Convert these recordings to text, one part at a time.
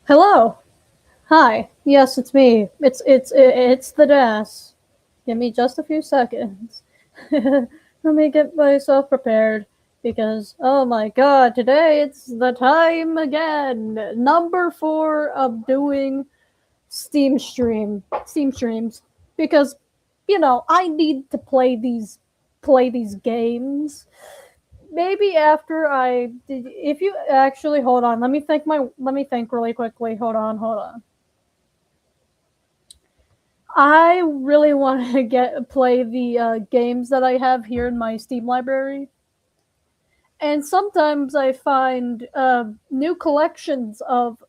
Hello. Hi. Yes, it's me. It's the DAS. Give me just a few seconds. Let me get myself prepared because oh my god, today it's the time again. Number 4 of doing Steam streams because I need to play these games. Maybe after if you actually hold on, let me think really quickly. Hold on. I really want to get play the games that I have here in my Steam library, and sometimes I find new collections of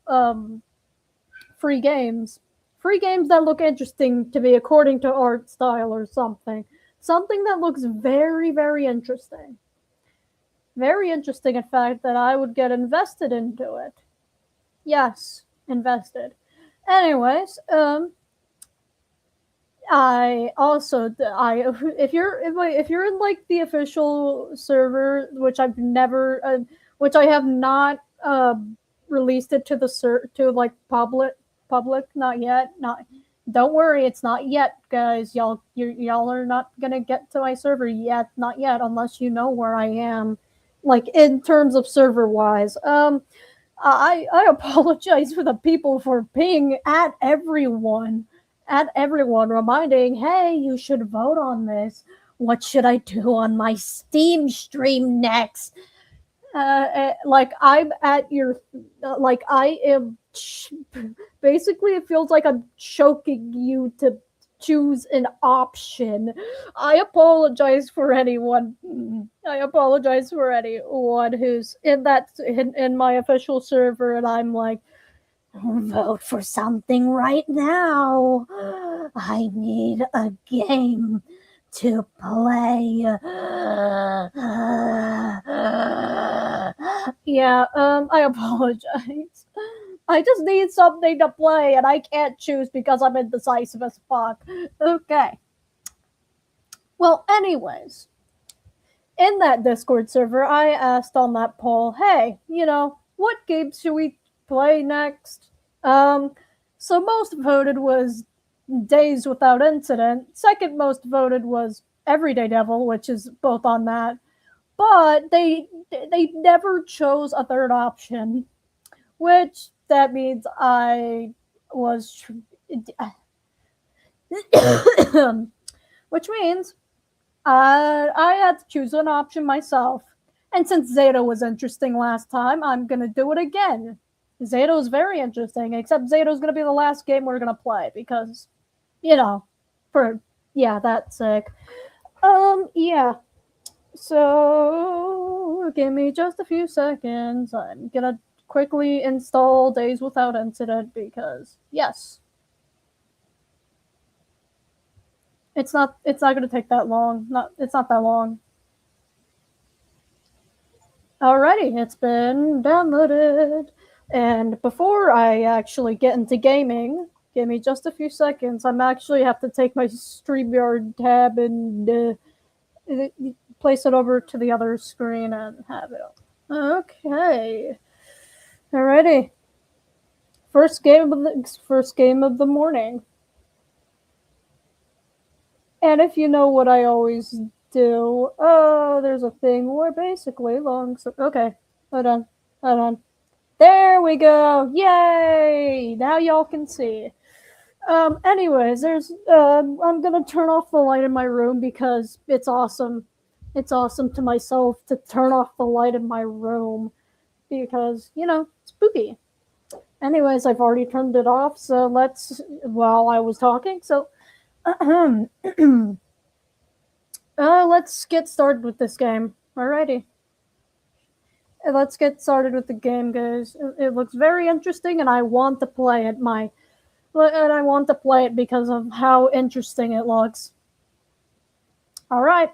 free games that look interesting to me according to art style or something that looks very very interesting. In fact, that I would get invested into it. Yes, invested. Anyways, I also I if you're in like the official server, which I have not released it to to like public, not yet. Not Don't worry, it's not yet, guys. Y'all are not gonna get to my server yet, not yet, unless you know where I am, like in terms of server wise. I apologize for the people for being at everyone, reminding, hey, you should vote on this. What should I do on my Steam stream next? Like I'm at your, like I am. Basically, it feels like I'm choking you to choose an option. I apologize for anyone. I apologize for anyone who's in my official server, and I'm like, vote for something right now. I need a game to play. Yeah, I apologize. I just need something to play, and I can't choose because I'm indecisive as fuck. Okay. Well, anyways, in that Discord server, I asked on that poll, hey, what games should we play next? Um, so most voted was Days Without Incident. Second most voted was Everyday Devil, which is both on that. But they never chose a third option, which that means I was, which means I had to choose an option myself. And since Z.A.T.O was interesting last time, I'm gonna do it again. Z.A.T.O is very interesting, except Z.A.T.O is gonna be the last game we're gonna play because, you know, for yeah, that's sick. Yeah. So give me just a few seconds. I'm gonna quickly install Days Without Incident because yes, it's not gonna take that long. It's not that long. Alrighty, it's been downloaded. And before I actually get into gaming, give me just a few seconds. I'm actually have to take my StreamYard tab and place it over to the other screen and have it. Okay. Alrighty. First game of the morning. And if you know what I always do, there's a thing where basically okay, hold on. There we go! Yay! Now y'all can see. Anyways, I'm gonna turn off the light in my room because it's awesome. It's awesome to myself to turn off the light in my room because, spooky. Anyways, I've already turned it off, so while I was talking, so, let's get started with this game. Alrighty. Let's get started with the game, guys. It looks very interesting, and I want to play it. Because of how interesting it looks. All right,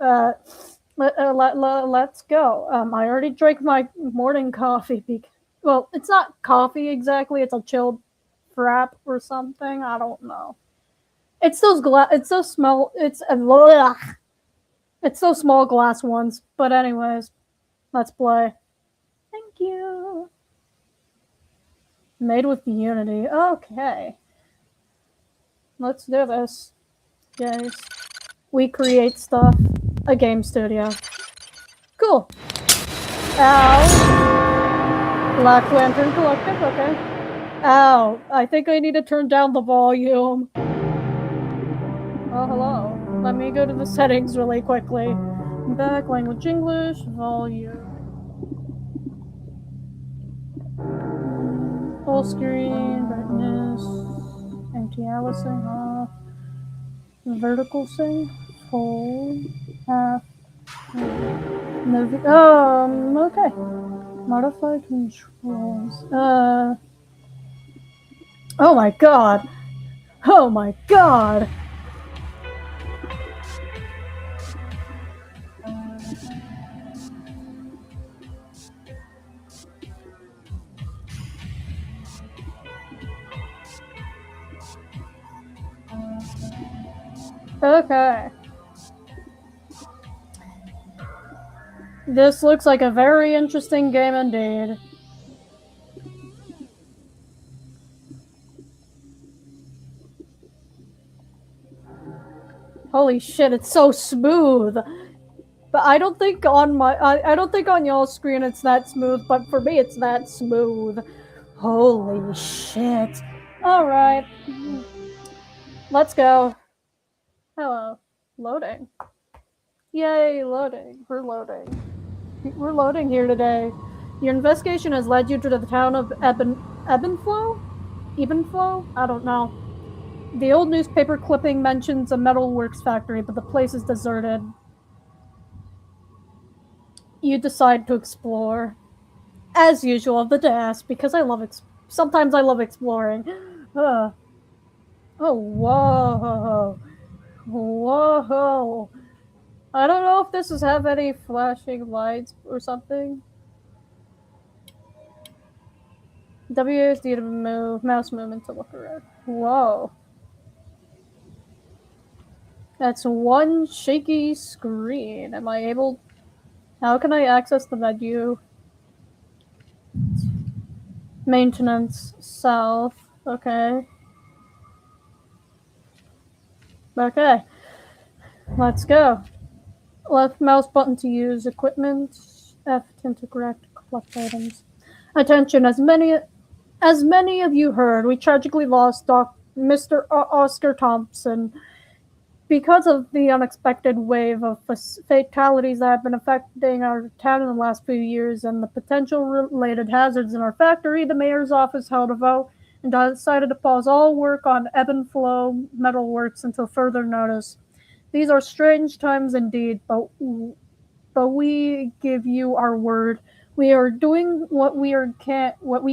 uh, let's go. I already drank my morning coffee. Well, it's not coffee exactly. It's a chilled frap or something. I don't know. It's those glass. It's those small. It's those small glass ones. But anyways, let's play. Thank you. Made with Unity. Okay. Let's do this. Guys. We create stuff. A game studio. Cool. Ow. Black Lantern Collective, okay. Ow. I think I need to turn down the volume. Oh, hello. Let me go to the settings really quickly. Back, language English, volume. Full screen, brightness, anti-aliasing off, vertical sync, full, half, okay. Modify controls. Oh my god. Oh my god. Okay. This looks like a very interesting game indeed. Holy shit, it's so smooth. But I don't think on I don't think on y'all's screen it's that smooth, but for me it's that smooth. Holy shit. Alright. Let's go. Hello. Loading. Yay, loading. We're loading. We're loading here today. Your investigation has led you to the town of Ebenflow? Ebenflow? I don't know. The old newspaper clipping mentions a metalworks factory, but the place is deserted. You decide to explore. As usual, the desk, because I love sometimes I love exploring. Oh, whoa. Whoa. I don't know if this has have any flashing lights or something. WASD to move, mouse movement to look around. Whoa. That's one shaky screen. Am I able... How can I access the menu? Maintenance, south. Okay. Okay. Let's go. Left mouse button to use equipment. F to interact, collect items. Attention, as many of you heard, we tragically lost Mr. Oscar Thompson because of the unexpected wave of fatalities that have been affecting our town in the last few years and the potential related hazards in our factory. The mayor's office held a vote and decided to pause all work on ebb and flow metalworks until further notice. These are strange times indeed, but we give you our word. We are doing what we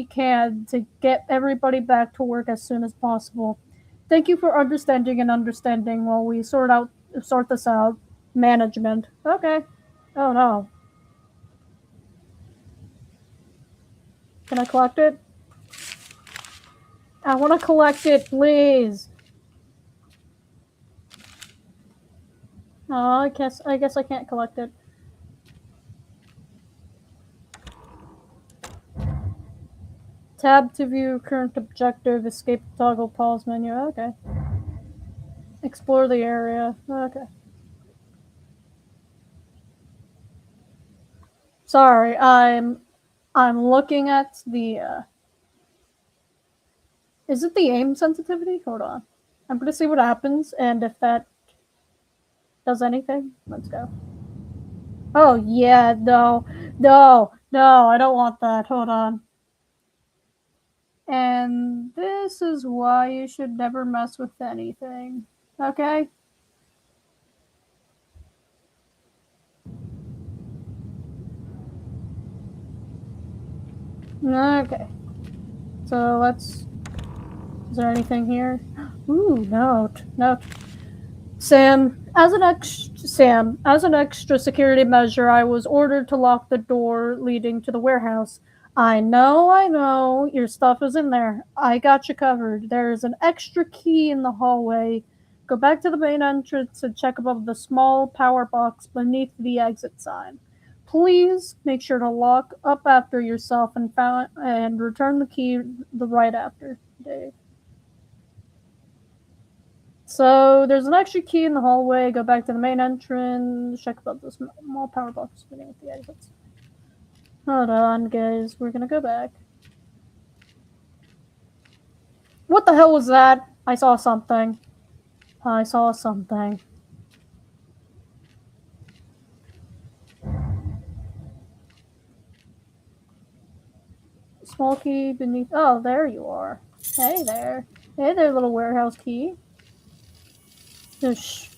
can to get everybody back to work as soon as possible. Thank you for understanding while we sort this out. Management. Okay. Oh no. Can I collect it? I want to collect it, please. Oh, I guess I can't collect it. Tab to view current objective. Escape toggle pause menu. Okay. Explore the area. Okay. Sorry, I'm looking at the. Is it the aim sensitivity? Hold on. I'm gonna see what happens, and if that does anything, let's go. Oh yeah, no, I don't want that. Hold on. And this is why you should never mess with anything. Okay? Okay. So let's... Is there anything here? Ooh, note. Sam, as an extra security measure, I was ordered to lock the door leading to the warehouse. I know, your stuff is in there. I got you covered. There's an extra key in the hallway. Go back to the main entrance and check above the small power box beneath the exit sign. Please make sure to lock up after yourself and return the key the right after, Dave. So there's an extra key in the hallway. Go back to the main entrance. Check about the small power box fitting at the exits. Hold on, guys. We're gonna go back. What the hell was that? I saw something. I saw something. Small key beneath. Oh, there you are. Hey there. Hey there, little warehouse key. Shh.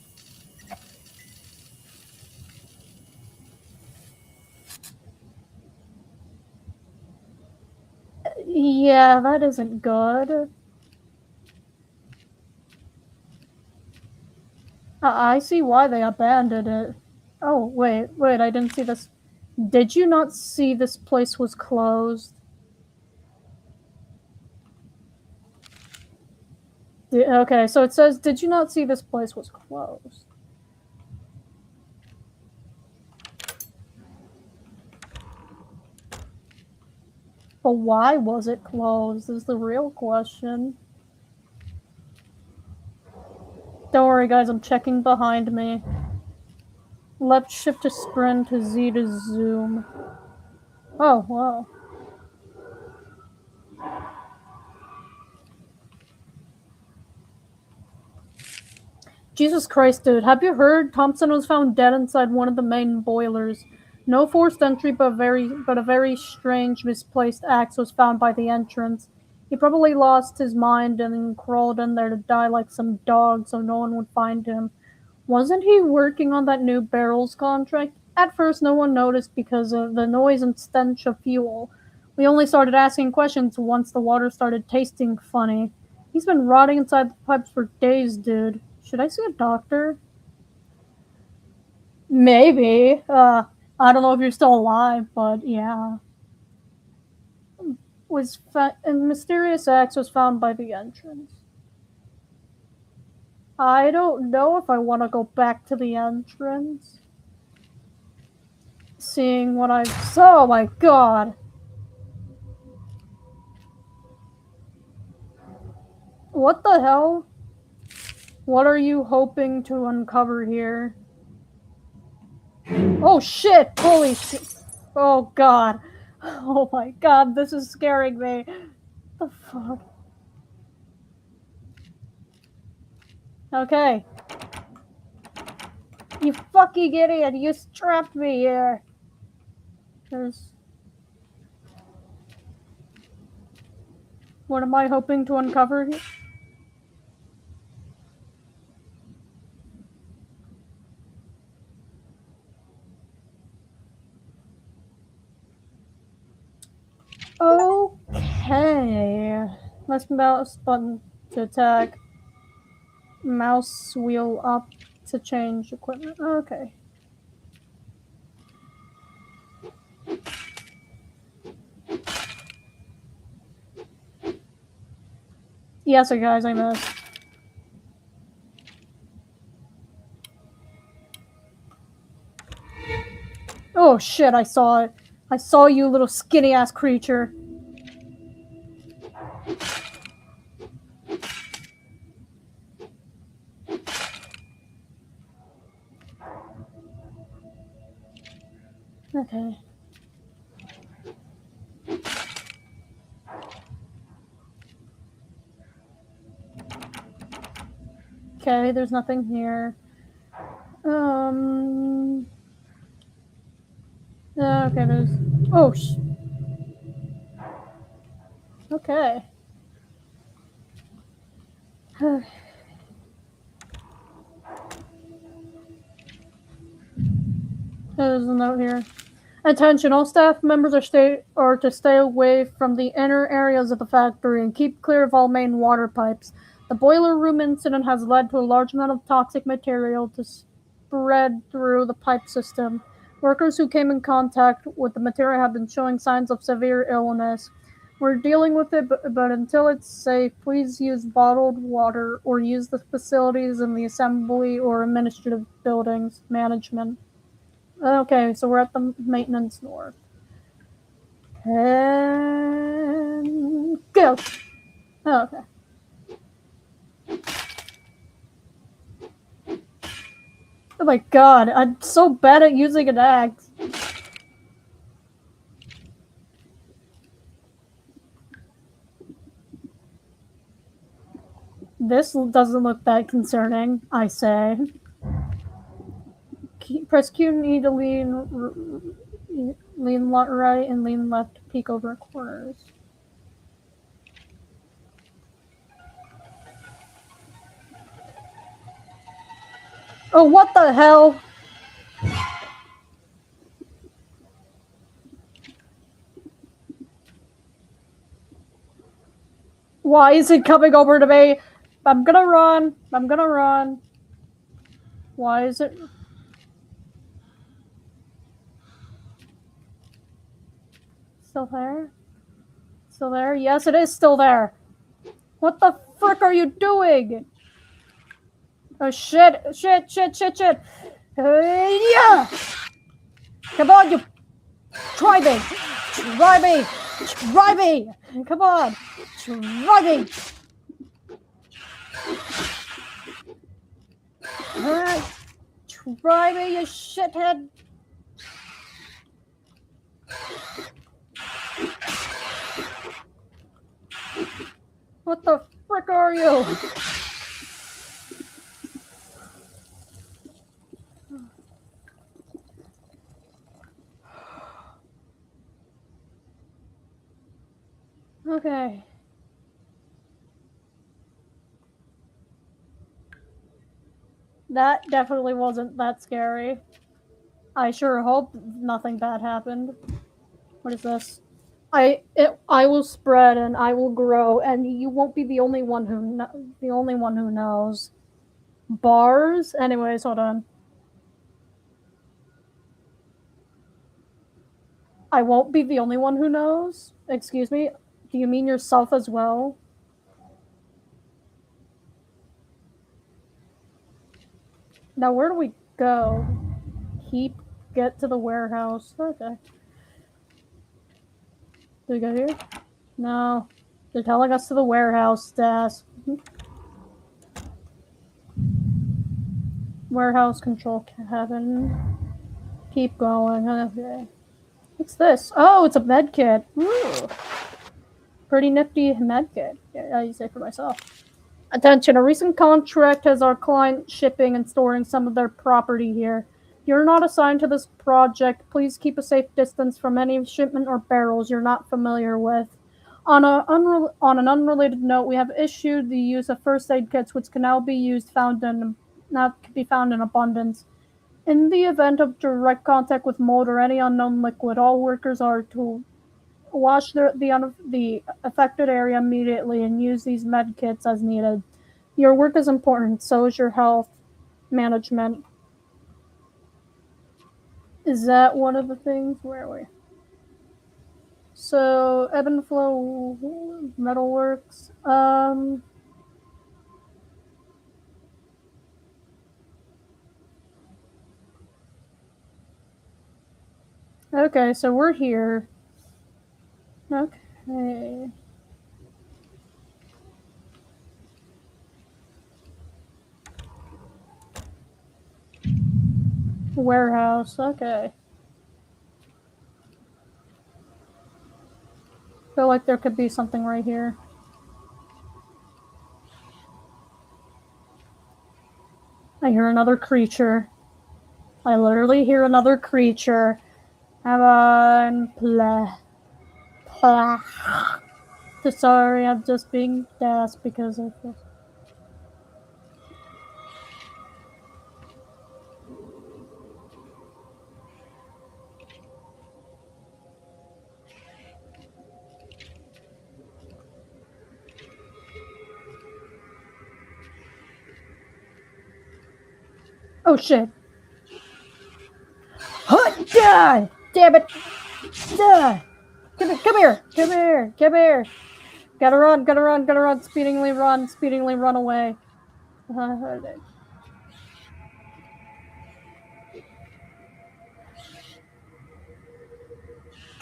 Yeah, that isn't good. I see why they abandoned it. Oh, wait, I didn't see this. Did you not see this place was closed? Okay, so it says, did you not see this place was closed? But why was it closed is the real question. Don't worry, guys, I'm checking behind me. Left shift to sprint, Z to zoom. Oh, wow. Jesus Christ, dude. Have you heard? Thompson was found dead inside one of the main boilers. No forced entry, but a very strange, misplaced axe was found by the entrance. He probably lost his mind and crawled in there to die like some dog so no one would find him. Wasn't he working on that new barrels contract? At first, no one noticed because of the noise and stench of fuel. We only started asking questions once the water started tasting funny. He's been rotting inside the pipes for days, dude. Should I see a doctor? Maybe. I don't know if you're still alive, but yeah. A mysterious axe was found by the entrance. I don't know if I want to go back to the entrance. Seeing what I saw. Oh my god. What the hell? What are you hoping to uncover here? Oh shit! Holy shit! Oh god! Oh my god, this is scaring me. What the fuck? Okay. You fucking idiot! You trapped me here! There's... What am I hoping to uncover here? Okay. Let's mouse button to attack. Mouse wheel up to change equipment. Okay. Yes, sir, guys, I missed. Oh shit, I saw it. I saw you, little skinny ass creature. Okay. Okay, there's nothing here. Okay, there's... Oh, okay. There's a note here. Attention, all staff members are to stay away from the inner areas of the factory and keep clear of all main water pipes. The boiler room incident has led to a large amount of toxic material to spread through the pipe system. Workers who came in contact with the material have been showing signs of severe illness. We're dealing with it, but until it's safe, please use bottled water or use the facilities in the assembly or administrative buildings. Management. Okay, so we're at the maintenance north. And go! Oh, okay. Oh my god, I'm so bad at using an axe. This doesn't look that concerning, I say. Press Q to lean right and lean left to peek over corners. Oh, what the hell? Why is it coming over to me? I'm gonna run. I'm gonna run. Why is it? Still there? Still there? Yes, it is still there. What the frick are you doing? Oh shit! Shit! Shit! Shit! Shit! Yeah! Come on, you! Try me! Try me! Try me! Come on! Try me! Try me, you shithead! What the frick are you? Okay. That definitely wasn't that scary. I sure hope nothing bad happened. What is this? I will spread and I will grow, and you won't be the only one who knows. Bars. Anyways, hold on. I won't be the only one who knows. Excuse me. Do you mean yourself as well? Now where do we go? Get to the warehouse. Okay. Do we go here? No. They're telling us to the warehouse desk. Warehouse control cabin. Keep going. Okay. What's this? Oh, it's a med kit. Ooh. Pretty nifty med kit. Yeah, I use it for myself. Attention, a recent contract has our client shipping and storing some of their property here. You're not assigned to this project. Please keep a safe distance from any shipment or barrels you're not familiar with. On an unrelated note, we have issued the use of first aid kits, which can now be found in abundance. In the event of direct contact with mold or any unknown liquid, all workers are to wash the affected area immediately and use these med kits as needed. Your work is important, so is your health management. Is that one of the things? Where are we? So, ebb and flow metalworks. Okay, so we're here. Okay. Warehouse, okay. Feel like there could be something right here. I hear another creature. I literally hear another creature. Come on, play. Sorry, I'm just being daft because of this. Oh shit! Damn it! Come here! Gotta run! Speedingly run away.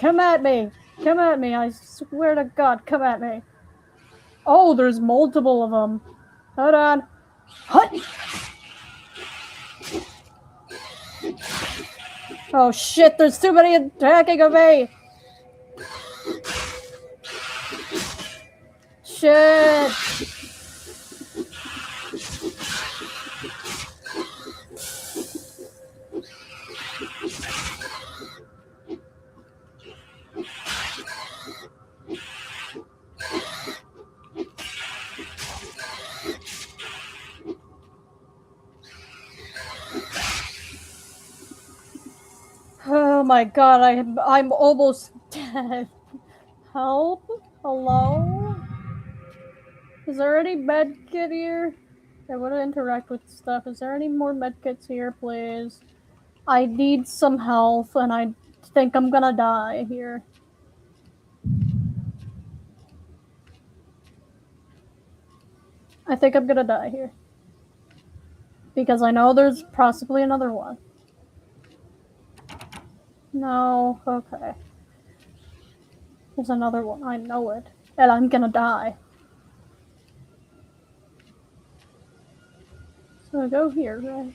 Come at me! Come at me! I swear to God, come at me! Oh, there's multiple of them. Hold on. Hut! Oh shit, there's too many attacking of me! Shit! Oh my god, I'm almost dead. Help? Hello? Is there any medkit here? I want to interact with stuff. Is there any more medkits here, please? I need some health, and I think I'm gonna die here. I think I'm gonna die here. Because I know there's possibly another one. No, okay. There's another one, I know it. And I'm gonna die. So I go here, right?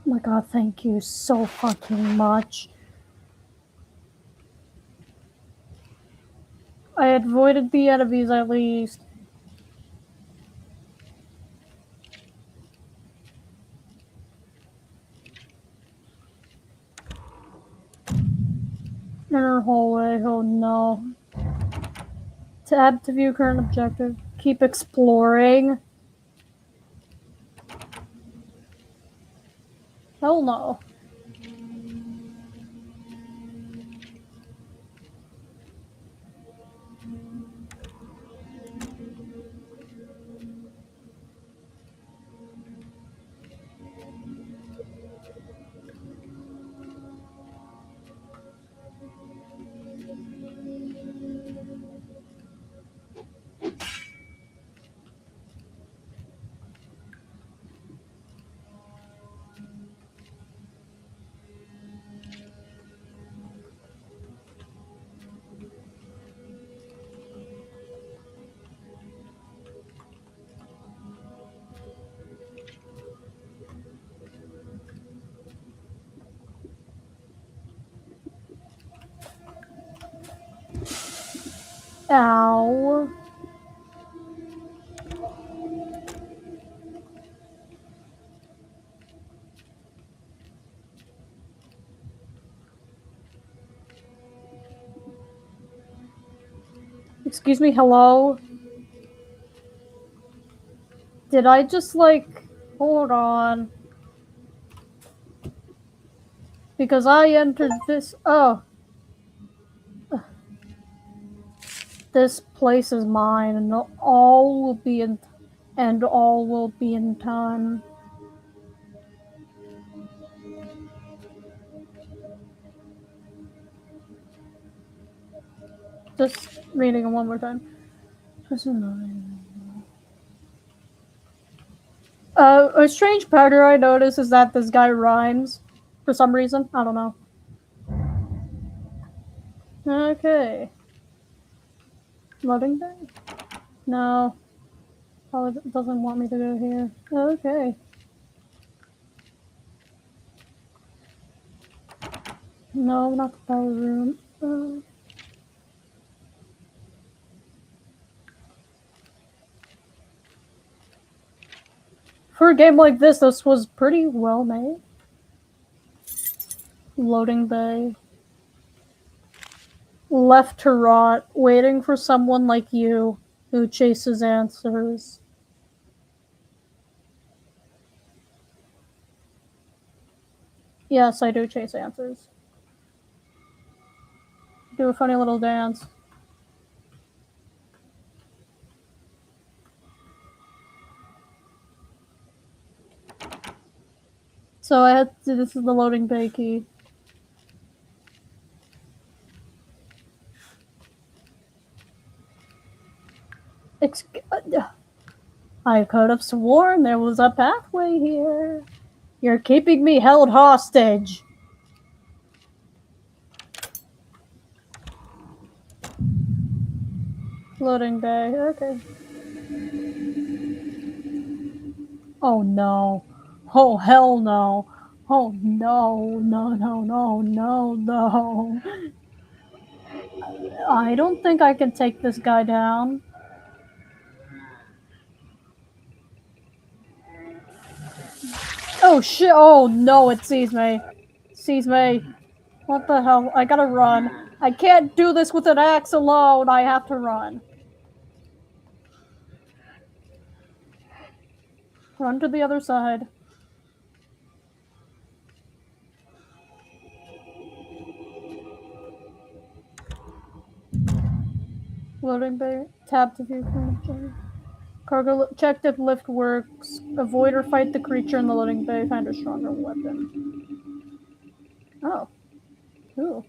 Oh my god, thank you so fucking much. I avoided the enemies at least. Inner hallway, oh no. Tab to view current objective. Keep exploring. Hell no. Ow. Excuse me, hello? Did I just hold on. Because I entered this, oh. This place is mine and all will be in time. Just reading it one more time. A strange pattern I notice is that this guy rhymes for some reason. I don't know. Okay. Loading bay? No. Oh, it doesn't want me to go here. Okay. No, not the power room. For a game like this was pretty well made. Loading bay. Left to rot, waiting for someone like you who chases answers. Yes, I do chase answers. Do a funny little dance. So I had to, this is the loading bay key. I could have sworn there was a pathway here. You're keeping me held hostage. Loading bay, okay. Oh no. Oh hell no. Oh no, no, no, no, no, no. I don't think I can take this guy down. Oh shit, oh no, it sees me. It sees me. What the hell? I gotta run. I can't do this with an axe alone. I have to run. Run to the other side. Loading bay. Tab to view current. Cargo checked if lift works. Avoid or fight the creature in the loading bay. Find a stronger weapon. Oh. Ooh.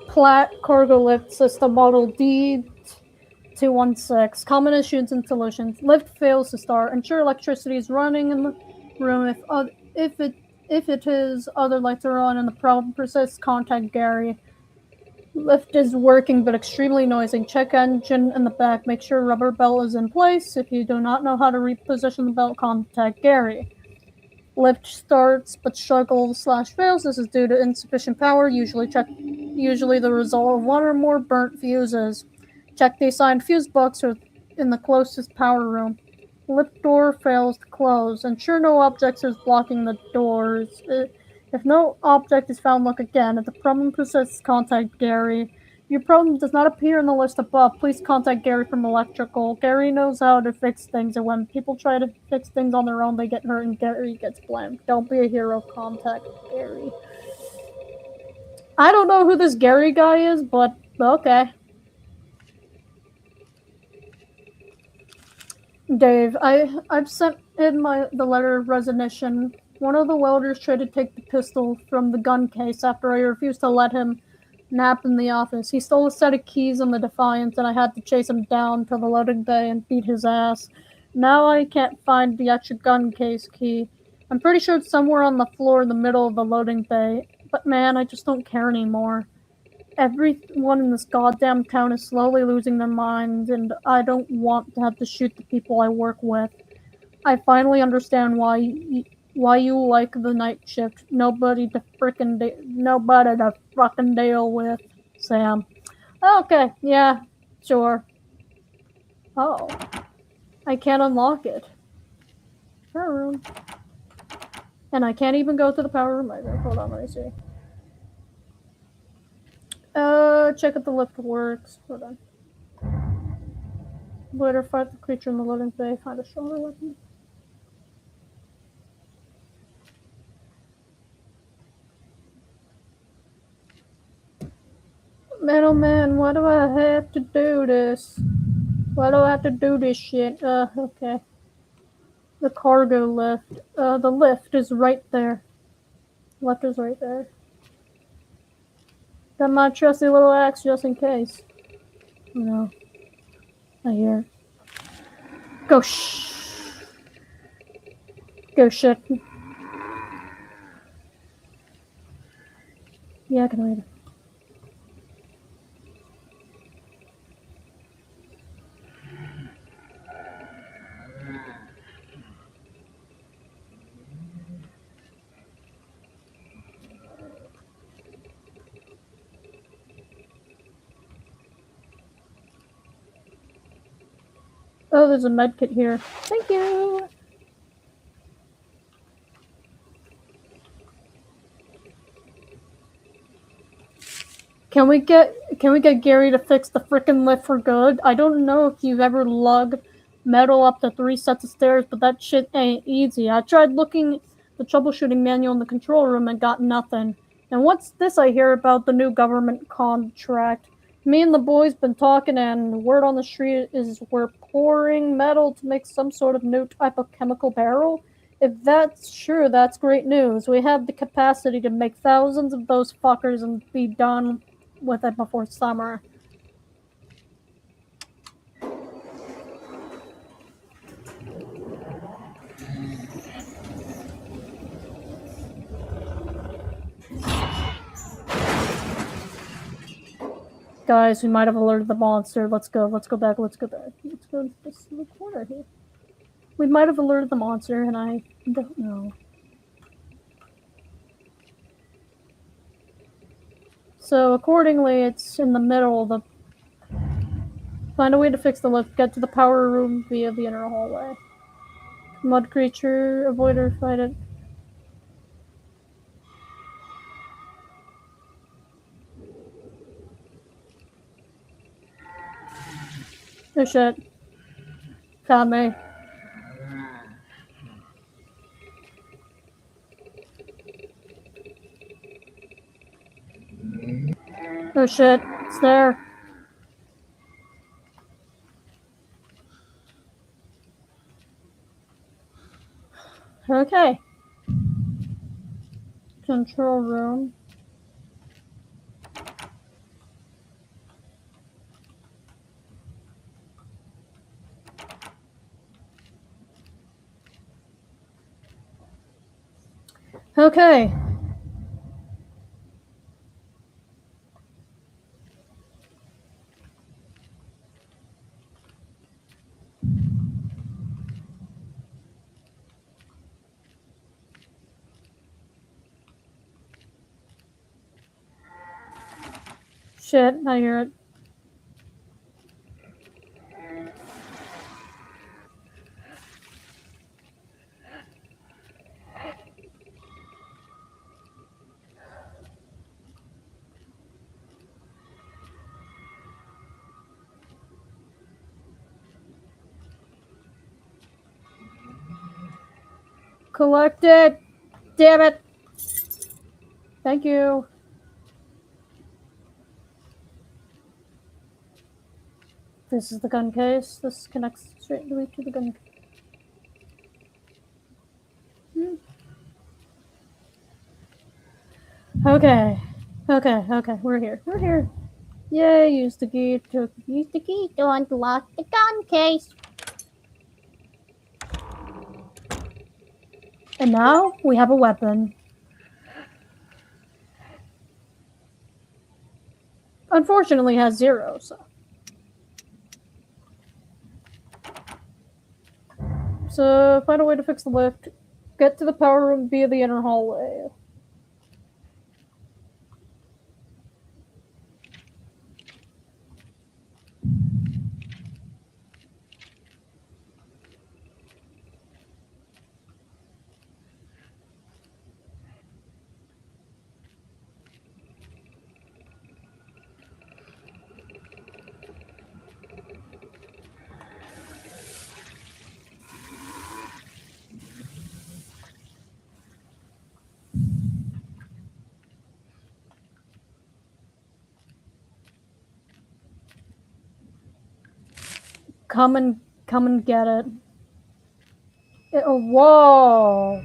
Plat cargo lift system model D216. Common issues and solutions. Lift fails to start. Ensure electricity is running in the room. If it is, other lights are on and the problem persists, contact Gary. Lift is working but extremely noisy. Check engine in the back. Make sure rubber belt is in place. If you do not know how to reposition the belt, contact Gary. Lift starts but struggles/fails. This is due to insufficient power. Usually the result of one or more burnt fuses. Check the assigned fuse box or in the closest power room. Lift door fails to close. Ensure no objects is blocking the doors. If no object is found, look again. If the problem persists, contact Gary. If your problem does not appear in the list above, please contact Gary from Electrical. Gary knows how to fix things, and when people try to fix things on their own, they get hurt and Gary gets blamed. Don't be a hero, contact Gary. I don't know who this Gary guy is, but okay. Dave, I've sent in the letter of resignation. One of the welders tried to take the pistol from the gun case after I refused to let him nap in the office. He stole a set of keys on the Defiant, and I had to chase him down to the loading bay and beat his ass. Now I can't find the extra gun case key. I'm pretty sure it's somewhere on the floor in the middle of the loading bay. But man, I just don't care anymore. Everyone in this goddamn town is slowly losing their minds, and I don't want to have to shoot the people I work with. I finally understand why you like the night shift. Nobody to fucking deal with, Sam. Okay, yeah, sure. Oh, I can't unlock it. Power room. And I can't even go to the power room either. Hold on, let me see. Check if the lift works. Hold on. Later, fight the creature in the loading bay. Find a stronger weapon. Man, oh man, why do I have to do this? Why do I have to do this shit? Okay. The cargo lift. The lift is right there. Lift is right there. Got my trusty little axe just in case. Oh no. I hear. Go Go shit. Yeah, I can read it. Oh, there's a medkit here. Thank you. Can we get Gary to fix the frickin' lift for good? I don't know if you've ever lugged metal up the 3 sets of stairs, but that shit ain't easy. I tried looking the troubleshooting manual in the control room and got nothing. And what's this I hear about the new government contract? Me and the boys been talking, and word on the street is we're pouring metal to make some sort of new type of chemical barrel. If that's true, that's great news. We have the capacity to make thousands of those fuckers and be done with it before summer. Guys, we might have alerted the monster. Let's go back. Let's go to this little corner here. We might have alerted the monster, and I don't know. So, accordingly, it's in the middle. Find a way to fix the lift. Get to the power room via the inner hallway. Mud creature, avoid or fight it. Oh shit. Found me. Oh shit. It's there. Okay. Control room. Okay. Shit, I hear it. Collect it! Damn it! Thank you. This is the gun case. This connects straight to the gun case. Okay. Okay. We're here. Yay, use the key to unlock the gun case. And now we have a weapon. Unfortunately, it has 0, So find a way to fix the lift. Get to the power room via the inner hallway. Come and get it. Whoa!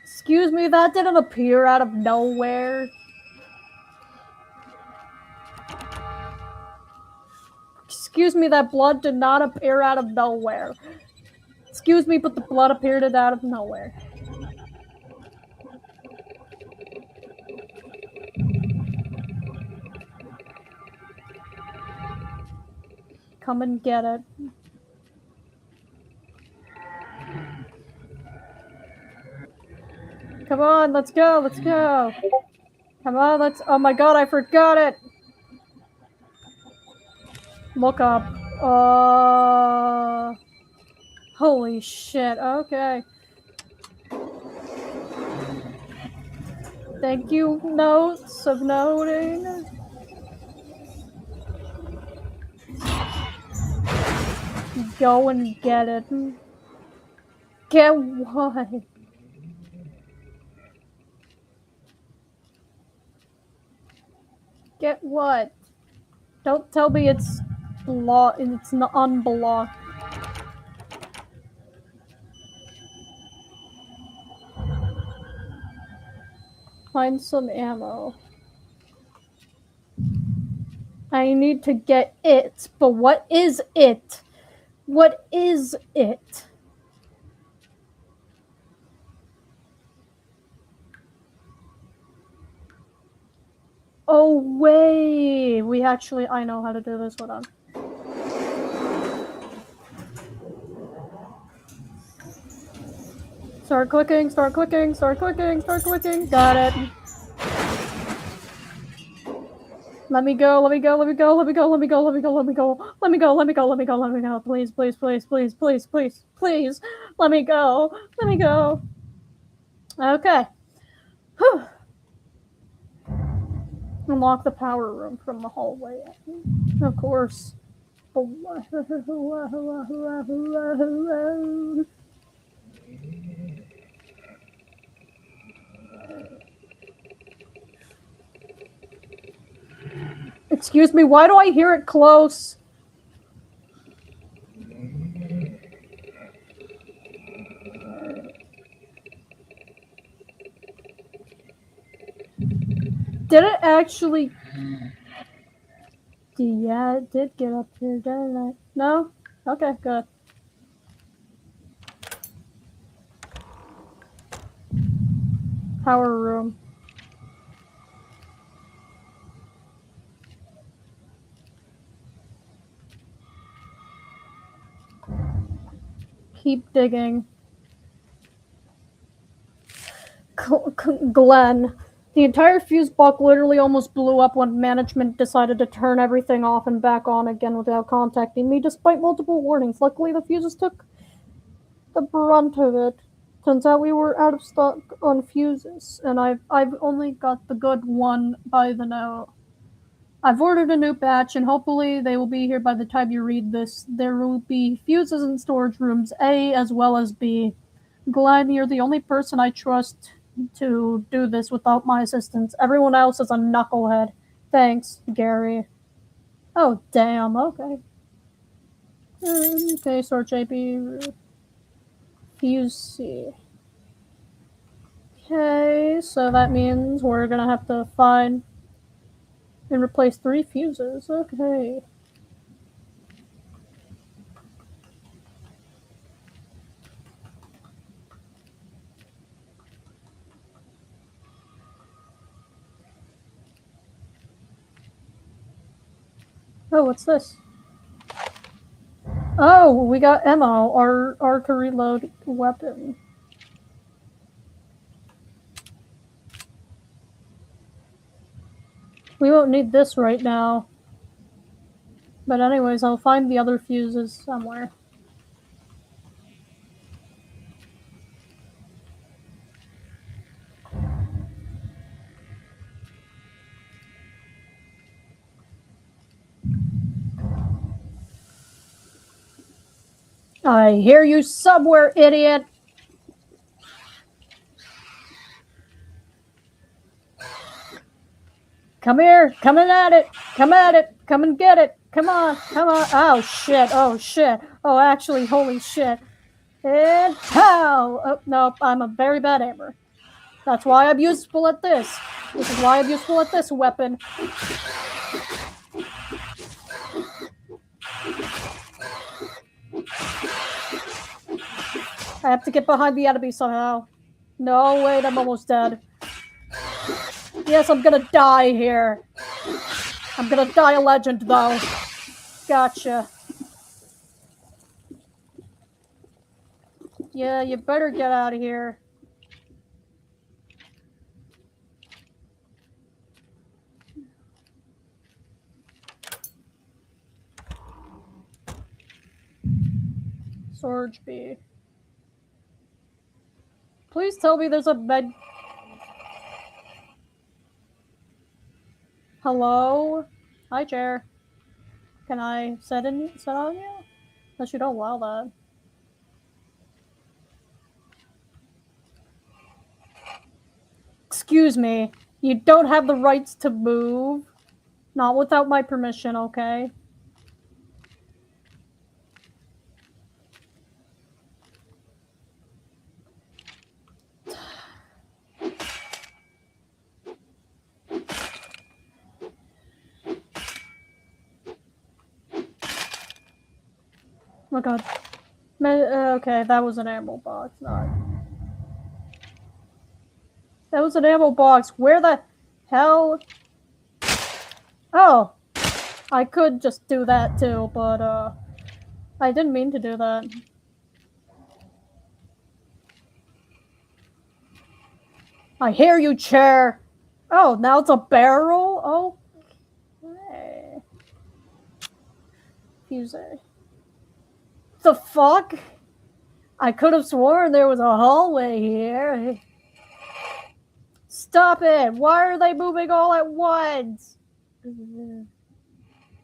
Excuse me, that didn't appear out of nowhere. Excuse me, that blood did not appear out of nowhere. Excuse me, but the blood appeared out of nowhere. Come and get it. Come on, let's go. Come on, oh my god, I forgot it. Look up. Holy shit, okay. Thank you, notes of noting. Go and get it. Get what? Get what? Don't tell me it's blocked. It's not unblocked. Find some ammo. I need to get it, but what is it? What is it? Oh, wait. I know how to do this. Hold on. Start clicking, start clicking, start clicking, start clicking. Got it. Let me go, let me go, let me go, let me go, let me go, let me go, let me go, let me go, let me go, let me go, let me go. Please, please, please, please, please, please, please. Let me go. Let me go. Okay. Whew. Unlock the power room from the hallway. Of course. Excuse me, why do I hear it close? Did it actually... Yeah, it did get up here, didn't I? No? Okay, good. Power room. Keep digging. Glenn. The entire fuse box literally almost blew up when management decided to turn everything off and back on again without contacting me, despite multiple warnings. Luckily, the fuses took the brunt of it. Turns out we were out of stock on fuses, and I've only got the good one by the note. I've ordered a new batch, and hopefully they will be here by the time you read this. There will be fuses in storage rooms A as well as B. Glenn, you're the only person I trust to do this without my assistance. Everyone else is a knucklehead. Thanks, Gary. Oh, damn, okay. Okay, search AB. Fuse C. Okay, so that means we're gonna have to find and replace 3 fuses. Okay. Oh, what's this? Oh, we got ammo. R to reload weapon. We won't need this right now. But anyways, I'll find the other fuses somewhere. I hear you somewhere, idiot! Come here! Come at it! Come at it! Come and get it! Come on! Come on! Oh shit! Oh shit! Oh, actually, holy shit! And pow! Oh, nope, I'm a very bad aimer. That's why I'm useful at this. This is why I'm useful at this weapon. I have to get behind the enemy somehow. No, wait, I'm almost dead. Yes, I'm gonna die here. I'm gonna die a legend, though. Gotcha. Yeah, you better get out of here. Storage B. Please tell me there's a med... Hello? Hi, chair. Can I sit on you? Unless you don't allow that. Excuse me. You don't have the rights to move. Not without my permission, okay? Oh my god. Okay, that was an ammo box. Not. That was an ammo box. Where the hell? Oh, I could just do that too, but I didn't mean to do that. I hear you, chair. Oh, now it's a barrel? Okay. Fuse. The fuck? I could have sworn there was a hallway here. Stop it! Why are they moving all at once?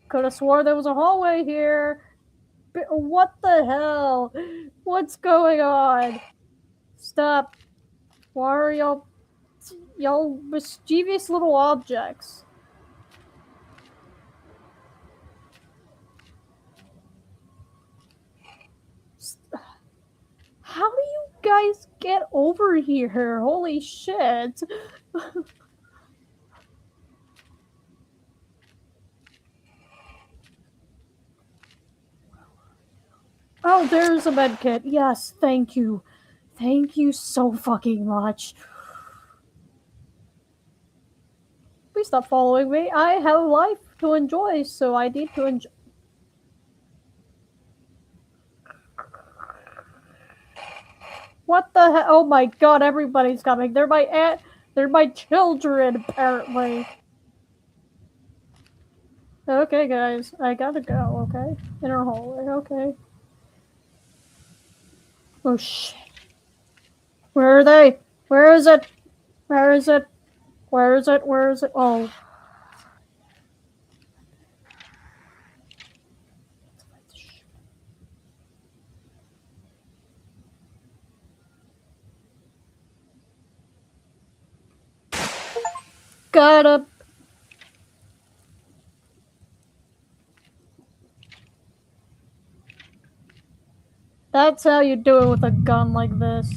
Could have sworn there was a hallway here. What the hell? What's going on? Stop. Why are y'all mischievous little objects? How do you guys get over here? Holy shit. Oh, there's a med kit. Yes, thank you. Thank you so fucking much. Please stop following me. I have a life to enjoy, so I need to enjoy. What the hell? Oh my god, everybody's coming. They're my children, apparently. Okay, guys, I gotta go, okay? In our hallway, okay? Oh shit. Where are they? Where is it? Where is it? Where is it? Where is it? Oh. Gotta. That's how you do it with a gun like this.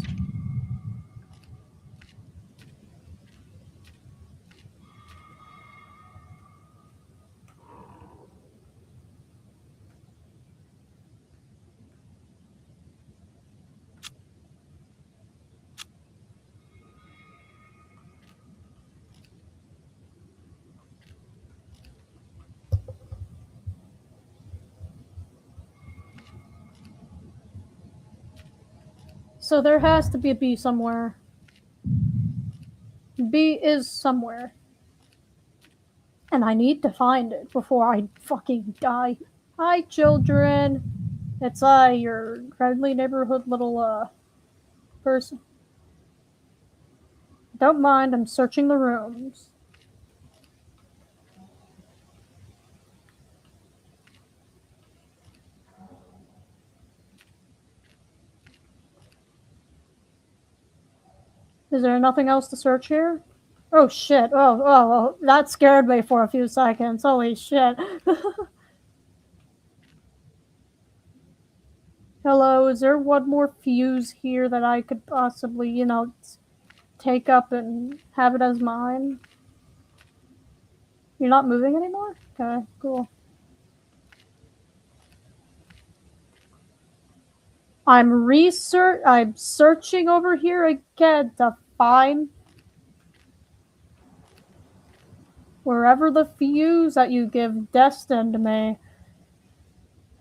So there has to be a B somewhere. B is somewhere. And I need to find it before I fucking die. Hi, children. It's your friendly neighborhood little, person. Don't mind, I'm searching the rooms. Is there nothing else to search here? Oh shit. Oh, that scared me for a few seconds. Holy shit. Hello, is there one more fuse here that I could possibly, take up and have it as mine? You're not moving anymore? Okay, cool. I'm searching over here again to find wherever the fuse that you give destined me.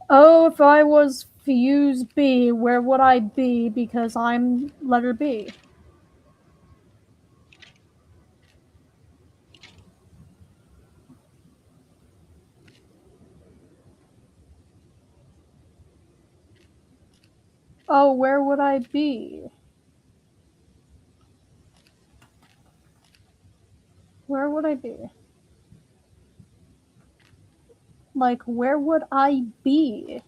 Oh, if I was fuse B, where would I be? Because I'm letter B. Oh, where would I be? Where would I be? Like, where would I be?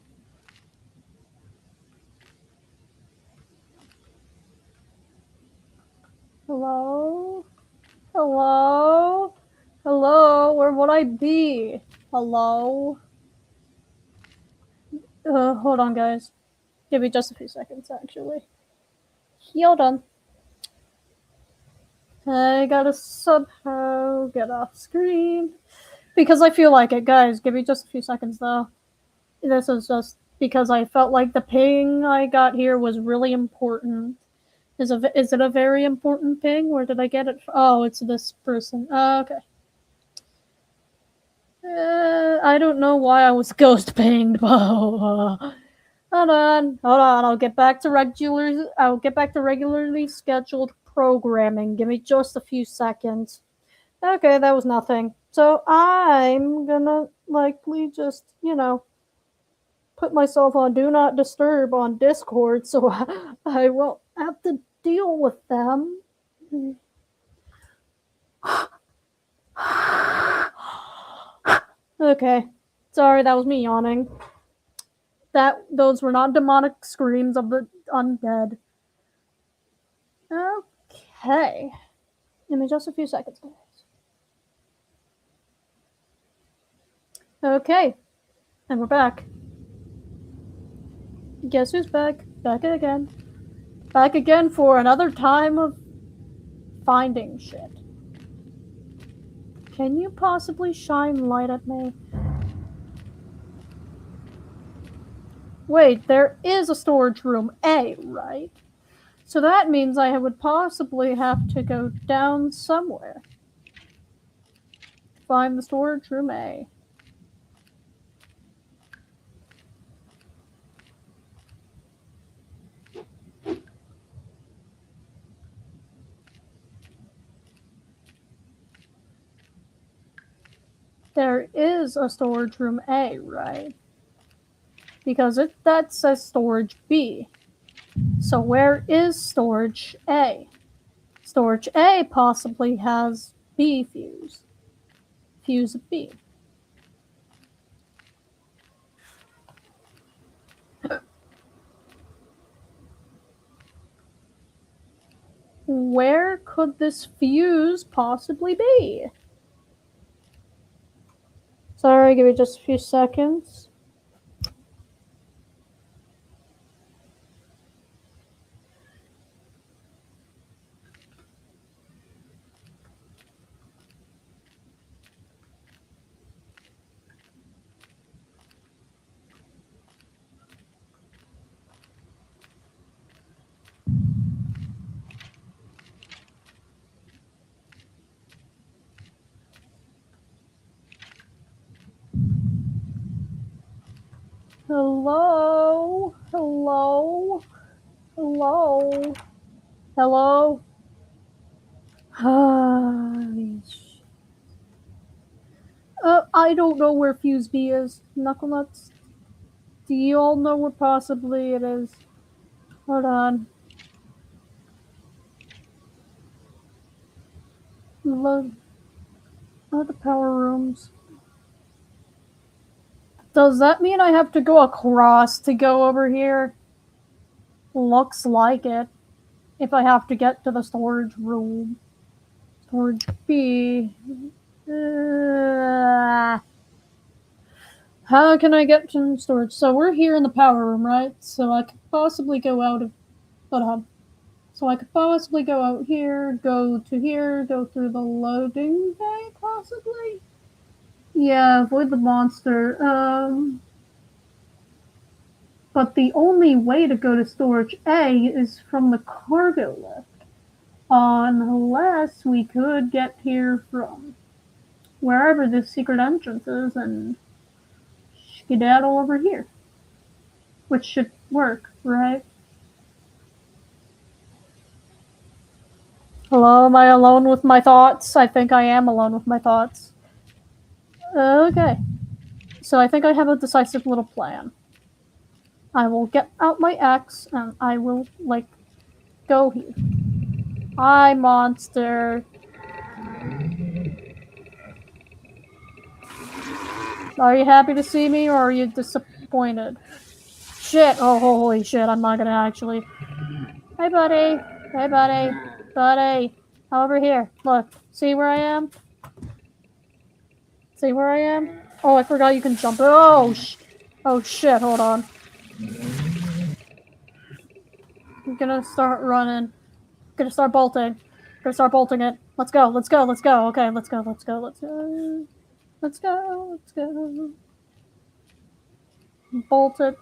Hello? Hello? Hello? Where would I be? Hello? Hold on, guys. Give me just a few seconds, actually. Hold on. I gotta somehow get off screen. Because I feel like it. Guys, give me just a few seconds, though. This is just because I felt like the ping I got here was really important. Is it a very important ping? Where did I get it from? Oh, it's this person. Okay. I don't know why I was ghost pinged. Hold on. I'll get back to regularly scheduled programming. Give me just a few seconds. Okay, that was nothing. So I'm gonna likely just, put myself on Do Not Disturb on Discord so I won't have to deal with them. Okay. Sorry, that was me yawning. Those were not demonic screams of the undead. Okay. Give me just a few seconds, guys. Okay. And we're back. Guess who's back? Back again. Back again for another time of finding shit. Can you possibly shine light at me? Wait, there is a storage room A, right? So that means I would possibly have to go down somewhere. Find the storage room A. There is a storage room A, right? Because that says storage B. So where is storage A? Storage A possibly has B fuse. Fuse B. Where could this fuse possibly be? Sorry, give me just a few seconds. Hello? Hello? Hello? Hello? I don't know where Fuse B is. Knucklenuts? Do you all know where possibly it is? Hold on. Load the power rooms. Does that mean I have to go across to go over here? Looks like it. If I have to get to the storage room. Storage B. How can I get to storage? So we're here in the power room, right? So I could possibly go out of... Hold on. So I could possibly go out here, go to here, go through the loading bay, possibly? Yeah, avoid the monster. But the only way to go to storage A is from the cargo lift. Unless we could get here from wherever this secret entrance is and skedaddle over here. Which should work, right? Hello, am I alone with my thoughts? I think I am alone with my thoughts. Okay. So I think I have a decisive little plan. I will get out my axe and I will, go here. Hi, monster. Are you happy to see me or are you disappointed? Shit. Oh, holy shit. I'm not gonna actually. Hey, buddy. Hey, buddy. Buddy. Over here. Look. See where I am? See where I am? Oh, I forgot you can jump. Oh, oh shit. Hold on. I'm gonna start running. I'm gonna start bolting. I'm gonna start bolting it. Let's go. Let's go. Let's go. Okay. Let's go. Let's go. Let's go. Let's go. Let's go. Bolt it.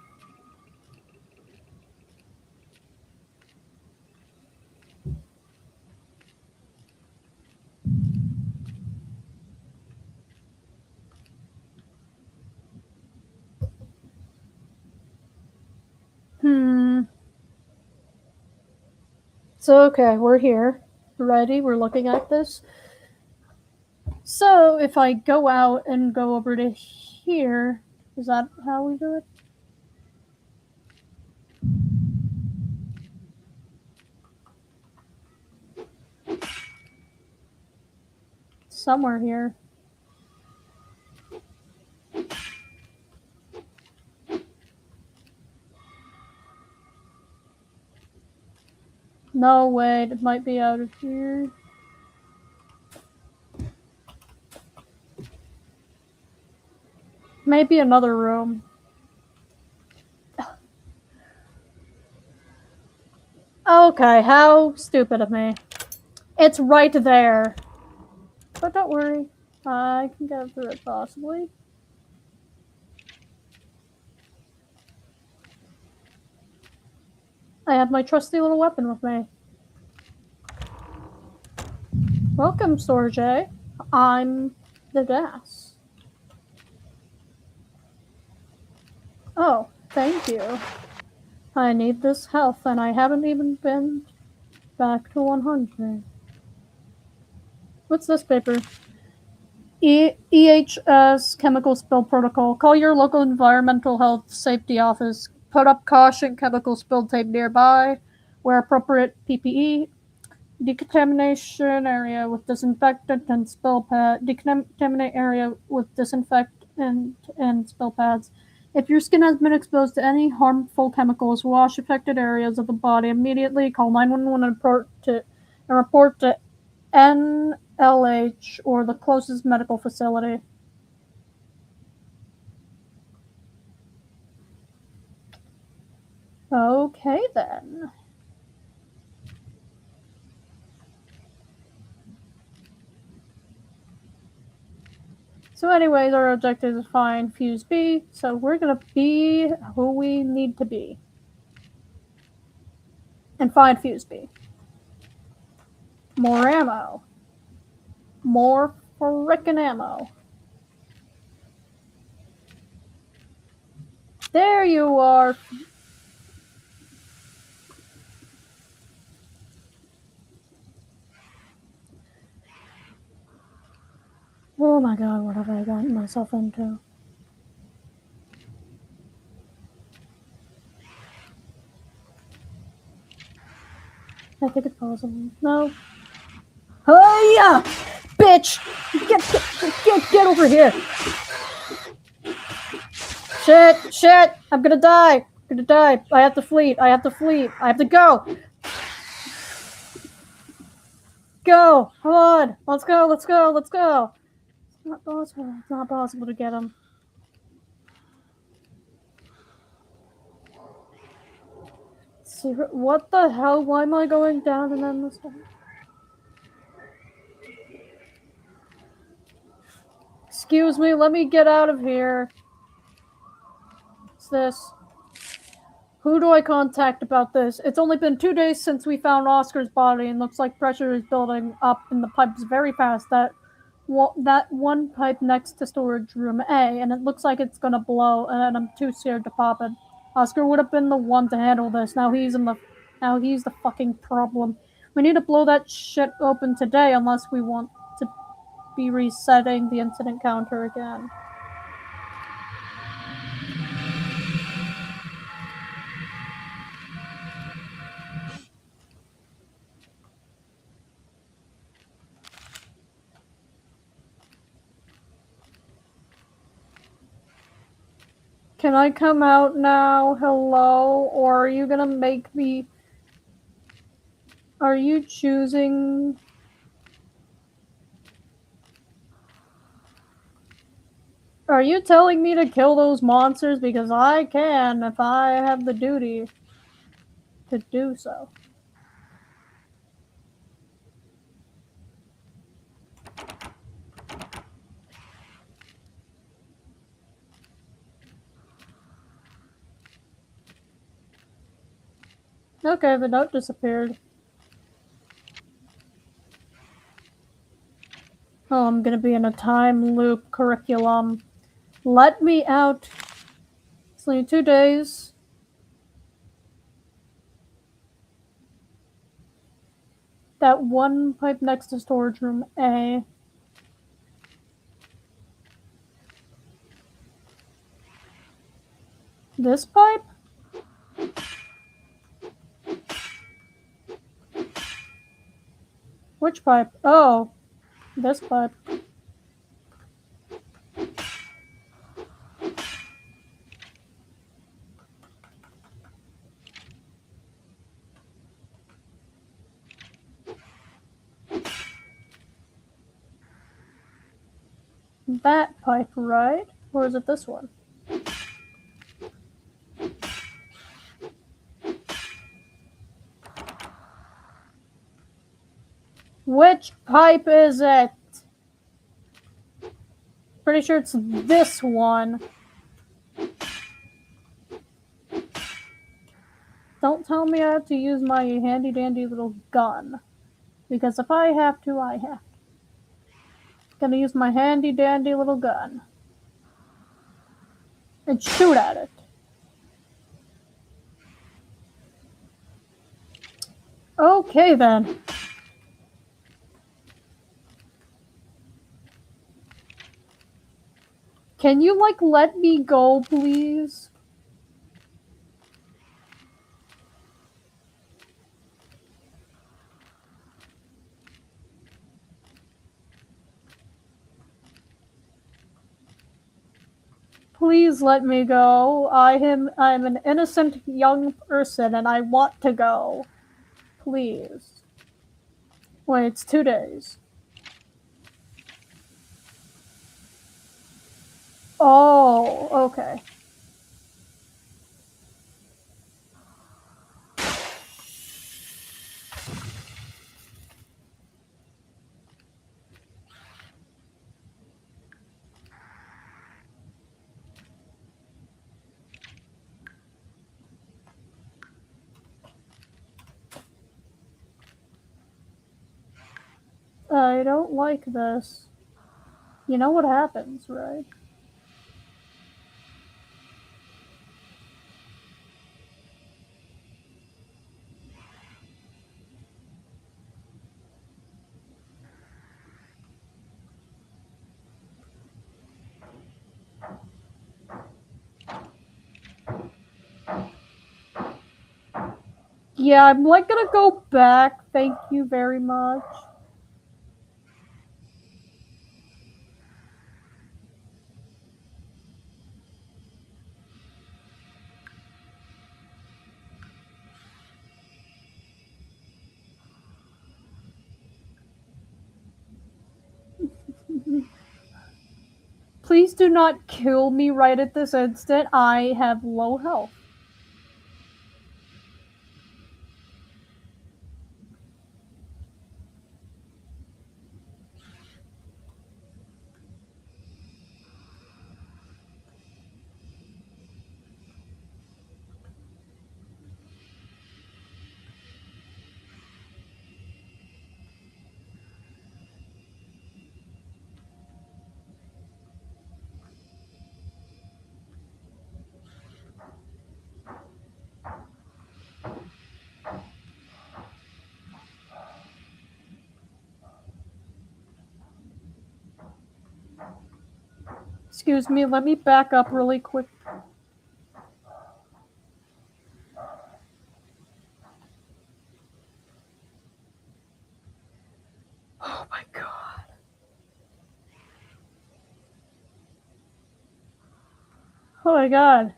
So, okay, we're here. Ready? We're looking at this. So, if I go out and go over to here, is that how we do it? Somewhere here. No, wait, it might be out of here. Maybe another room. Okay, how stupid of me. It's right there. But don't worry, I can get through it possibly. I have my trusty little weapon with me. Welcome, Sorge. I'm the gas. Oh, thank you. I need this health, and I haven't even been back to 100. What's this paper? EHS Chemical Spill Protocol. Call your local environmental health safety office. Put up caution chemical spill tape nearby. Wear appropriate PPE. Decontamination area with disinfectant and spill pad. Decontaminate area with disinfectant and spill pads. If your skin has been exposed to any harmful chemicals, wash affected areas of the body immediately. Call 911 and report to NLH or the closest medical facility. Okay then. So anyways, our objective is to find Fuse B, so we're gonna be who we need to be. And find Fuse B. More ammo. More frickin' ammo. There you are. Oh my god, what have I gotten myself into? I think it's possible. No. Hiya! Bitch! Get over here! Shit! I'm gonna die! I have to flee! I have to go! Go! Come on! Let's go! It's not possible. It's not possible to get him. What the hell? Why am I going down and then this one? Excuse me, let me get out of here. What's this? Who do I contact about this? It's only been 2 days since we found Oscar's body and looks like pressure is building up in the pipes very fast. That one pipe next to storage room A, and it looks like it's gonna blow, and I'm too scared to pop it. Oscar would have been the one to handle this. Now he's the fucking problem. We need to blow that shit open today unless we want to be resetting the incident counter again. Can I come out now? Hello? Or are you gonna make me... Are you choosing... Are you telling me to kill those monsters? Because I can if I have the duty to do so. Okay, the note disappeared. Oh, I'm gonna be in a time loop curriculum. Let me out. It's only 2 days. That one pipe next to storage room A. This pipe? Which pipe? Oh, this pipe. That pipe, right? Or is it this one? Which pipe is it? Pretty sure it's this one. Don't tell me I have to use my handy dandy little gun. Because if I have to, I have to. Gonna use my handy dandy little gun. And shoot at it. Okay then. Can you, like, let me go, please? Please let me go. I'm an innocent young person and I want to go. Please. Wait, it's 2 days. Oh, okay. I don't like this. You know what happens, right? Yeah, I'm like gonna go back. Thank you very much. Please do not kill me right at this instant. I have low health. Excuse me, let me back up really quick. Oh my god. Oh my god.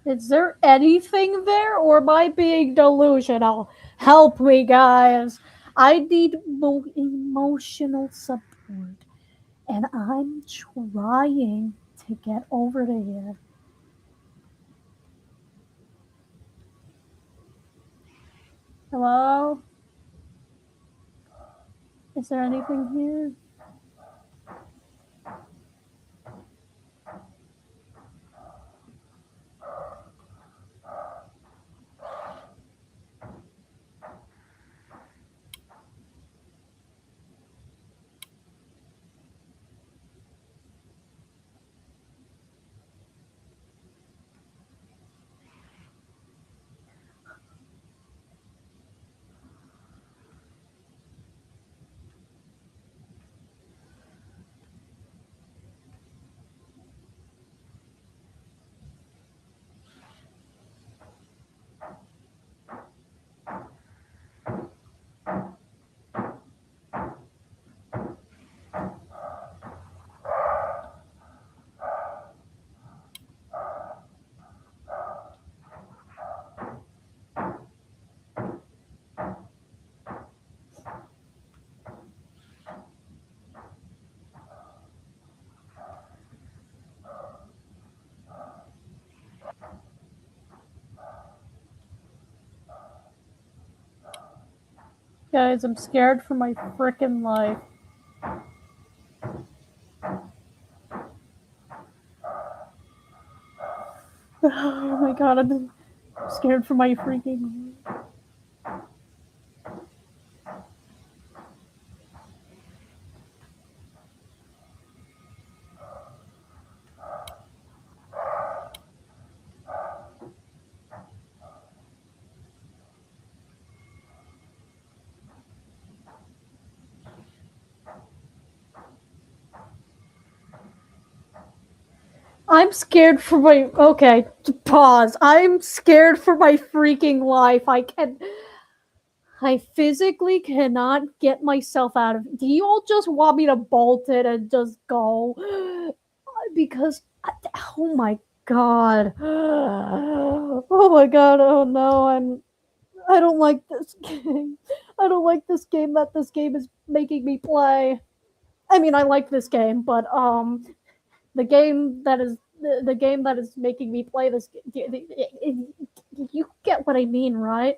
Is there anything there, or am I being delusional? Help me, guys. I need emotional support, and I'm trying to get over to here. Hello? Is there anything here? Guys, I'm scared for my freaking life. Oh my god, I'm scared for my freaking life. I'm scared for my. Okay, pause. I'm scared for my freaking life. I physically cannot get myself out of. Do you all just want me to bolt it and just go? Because. Oh my god. Oh my god. Oh no. I don't like this game. I don't like this game that this game is making me play. I mean, I like this game, but the game that is the game that is making me play this. You get what I mean, right?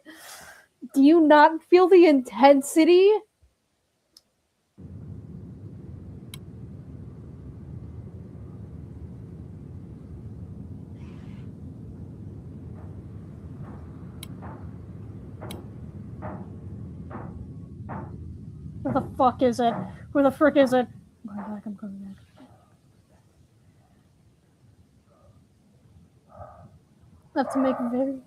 Do you not feel the intensity? Where the fuck is it? Where the frick is it? I'm coming back. I'm coming back. I have to make very.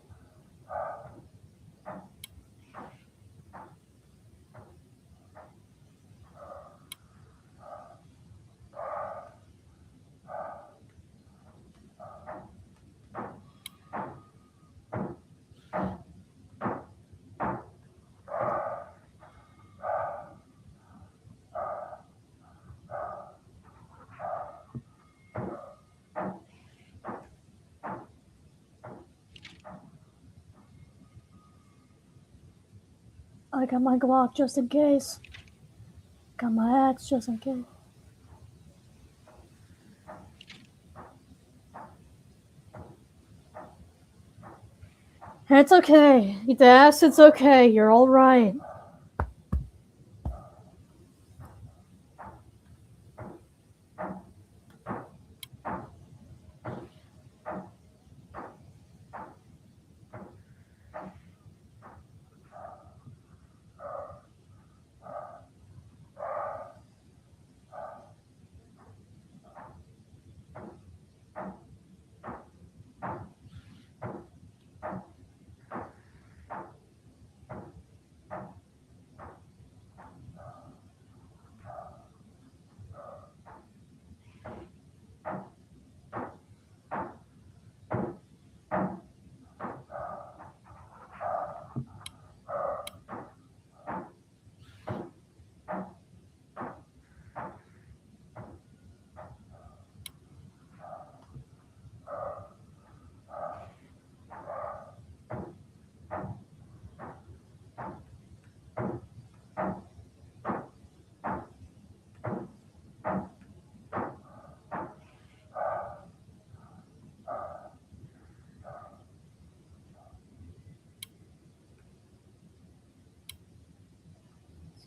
I got my Glock just in case. Got my axe just in case. It's okay. Yes, it's okay. You're all right.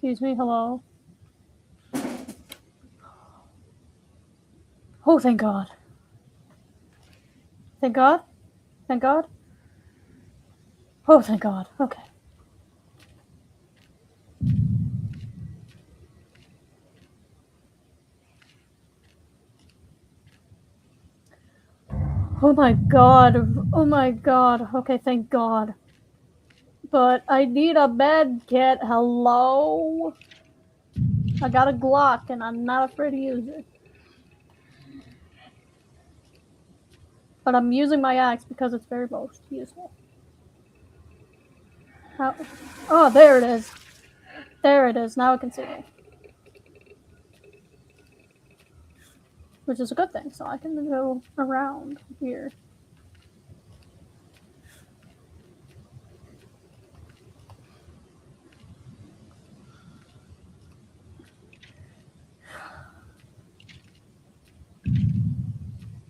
Excuse me, hello? Oh, thank God. Thank God? Thank God? Oh, thank God. Okay. Oh my God. Oh my God. Okay, thank God. But I need a med kit. Hello? I got a Glock and I'm not afraid to use it. But I'm using my axe because it's very most useful. How? Oh, there it is. There it is. Now I can see it. Which is a good thing, so I can go around here.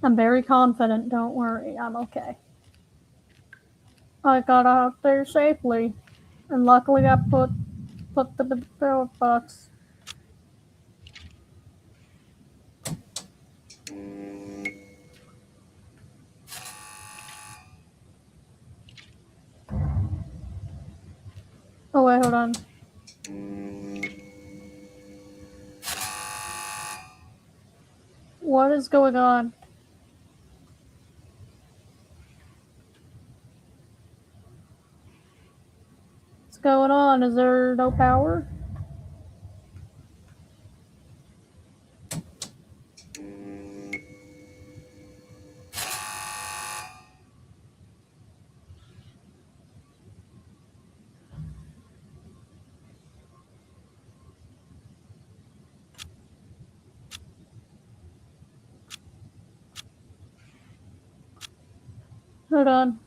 I'm very confident, don't worry, I'm okay. I got out there safely, and luckily I put the bill box. Oh wait, hold on. What is going on? What's going on? Is there no power? Hold on.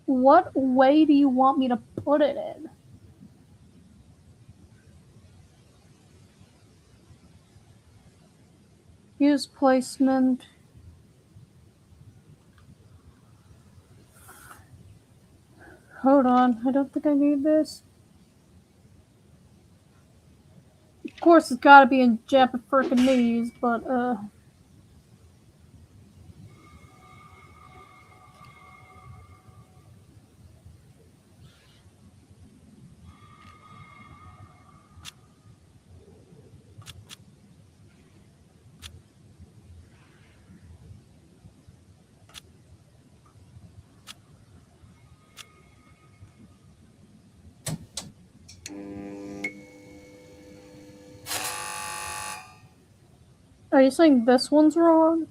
What way do you want me to put it in? Use placement. Hold on, I don't think I need this. Of course, it's gotta be in Japanese, but are you saying this one's wrong?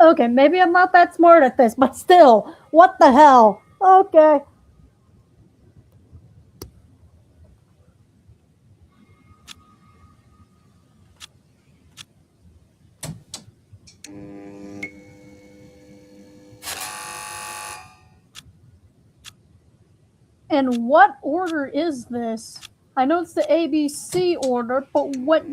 Okay, maybe I'm not that smart at this, but still, what the hell? Okay. And what order is this? I know it's the ABC order, but what?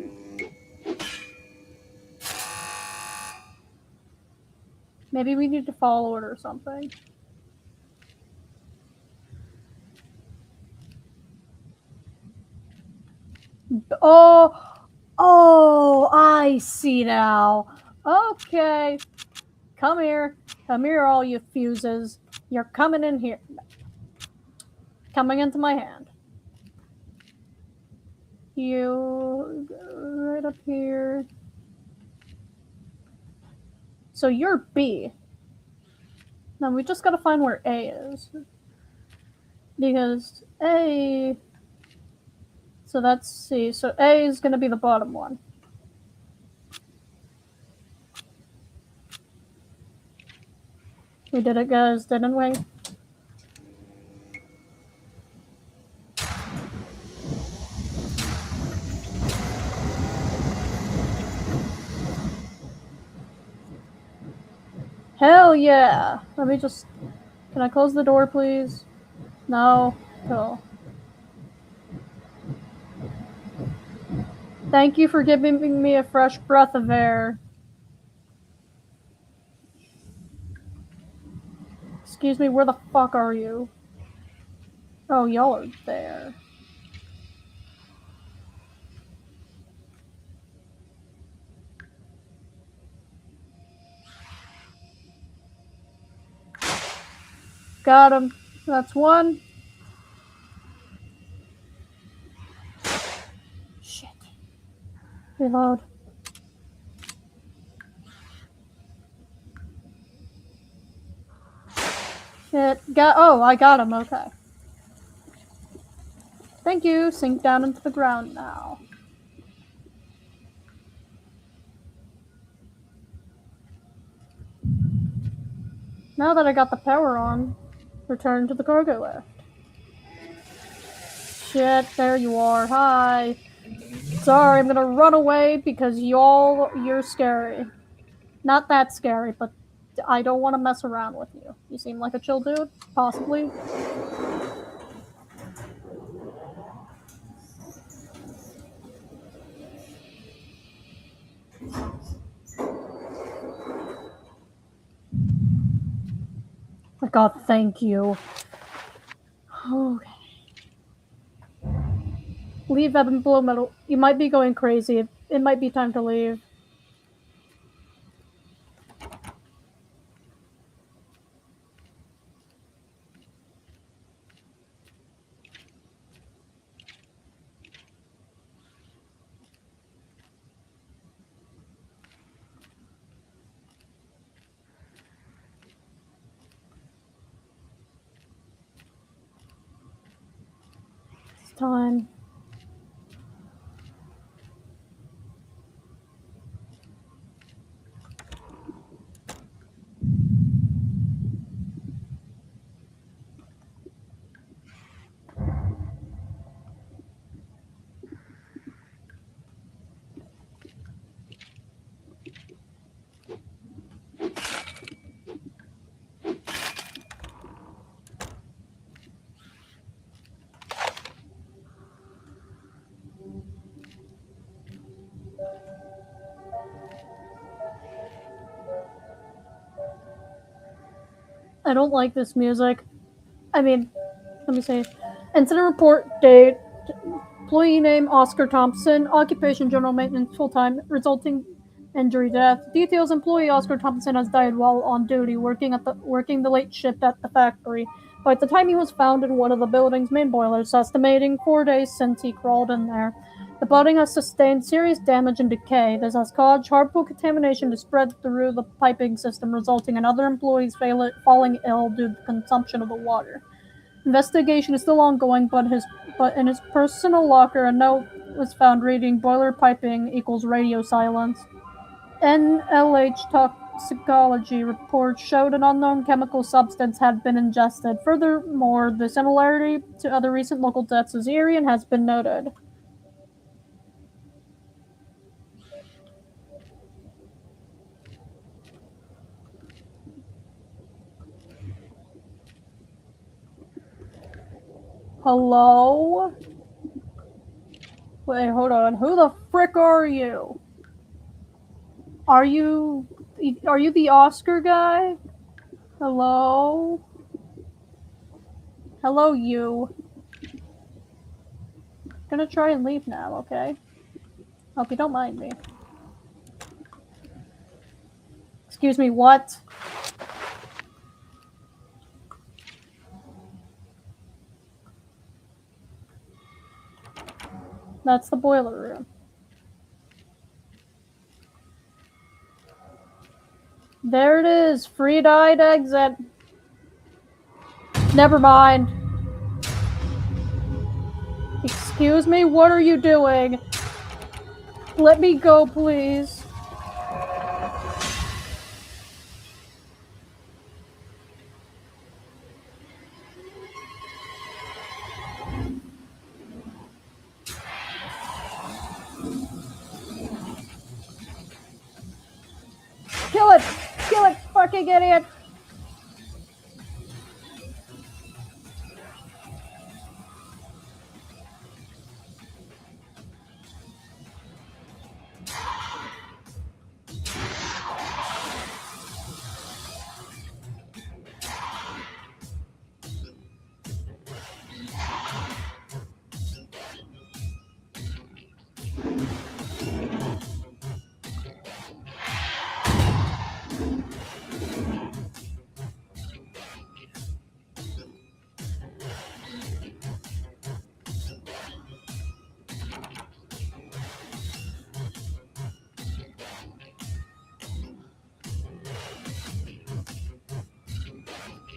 Maybe we need to follow it or something. Oh, I see now. Okay. Come here. Come here, all you fuses. You're coming in here. Coming into my hand. You right up here. So you're B. Now we just gotta find where A is. Because A... So that's C. So A is gonna be the bottom one. We did it, guys, didn't we? Hell yeah! Let me just... Can I close the door, please? No? Cool. Thank you for giving me a fresh breath of air. Excuse me, where the fuck are you? Oh, y'all are there. Got him. That's one. Shit. Reload. Shit. Oh, I got him. Okay. Thank you. Sink down into the ground now. Now that I got the power on, return to the cargo lift. Shit, there you are. Hi. Sorry, I'm gonna run away because you're scary. Not that scary, but I don't want to mess around with you. You seem like a chill dude, possibly. My God, thank you. Okay. Leave ebb and blow metal. You might be going crazy. It might be time to leave. It's time. I don't like this music. I mean, let me see. Incident report date. Employee name Oscar Thompson. Occupation general maintenance full time. Resulting injury death. Details: employee Oscar Thompson has died while on duty working the late shift at the factory. By the time he was found in one of the building's main boilers, estimating 4 days since he crawled in there. The building has sustained serious damage and decay. This has caused harmful contamination to spread through the piping system, resulting in other employees falling ill due to the consumption of the water. Investigation is still ongoing, but in his personal locker, a note was found reading "Boiler piping equals radio silence." NLH toxicology reports showed an unknown chemical substance had been ingested. Furthermore, the similarity to other recent local deaths is eerie and has been noted. Hello? Wait, hold on. Who the frick are you? Are you the Oscar guy? Hello? Hello, you. Gonna try and leave now, okay? Hope you don't mind me. Excuse me, what? That's the boiler room. There it is. Free died exit. Never mind. Excuse me, what are you doing? Let me go, please. Kill it! Kill it, fucking idiot!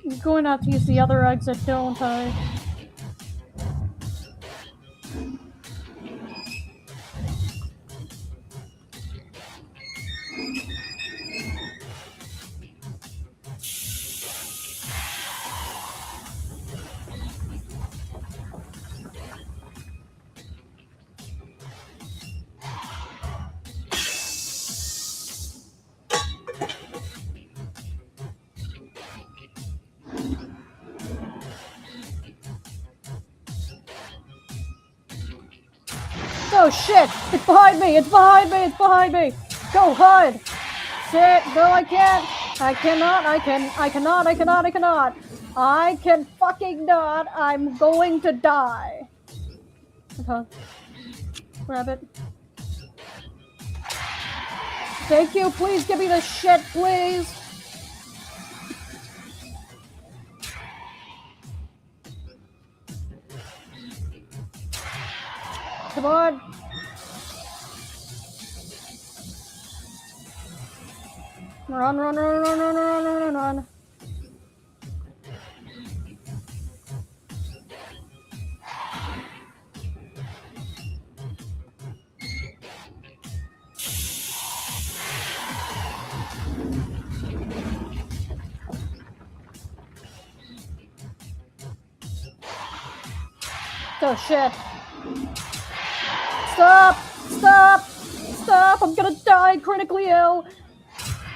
I'm going out to use the other exit, don't I? Oh shit! It's behind me! It's behind me! It's behind me! Go hide! Shit! No, I can't! I cannot! I cannot! I can fucking not! I'm going to die! Okay. Grab it. Thank you! Please give me the shit, please! Come on! Run, run, run, run, run, run, run, run. Oh shit. Stop! Stop! Stop! I'm gonna die critically ill!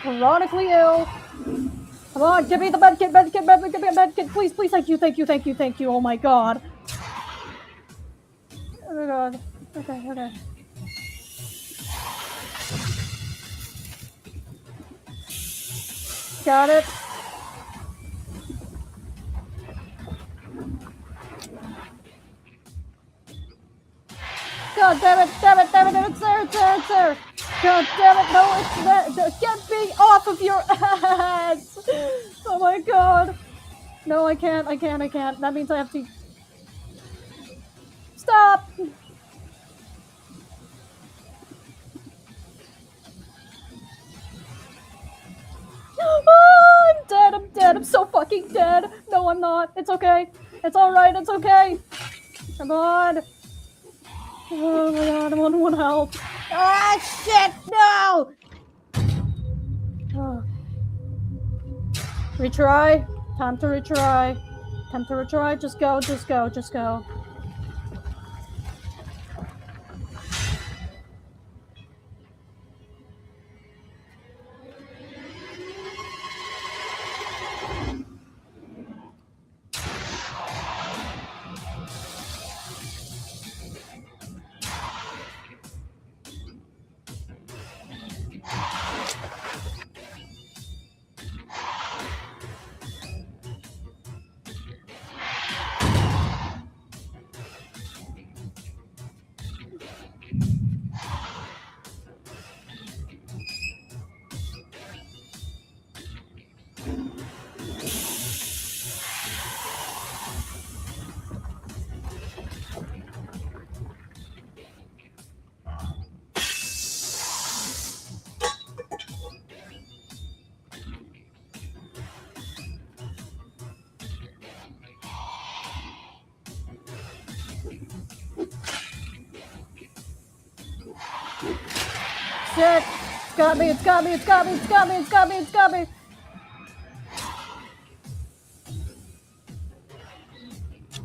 Chronically ill! Come on, give me the medkit, medkit, please, please, thank you, thank you, thank you, thank you, oh my god. Oh my god. Okay, okay. Got it. God damn it, damn it, damn it, it's there, it's there, it's there. God damn it, no, it's there. Get me off of your ass! Oh my god. No, I can't. That means I have to... Stop! Oh, I'm dead, I'm so fucking dead. No, I'm not. It's okay. It's alright, it's okay. Come on. Oh my god, I want help. Ah, shit, no! Oh. Retry. Time to retry. Time to retry. Just go, just go, just go. shit. It's got me, it's got me, it's got me, it's got me, it's got me, it's got me.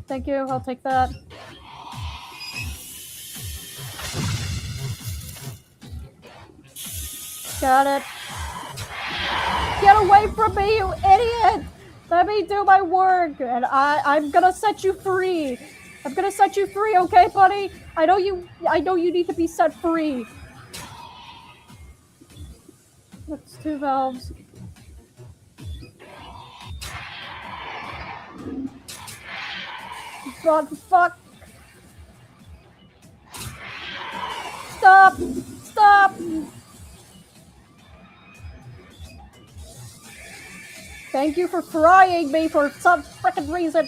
Thank you, I'll take that. Got it. Get away from me, you idiot! Let me do my work, and I'm gonna set you free. I'm gonna set you free, okay, buddy? I know you need to be set free. That's 2 valves. God, fuck. Stop! Stop! Thank you for frying me for some frickin' reason.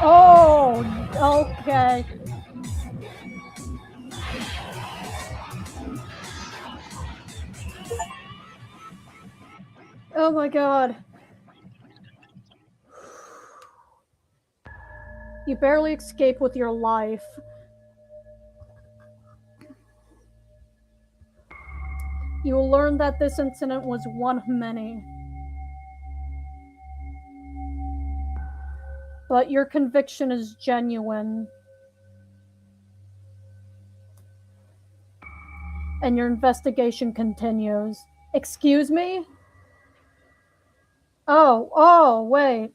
Oh, okay. Oh my god. You barely escaped with your life. You will learn that this incident was one of many. But your conviction is genuine. And your investigation continues. Excuse me? Oh, wait.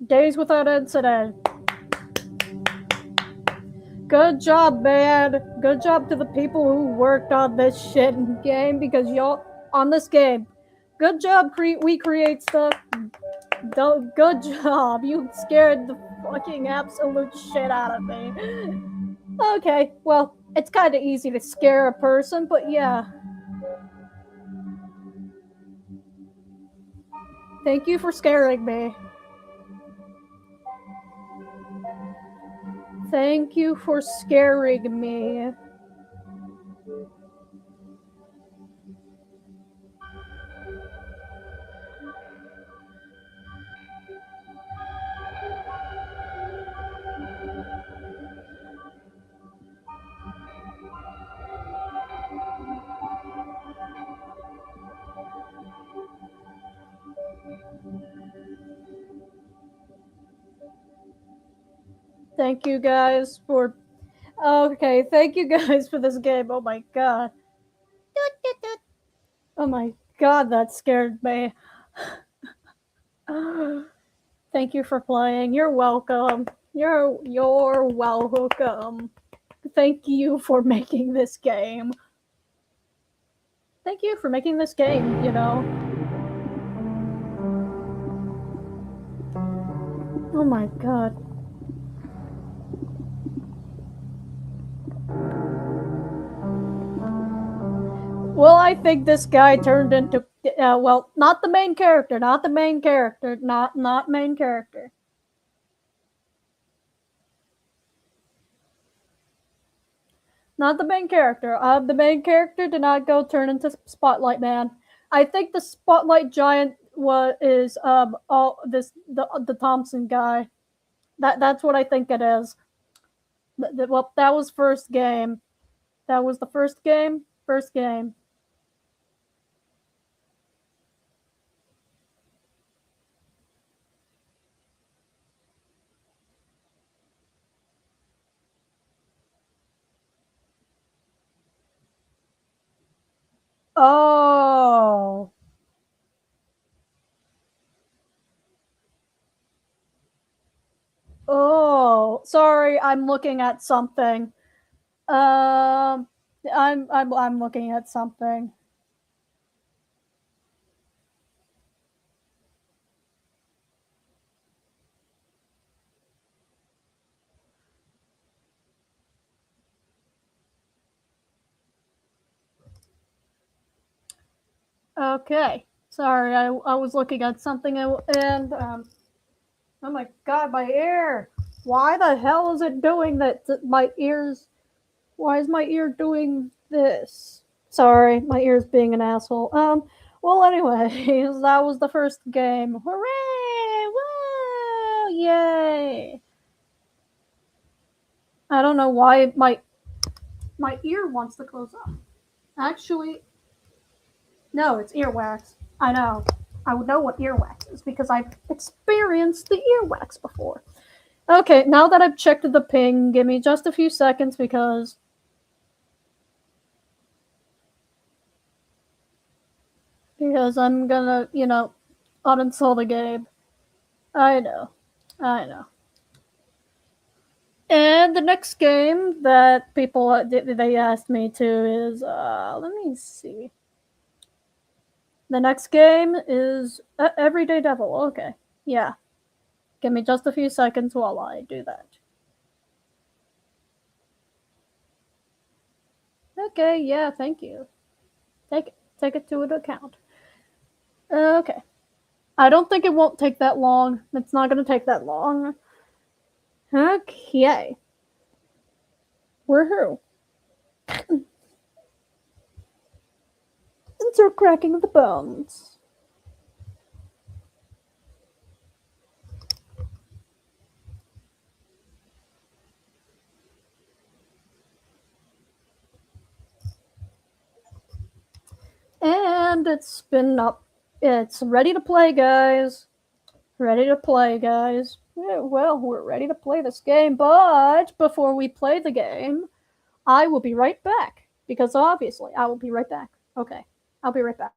Days without incident. Good job, man. Good job to the people who worked on this shit game because y'all on this game. Good job, we create stuff. Good job. You scared the fucking absolute shit out of me. Okay, well, it's kind of easy to scare a person, but yeah. Thank you for scaring me. Thank you for scaring me. Thank you guys for. Okay, thank you guys for this game. Oh my god. Oh my god, that scared me. Thank you for playing. You're welcome. You're welcome. Thank you for making this game. Thank you for making this game, you know. Oh my god. Well, I think this guy turned into well, not the main character, not the main character, not main character. Not the main character. The main character did not go turn into Spotlight Man. I think the Spotlight Giant is all this the Thompson guy. That's what I think it is. Well, that was first game. That was the first game. First game. Oh. Oh, sorry, I'm looking at something. Um, I'm looking at something. Okay, Sorry, I was looking at something and oh my god, my ear! Why the hell is it doing that? My ears. Why is my ear doing this? Sorry, my ear's being an asshole. Well, anyways, that was the first game. Hooray! Woo! Yay! I don't know why my ear wants to close up. Actually, no, it's earwax. I know. I would know what earwax is because I've experienced the earwax before. Okay, now that I've checked the ping, give me just a few seconds because I'm gonna, uninstall the game. I know. I know. And the next game that people they asked me to is let me see. The next game is Everyday Devil. Okay. Yeah. Give me just a few seconds while I do that. Okay, yeah, thank you. Take it to account. Okay. I don't think it won't take that long. It's not going to take that long. Okay. Woohoo. Enter cracking the bones. And it's been up. It's ready to play, guys. Ready to play, guys. Yeah, well, we're ready to play this game, but before we play the game, I will be right back. Because obviously, I will be right back. Okay, I'll be right back.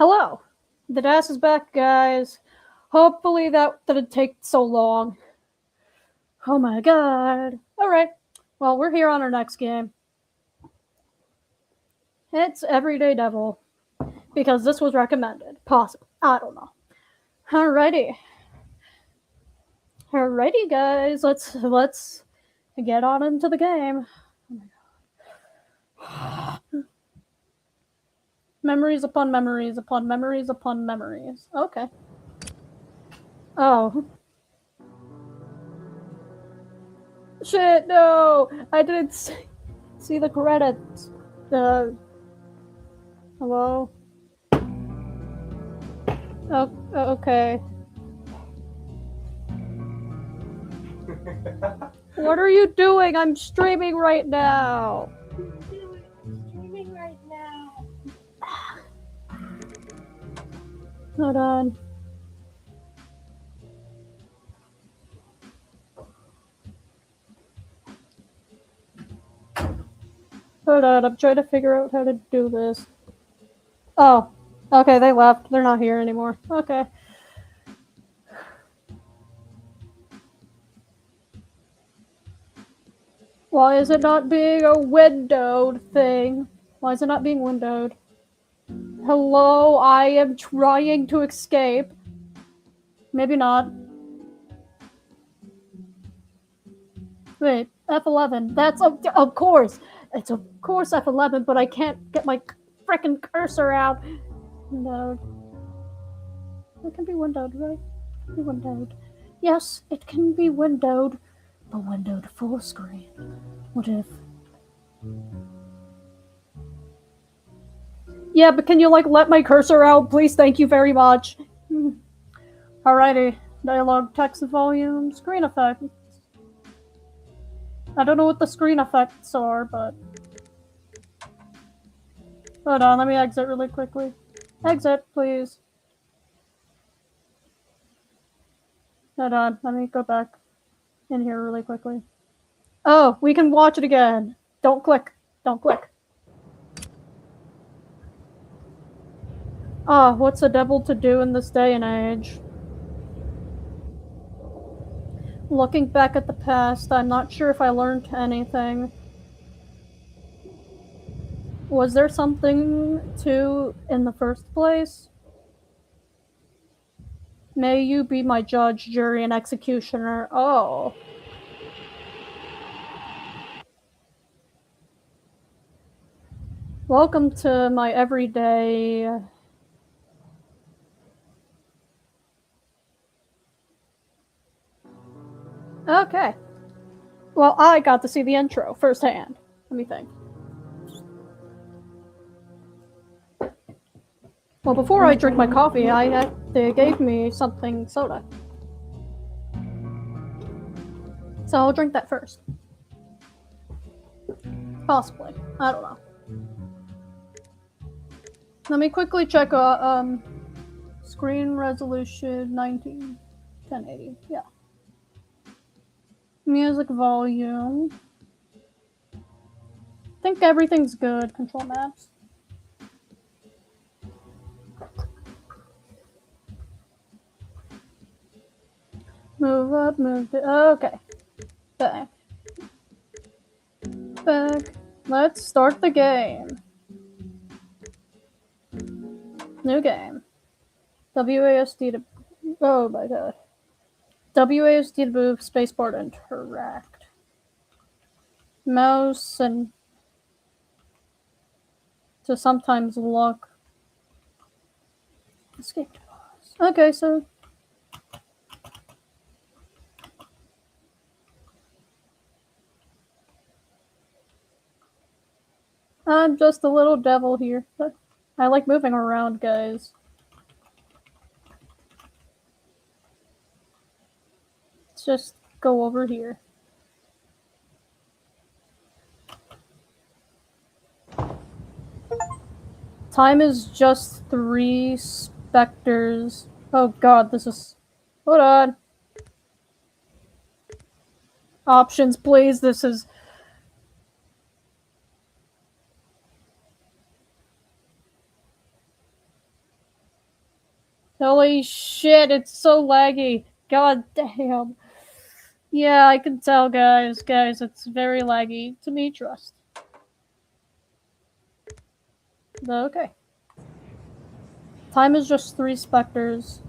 Hello. The DAS is back, guys. Hopefully that didn't take so long. Oh my god. Alright. Well, we're here on our next game. It's Everyday Devil. Because this was recommended. Possible. I don't know. Alrighty. Alrighty, guys. Let's get on into the game. Oh memories upon memories upon memories upon memories. Okay. Oh. Shit, no! I didn't see the credits. Hello? Oh, okay. What are you doing? I'm streaming right now. Streaming right now. Hold on. Hold on, I'm trying to figure out how to do this. Oh, okay, they left. They're not here anymore. Okay. Why is it not being a windowed thing? Why is it not being windowed? Hello, I am trying to escape. Maybe not. Wait, F11. That's of course. It's of course F11, but I can't get my frickin' cursor out. Windowed. It can be windowed, right? Be windowed. Yes, it can be windowed, but windowed full screen. What if? Yeah, but can you let my cursor out, please? Thank you very much. Alrighty. Dialogue, text volume, screen effects. I don't know what the screen effects are, but hold on, let me exit really quickly. Exit, please. Hold on, let me go back in here really quickly. Oh, we can watch it again. Don't click. Don't click. Ah, what's a devil to do in this day and age? Looking back at the past, I'm not sure if I learned anything. Was there something to in the first place? May you be my judge, jury, and executioner. Oh. Welcome to my everyday... Okay. Well, I got to see the intro firsthand. Let me think. Well, before I drink my coffee, they gave me something soda. So I'll drink that first. Possibly. I don't know. Let me quickly check screen resolution 1080. Yeah. Music volume. I think everything's good. Control maps. Move up, move it. Okay. Back. Back. Let's start the game. New game. WASD to... Oh my god. WASD to move, spacebar to interact. Mouse and... to sometimes look. Escape to pause. Okay, so... I'm just a little devil here. But I like moving around, guys. Let's just go over here. Time is just 3 specters. Oh god, this is... Hold on. Options, please. This is... Holy shit, it's so laggy. God damn. Yeah, I can tell, guys. Guys, it's very laggy. To me, trust. Okay. Time is just three specters.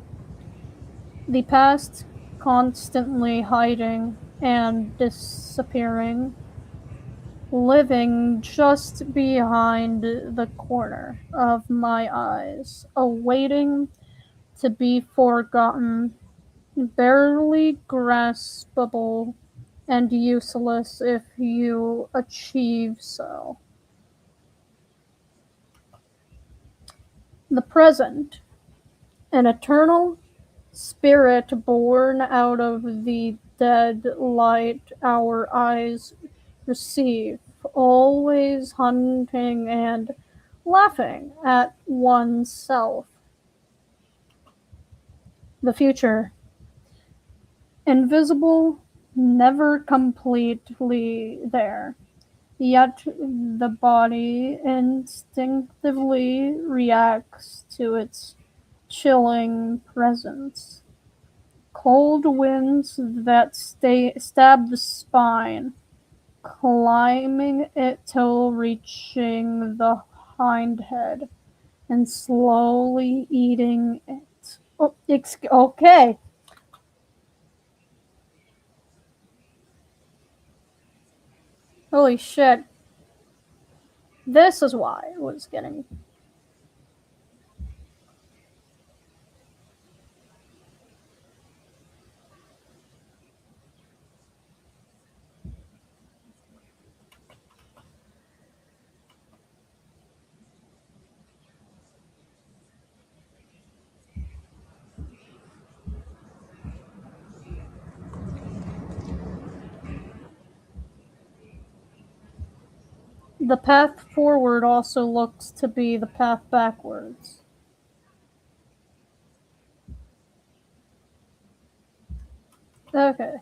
The past constantly hiding and disappearing, living just behind the corner of my eyes, awaiting to be forgotten, barely graspable, and useless if you achieve so. The present, an eternal spirit born out of the dead light our eyes receive, always hunting and laughing at oneself. The future, invisible, never completely there. Yet the body instinctively reacts to its chilling presence. Cold winds that stab the spine, climbing it till reaching the hindhead and slowly eating it. Oh, okay. Holy shit. This is why it was getting. The path forward also looks to be the path backwards. Okay.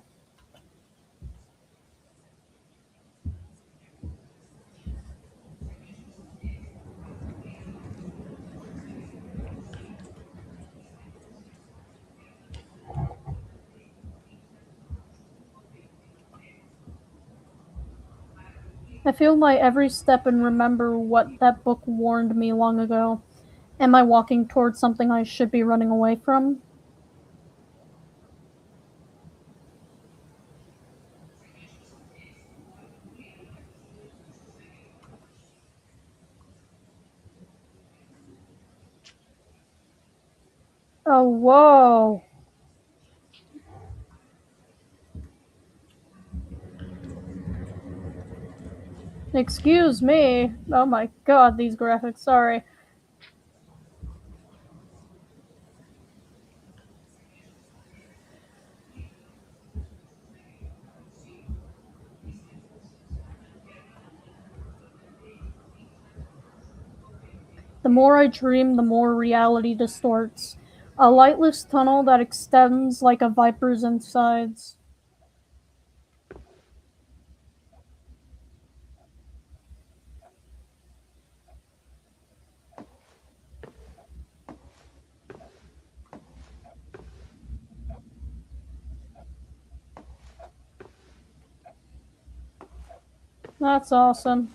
I feel my every step and remember what that book warned me long ago. Am I walking towards something I should be running away from? Oh, whoa. Excuse me. Oh my god, these graphics, sorry. The more I dream, the more reality distorts. A lightless tunnel that extends like a viper's insides. That's awesome.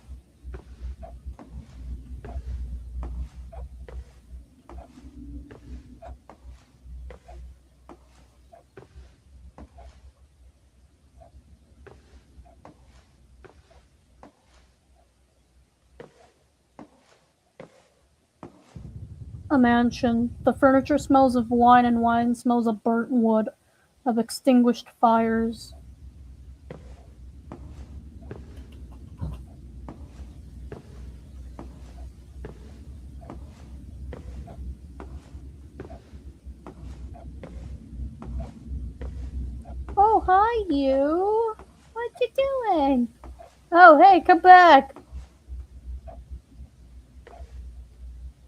A mansion. The furniture smells of wine, and wine smells of burnt wood, of extinguished fires. Oh, hi, you. What you doing? Oh, hey, come back.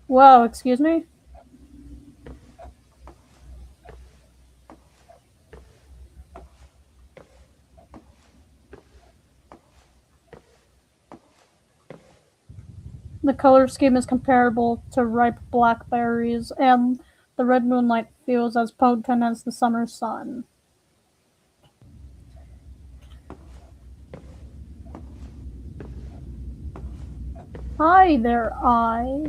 Whoa, excuse me? The color scheme is comparable to ripe blackberries, and The red moonlight feels as potent as the summer sun. Hi there, eye.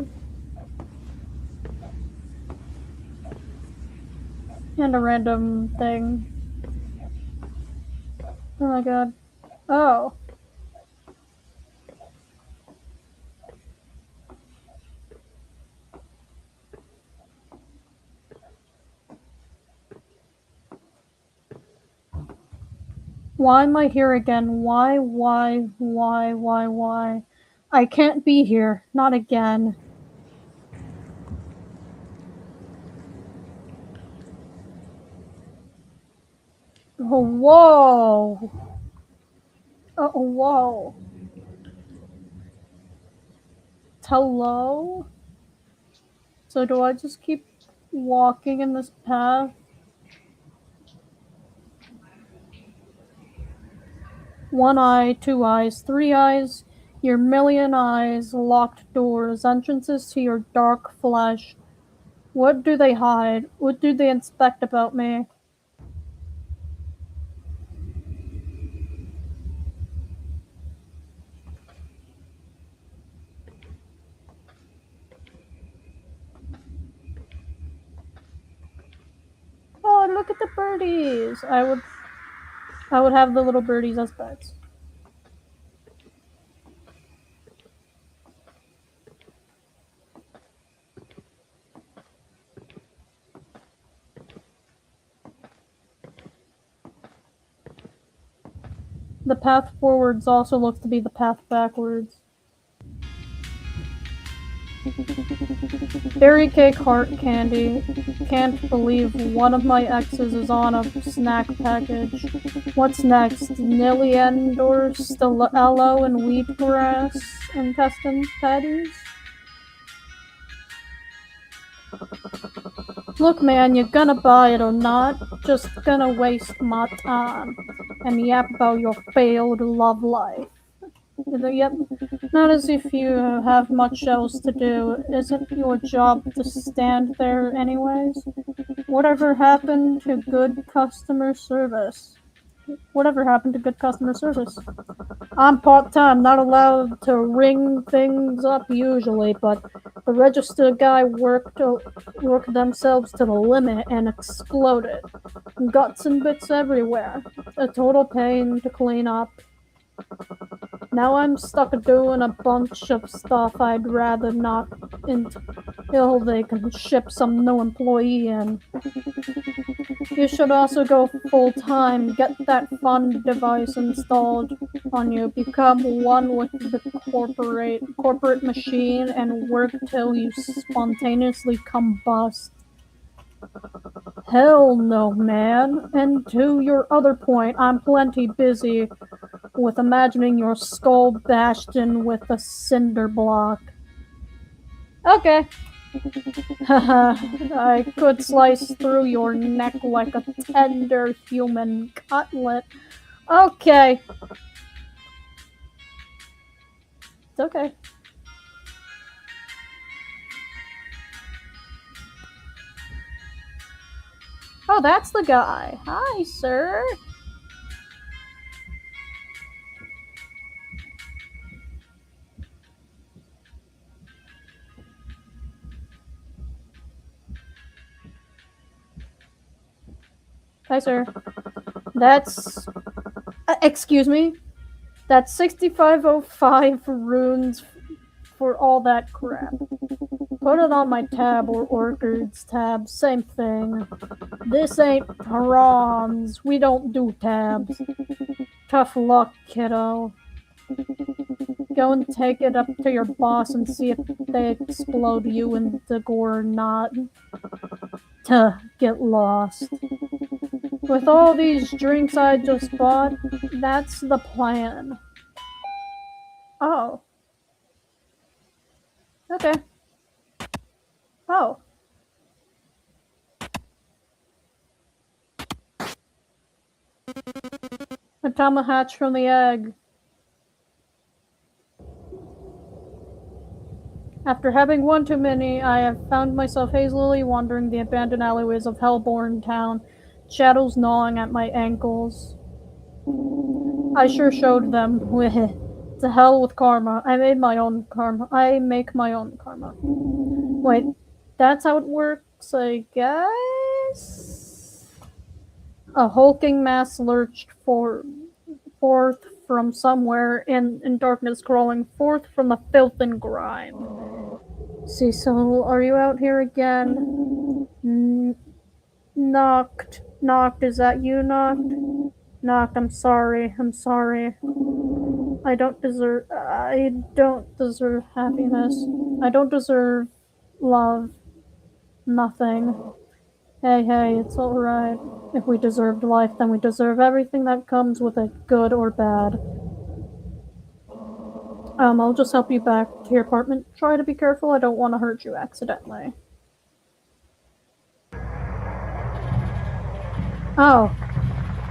And a random thing. Oh my god. Oh. Why am I here again? Why? I can't be here. Not again. Oh, whoa. Oh, whoa. Hello? So do I just keep walking in this path? One eye, two eyes, three eyes, your million eyes, locked doors, entrances to your dark flesh. What do they hide? What do they inspect about me? Oh, look at the birdies! I would have the little birdies as pets. The path forwards also looks to be the path backwards. Berry cake heart candy. Can't believe one of my exes is on a snack package. What's next? Niliendor, Stellello, and wheatgrass intestine patties? Look, man, you're gonna buy it or not. Just gonna waste my time and yap about your failed love life. Yep, not as if you have much else to do. Isn't your job to stand there anyways? Whatever happened to good customer service? Whatever happened to good customer service? I'm part-time, not allowed to ring things up usually, but the register guy worked themselves to the limit and exploded. Guts and bits everywhere. A total pain to clean up. Now I'm stuck doing a bunch of stuff I'd rather not until they can ship some new employee in. You should also go full-time, get that fun device installed on you, become one with the corporate machine, and work till you spontaneously combust. Hell no, man. And to your other point, I'm plenty busy with imagining your skull bashed in with a cinder block. Okay. Haha, I could slice through your neck like a tender human cutlet. Okay. It's okay. Oh, that's the guy. Hi, sir. Hi, sir. That's. Excuse me? That's 6505 runes for all that crap. Put it on my tab or Orchard's tab, same thing. This ain't prawns. We don't do tabs. Tough luck, kiddo. Go and take it up to your boss and see if they explode you in the gore or not. To get lost. With all these drinks I just bought, that's the plan. Oh. Okay. Oh. A Tama hatched from the egg. After having one too many, I have found myself hazily wandering the abandoned alleyways of Hellborn Town, shadows gnawing at my ankles. I sure showed them. To hell with karma. I made my own karma. I make my own karma. Wait, that's how it works, I guess? A hulking mass lurched forth from somewhere in darkness, crawling forth from the filth and grime. Cecil, are you out here again? Knocked, is that you, Knocked? Knocked, I'm sorry, I don't deserve happiness. I don't deserve love. Nothing. Hey, it's alright. If we deserved life, then we deserve everything that comes with it, good or bad. I'll just help you back to your apartment. Try to be careful, I don't want to hurt you accidentally. Oh,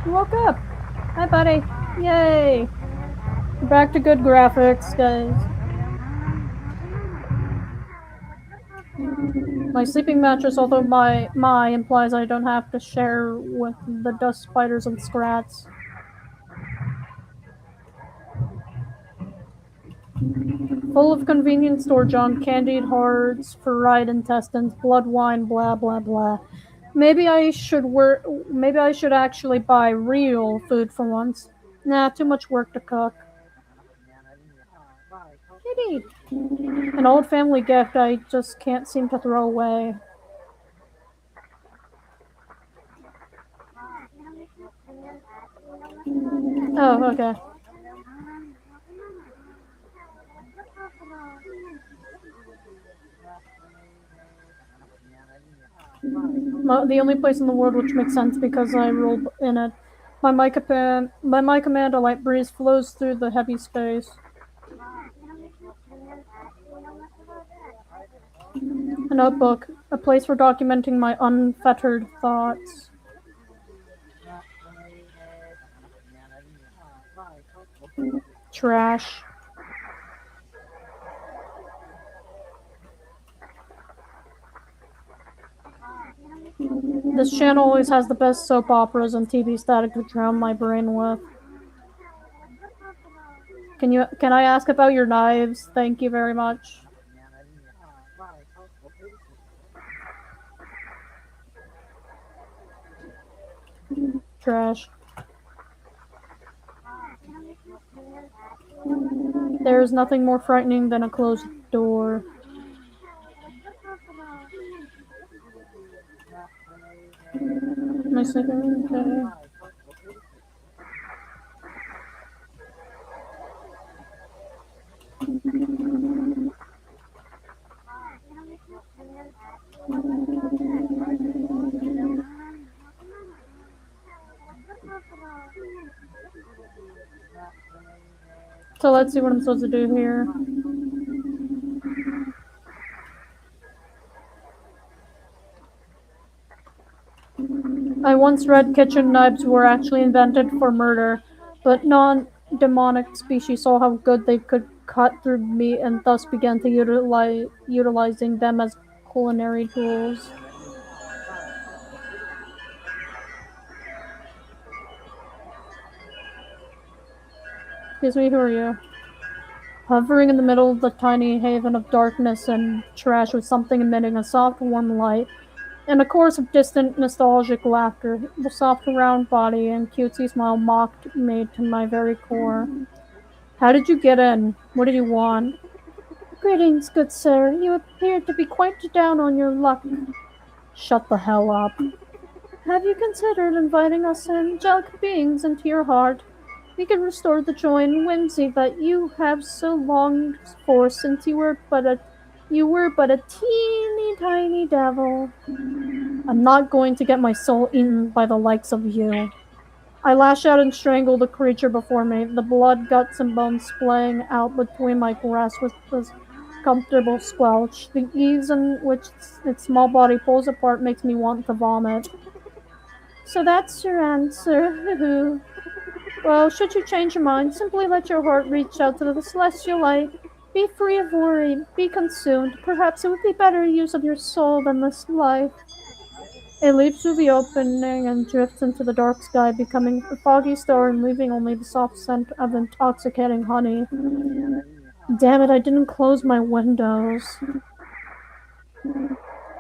you woke up. Hi, buddy. Yay. Back to good graphics, guys. My sleeping mattress, although my implies I don't have to share with the dust spiders and scrats. Full of convenience store junk, candied hearts, fried intestines, blood wine, blah blah blah. Maybe I should actually buy real food for once. Nah, too much work to cook. Kitty! An old family gift I just can't seem to throw away. Oh, okay. The only place in the world which makes sense because I roll in it. By my command, a light breeze flows through the heavy space. A notebook, a place for documenting my unfettered thoughts. Trash. This channel always has the best soap operas and TV static to drown my brain with. Can I ask about your knives? Thank you very much. Trash. There is nothing more frightening than a closed door. Am I sleeping? Okay. So let's see what I'm supposed to do here. I once read kitchen knives were actually invented for murder, but non-demonic species saw how good they could cut through meat and thus began to utilizing them as culinary tools. Excuse me, who are you? Hovering in the middle of the tiny haven of darkness and trash was something emitting a soft, warm light, and a chorus of distant, nostalgic laughter. The soft, round body and cutesy smile mocked me to my very core. How did you get in? What did you want? Greetings, good sir. You appear to be quite down on your luck. Shut the hell up. Have you considered inviting us angelic beings into your heart? We can restore the joy and whimsy that you have so longed for since you were but a teeny tiny devil. I'm not going to get my soul eaten by the likes of you. I lash out and strangle the creature before me, the blood, guts, and bones splaying out between my grasp with this comfortable squelch. The ease in which its small body pulls apart makes me want to vomit. So that's your answer. Well, should you change your mind, simply let your heart reach out to the celestial light. Be free of worry, be consumed. Perhaps it would be better use of your soul than this life. It leaps through the opening and drifts into the dark sky, becoming a foggy star and leaving only the soft scent of intoxicating honey. Damn it, I didn't close my windows.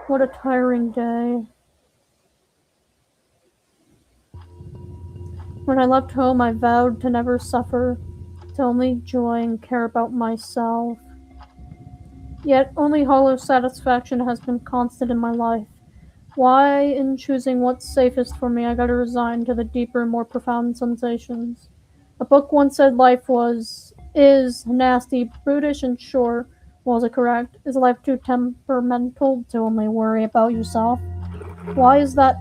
What a tiring day. When I left home, I vowed to never suffer, to only enjoy and care about myself. Yet only hollow satisfaction has been constant in my life. Why, in choosing what's safest for me, I gotta resign to the deeper, more profound sensations? A book once said is nasty, brutish, and short. Was it correct? Is life too temperamental to only worry about yourself? Why is that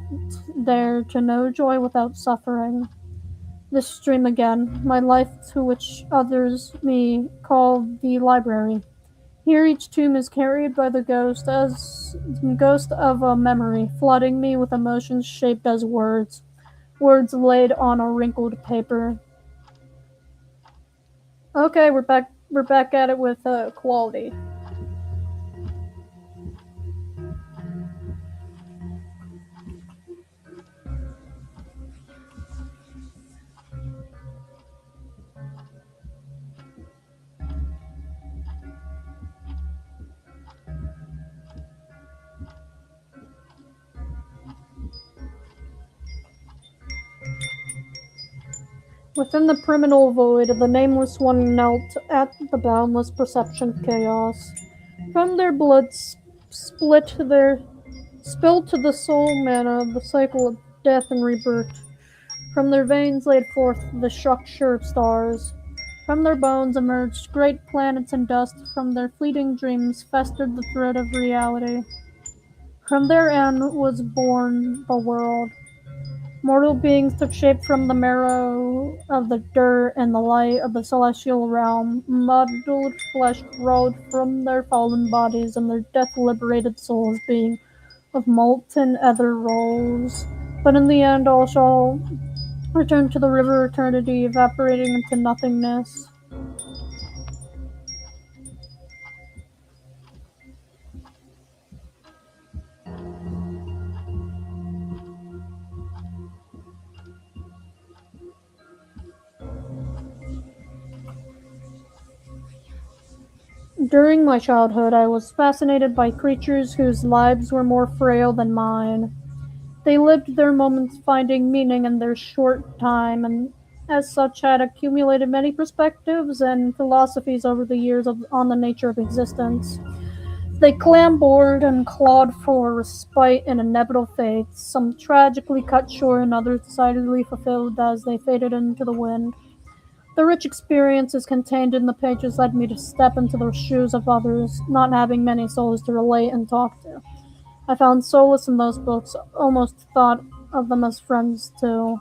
there to know joy without suffering? This dream again, my life to which others me call the library. Here each tomb is carried by the ghost of a memory, flooding me with emotions shaped as words, words laid on a wrinkled paper. Okay, we're back at it with quality. Within the priminal void, the nameless one knelt at the boundless perception chaos. From their blood split their spilled to the soul manna the cycle of death and rebirth. From their veins laid forth the structure of stars. From their bones emerged great planets and dust. From their fleeting dreams festered the thread of reality. From their end was born the world. Mortal beings took shape from the marrow of the dirt and the light of the celestial realm. Muddled flesh crawled from their fallen bodies, and their death-liberated souls being of molten ether rose. But in the end all shall return to the river eternity, evaporating into nothingness. During my childhood, I was fascinated by creatures whose lives were more frail than mine. They lived their moments finding meaning in their short time, and as such had accumulated many perspectives and philosophies over the years on the nature of existence. They clambered and clawed for respite in inevitable fates, some tragically cut short and others decidedly fulfilled as they faded into the wind. The rich experiences contained in the pages led me to step into the shoes of others, not having many souls to relate and talk to. I found solace in those books, almost thought of them as friends too.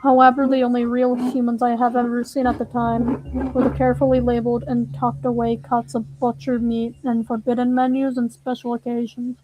However, the only real humans I have ever seen at the time were the carefully labeled and tucked away cuts of butchered meat and forbidden menus and special occasions.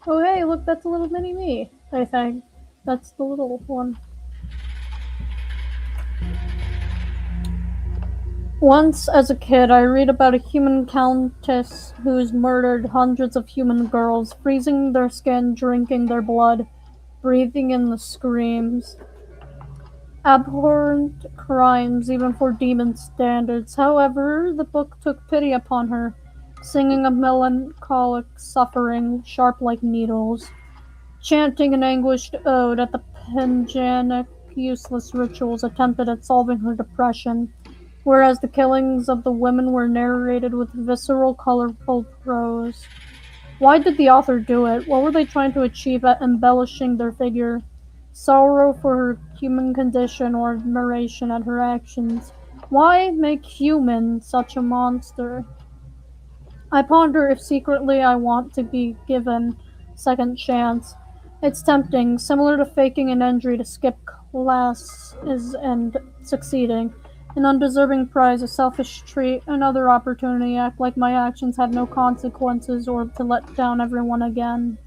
Oh hey, look, that's a little mini me, I think. That's the little one. Once, as a kid, I read about a human countess who's murdered hundreds of human girls, freezing their skin, drinking their blood, breathing in the screams. Abhorrent crimes, even for demon standards. However, the book took pity upon her, singing a melancholic suffering, sharp like needles, chanting an anguished ode at the pangenic, useless rituals attempted at solving her depression, whereas the killings of the women were narrated with visceral, colorful prose. Why did the author do it? What were they trying to achieve at embellishing their figure? Sorrow for her human condition or admiration at her actions? Why make human such a monster? I ponder if secretly I want to be given second chance. It's tempting, similar to faking an injury to skip classes and succeeding. An undeserving prize, a selfish treat, another opportunity, act like my actions had no consequences or to let down everyone again.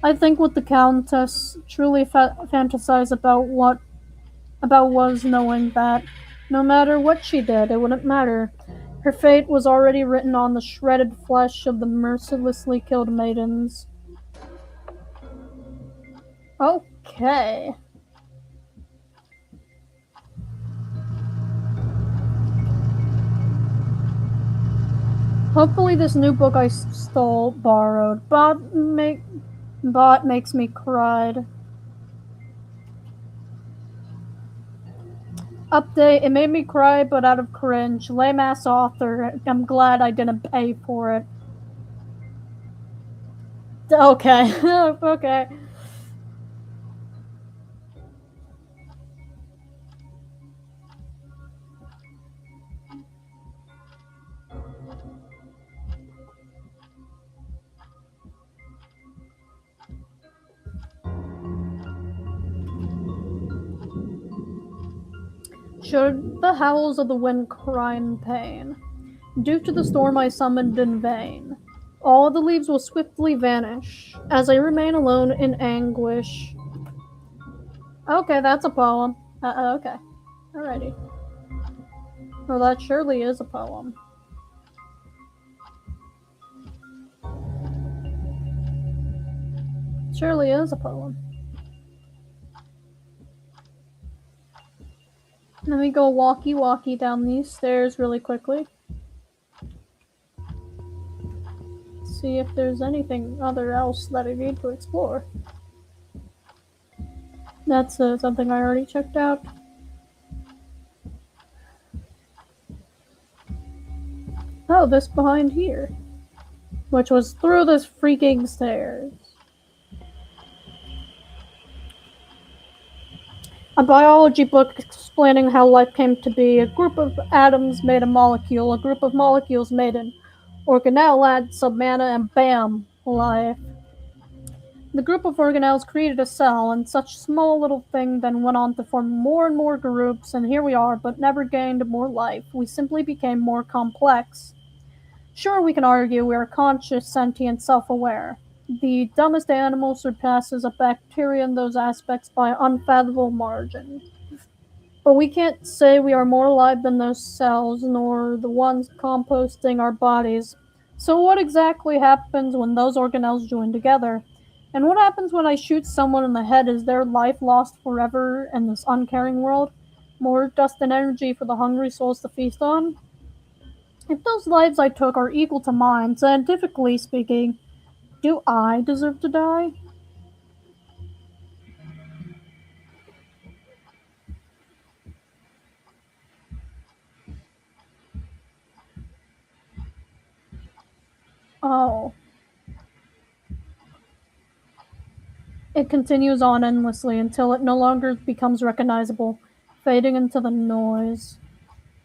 I think what the Countess truly fantasized about was knowing that no matter what she did, it wouldn't matter. Her fate was already written on the shredded flesh of the mercilessly killed maidens. Okay. Hopefully this new book I stole, borrowed, bought makes me cried. Update, it made me cry but out of cringe. Lame ass author. I'm glad I didn't pay for it. Okay. Okay. Should the howls of the wind cry in pain? Due to the storm I summoned in vain. All the leaves will swiftly vanish as I remain alone in anguish. Okay, that's a poem. Okay. Alrighty. Well, that surely is a poem. Surely is a poem. Let me go walkie down these stairs really quickly. See if there's anything other else that I need to explore. That's something I already checked out. Oh, this behind here. Which was through this freaking stairs. A biology book explaining how life came to be. A group of atoms made a molecule. A group of molecules made an organelle. Add submana and bam, life. The group of organelles created a cell, and such small little thing then went on to form more and more groups, and here we are, but never gained more life. We simply became more complex. Sure, we can argue we are conscious, sentient, self-aware. The dumbest animal surpasses a bacteria in those aspects by an unfathomable margin. But we can't say we are more alive than those cells, nor the ones composting our bodies. So what exactly happens when those organelles join together? And what happens when I shoot someone in the head? Is their life lost forever in this uncaring world? More dust and energy for the hungry souls to feast on? If those lives I took are equal to mine, scientifically speaking, do I deserve to die? Oh. It continues on endlessly until it no longer becomes recognizable, fading into the noise.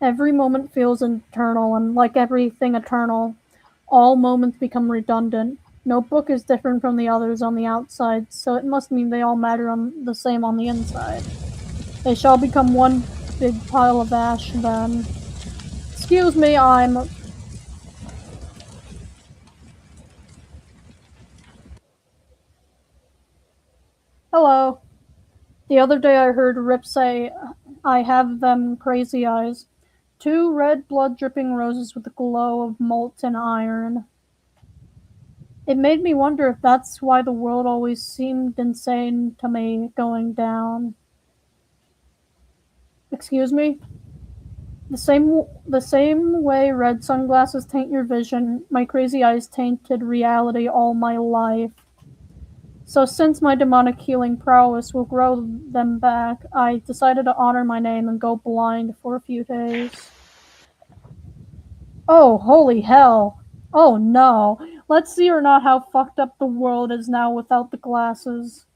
Every moment feels eternal, and like everything eternal, all moments become redundant. No book is different from the others on the outside, so it must mean they all matter on the same on the inside. They shall become one big pile of ash then. Excuse me, I'm. Hello. The other day I heard Rip say, I have them crazy eyes. Two red blood dripping roses with the glow of molten iron. It made me wonder if that's why the world always seemed insane to me going down. Excuse me? The same way red sunglasses taint your vision, my crazy eyes tainted reality all my life. So since my demonic healing prowess will grow them back, I decided to honor my name and go blind for a few days. Oh, holy hell. Oh no. Let's see or not how fucked up the world is now without the glasses.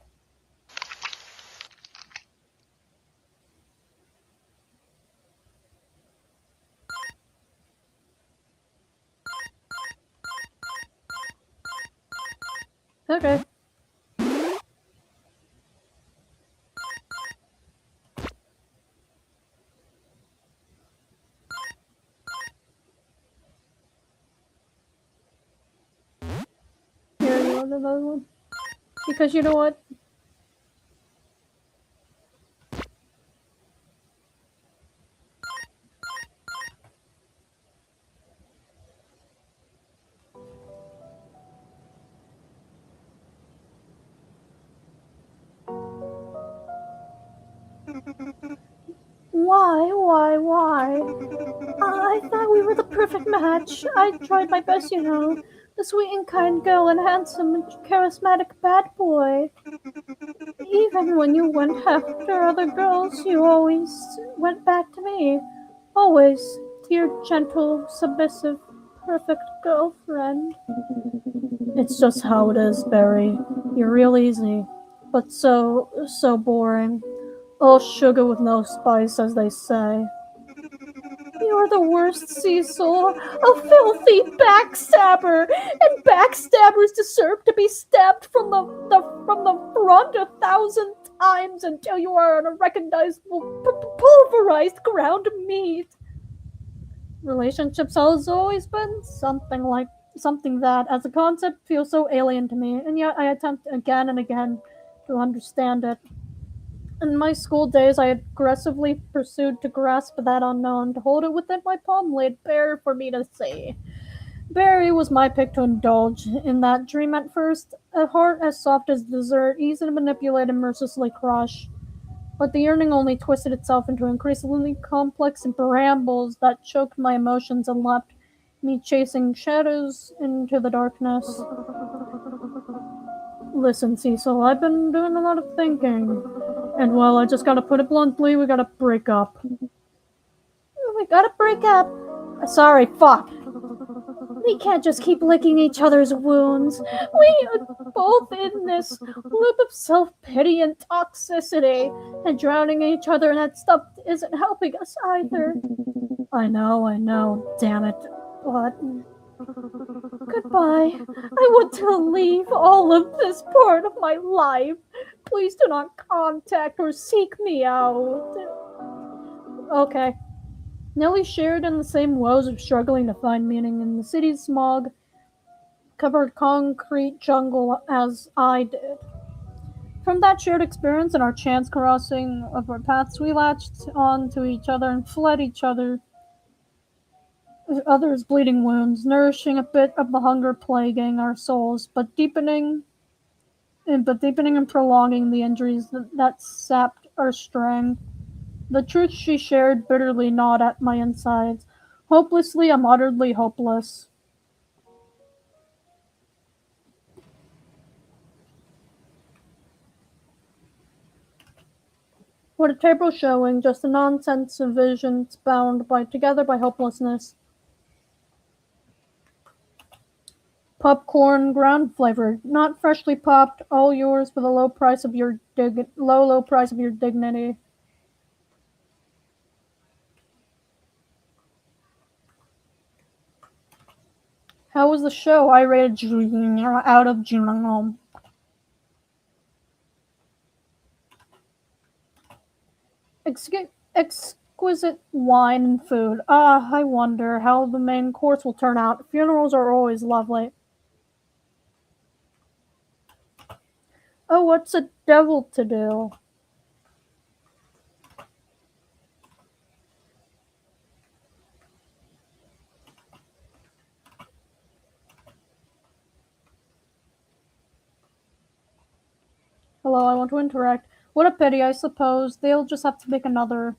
Okay. Here, you want another one? Because you know what? Why? I thought we were the perfect match. I tried my best, you know. The sweet and kind girl and handsome and charismatic bad boy. Even when you went after other girls, you always went back to me. Always, dear, gentle, submissive, perfect girlfriend. It's just how it is, Barry. You're real easy, but so boring. All sugar with no spice, as they say. You're the worst, Cecil. A filthy backstabber, and backstabbers deserve to be stabbed from the front 1,000 times until you are an unrecognizable, pulverized ground meat. Relationships has always been something that, as a concept, feels so alien to me, and yet I attempt again and again to understand it. In my school days, I aggressively pursued to grasp that unknown, to hold it within my palm, laid bare for me to see. Barry was my pick to indulge in that dream at first, a heart as soft as dessert, easy to manipulate and mercilessly crush. But the yearning only twisted itself into increasingly complex brambles that choked my emotions and left me chasing shadows into the darkness. Listen, Cecil, I've been doing a lot of thinking. And well, I just gotta put it bluntly, we gotta break up. We gotta break up. Sorry, fuck. We can't just keep licking each other's wounds. We are both in this loop of self pity and toxicity, and drowning each other in that stuff isn't helping us either. I know, damn it. But goodbye. I want to leave all of this part of my life. Please do not contact or seek me out. Okay. Nellie shared in the same woes of struggling to find meaning in the city's smog covered concrete jungle as I did. From that shared experience and our chance crossing of our paths, we latched on to each other and fled others' bleeding wounds, nourishing a bit of the hunger plaguing our souls, but deepening and prolonging the injuries that sapped our strength. The truth she shared bitterly gnawed at my insides. Hopelessly, I'm utterly hopeless. What a terrible showing, just a nonsense of visions bound together by hopelessness. Popcorn, ground flavored, not freshly popped, all yours for the low price of your dignity. How was the show? I rated out of Genome. Exquisite wine and food. Ah, I wonder how the main course will turn out. Funerals are always lovely. Oh, what's a devil to do? Hello, I want to interact. What a pity, I suppose. They'll just have to make another.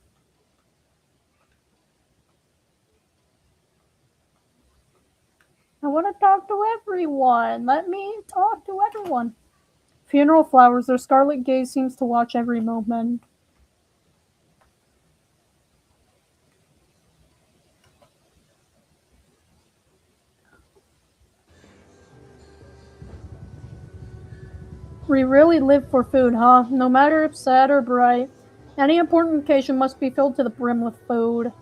I want to talk to everyone. Let me talk to everyone. Funeral flowers, their scarlet gaze seems to watch every moment. We really live for food, huh? No matter if sad or bright. Any important occasion must be filled to the brim with food.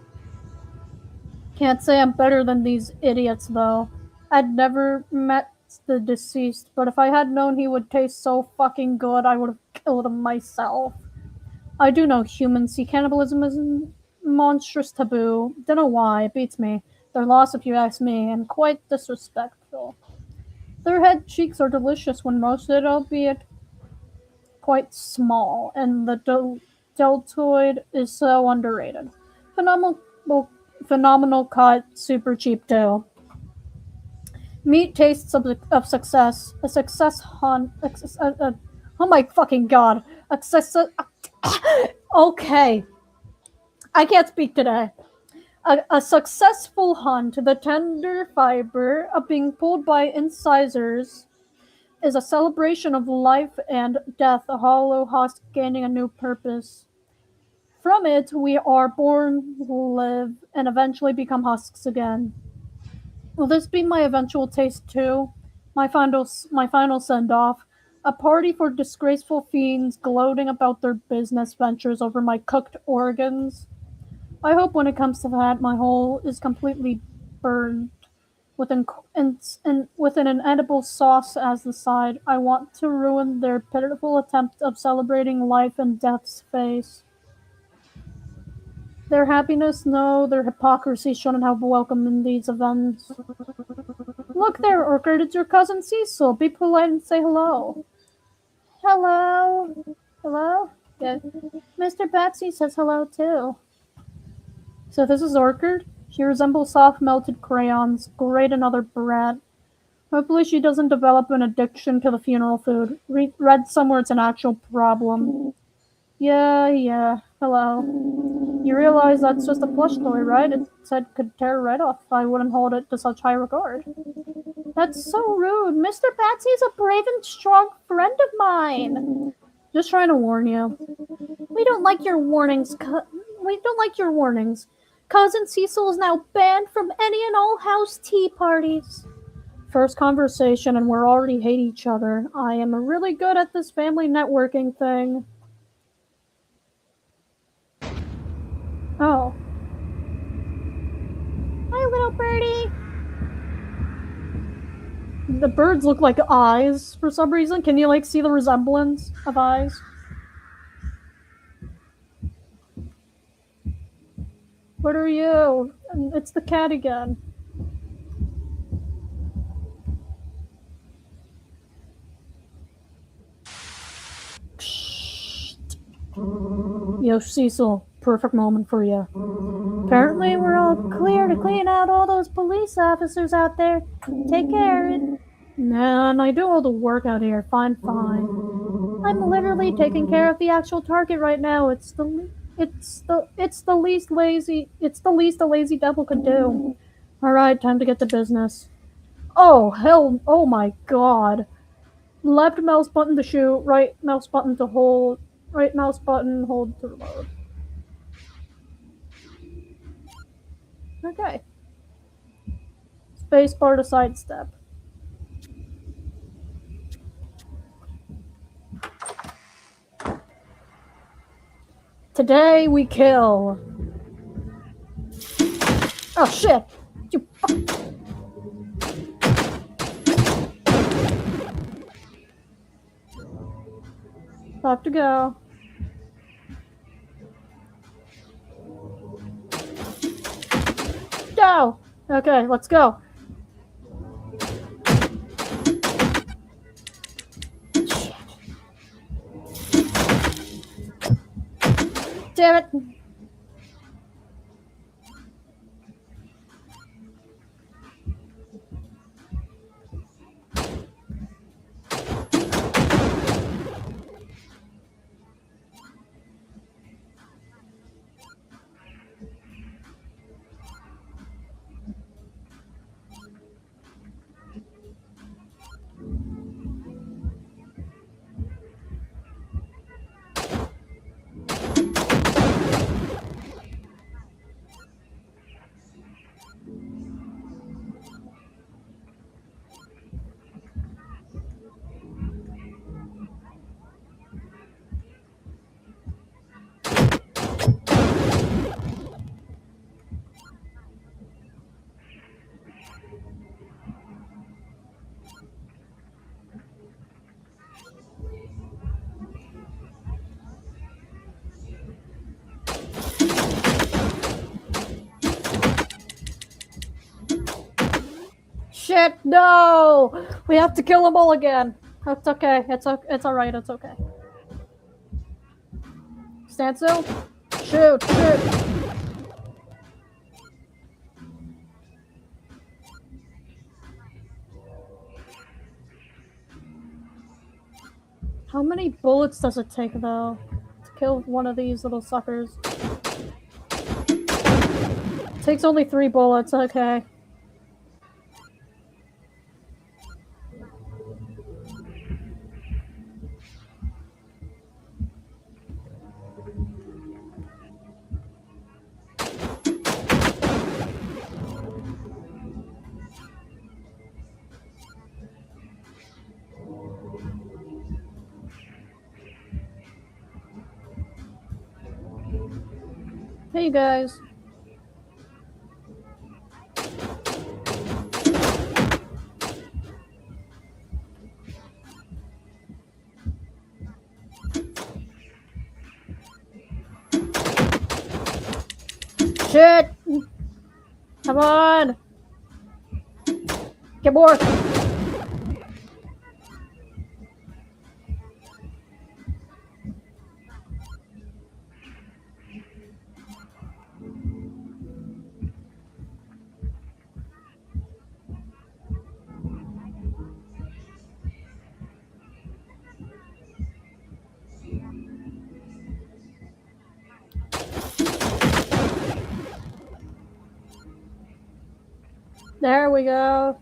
Can't say I'm better than these idiots, though. I'd never met the deceased, but if I had known he would taste so fucking good, I would have killed him myself. I do know humans see cannibalism as a monstrous taboo. Don't know why, it beats me. Their loss, if you ask me, and quite disrespectful. Their head cheeks are delicious when roasted, albeit quite small, and the deltoid is so underrated. Phenomenal, phenomenal cut, super cheap too. Meat tastes of success. A success hunt. Oh my fucking god. A success. Okay. I can't speak today. A successful hunt, the tender fiber of being pulled by incisors, is a celebration of life and death, a hollow husk gaining a new purpose. From it, we are born, live, and eventually become husks again. Will this be my eventual taste too? My final send off. A party for disgraceful fiends gloating about their business ventures over my cooked organs. I hope when it comes to that, my hole is completely burned with with an inedible sauce as the side. I want to ruin their pitiful attempt of celebrating life and death's face. Their happiness, no, their hypocrisy shouldn't have welcome in these events. Look there, Orchid, it's your cousin Cecil. Be polite and say hello. Hello. Hello? Yeah. Mr. Betsy says hello too. So this is Orchid. She resembles soft melted crayons. Great another brat. Hopefully she doesn't develop an addiction to the funeral food. Read somewhere it's an actual problem. Yeah. Hello. You realize that's just a plush toy, right? It said could tear right off. I wouldn't hold it to such high regard. That's so rude. Mr. Batsy's a brave and strong friend of mine. Just trying to warn you. We don't like your warnings. We don't like your warnings. Cousin Cecil is now banned from any and all house tea parties. First conversation and we're already hate each other. I am really good at this family networking thing. Oh. Hi, little birdie. The birds look like eyes for some reason. Can you, see the resemblance of eyes? What are you? It's the cat again. Yo, Cecil, perfect moment for you. Apparently, we're all clear to clean out all those police officers out there. Take care. Man, I do all the work out here. Fine. I'm literally taking care of the actual target right now. It's the least a lazy devil could do. All right, time to get to business. Oh hell! Oh my god! Left mouse button to shoot. Right mouse button to hold. Right mouse button hold to reload. Okay. Space bar to sidestep. Today we kill. Oh shit! You fuck. Have to go. Go! Okay, let's go. Damn it! shit, no! We have to kill them all again. It's okay. It's alright. It's okay. Stand still. Shoot, shoot. How many bullets does it take, though, to kill one of these little suckers? It takes only 3 bullets, okay. Hey, guys. Shit! Come on! Get more! There we go.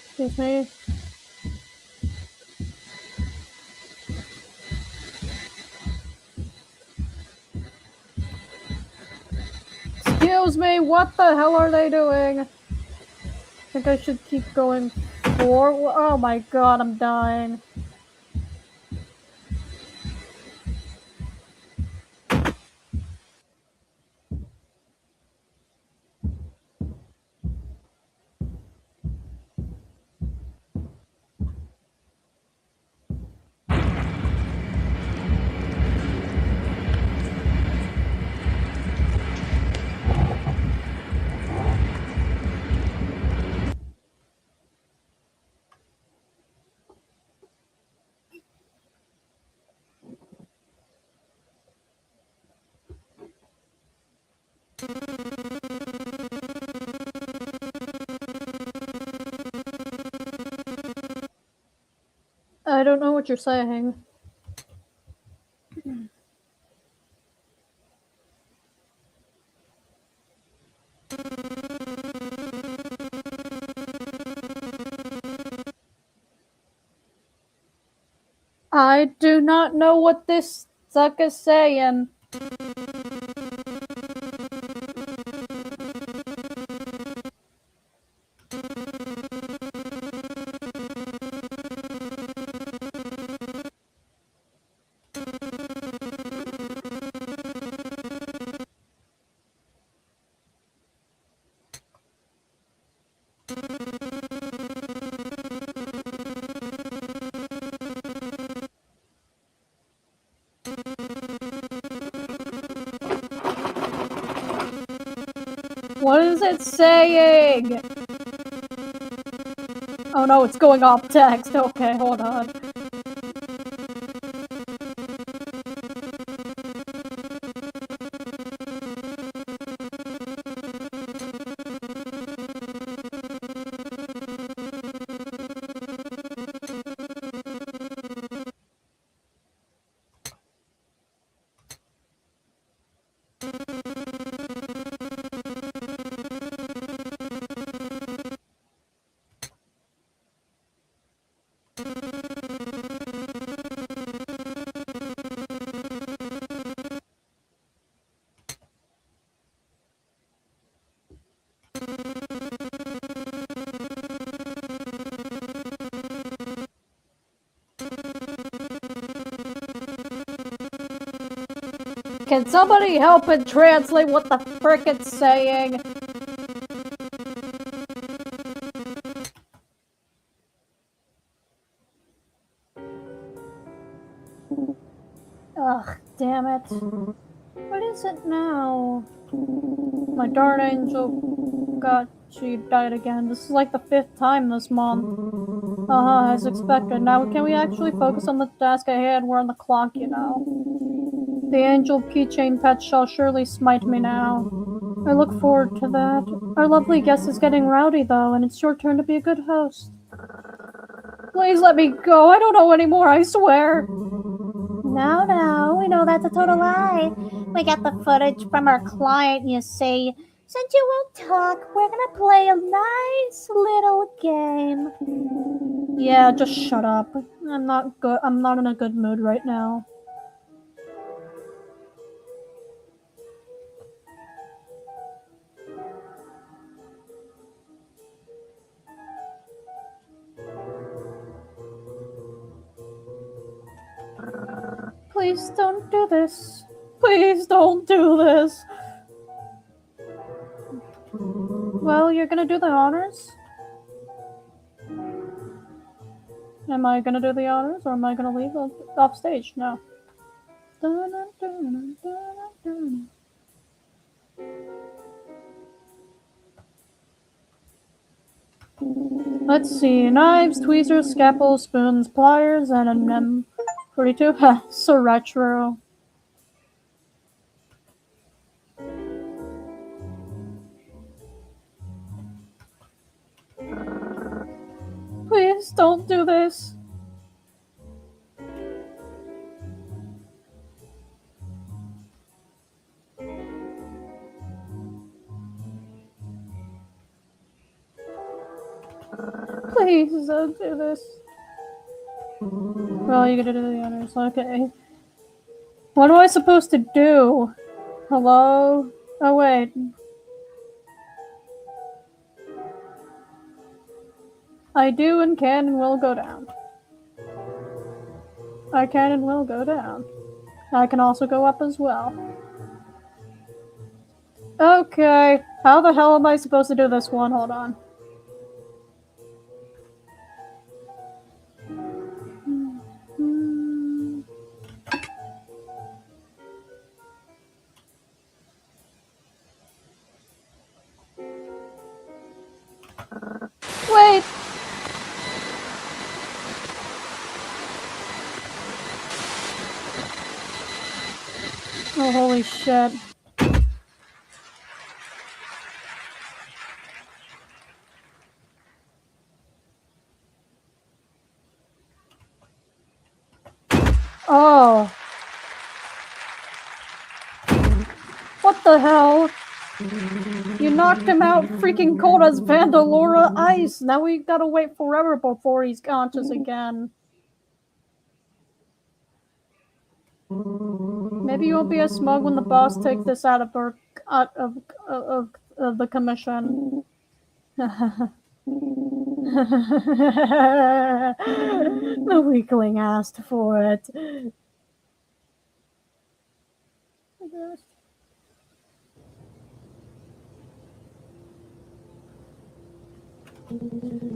Excuse me. Excuse me, what the hell are they doing? I think I should keep going forward. Oh my god, I'm dying. I don't know what you're saying. I do not know what this sucker's saying. What is it saying? Oh no, it's going off text. Okay, hold on. Can somebody help and translate what the frick it's saying? Ugh, damn it. What is it now? My darn angel she died again. This is like the 5th time this month. As expected. Now, can we actually focus on the task ahead? We're on the clock, you know. The angel keychain pet shall surely smite me now. I look forward to that. Our lovely guest is getting rowdy, though, and it's your turn to be a good host. Please let me go. I don't know anymore, I swear. No, we know that's a total lie. We got the footage from our client, you see. Since you won't talk, we're gonna play a nice little game. Yeah, just shut up. I'm not good. I'm not in a good mood right now. Please don't do this. Please don't do this. Well, you're gonna do the honors? Am I gonna do the honors or am I gonna leave off stage? No. Let's see. Knives, tweezers, scalpels, spoons, pliers, and an M42. So retro. Please don't do this. Please don't do this. Well, you gotta do the honors. Okay. What am I supposed to do? Hello? Oh, wait. I do and can and will go down. I can and will go down. I can also go up as well. Okay. How the hell am I supposed to do this one? Hold on. Wait! Oh, holy shit. Oh. What the hell? You knocked him out freaking cold as Vandalora ice. Now we gotta wait forever before he's conscious again. Maybe you won't be as smug when the boss takes this out of the commission. The weakling asked for it.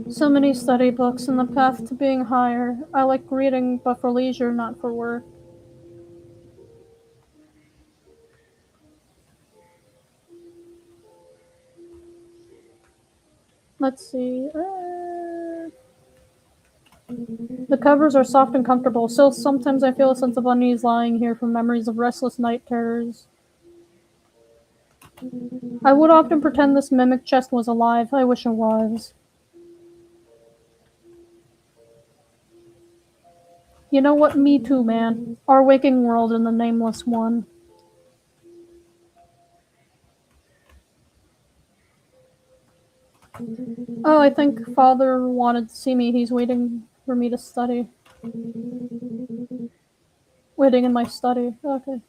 So many study books and the path to being higher. I like reading, but for leisure, not for work. Let's see. The covers are soft and comfortable. Still, sometimes I feel a sense of unease lying here from memories of restless night terrors. I would often pretend this mimic chest was alive. I wish it was. You know what? Me too, man. Our waking world and the nameless one. Oh, I think Father wanted to see me. He's waiting for me to study. Waiting in my study. Okay.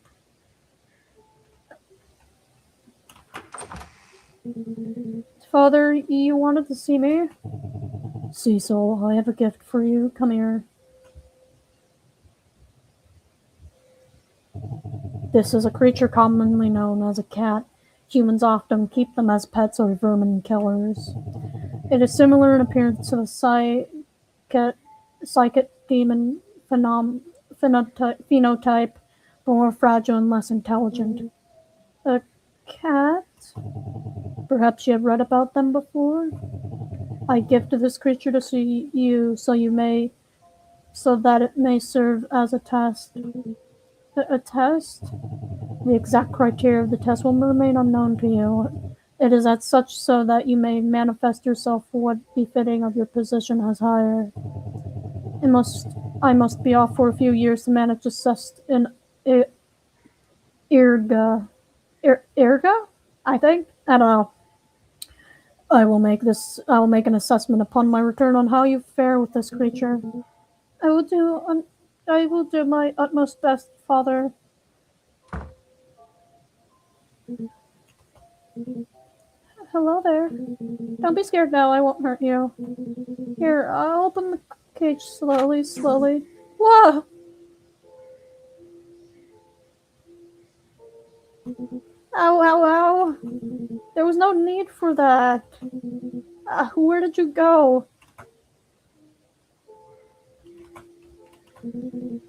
Father, you wanted to see me? Cecil, I have a gift for you. Come here. This is a creature commonly known as a cat. Humans often keep them as pets or vermin killers. It is similar in appearance to the psychic demon phenotype, but more fragile and less intelligent. A cat? Perhaps you have read about them before? I gifted this creature to see you so that it may serve as a test. A test? The exact criteria of the test will remain unknown to you. It is as such so that you may manifest yourself for what befitting of your position as hired. I must be off for a few years to manage the cest in Irga. Irga? I think? I don't know. I will make an assessment upon my return on how you fare with this creature. I will do my utmost best, Father. Hello there. Don't be scared now, I won't hurt you. Here, I'll open the cage slowly. Whoa! Ow. There was no need for that. Where did you go?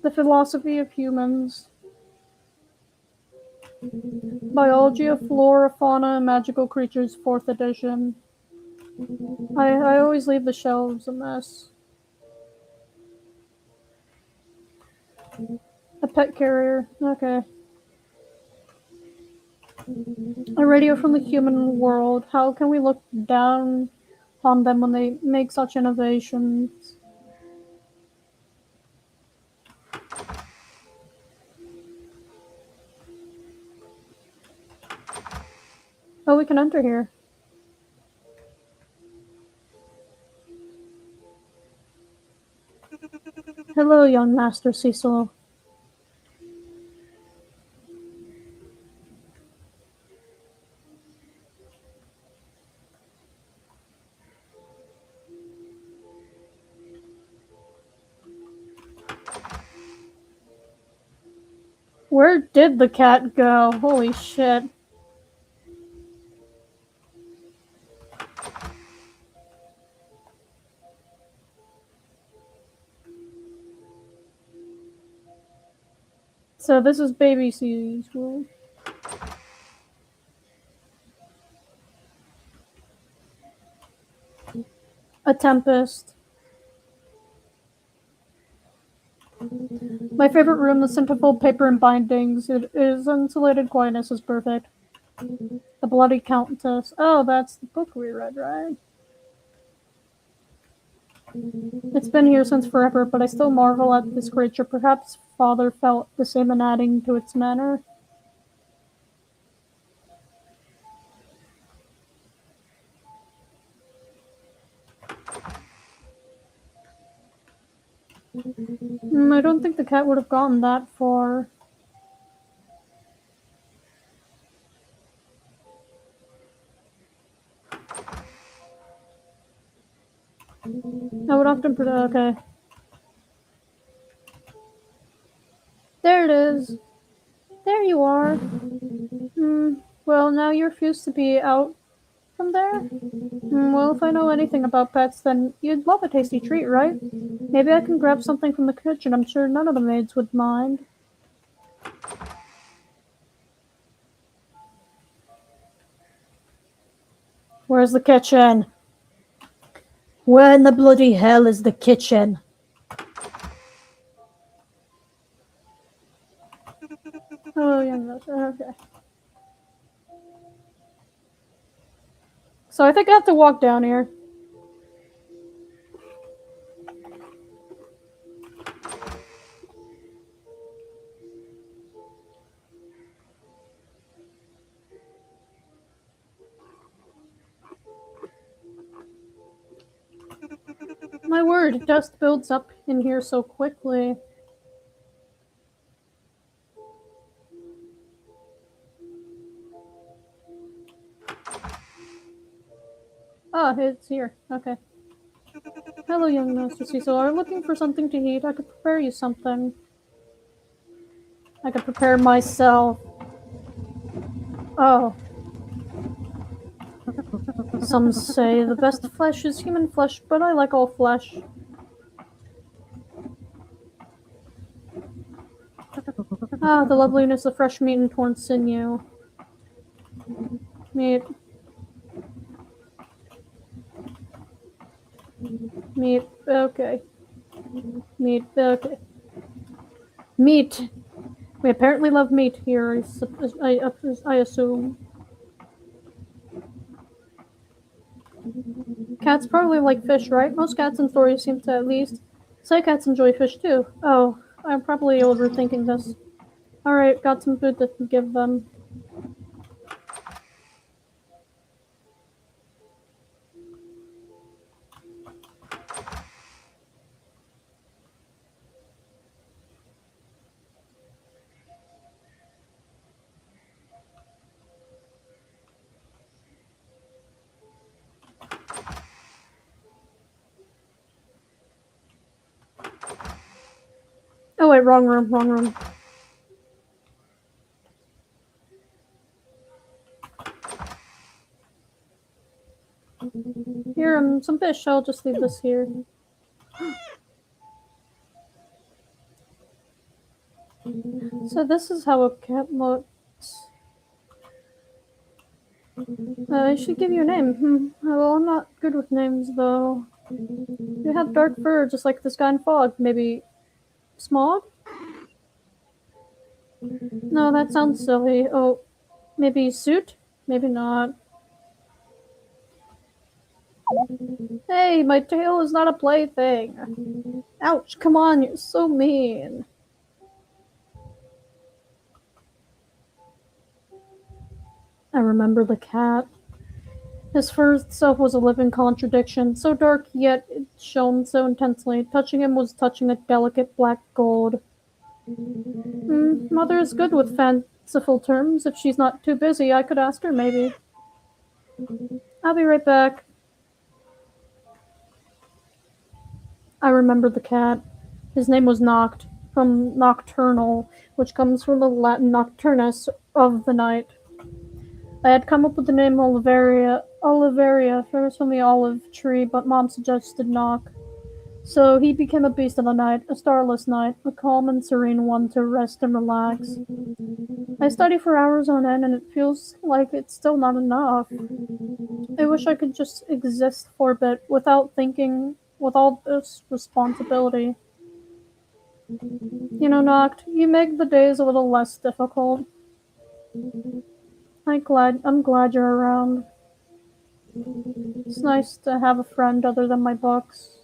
The Philosophy of Humans. Biology of Flora, Fauna, and Magical Creatures, 4th edition. I always leave the shelves a mess. A pet carrier. Okay. A radio from the human world. How can we look down on them when they make such innovations? Oh, we can enter here. Hello, young Master Cecil. Where did the cat go? Holy shit. So this is Baby C's world. A tempest. My favorite room, the centerfold paper and bindings. It is insulated, quietness is perfect. The Bloody Countess. Oh, that's the book we read, right? It's been here since forever, but I still marvel at this creature. Perhaps Father felt the same in adding to its manner. I don't think the cat would have gotten that far. I would often put okay. There it is. There you are. Well, now you refuse to be out from there? Well, if I know anything about pets, then you'd love a tasty treat, right? Maybe I can grab something from the kitchen. I'm sure none of the maids would mind. Where's the kitchen? Where in the bloody hell is the kitchen? Oh, yeah, okay. So I think I have to walk down here. My word, dust builds up in here so quickly. Ah, it's here. Okay. Hello, young Master Cecil. Are you looking for something to eat? I could prepare you something. I could prepare myself. Oh. Some say the best flesh is human flesh, but I like all flesh. Ah, the loveliness of fresh meat and torn sinew. Meat. Meat. Okay. Meat. Okay. Meat. We apparently love meat here, I assume. Cats probably like fish, right? Most cats in stories seem to at least say cats enjoy fish too. Oh, I'm probably overthinking this. Alright, got some food to give them. Oh wait, wrong room, wrong room. Here, some fish. I'll just leave this here. So this is how a cat looks. I should give you a name. Well, I'm not good with names, though. You have dark fur, just like the sky and fog. Maybe smog? No, that sounds silly. Oh, maybe suit? Maybe not. Hey, my tail is not a plaything. Ouch, come on, you're so mean. I remember the cat. His fur itself was a living contradiction, so dark yet it shone so intensely. Touching him was touching a delicate black gold. Mother is good with fanciful terms. If she's not too busy, I could ask her, maybe. I'll be right back. I remember the cat. His name was Noct, from nocturnal, which comes from the Latin nocturnus, of the night. I had come up with the name Oliveria, first from the olive tree, but Mom suggested Nock. So he became a beast of the night, a starless night, a calm and serene one to rest and relax. I study for hours on end, and it feels like it's still not enough. I wish I could just exist for a bit without thinking, with all this responsibility. You know, Noct, you make the days a little less difficult. I'm glad you're around. It's nice to have a friend other than my books.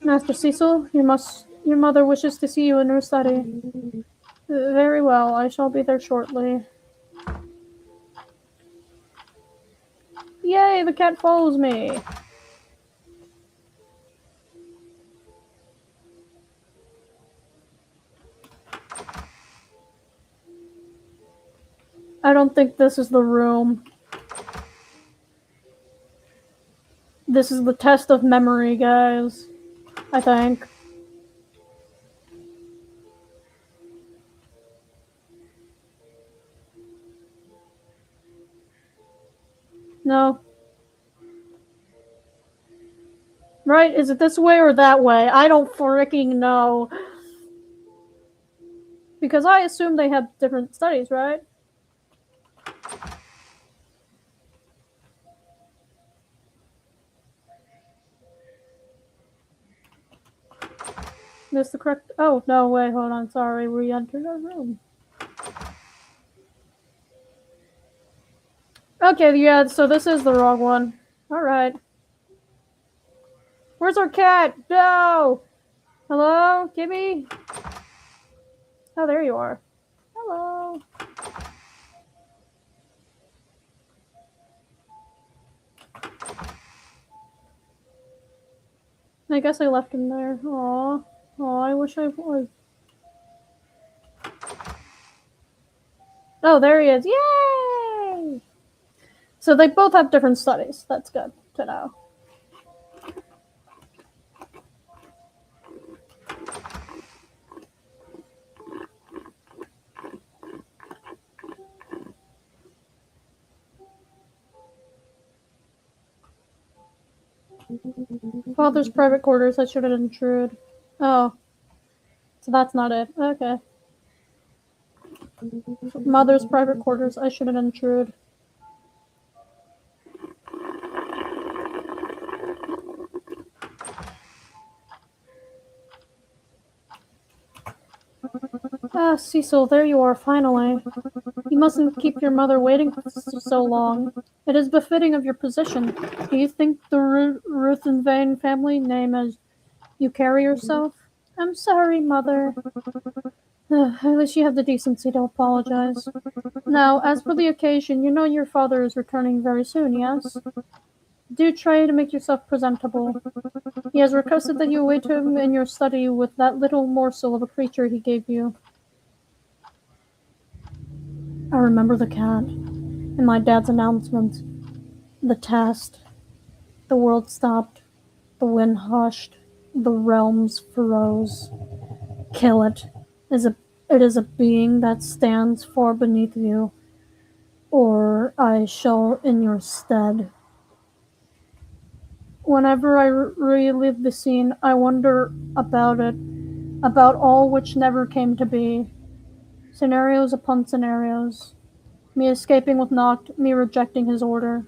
Master Cecil, your mother wishes to see you in her study. Very well, I shall be there shortly. Yay, the cat follows me. I don't think this is the room. This is the test of memory, guys. I think. No. Right? Is it this way or that way? I don't freaking know. Because I assume they have different studies, right? This the correct. Oh, no, wait, hold on. Sorry, we entered our room. Okay, yeah, so this is the wrong one. Alright. Where's our cat? No! Hello? Gibby? Oh, there you are. Hello. I guess I left him there. Aw. Aw, I wish I was. Oh, there he is. Yay! So they both have different studies. That's good to know. Father's private quarters, I shouldn't intrude. Oh, so that's not it. Okay. Mother's private quarters, I shouldn't intrude. Ah, Cecil, there you are, finally. You mustn't keep your mother waiting so long. It is befitting of your position. Do you think the Ruth and Vane family name as you carry yourself? I'm sorry, Mother. At least you have the decency to apologize. Now, as for the occasion, you know your father is returning very soon, yes? Do try to make yourself presentable. He has requested that you await him in your study with that little morsel of a creature he gave you. I remember the cat, and my dad's announcement, the test. The world stopped, the wind hushed, the realms froze. Kill it. It is a being that stands far beneath you, or I shall in your stead. Whenever I relive the scene, I wonder about it, about all which never came to be. Scenarios upon scenarios. Me escaping with Noct, me rejecting his order.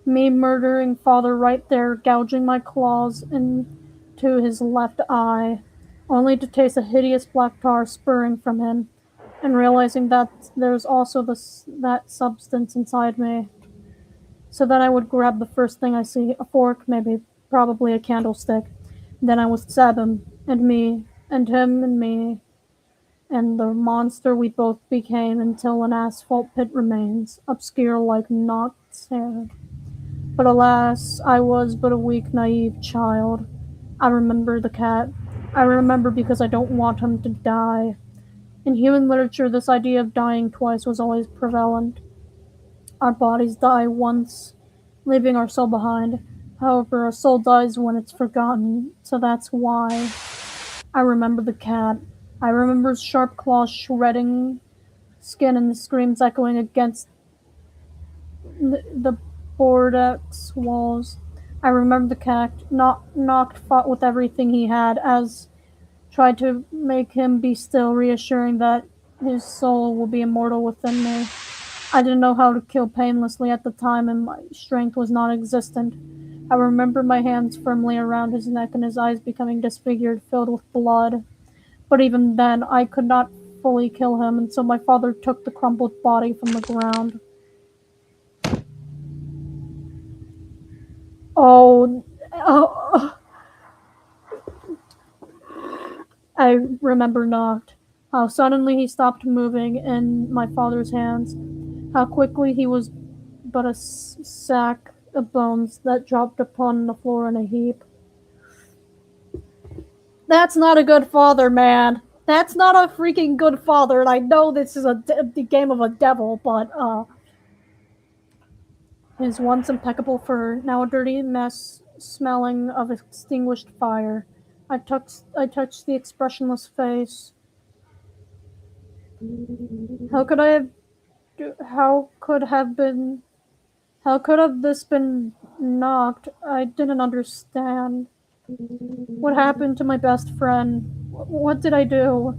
Me murdering father right there, gouging my claws into his left eye, only to taste a hideous black tar spurring from him, and realizing that there's also that substance inside me. So then I would grab the first thing I see, a fork, maybe, probably a candlestick. Then I would stab him, and me, and him, and me, and the monster we both became until an asphalt pit remains, obscure like Noct's hair. But alas, I was but a weak, naive child. I remember the cat. I remember because I don't want him to die. In human literature, this idea of dying twice was always prevalent. Our bodies die once, leaving our soul behind. However, our soul dies when it's forgotten, so that's why. I remember the cat. I remember his sharp claws shredding skin and the screams echoing against the Bordeaux walls. I remember the cat. Noct fought with everything he had, as tried to make him be still, reassuring that his soul will be immortal within me. I didn't know how to kill painlessly at the time, and my strength was non-existent. I remember my hands firmly around his neck and his eyes becoming disfigured, filled with blood. But even then, I could not fully kill him, and so my father took the crumpled body from the ground. Oh, oh, I remember Noct. How suddenly he stopped moving in my father's hands. How quickly he was but a sack of bones that dropped upon the floor in a heap. That's not a good father, man. That's not a freaking good father, and I know this is the game of a devil, but his once impeccable fur, now a dirty mess smelling of extinguished fire. I touched the expressionless face. How could I have how could have been how could have this been knocked? I didn't understand. What happened to my best friend? What did I do?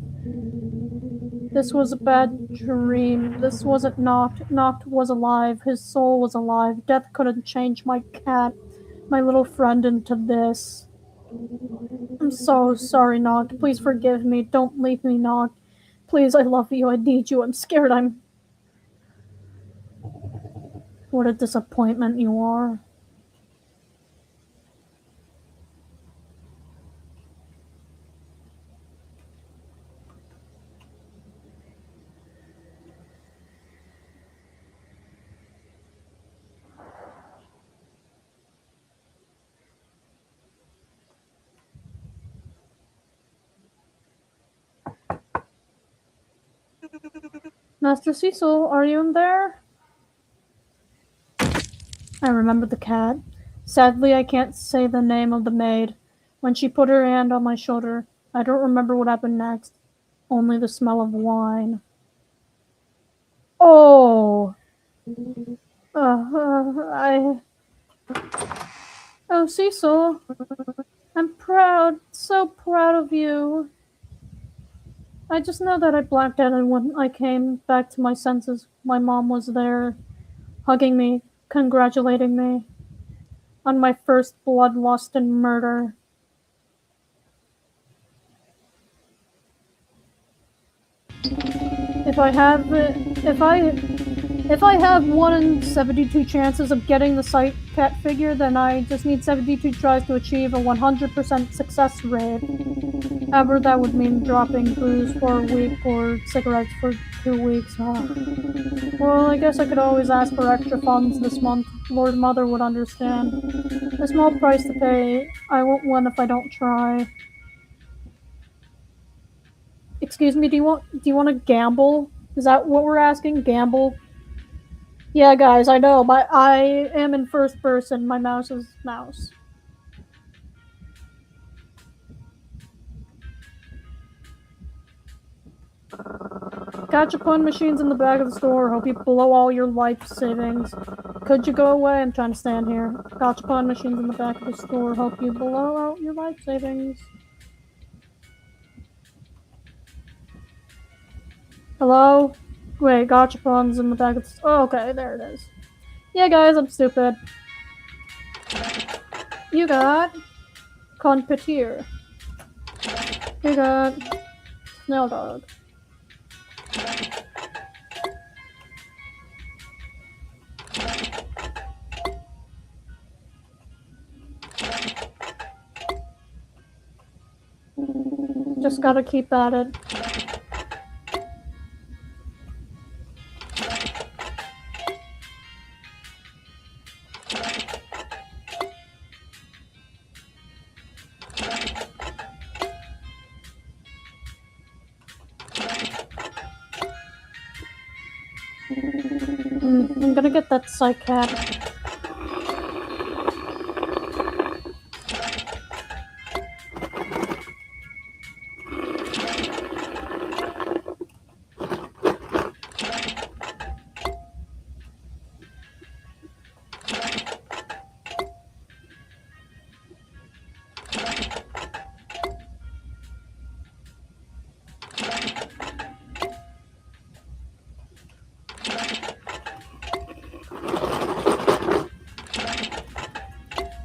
This was a bad dream. This wasn't Noct. Noct was alive. His soul was alive. Death couldn't change my cat, my little friend, into this. I'm so sorry, Noct. Please forgive me. Don't leave me, Noct. Please, I love you. I need you. I'm scared. What a disappointment you are. Master Cecil, are you in there? I remember the cat. Sadly, I can't say the name of the maid. When she put her hand on my shoulder, I don't remember what happened next. Only the smell of wine. Oh! I Oh, Cecil, I'm proud, so proud of you. I just know that I blacked out, and when I came back to my senses, my mom was there, hugging me, congratulating me on my first bloodlust and murder. If I have, if I have 1 in 72 chances of getting the sight cat figure, then I just need 72 tries to achieve a 100% success rate. However, that would mean dropping booze for a week or cigarettes for 2 weeks. Well, I guess I could always ask for extra funds this month. Lord Mother would understand. A small price to pay. I won't win if I don't try. Excuse me, do you want to gamble? Is that what we're asking? Gamble? Yeah, guys, I know. I am in first person. My mouse is mouse. Gachapon machines in the back of the store. Hope you blow all your life savings. Could you go away? I'm trying to stand here. Gachapon machines in the back of the store. Hope you blow out your life savings. Hello? Wait, Gachapon's in the back of the store. Oh, okay, there it is. Yeah, guys, I'm stupid. You got Conpetir. You got Snail Dog. Just gotta keep at it. I'm gonna get that psych cat.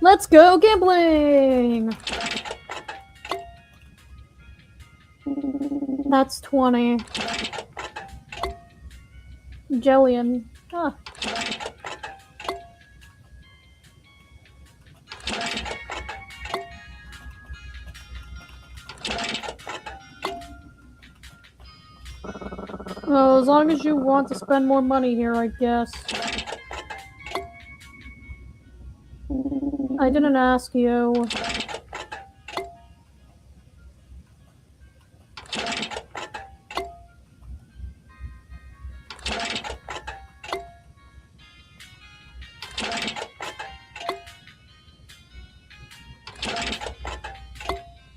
Let's go gambling! That's 20. Jellian. Ah. Well, as long as you want to spend more money here, I guess. I didn't ask you.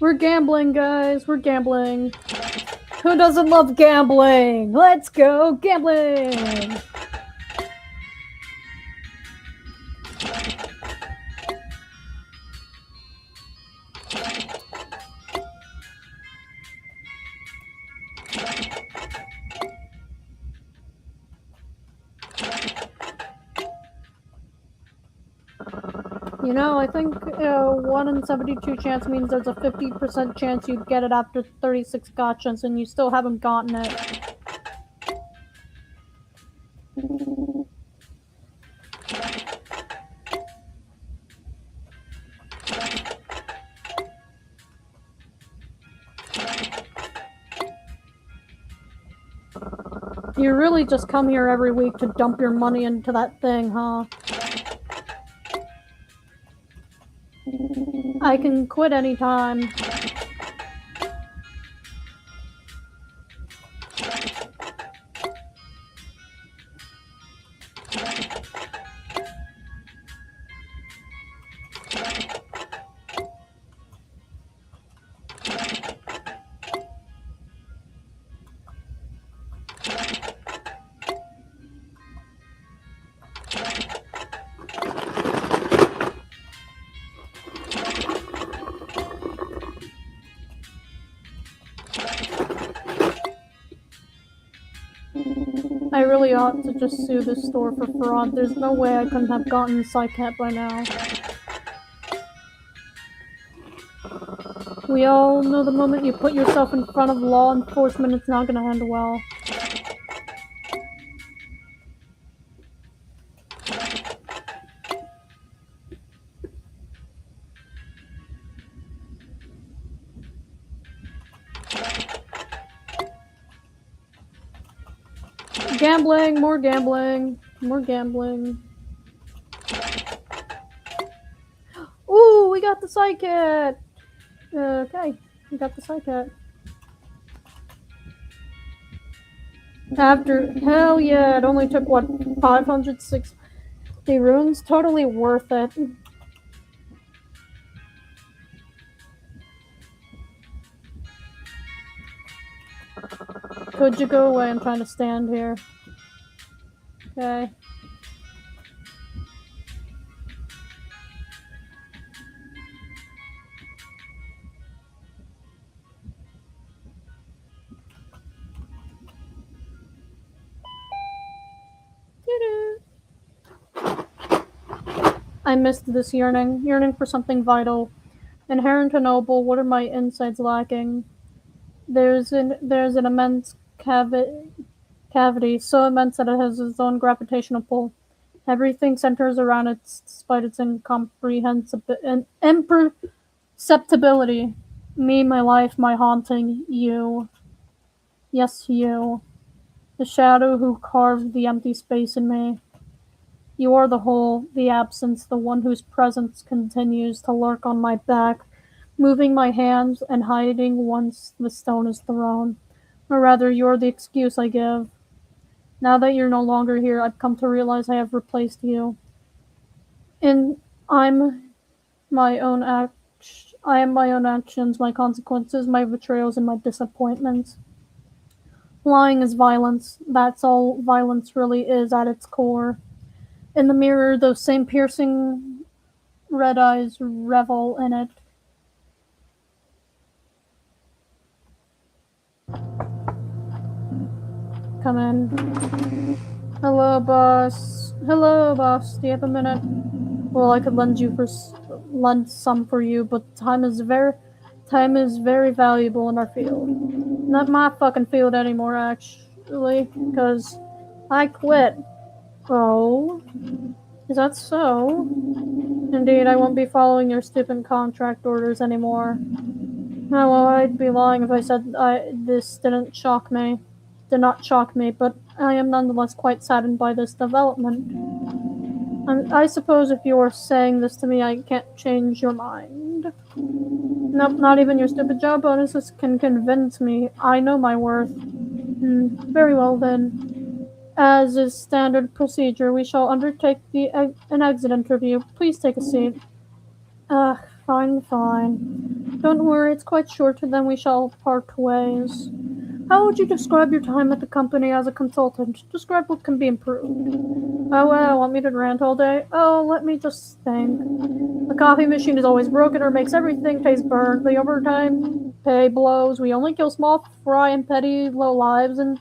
We're gambling, guys. We're gambling. Who doesn't love gambling? Let's go gambling! You know, I think 1 in 72 chance means there's a 50% chance you'd get it after 36 gotchas, and you still haven't gotten it. You really just come here every week to dump your money into that thing, huh? I can quit anytime. I really ought to just sue this store for fraud. There's no way I couldn't have gotten Z.A.T.O by now. We all know the moment you put yourself in front of law enforcement, it's not gonna end well. Gambling, more gambling, more gambling. Ooh, we got the Z.A.T. Okay, we got the Z.A.T. After, hell yeah, it only took, what, 560 runes? Totally worth it. Could you go away? I'm trying to stand here. Okay. I missed this yearning for something vital, inherent and noble. What are my insides lacking? There's an immense cavity, so immense that it has its own gravitational pull. Everything centers around it, despite its imperceptibility. Me, my life, my haunting, you. Yes, you. The shadow who carved the empty space in me. You are the whole, the absence, the one whose presence continues to lurk on my back, moving my hands and hiding once the stone is thrown. Or rather, you're the excuse I give. Now that you're no longer here, I've come to realize I have replaced you. And I'm my own I am my own actions, my consequences, my betrayals, and my disappointments. Lying is violence. That's all violence really is at its core. In the mirror, those same piercing red eyes revel in it. Come in. Hello, boss. Hello, boss. Do you have a minute? Well, I could lend some for you, but time is very valuable in our field. Not my fucking field anymore, actually, because I quit. Oh, is that so? Indeed, I won't be following your stupid contract orders anymore. Oh, well, I'd be lying if I said this did not shock me, but I am nonetheless quite saddened by this development. I suppose if you're saying this to me, I can't change your mind. Nope, not even your stupid job bonuses can convince me. I know my worth. Very well then. As is standard procedure, we shall undertake an exit interview. Please take a seat. Fine. Don't worry, it's quite short, and then we shall part ways. How would you describe your time at the company as a consultant? Describe what can be improved. Oh, well, want me to rant all day? Oh, let me just think. The coffee machine is always broken or makes everything taste burnt. The overtime pay blows. We only kill small fry and petty low lives. And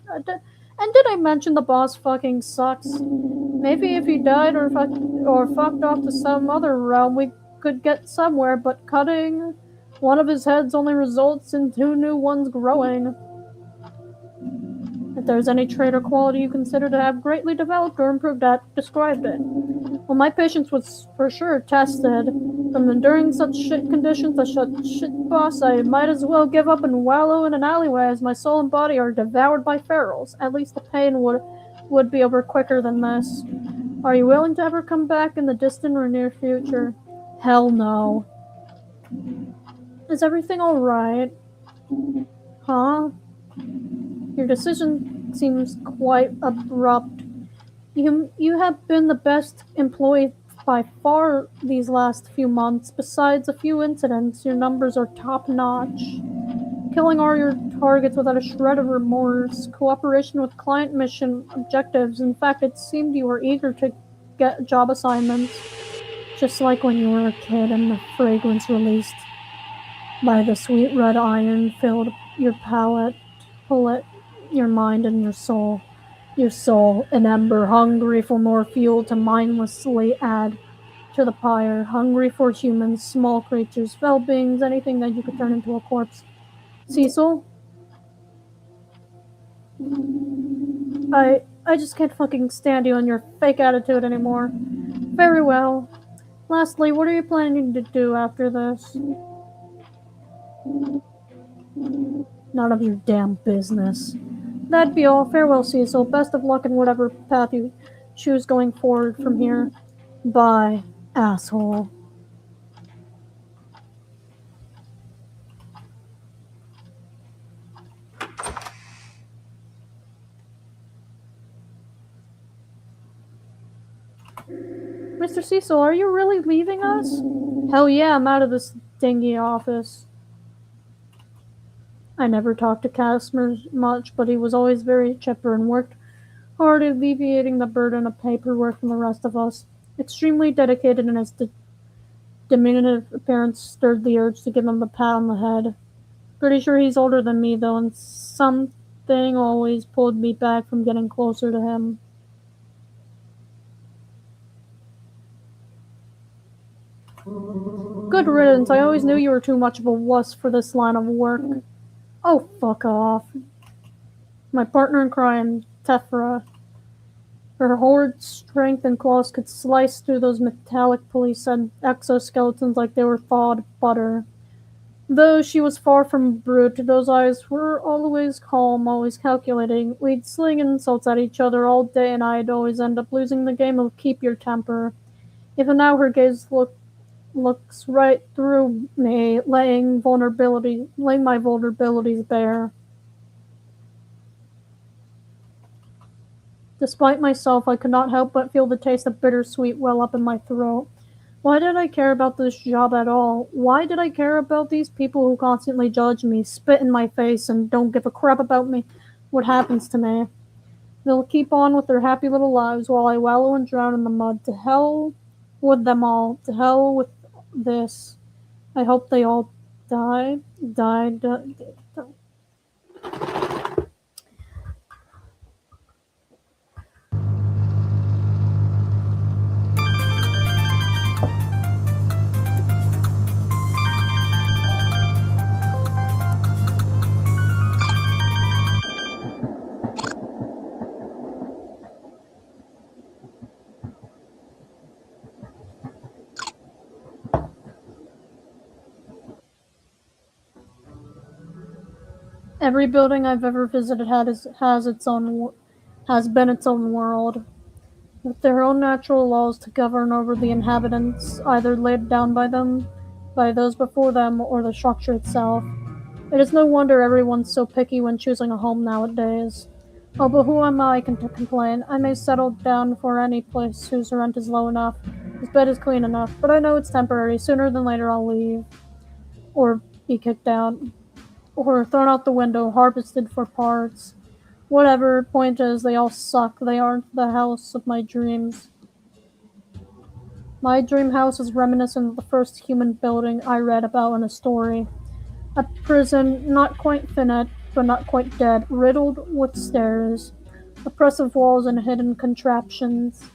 did I mention the boss fucking sucks? Maybe if he died or fucked off to some other realm, we could get somewhere, but cutting one of his heads only results in 2 new ones growing. If there's any trait or quality you consider to have greatly developed or improved at, describe it. Well, my patience was for sure tested. From enduring such shit conditions as such shit boss, I might as well give up and wallow in an alleyway as my soul and body are devoured by ferals. At least the pain would be over quicker than this. Are you willing to ever come back in the distant or near future? Hell no. Is everything alright? Huh? Your decision seems quite abrupt. You have been the best employee by far these last few months. Besides a few incidents, your numbers are top-notch. Killing all your targets without a shred of remorse. Cooperation with client mission objectives. In fact, it seemed you were eager to get job assignments. Just like when you were a kid and the fragrance released by the sweet red iron filled your palate, your mind, and your soul. Your soul, an ember, hungry for more fuel to mindlessly add to the pyre, hungry for humans, small creatures, fell beings, anything that you could turn into a corpse. Cecil, I just can't fucking stand you and your fake attitude anymore. Very well. Lastly, what are you planning to do after this? None of your damn business. That'd be all. Farewell, Cecil. Best of luck in whatever path you choose going forward from here. Bye, asshole. Mr. Cecil, are you really leaving us? Hell yeah, I'm out of this dingy office. I never talked to Casimir much, but he was always very chipper and worked hard at alleviating the burden of paperwork from the rest of us. Extremely dedicated, and his diminutive appearance stirred the urge to give him a pat on the head. Pretty sure he's older than me, though, and something always pulled me back from getting closer to him. Good riddance. I always knew you were too much of a wuss for this line of work. Oh, fuck off. My partner in crime, Tephra. Her horrid strength and claws could slice through those metallic police exoskeletons like they were thawed butter. Though she was far from a brute, those eyes were always calm, always calculating. We'd sling insults at each other all day, and I'd always end up losing the game of keep your temper. Even now her gaze looks right through me, laying my vulnerabilities bare. Despite myself, I could not help but feel the taste of bittersweet well up in my throat. Why did I care about this job at all? Why did I care about these people who constantly judge me, spit in my face, and don't give a crap about me, what happens to me? They'll keep on with their happy little lives while I wallow and drown in the mud. To hell with them all. To hell with this. I hope they all die. Die. Every building I've ever visited has been its own world, with their own natural laws to govern over the inhabitants, either laid down by them, by those before them, or the structure itself. It is no wonder everyone's so picky when choosing a home nowadays. Oh, but who am I to complain? I may settle down for any place whose rent is low enough, whose bed is clean enough, but I know it's temporary. Sooner than later I'll leave, or be kicked out, or thrown out the window, harvested for parts. Whatever, point is, they all suck. They aren't the house of my dreams. My dream house is reminiscent of the first human building I read about in a story. A prison, not quite finite, but not quite dead, riddled with stairs, oppressive walls and hidden contraptions.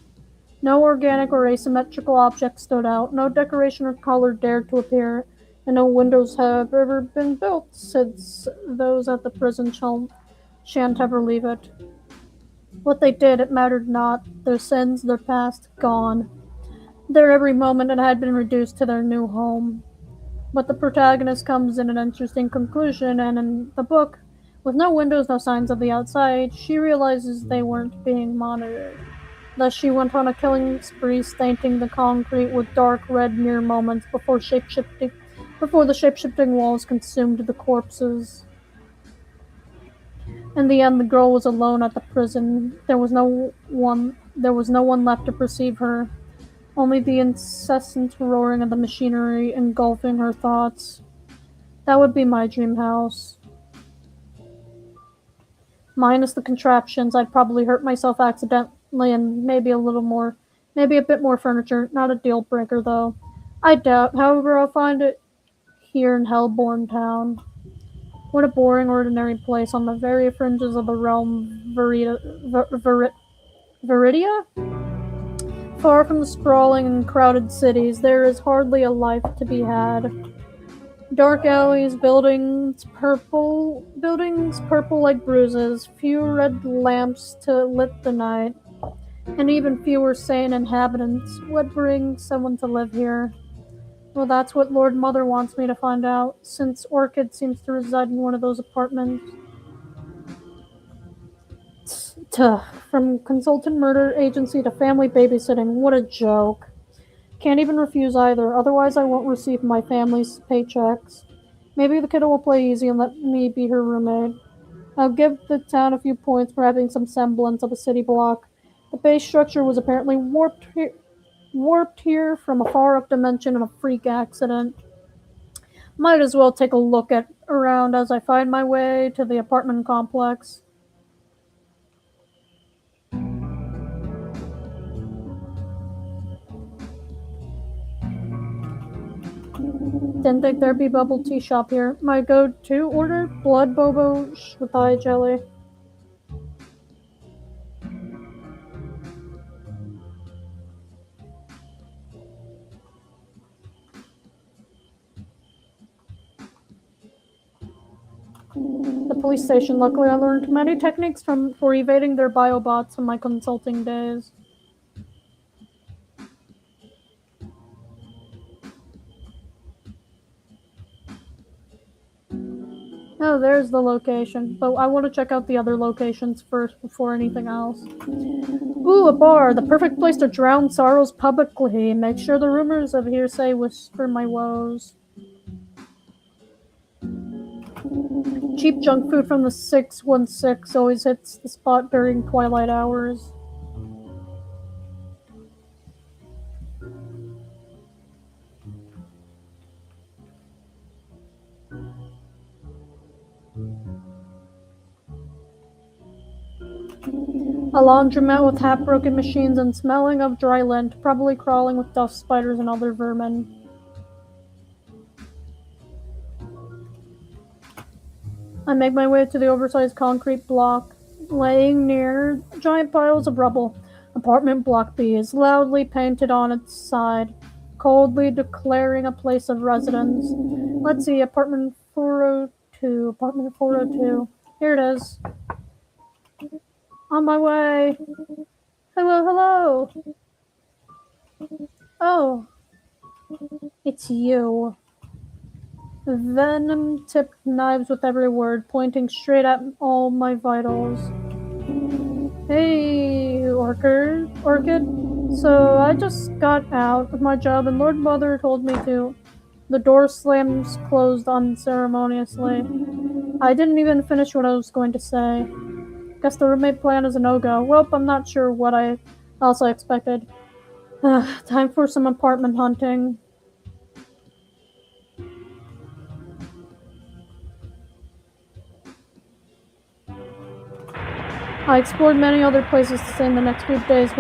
No organic or asymmetrical object stood out, no decoration or color dared to appear, and no windows have ever been built, since those at the prison shan't ever leave it. What they did, it mattered not. Their sins, their past, gone. Their every moment it had been reduced to their new home. But the protagonist comes in an interesting conclusion, and in the book, with no windows, no signs of the outside, she realizes they weren't being monitored. Thus she went on a killing spree, staining the concrete with dark red mere moments before the shape-shifting walls consumed the corpses. In the end, the girl was alone at the prison. There was no one left to perceive her. Only the incessant roaring of the machinery engulfing her thoughts. That would be my dream house. Minus the contraptions, I'd probably hurt myself accidentally and maybe a bit more furniture. Not a deal breaker, though. I doubt, however, I'll find it here in Hellborn Town. What a boring, ordinary place on the very fringes of the realm Viridia? Far from the sprawling and crowded cities, there is hardly a life to be had. Dark alleys, buildings purple like bruises, few red lamps to lit the night, and even fewer sane inhabitants. What brings someone to live here? Well, that's what Lord Mother wants me to find out, since Orchid seems to reside in one of those apartments. Tuh, from consultant murder agency to family babysitting, what a joke. Can't even refuse either, otherwise I won't receive my family's paychecks. Maybe the kiddo will play easy and let me be her roommate. I'll give the town a few points for having some semblance of a city block. The base structure was apparently warped here from a far-up dimension in a freak accident. Might as well take a look at around as I find my way to the apartment complex. Didn't think there'd be bubble tea shop here. My go-to order? Blood bobo with eye jelly. The police station. Luckily, I learned many techniques for evading their biobots in my consulting days. Oh, there's the location. But I want to check out the other locations first before anything else. Ooh, a bar. The perfect place to drown sorrows publicly. Make sure the rumors of hearsay whisper my woes. Cheap junk food from the 616 always hits the spot during twilight hours. A laundromat with half-broken machines and smelling of dry lint, probably crawling with dust spiders and other vermin. I make my way to the oversized concrete block, laying near giant piles of rubble. Apartment Block B is loudly painted on its side, coldly declaring a place of residence. Let's see, apartment 402. Here it is. On my way. Hello. Oh, it's you. Venom-tipped knives with every word, pointing straight at all my vitals. Hey, Orchid. So I just got out of my job and Lord Mother told me to. The door slams closed unceremoniously. I didn't even finish what I was going to say. Guess the roommate plan is a no-go. Well, I'm not sure what else I expected. Time for some apartment hunting. I explored many other places to stay in the next few days,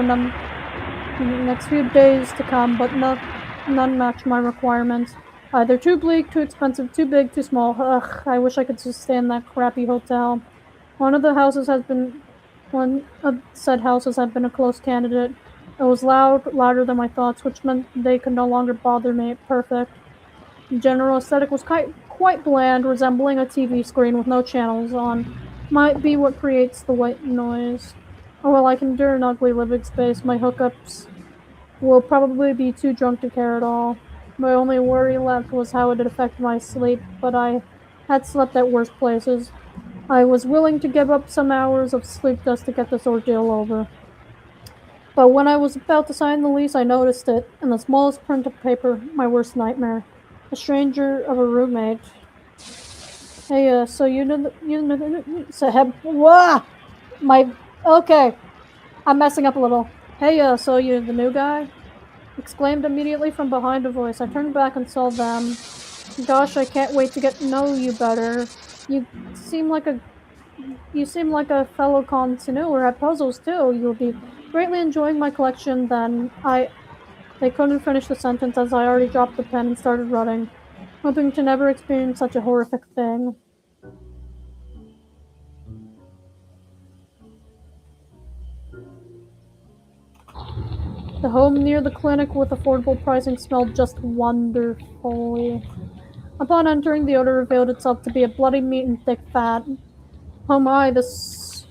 to come, but none match my requirements. Either too bleak, too expensive, too big, too small. Ugh, I wish I could just stay in that crappy hotel. One of said houses had been a close candidate. It was louder than my thoughts, which meant they could no longer bother me. Perfect. The general aesthetic was quite bland, resembling a TV screen with no channels on. Might be what creates the white noise. Oh well, I can endure an ugly living space. My hookups will probably be too drunk to care at all. My only worry left was how it would affect my sleep, but I had slept at worse places. I was willing to give up some hours of sleep just to get this ordeal over. But when I was about to sign the lease, I noticed it, in the smallest print of paper, my worst nightmare. A stranger of a roommate. Hey, so okay, I'm messing up a little. Hey, so you're the new guy? Exclaimed immediately from behind a voice. I turned back and saw them. Gosh, I can't wait to get to know you better. You seem like a fellow connoisseur at puzzles too. You'll be greatly enjoying my collection then. They couldn't finish the sentence as I already dropped the pen and started running, hoping to never experience such a horrific thing. The home near the clinic with affordable pricing smelled just wonderfully. Upon entering, the odor revealed itself to be a bloody meat and thick fat. Oh my, this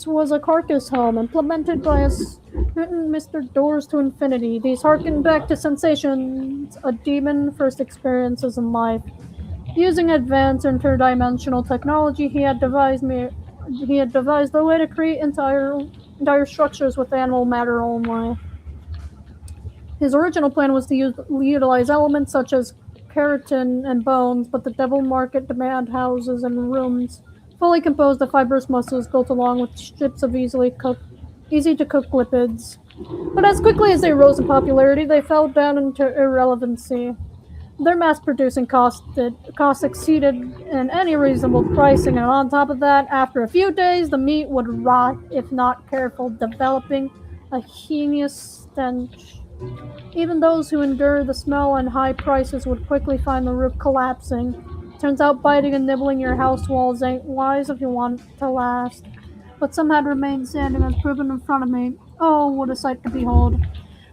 was a carcass home, implemented by us written Mr. Doors to Infinity. These harken back to sensations a demon first experiences in life. Using advanced interdimensional technology, he had devised a way to create entire structures with animal matter only. His original plan was to utilize elements such as keratin and bones, but the devil market demand houses and rooms fully composed of fibrous muscles built along with strips of easy to cook lipids. But as quickly as they rose in popularity, they fell down into irrelevancy. Their mass-producing costs exceeded in any reasonable pricing, and on top of that, after a few days, the meat would rot if not careful, developing a heinous stench. Even those who endure the smell and high prices would quickly find the roof collapsing. Turns out biting and nibbling your house walls ain't wise if you want to last. But some had remained standing as proven in front of me. Oh, what a sight to behold.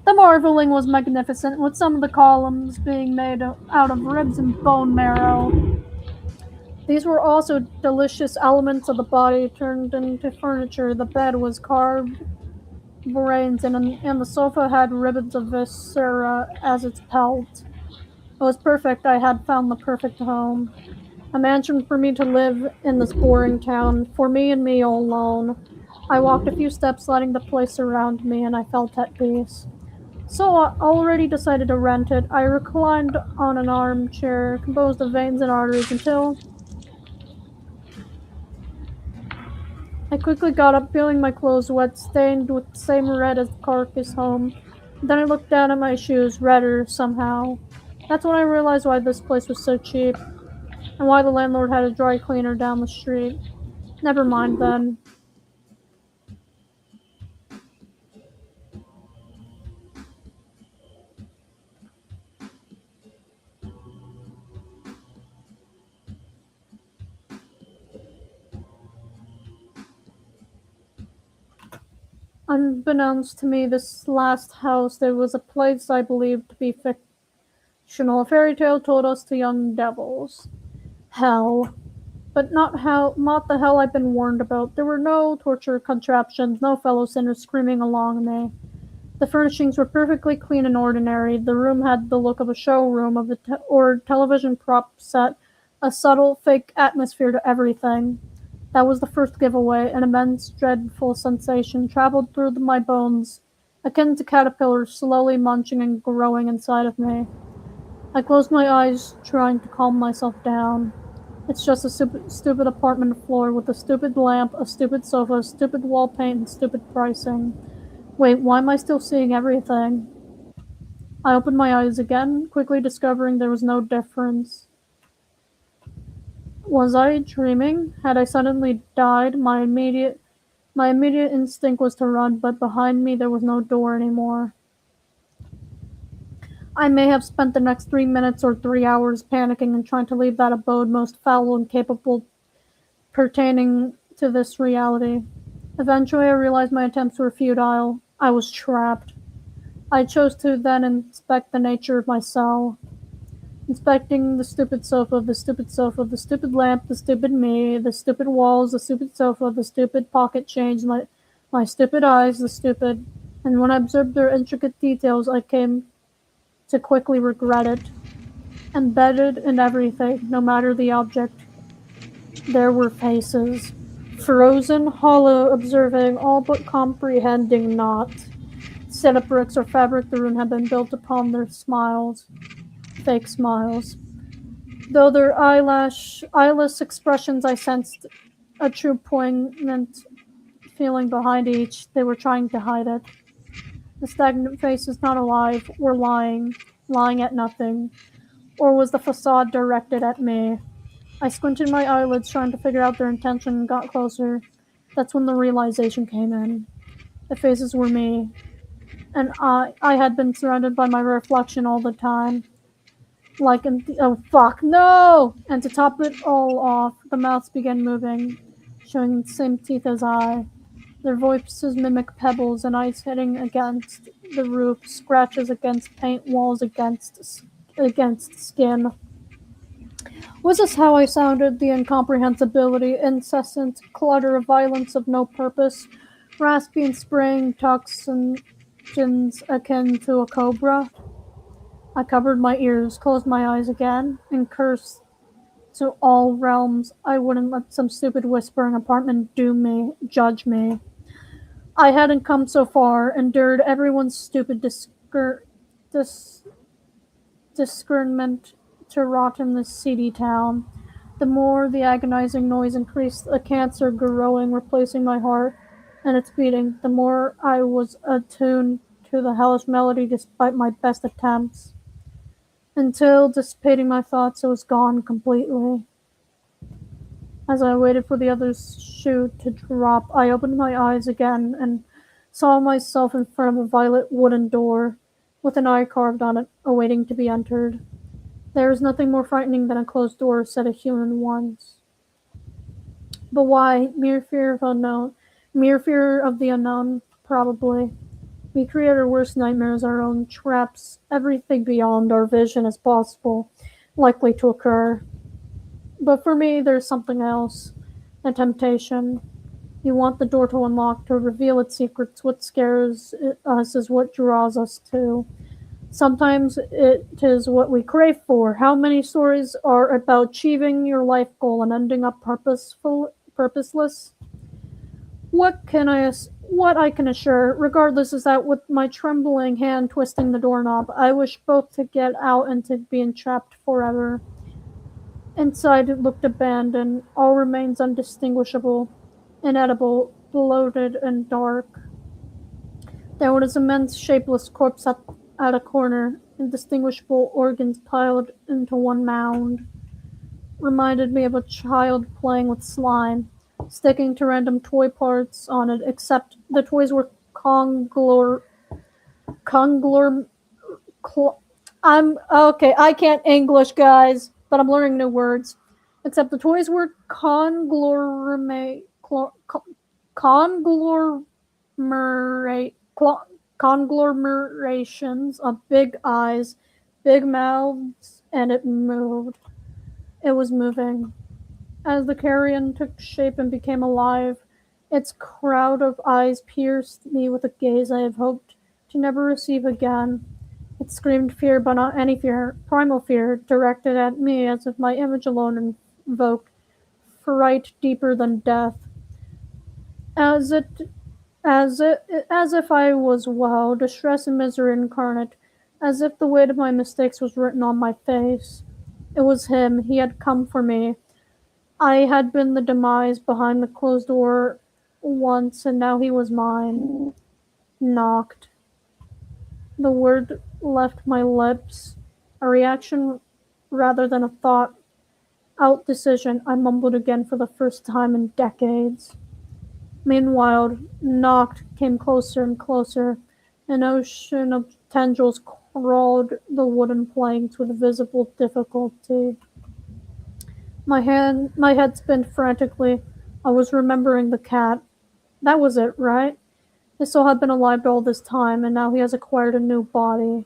The marveling was magnificent, with some of the columns being made out of ribs and bone marrow. These were also delicious elements of the body turned into furniture. The bed was carved brains, and the sofa had ribbons of viscera as its pelt. It was perfect. I had found the perfect home. A mansion for me to live in this boring town, for me and me alone. I walked a few steps, letting the place surround me, and I felt at peace. So I already decided to rent it. I reclined on an armchair, composed of veins and arteries, until I quickly got up, feeling my clothes wet, stained with the same red as the carcass home. Then I looked down at my shoes, redder somehow. That's when I realized why this place was so cheap, and why the landlord had a dry cleaner down the street. Never mind then. Unbeknownst to me, this last house, there was a place I believed to be fictional. A fairy tale told us to young devils. Hell. But not the hell I've been warned about. There were no torture contraptions, no fellow sinners screaming along me. The furnishings were perfectly clean and ordinary. The room had the look of a showroom or television prop set, a subtle, fake atmosphere to everything. That was the first giveaway. An immense, dreadful sensation traveled through my bones, akin to caterpillars slowly munching and growing inside of me. I closed my eyes, trying to calm myself down. It's just a stupid apartment floor with a stupid lamp, a stupid sofa, stupid wall paint, and stupid pricing. Wait, why am I still seeing everything? I opened my eyes again, quickly discovering there was no difference. Was I dreaming? Had I suddenly died? My immediate instinct was to run, but behind me there was no door anymore. I may have spent the next 3 minutes or 3 hours panicking and trying to leave that abode most foul and capable pertaining to this reality. Eventually I realized my attempts were futile. I was trapped. I chose to then inspect the nature of my cell. Inspecting the stupid sofa, the stupid sofa, the stupid lamp, the stupid me, the stupid walls, the stupid sofa, the stupid pocket change, my stupid eyes, the stupid. And when I observed their intricate details, I came to quickly regret it. Embedded in everything, no matter the object, there were faces. Frozen, hollow, observing, all but comprehending not. Set of bricks or fabric the room had been built upon their smiles. Fake smiles. Though their eyeless expressions, I sensed a true poignant feeling behind each. They were trying to hide it. The stagnant faces not alive were lying at nothing. Or was the facade directed at me? I squinted my eyelids trying to figure out their intention and got closer. That's when the realization came in. The faces were me, and I had been surrounded by my reflection all the time. Oh fuck, no! And to top it all off, the mouths began moving, showing the same teeth as I. Their voices mimic pebbles and ice hitting against the roof, scratches against paint walls, against skin. Was this how I sounded? The incomprehensibility, incessant clutter of violence of no purpose, raspy and spraying toxins akin to a cobra? I covered my ears, closed my eyes again, and cursed to all realms I wouldn't let some stupid whispering apartment doom me, judge me. I hadn't come so far, endured everyone's stupid dis- discernment to rot in this seedy town. The more the agonizing noise increased, a cancer growing, replacing my heart and its beating, the more I was attuned to the hellish melody despite my best attempts. Until, dissipating my thoughts, it was gone completely. As I waited for the other shoe to drop, I opened my eyes again and saw myself in front of a violet wooden door, with an eye carved on it, awaiting to be entered. There is nothing more frightening than a closed door, said a human once. But why? Mere fear of unknown. Mere fear of the unknown, probably. We create our worst nightmares, our own traps, everything beyond our vision is possible, likely to occur. But for me, there's something else. A temptation. You want the door to unlock, to reveal its secrets. What scares us is what draws us to. Sometimes it is what we crave for. How many stories are about achieving your life goal and ending up purposeless? What I can assure, regardless, is that with my trembling hand twisting the doorknob, I wish both to get out and to be entrapped forever. Inside it looked abandoned, all remains undistinguishable, inedible, bloated, and dark. There was an immense shapeless corpse at a corner, indistinguishable organs piled into one mound. Reminded me of a child playing with slime, sticking to random toy parts on it, except the toys were conglor, I'm okay. I can't English, guys, but I'm learning new words. Except the toys were conglomerate, conglomerations of big eyes, big mouths, and it moved. It was moving. As the carrion took shape and became alive, its crowd of eyes pierced me with a gaze I have hoped to never receive again. It screamed fear, but not any fear, primal fear, directed at me as if my image alone invoked fright deeper than death. As it, as if I was woe, distress and misery incarnate, as if the weight of my mistakes was written on my face. It was him. He had come for me. I had been the demise behind the closed door once, and now he was mine. Knocked. The word left my lips, a reaction rather than a thought. Out decision, I mumbled again for the first time in decades. Meanwhile, knocked came closer and closer. An ocean of tendrils crawled the wooden planks with visible difficulty. My head spun frantically. I was remembering the cat. That was it, right? His soul had been alive all this time, and now he has acquired a new body.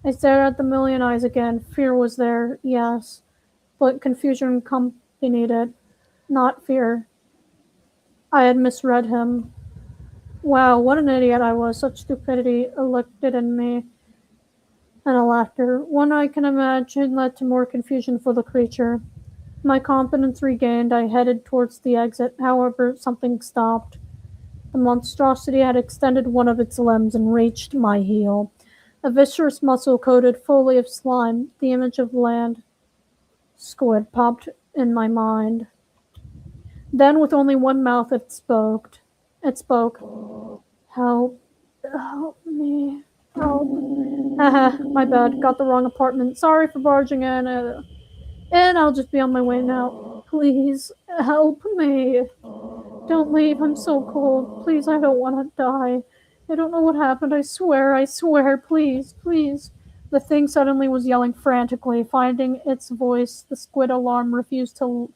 I stared at the million eyes again. Fear was there, yes, but confusion accompanied it, not fear. I had misread him. Wow, what an idiot I was. Such stupidity elected in me. And a laughter, one I can imagine, led to more confusion for the creature. My confidence regained, I headed towards the exit. However, something stopped. The monstrosity had extended one of its limbs and reached my heel. A viscerous muscle coated fully of slime, the image of land squid popped in my mind. Then, with only one mouth, it spoke. It spoke. Help. Help me. Help. Haha, my bad. Got the wrong apartment. Sorry for barging in. And I'll just be on my way now. Please, help me. Don't leave. I'm so cold. Please, I don't want to die. I don't know what happened. I swear. Please, please. The thing suddenly was yelling frantically. Finding its voice, the squid alarm refused to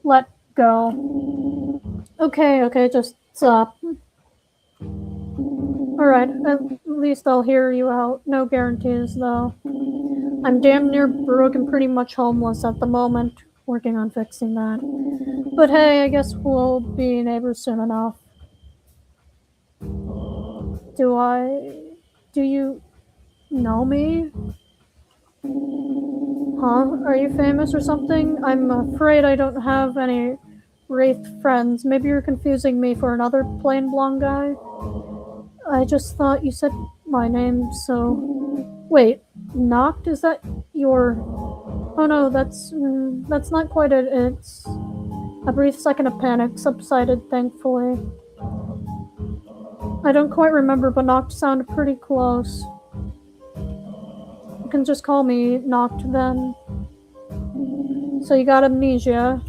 let go. Okay, just What's up? Alright, at least I'll hear you out. No guarantees, though. I'm damn near broke and pretty much homeless at the moment, working on fixing that. But hey, I guess we'll be neighbors soon enough. Do I. Do you know me? Huh? Are you famous or something? I'm afraid I don't have any wraith friends. Maybe you're confusing me for another plain blonde guy? I just thought you said my name, so. Wait, knocked? Is that your. Oh no, that's not quite it. It's. A brief second of panic subsided, thankfully. I don't quite remember, but knocked sounded pretty close. You can just call me knocked then. So you got amnesia.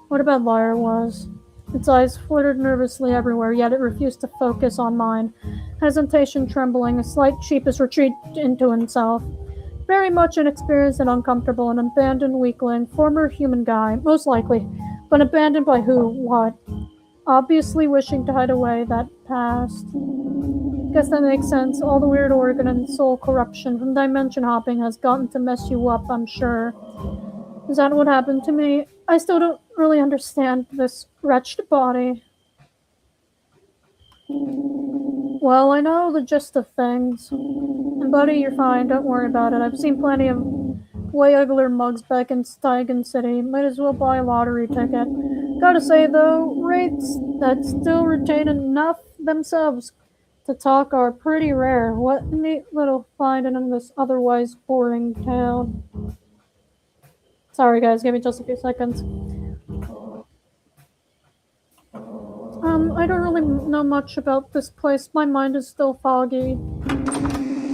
What a bad liar was. Its eyes flitted nervously everywhere, yet it refused to focus on mine. Hesitation trembling, a slight sheepish retreat into himself. Very much inexperienced and uncomfortable, an abandoned weakling, former human guy, most likely. But abandoned by who? What? Obviously wishing to hide away that past. Guess that makes sense. All the weird organ and soul corruption from dimension hopping has gotten to mess you up, I'm sure. Is that what happened to me? I still don't really understand this wretched body. Well, I know the gist of things. And buddy, you're fine. Don't worry about it. I've seen plenty of way uglier mugs back in Steigen City. Might as well buy a lottery ticket. Gotta say, though, rates that still retain enough themselves to talk are pretty rare. What a neat little find in this otherwise boring town. Sorry, guys. Give me just a few seconds. I don't really know much about this place. My mind is still foggy.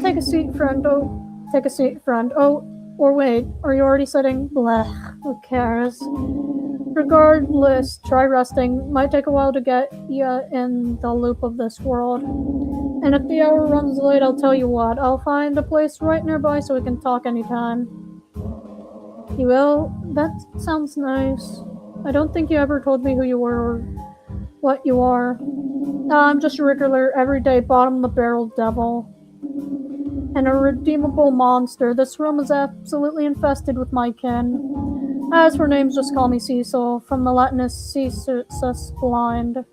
Take a seat, friend. Oh, take a seat, friend. Oh, or wait, are you already sitting? Blech, who cares? Regardless, try resting. Might take a while to get ya in the loop of this world. And if the hour runs late, I'll tell you what. I'll find a place right nearby so we can talk anytime. You will? That sounds nice. I don't think you ever told me who you were or what you are. I'm just a regular, everyday, bottom-of-the-barrel devil. And a redeemable monster. This room is absolutely infested with my kin. As for names, just call me Cecil, from the Latinist Cesus, blind.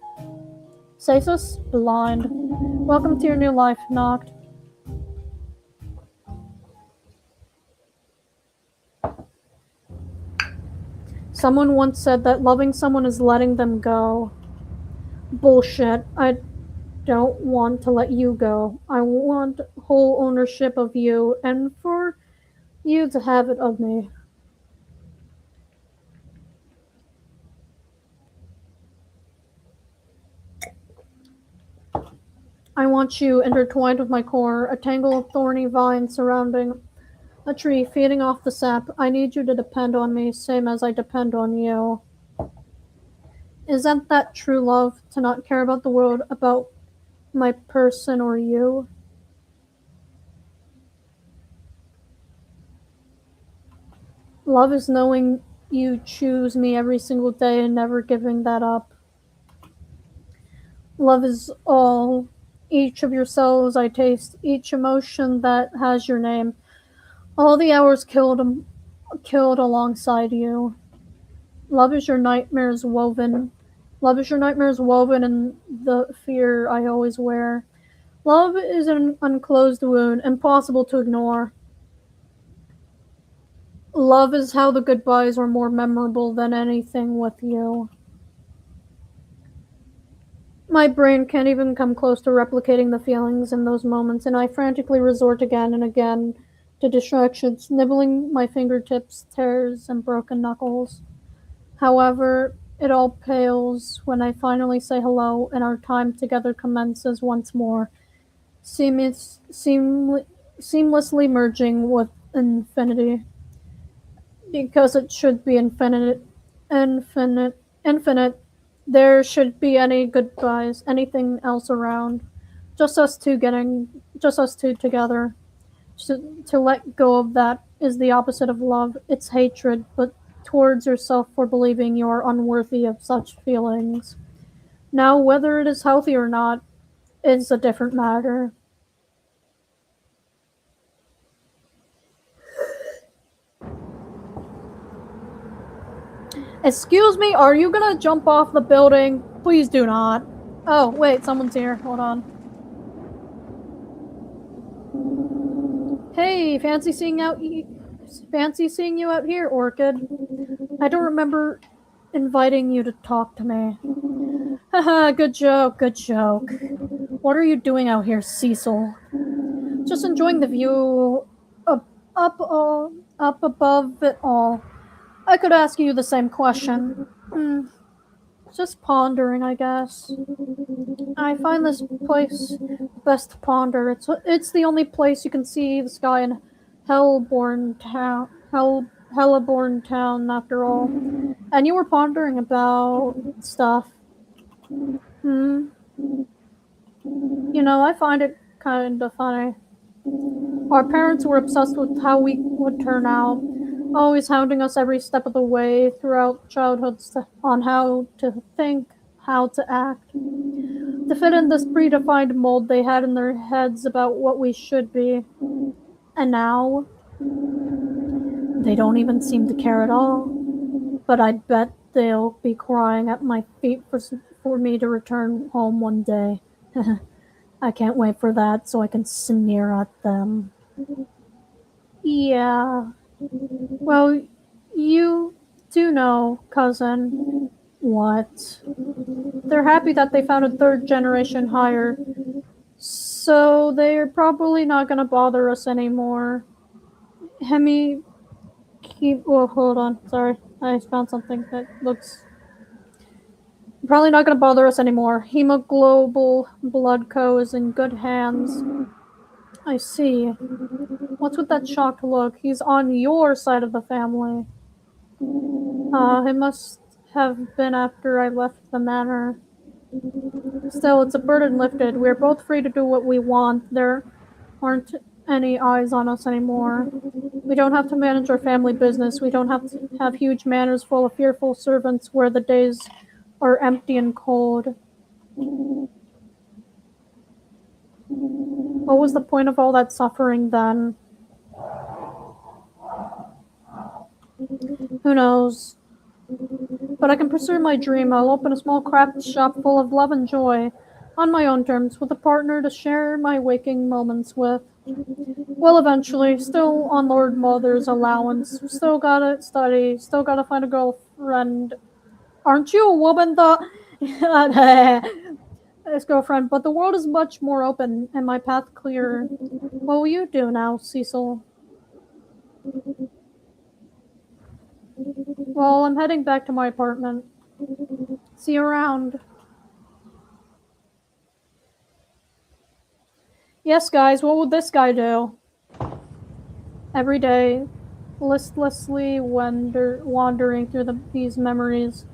Cesus? Blind. Welcome to your new life, Knocked. Someone once said that loving someone is letting them go. Bullshit. I don't want to let you go. I want whole ownership of you, and for you to have it of me. I want you intertwined with my core, a tangle of thorny vines surrounding a tree, feeding off the sap. I need you to depend on me, same as I depend on you. Isn't that true love, to not care about the world, about my person or you? Love is knowing you choose me every single day and never giving that up. Love is all. Each of your cells I taste, each emotion that has your name. All the hours killed alongside you. Love is your nightmares woven. Love is your nightmares woven in the fear I always wear. Love is an unclosed wound, impossible to ignore. Love is how the goodbyes are more memorable than anything with you. My brain can't even come close to replicating the feelings in those moments, and I frantically resort again and again to distractions, nibbling my fingertips, tears, and broken knuckles. However, it all pales when I finally say hello and our time together commences once more, seamlessly merging with infinity. Because it should be infinite. There should be any goodbyes, anything else around. Just us two together. To let go of that is the opposite of love. It's hatred, but towards yourself for believing you are unworthy of such feelings. Now, whether it is healthy or not is a different matter. Excuse me, are you gonna jump off the building? Please do not. Oh, wait, someone's here. Hold on. Hey, fancy seeing you out here, Orchid. I don't remember inviting you to talk to me. Haha, good joke, good joke. What are you doing out here, Cecil? Just enjoying the view up, up, uh, up above it all. I could ask you the same question. Just pondering, I guess. I find this place best to ponder. It's the only place you can see the sky in Hellborn Town, after all. And you were pondering about stuff. Hmm. I find it kind of funny. Our parents were obsessed with how we would turn out, always hounding us every step of the way throughout childhood on how to think, how to act, to fit in this predefined mold they had in their heads about what we should be. And now, they don't even seem to care at all. But I bet they'll be crying at my feet for me to return home one day. I can't wait for that so I can sneer at them. Yeah. Well, you do know, cousin. What? They're happy that they found a third generation hire, so they're probably not gonna bother us anymore. Hemi, hold on. Sorry, I found something that looks probably not gonna bother us anymore. Hemoglobal Blood Co. is in good hands. I see. What's with that shocked look? He's on your side of the family. It must have been after I left the manor. Still, it's a burden lifted. We're both free to do what we want. There aren't any eyes on us anymore. We don't have to manage our family business. We don't have to have huge manors full of fearful servants where the days are empty and cold. What was the point of all that suffering then? Who knows? But I can pursue my dream. I'll open a small craft shop full of love and joy, on my own terms, with a partner to share my waking moments with. Well, eventually, still on Lord Mother's allowance, still gotta study, still gotta find a girlfriend. Aren't you a woman, though? His girlfriend, but the world is much more open and my path clearer. What will you do now, Cecil? Well, I'm heading back to my apartment. See you around. Yes, guys, what would this guy do? Every day, listlessly wandering through these memories,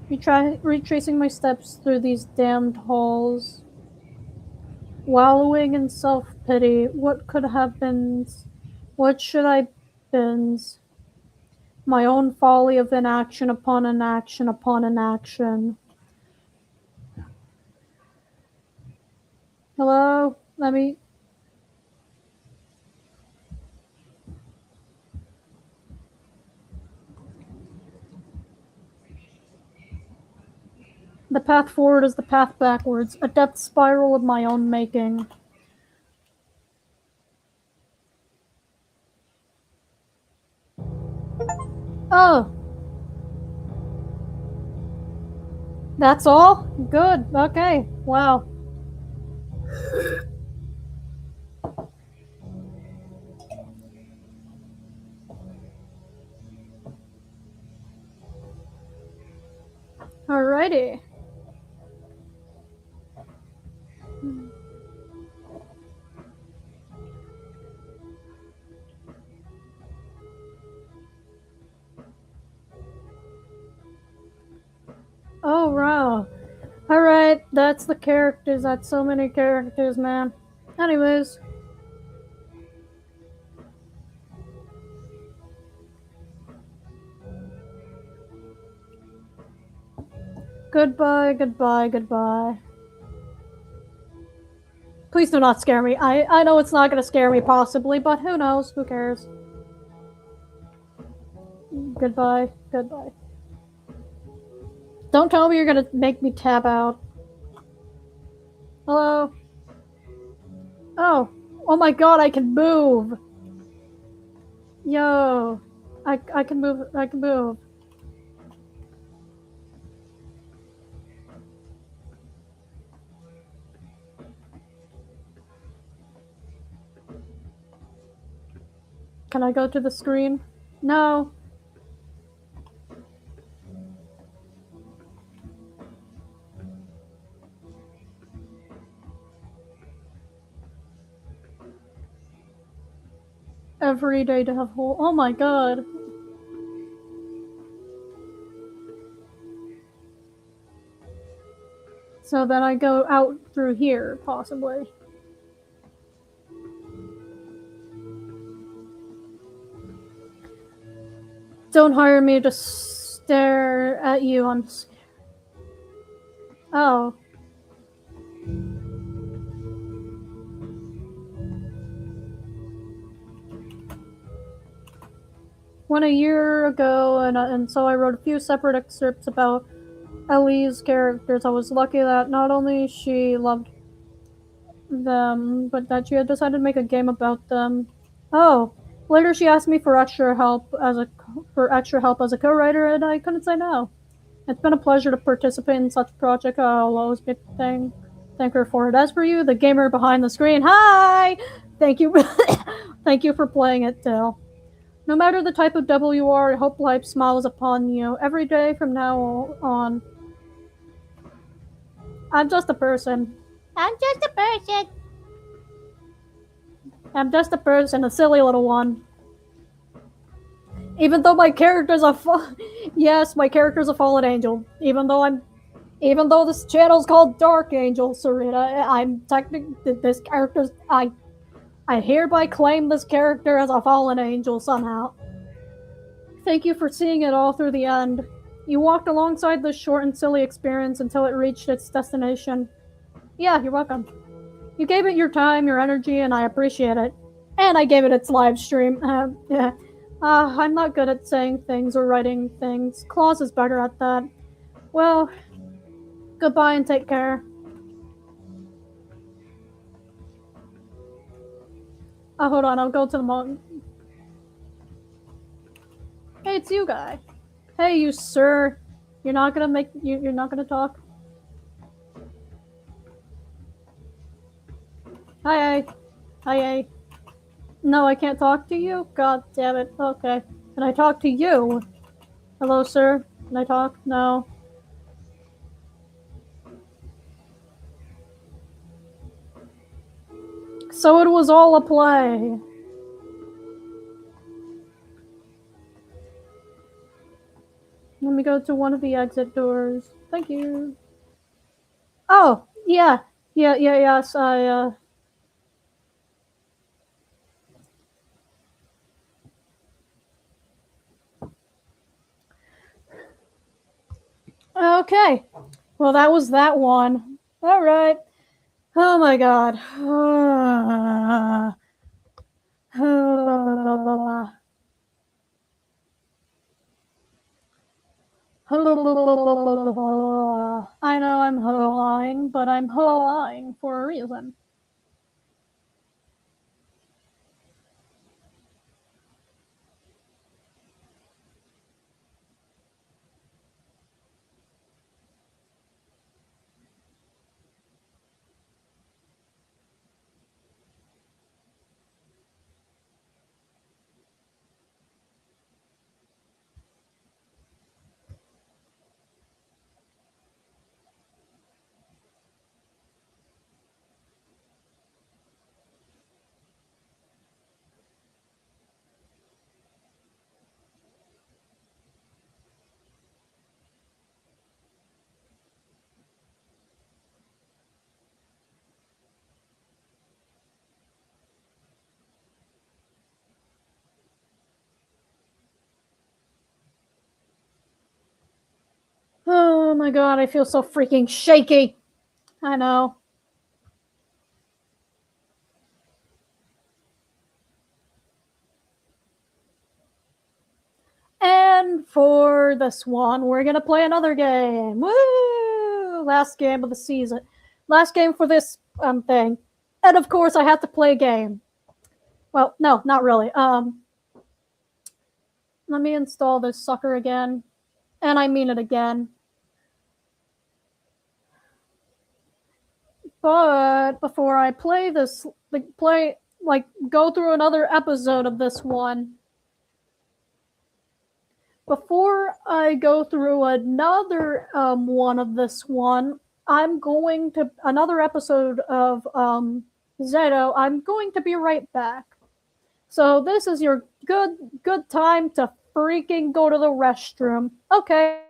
retracing my steps through these damned halls, wallowing in self-pity. What could have been? What should I been? My own folly of inaction upon inaction upon inaction. Hello? Let me. The path forward is the path backwards, a death spiral of my own making. Oh, that's all? Good. Okay. Wow. Alrighty. Oh, wow. Alright, that's the characters. That's so many characters, man. Anyways, Goodbye, goodbye, goodbye. Please do not scare me. I know it's not gonna scare me, possibly, but who knows? Who cares? Goodbye, goodbye. Don't tell me you're gonna make me tab out. Hello? Oh. Oh my god, I can move! Yo. I can move. I can move. Can I go to the screen? No. Every day to have whole. Oh my god. So then I go out through here, possibly. Don't hire me to stare at you. I'm scared. Oh. Went a year ago, and so I wrote a few separate excerpts about Ellie's characters. I was lucky that not only she loved them, but that she had decided to make a game about them. Oh, later she asked me for extra help as a co-writer, and I couldn't say no. It's been a pleasure to participate in such a project. I'll always be thank her for it. As for you, the gamer behind the screen, hi! Thank you, thank you for playing it, Dill. No matter the type of devil you are, I hope life smiles upon you every day from now on. I'm just a person. I'm just a person. I'm just a person, a silly little one. Even though my character's yes, my character's a fallen angel. Even though this channel's called Dark Angel, Sarita, I'm technically this character's. I hereby claim this character as a fallen angel somehow. Thank you for seeing it all through the end. You walked alongside this short and silly experience until it reached its destination. Yeah, you're welcome. You gave it your time, your energy, and I appreciate it. And I gave it its live stream. Yeah. I'm not good at saying things or writing things. Claus is better at that. Well, goodbye and take care. Hold on, I'll go to the mall. Hey, it's you, guy. Hey, you sir. You're not gonna talk? Hi. Hi. No, I can't talk to you? God damn it. Okay. Can I talk to you? Hello, sir. Can I talk? No. So it was all a play. Let me go to one of the exit doors. Thank you. Oh, yeah. Yes, Okay. Well, that was that one. Alright. Oh my god. I know I'm lying, but I'm lying for a reason. Oh my god, I feel so freaking shaky. I know. And for this one, we're gonna play another game. Woo! Last game of the season. Last game for this thing. And of course, I have to play a game. Well, no, not really. Let me install this sucker again. And I mean it again. But before I play this, go through another episode of this one, before I go through another one of this one, I'm going to another episode of Z.A.T.O. I'm going to be right back. So this is your good time to freaking go to the restroom. Okay.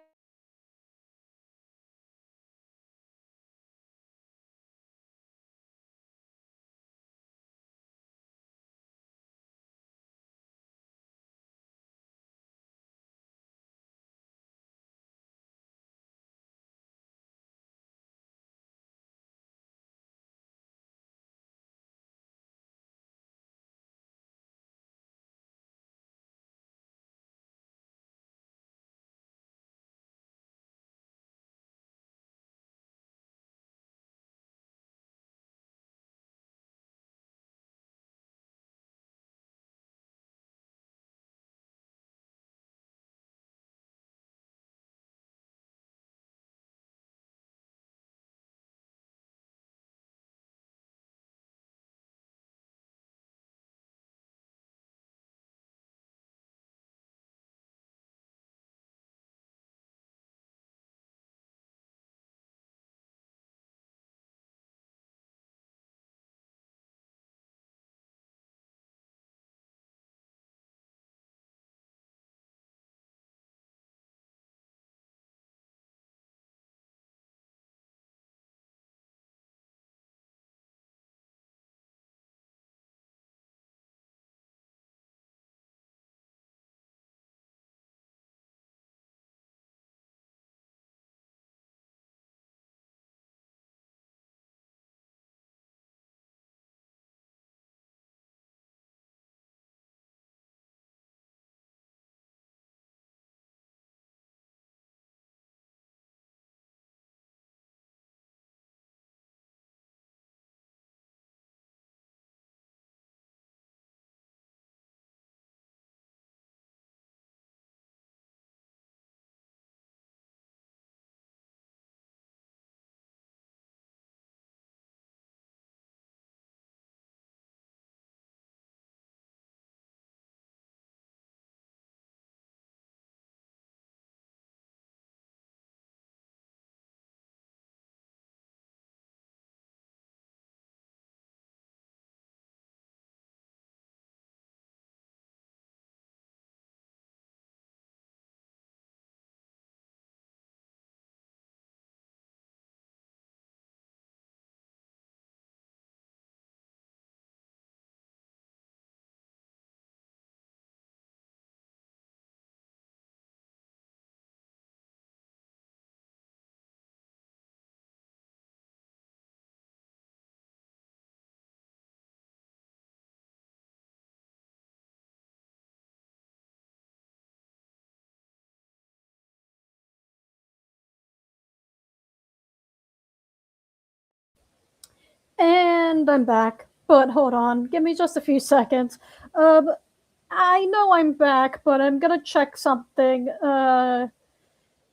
And I'm back. But hold on, give me just a few seconds. I know I'm back, but I'm gonna check something.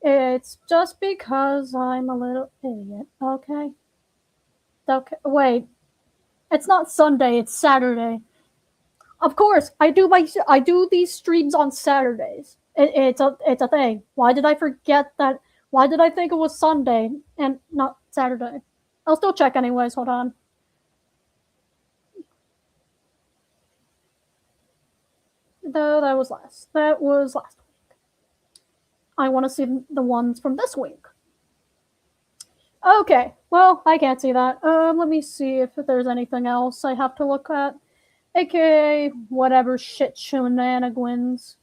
It's just because I'm a little idiot. Okay. Okay. Wait. It's not Sunday. It's Saturday. Of course, I do these streams on Saturdays. It's a thing. Why did I forget that? Why did I think it was Sunday and not Saturday? I'll still check anyways. Hold on. No, that was last. That was last week. I want to see the ones from this week. Okay, well, I can't see that. Let me see if there's anything else I have to look at. AKA whatever shit shenanigans.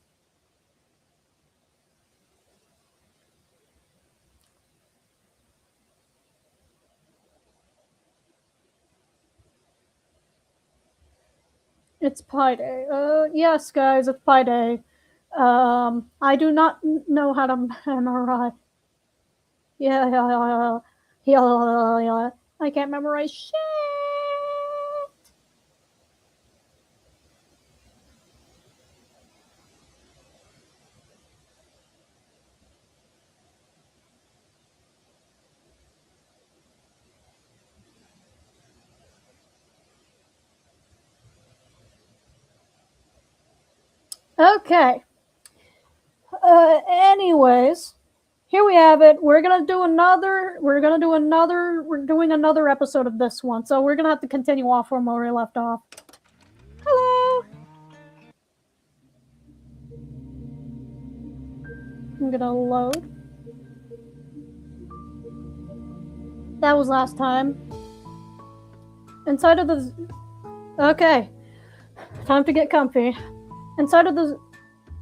It's Pi Day. Yes, guys, it's Pi Day. I do not know how to memorize. Yeah, yeah, yeah, yeah, yeah. I can't memorize shit. Okay. Anyways, here we have it. We're gonna do another. We're gonna do another. We're doing another episode of this one, so we're gonna have to continue off from where we left off. Hello. I'm gonna load. That was last time. Inside of the. Okay. Time to get comfy. Inside of the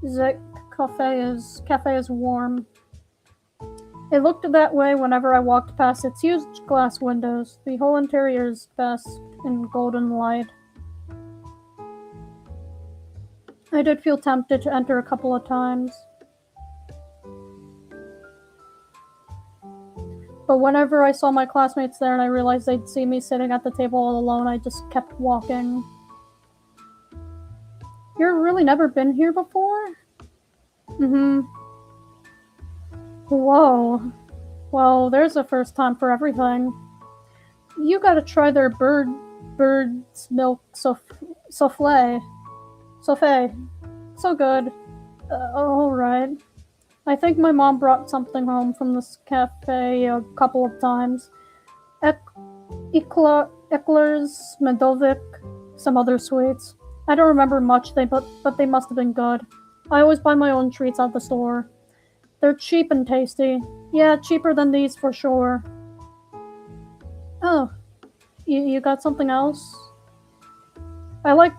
Z.A.T.O cafe is warm. It looked that way whenever I walked past its huge glass windows. The whole interior is basked in golden light. I did feel tempted to enter a couple of times. But whenever I saw my classmates there and I realized they'd see me sitting at the table all alone, I just kept walking. You've really never been here before? Mm-hmm. Whoa. Well, there's a first time for everything. You gotta try their bird's milk souffle. Souffle. So good. Alright. I think my mom brought something home from this cafe a couple of times. Eclairs, Medovik, some other sweets. I don't remember much, but they must have been good. I always buy my own treats at the store. They're cheap and tasty. Yeah, cheaper than these for sure. Oh, you got something else? I like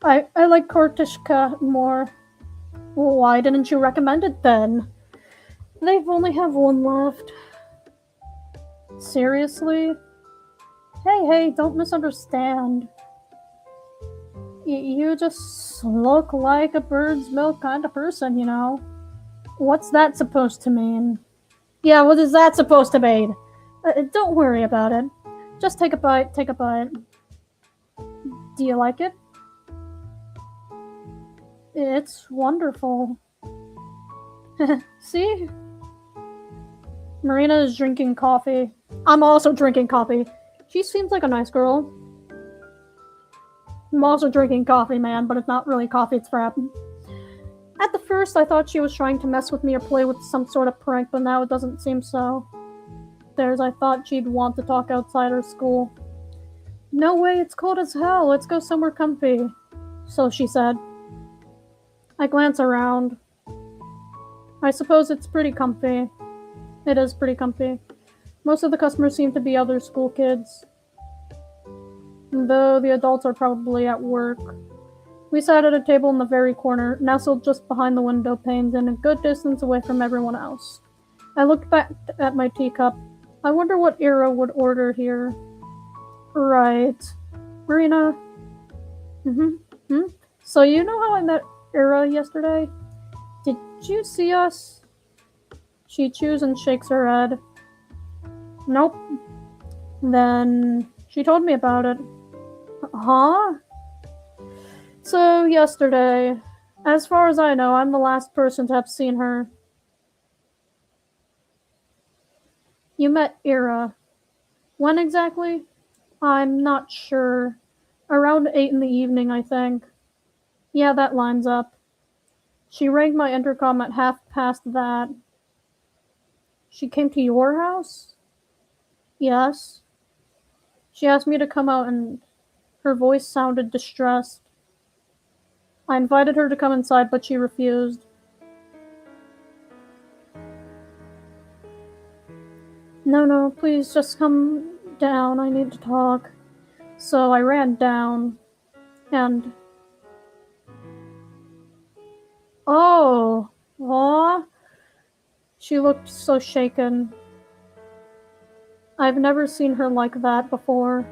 I like Kortishka more. Well, why didn't you recommend it then? They've only have one left. Seriously? Hey, don't misunderstand. You just look like a bird's milk kind of person, you know? What's that supposed to mean? Yeah, what is that supposed to mean? Don't worry about it. Just take a bite. Do you like it? It's wonderful. See? Marina is drinking coffee. I'm also drinking coffee. She seems like a nice girl. I'm also drinking coffee, man, but it's not really coffee, it's frap. At the first, I thought she was trying to mess with me or play with some sort of prank, but now it doesn't seem so. I thought she'd want to talk outside her school. No way, it's cold as hell. Let's go somewhere comfy. So she said. I glance around. I suppose it's pretty comfy. It is pretty comfy. Most of the customers seem to be other school kids, though the adults are probably at work. We sat at a table in the very corner, nestled just behind the window panes and a good distance away from everyone else. I looked back at my teacup. I wonder what Ira would order here. Right. Marina? So you know how I met Ira yesterday? Did you see us? She chews and shakes her head. Nope. Then she told me about it. Huh? So, yesterday, as far as I know, I'm the last person to have seen her. You met Ira. When exactly? I'm not sure. Around 8 in the evening, I think. Yeah, that lines up. She rang my intercom at 1:30. She came to your house? Yes. She asked me to come out and her voice sounded distressed. I invited her to come inside, but she refused. No, please just come down. I need to talk. So I ran down, and... Oh! Aw! She looked so shaken. I've never seen her like that before.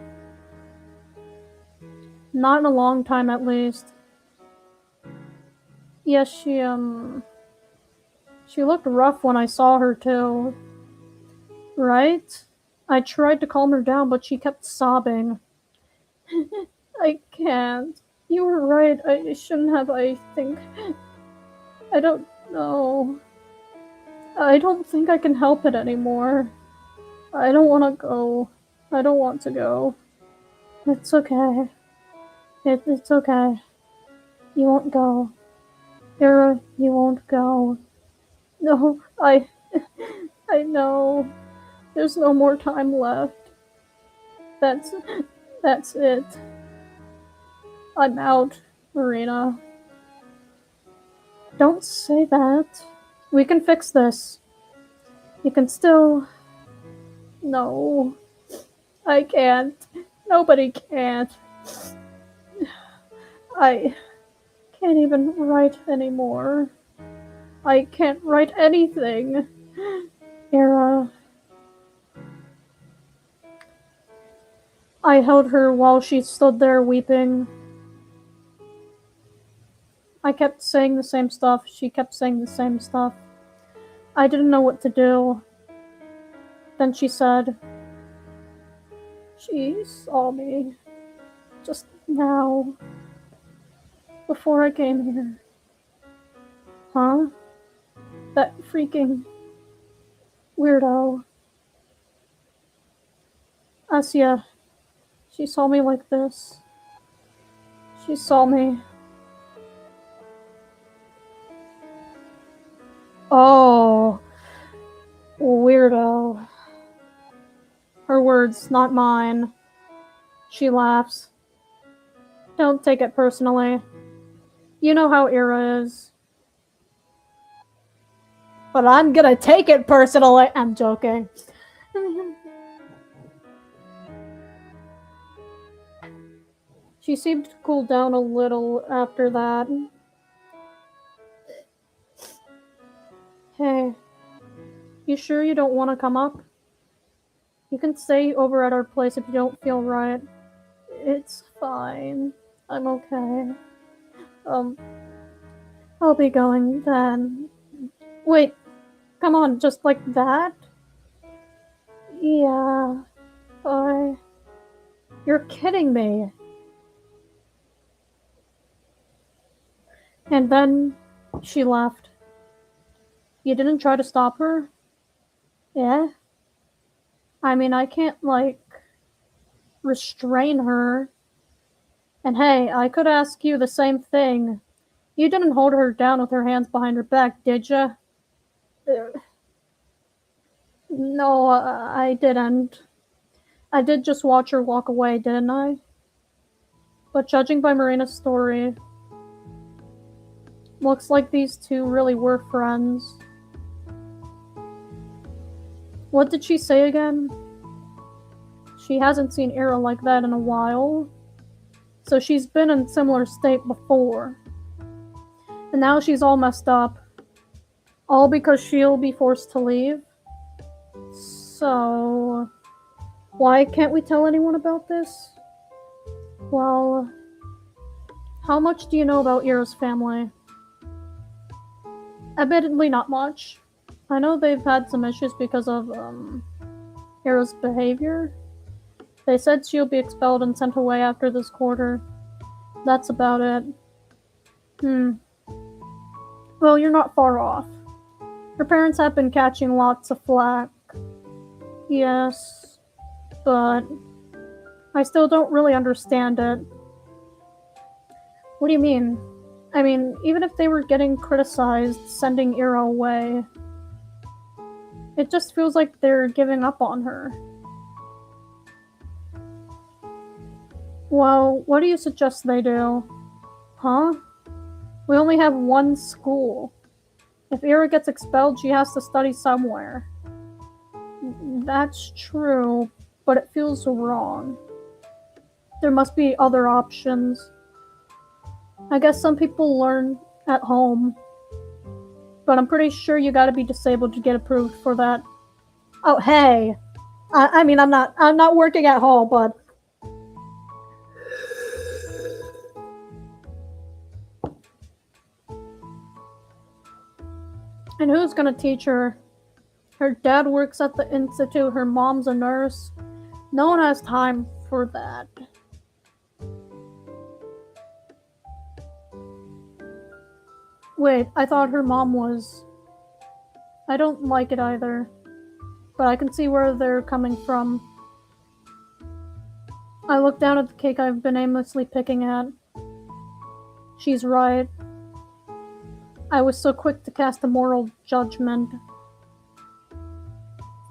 Not in a long time, at least. Yes, she looked rough when I saw her, too. Right? I tried to calm her down, but she kept sobbing. I can't. You were right. I shouldn't have, I think. I don't know. I don't think I can help it anymore. I don't want to go. I don't want to go. It's okay. It's okay. You won't go. Ira, you won't go. No, I know. There's no more time left. That's, that's it. I'm out, Marina. Don't say that. We can fix this. You can still... No. I can't. Nobody can't. I can't even write anymore. I can't write anything. Ira. I held her while she stood there weeping. I kept saying the same stuff. She kept saying the same stuff. I didn't know what to do. Then she said, she saw me just now, before I came here. Huh? That freaking weirdo. Asya, she saw me like this. She saw me. Oh, weirdo. Her words, not mine. She laughs. Don't take it personally. You know how Ira is. But I'm gonna take it personally. I'm joking. She seemed to cool down a little after that. Hey, you sure you don't want to come up? You can stay over at our place if you don't feel right. It's fine. I'm okay. I'll be going then. Wait, come on, just like that? Yeah, bye. You're kidding me. And then she left. You didn't try to stop her? Yeah? I mean, I can't, restrain her. And hey, I could ask you the same thing. You didn't hold her down with her hands behind her back, did ya? No, I didn't. I did just watch her walk away, didn't I? But judging by Marina's story, looks like these two really were friends. What did she say again? She hasn't seen Ira like that in a while. So she's been in a similar state before. And now she's all messed up. All because she'll be forced to leave. So... why can't we tell anyone about this? Well... how much do you know about Ira's family? Admittedly, not much. I know they've had some issues because of, Ira's behavior. They said she'll be expelled and sent away after this quarter. That's about it. Well, you're not far off. Her parents have been catching lots of flack. Yes, but I still don't really understand it. What do you mean? I mean, even if they were getting criticized, sending Ira away, it just feels like they're giving up on her. Well, what do you suggest they do? Huh? We only have one school. If Ira gets expelled, she has to study somewhere. That's true, but it feels wrong. There must be other options. I guess some people learn at home. But I'm pretty sure you gotta be disabled to get approved for that. Oh, hey! I mean, I'm not working at home, but... And who's gonna teach her? Her dad works at the institute, her mom's a nurse. No one has time for that. Wait, I thought her mom was... I don't like it either. But I can see where they're coming from. I look down at the cake I've been aimlessly picking at. She's right. I was so quick to cast a moral judgment.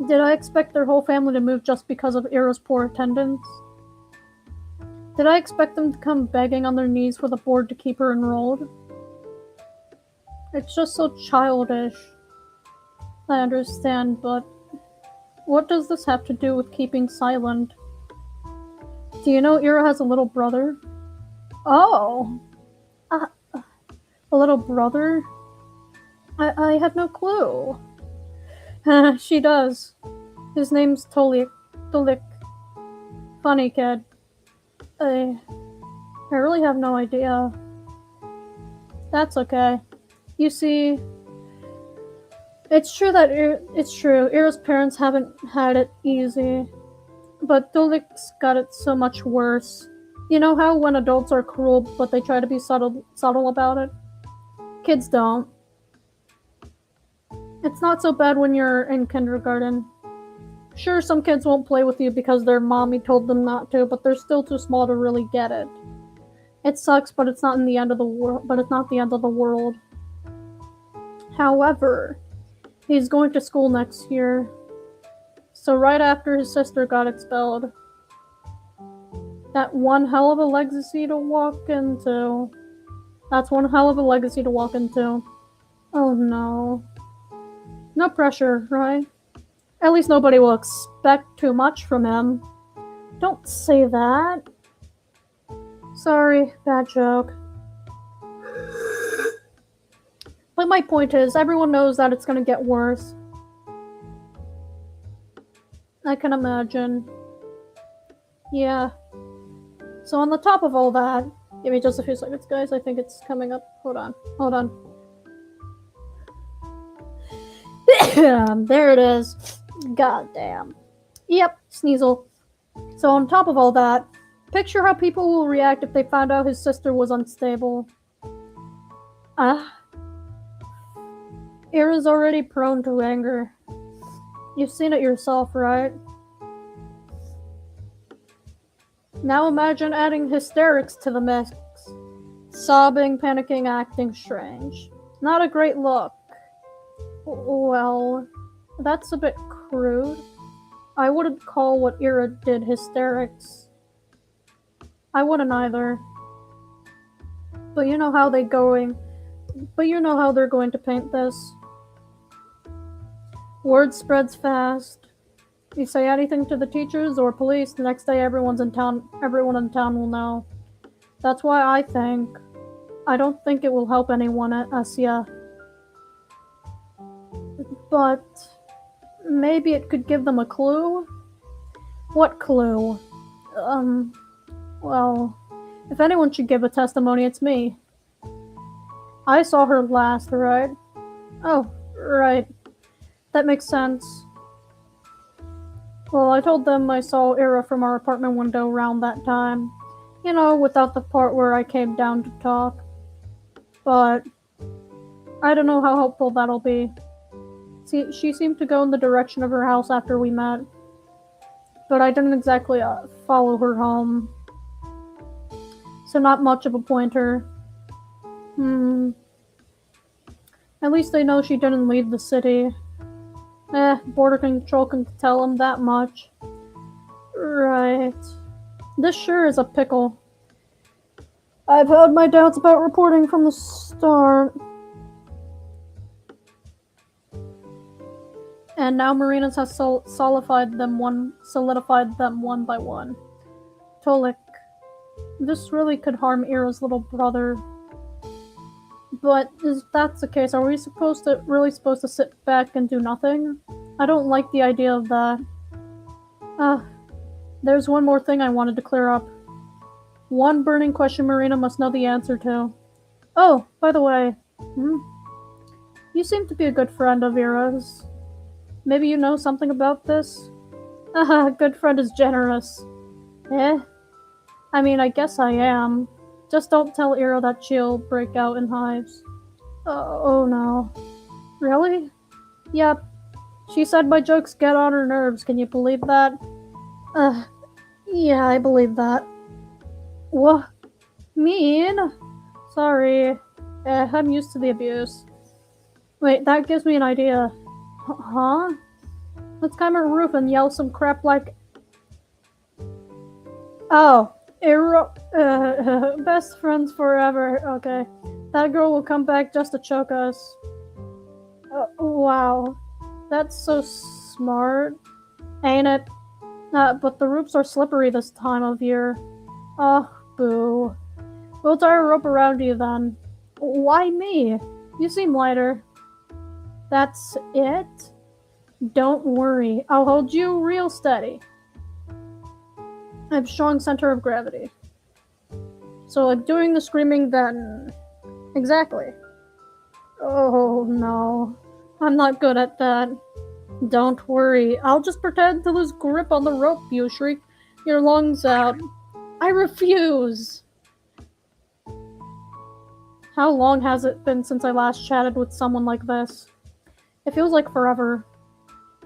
Did I expect their whole family to move just because of Ira's poor attendance? Did I expect them to come begging on their knees for the board to keep her enrolled? It's just so childish. I understand, but what does this have to do with keeping silent? Do you know Ira has a little brother? Oh! A little brother? I had no clue. She does. His name's Tolik. Funny kid. I really have no idea. That's okay. You see, it's true. Ira's parents haven't had it easy, but Tolik's got it so much worse. You know how when adults are cruel, but they try to be subtle about it? Kids don't. It's not so bad when you're in kindergarten. Sure, some kids won't play with you because their mommy told them not to, but they're still too small to really get it. It sucks, but it's not the end of the world. However, he's going to school next year. So right after his sister got expelled. That's one hell of a legacy to walk into. Oh no. No pressure, right? At least nobody will expect too much from him. Don't say that. Sorry, bad joke. But my point is, everyone knows that it's gonna get worse. I can imagine. Yeah. So on the top of all that, give me just a few seconds, guys. I think it's coming up. Hold on. There it is. Goddamn. Yep, Sneasel. So on top of all that, picture how people will react if they found out his sister was unstable. Ira's already prone to anger. You've seen it yourself, right? Now imagine adding hysterics to the mix. Sobbing, panicking, acting strange. Not a great look. Well, that's a bit crude. I wouldn't call what Ira did hysterics. I wouldn't either. But you know how they're going to paint this. Word spreads fast. You say anything to the teachers or police, the next day everyone in town will know. That's why I don't think it will help anyone at Asia. But maybe it could give them a clue? What clue? Well, if anyone should give a testimony, it's me. I saw her last, right? Oh, right. That makes sense. Well, I told them I saw Ira from our apartment window around that time. You know, without the part where I came down to talk. But I don't know how helpful that'll be. See, she seemed to go in the direction of her house after we met. But I didn't exactly follow her home. So not much of a pointer. At least they know she didn't leave the city. Border control can tell them that much. Right. This sure is a pickle. I've had my doubts about reporting from the start. And now Marinas has solidified them one by one. Tolik, this really could harm Ira's little brother. But if that's the case, are we really supposed to sit back and do nothing? I don't like the idea of that. There's one more thing I wanted to clear up. One burning question Marina must know the answer to. Oh, by the way, You seem to be a good friend of Ira's. Maybe you know something about this? Haha, good friend is generous. Eh? I mean, I guess I am. Just don't tell Ira that she'll break out in hives. Oh no. Really? Yep. She said my jokes get on her nerves. Can you believe that? Yeah, I believe that. What? Mean? Sorry. I'm used to the abuse. Wait, that gives me an idea. Huh? Let's climb her roof and yell some crap like, oh, best friends forever. Okay. That girl will come back just to choke us. Wow. That's so smart. Ain't it? But the roofs are slippery this time of year. Oh, boo. We'll tie a rope around you then. Why me? You seem lighter. That's it? Don't worry. I'll hold you real steady. I have strong center of gravity. So, like, doing the screaming then... Exactly. Oh, no. I'm not good at that. Don't worry. I'll just pretend to lose grip on the rope, you shriek your lungs out. I refuse! How long has it been since I last chatted with someone like this? It feels like forever.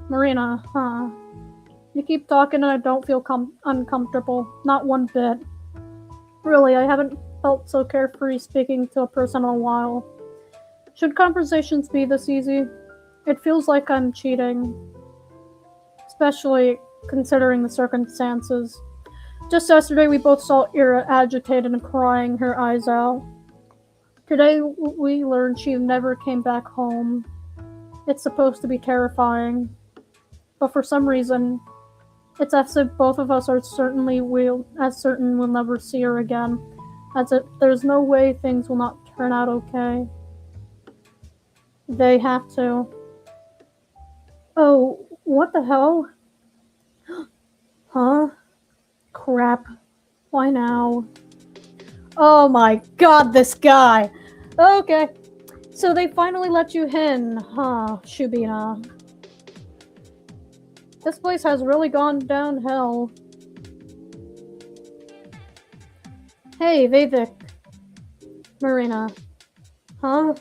Marina, huh? You keep talking and I don't feel uncomfortable. Not one bit. Really, I haven't felt so carefree speaking to a person in a while. Should conversations be this easy? It feels like I'm cheating. Especially considering the circumstances. Just yesterday we both saw Ira agitated and crying her eyes out. Today we learned she never came back home. It's supposed to be terrifying. But for some reason, it's as if both of us are certain we'll never see her again. As if there's no way things will not turn out okay. They have to. Oh, what the hell? Huh? Crap. Why now? Oh my god, this guy! Okay. So they finally let you in, huh, Shubina? This place has really gone downhill. Hey, Vivek. Marina. Huh?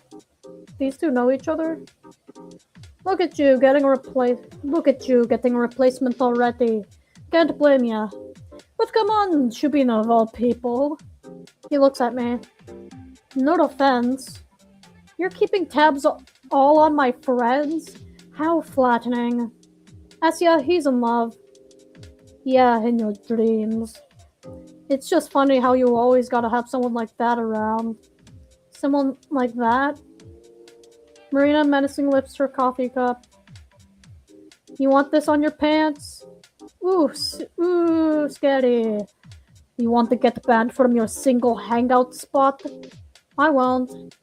These two know each other? Look at you getting a replacement already. Can't blame ya. But come on, Shubina of all people. He looks at me. No offense. You're keeping tabs all on my friends? How flattening. Asya, he's in love. Yeah, in your dreams. It's just funny how you always gotta have someone like that around. Someone like that? Marina menacingly lifts her coffee cup. You want this on your pants? Ooh, scary. You want to get banned from your single hangout spot? I won't.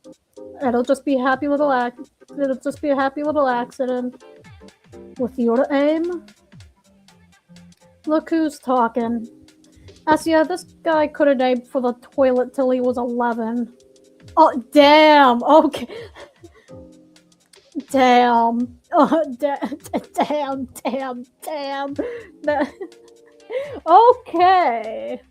It'll just be a happy little accident. With your aim? Look who's talking. Asya, this guy could have aimed for the toilet till he was 11. Oh, damn! Okay. Damn. Oh, damn. Okay.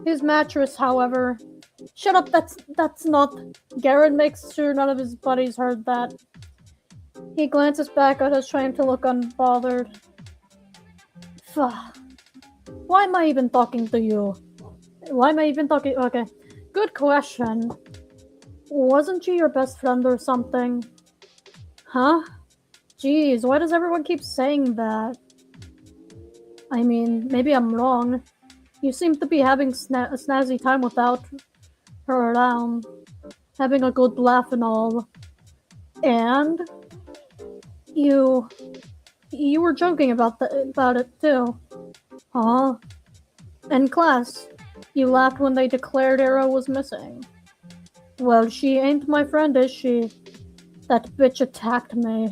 His mattress, however. Shut up, that's not. Garrett makes sure none of his buddies heard that. He glances back at us, trying to look unbothered. Why am I even talking to you? Okay. Good question. Wasn't she your best friend or something? Huh? Jeez, why does everyone keep saying that? I mean, maybe I'm wrong. You seem to be having a snazzy time without her around. Having a good laugh and all. And you were joking about it too. Huh? In class, you laughed when they declared Arrow was missing. Well, she ain't my friend, is she? That bitch attacked me.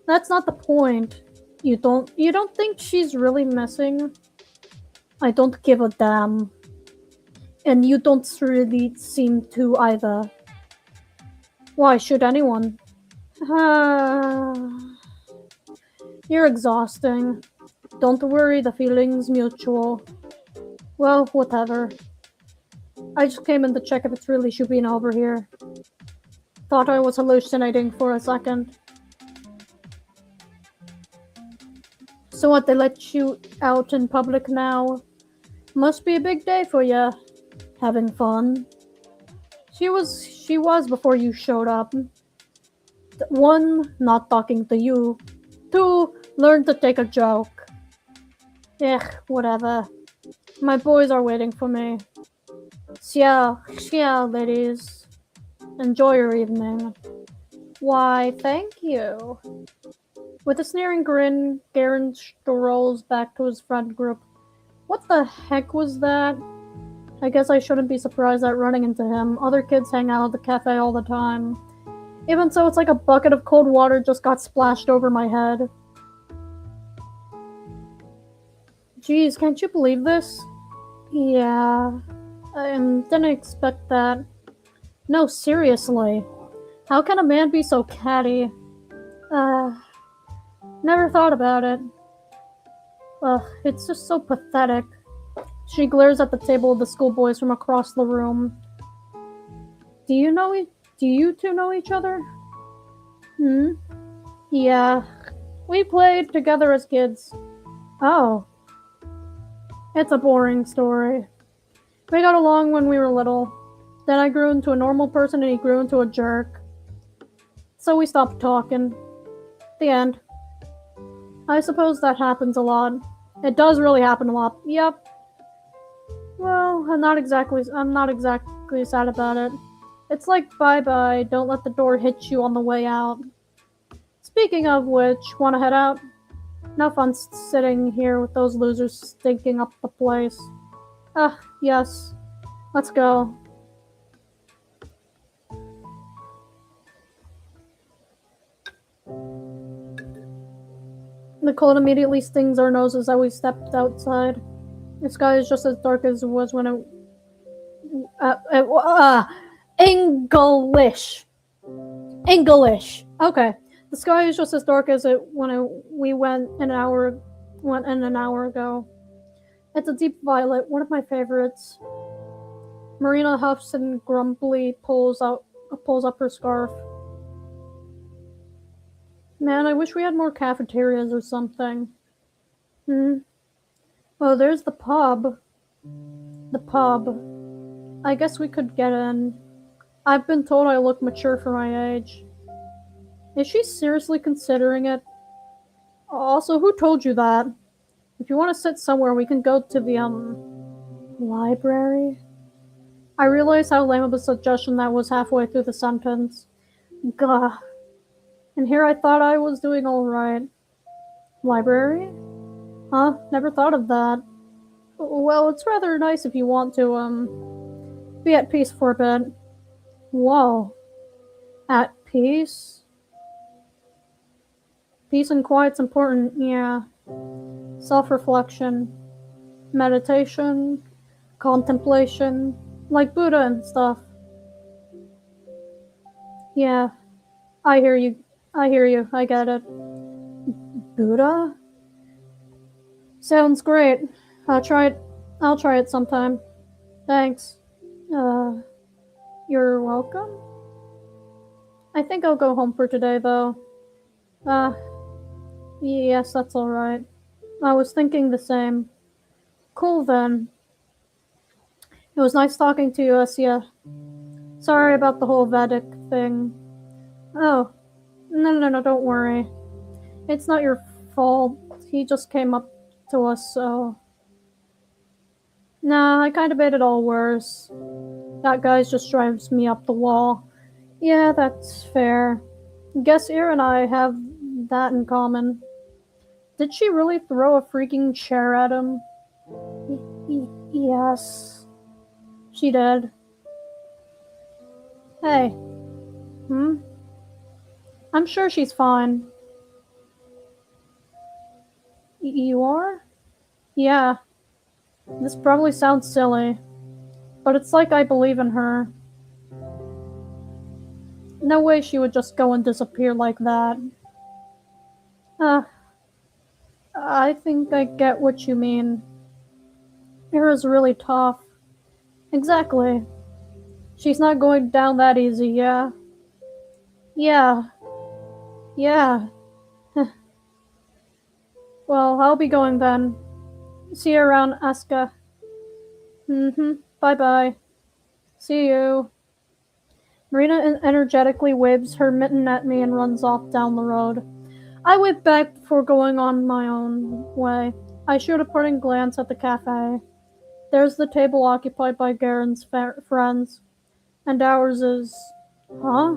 That's not the point. You don't think she's really missing? I don't give a damn. And you don't really seem to either. Why should anyone? You're exhausting. Don't worry, the feeling's mutual. Well, whatever. I just came in to check if it's really Shubina over here. Thought I was hallucinating for a second. So what, they let you out in public now? Must be a big day for ya. Having fun? She was before you showed up. One, not talking to you. Two, learn to take a joke. Whatever. My boys are waiting for me. Xia, ladies. Enjoy your evening. Why, thank you. With a sneering grin, Garen strolls back to his friend group. What the heck was that? I guess I shouldn't be surprised at running into him. Other kids hang out at the cafe all the time. Even so, it's like a bucket of cold water just got splashed over my head. Geez, can't you believe this? Yeah, I didn't expect that. No, seriously. How can a man be so catty? Never thought about it. Ugh, it's just so pathetic. She glares at the table of the schoolboys from across the room. Do you two know each other? Yeah. We played together as kids. Oh. It's a boring story. We got along when we were little. Then I grew into a normal person and he grew into a jerk. So we stopped talking. The end. I suppose that happens a lot. It does really happen a lot. Yep. Well, I'm not exactly sad about it. It's like bye-bye, don't let the door hit you on the way out. Speaking of which, wanna head out? No fun sitting here with those losers stinking up the place. Yes. Let's go. The cold immediately stings our noses as we stepped outside. The sky is just as dark as it was when English. Okay. The sky is just as dark as we went in an hour ago. It's a deep violet, one of my favorites. Marina huffs and grumpily pulls up her scarf. Man, I wish we had more cafeterias or something. Oh, there's the pub. The pub. I guess we could get in. I've been told I look mature for my age. Is she seriously considering it? Also, who told you that? If you want to sit somewhere, we can go to the, library? I realized how lame of a suggestion that was halfway through the sentence. Gah. And here I thought I was doing alright. Library? Huh? Never thought of that. Well, it's rather nice if you want to, be at peace for a bit. Whoa. At peace? Peace and quiet's important, yeah. Self-reflection. Meditation. Contemplation. Like Buddha and stuff. Yeah. I hear you. I get it. Buddha? Sounds great. I'll try it sometime. Thanks. You're welcome? I think I'll go home for today, though. Yes, that's alright. I was thinking the same. Cool then. It was nice talking to you, Essia. Sorry about the whole Vedic thing. Oh. No, don't worry. It's not your fault. He just came up to us, so... Nah, I kinda made it all worse. That guy just drives me up the wall. Yeah, that's fair. Guess Ir and I have that in common. Did she really throw a freaking chair at him? Yes. She did. Hey. I'm sure she's fine. You are? Yeah. This probably sounds silly, but it's like I believe in her. No way she would just go and disappear like that. Uh, I think I get what you mean. Ira's really tough. Exactly. She's not going down that easy, yeah? Yeah. Yeah. Well, I'll be going then. See you around, Asuka. Bye-bye. See you. Marina energetically waves her mitten at me and runs off down the road. I wave back before going on my own way. I shoot a parting glance at the cafe. There's the table occupied by Garen's friends, and ours is... Huh?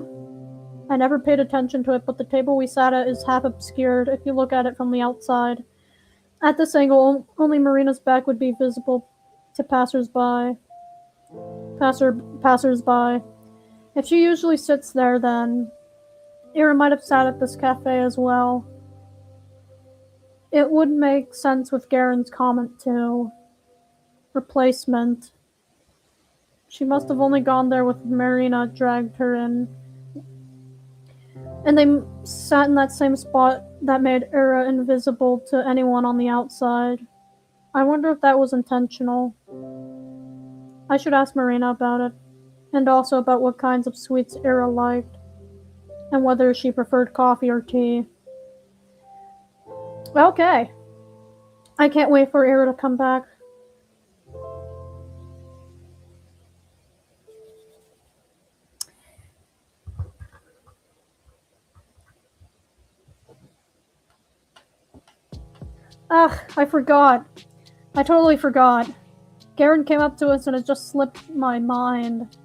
I never paid attention to it, but the table we sat at is half obscured if you look at it from the outside. At this angle, only Marina's back would be visible to passers-by. Passers-by. If she usually sits there, then Ira might have sat at this cafe as well. It would make sense with Garen's comment too. Replacement. She must have only gone there with Marina dragged her in. And they sat in that same spot that made Ira invisible to anyone on the outside. I wonder if that was intentional. I should ask Marina about it, and also about what kinds of sweets Ira liked, and whether she preferred coffee or tea. Okay. I can't wait for Ira to come back. Ugh, I forgot. I totally forgot. Garen came up to us and it just slipped my mind.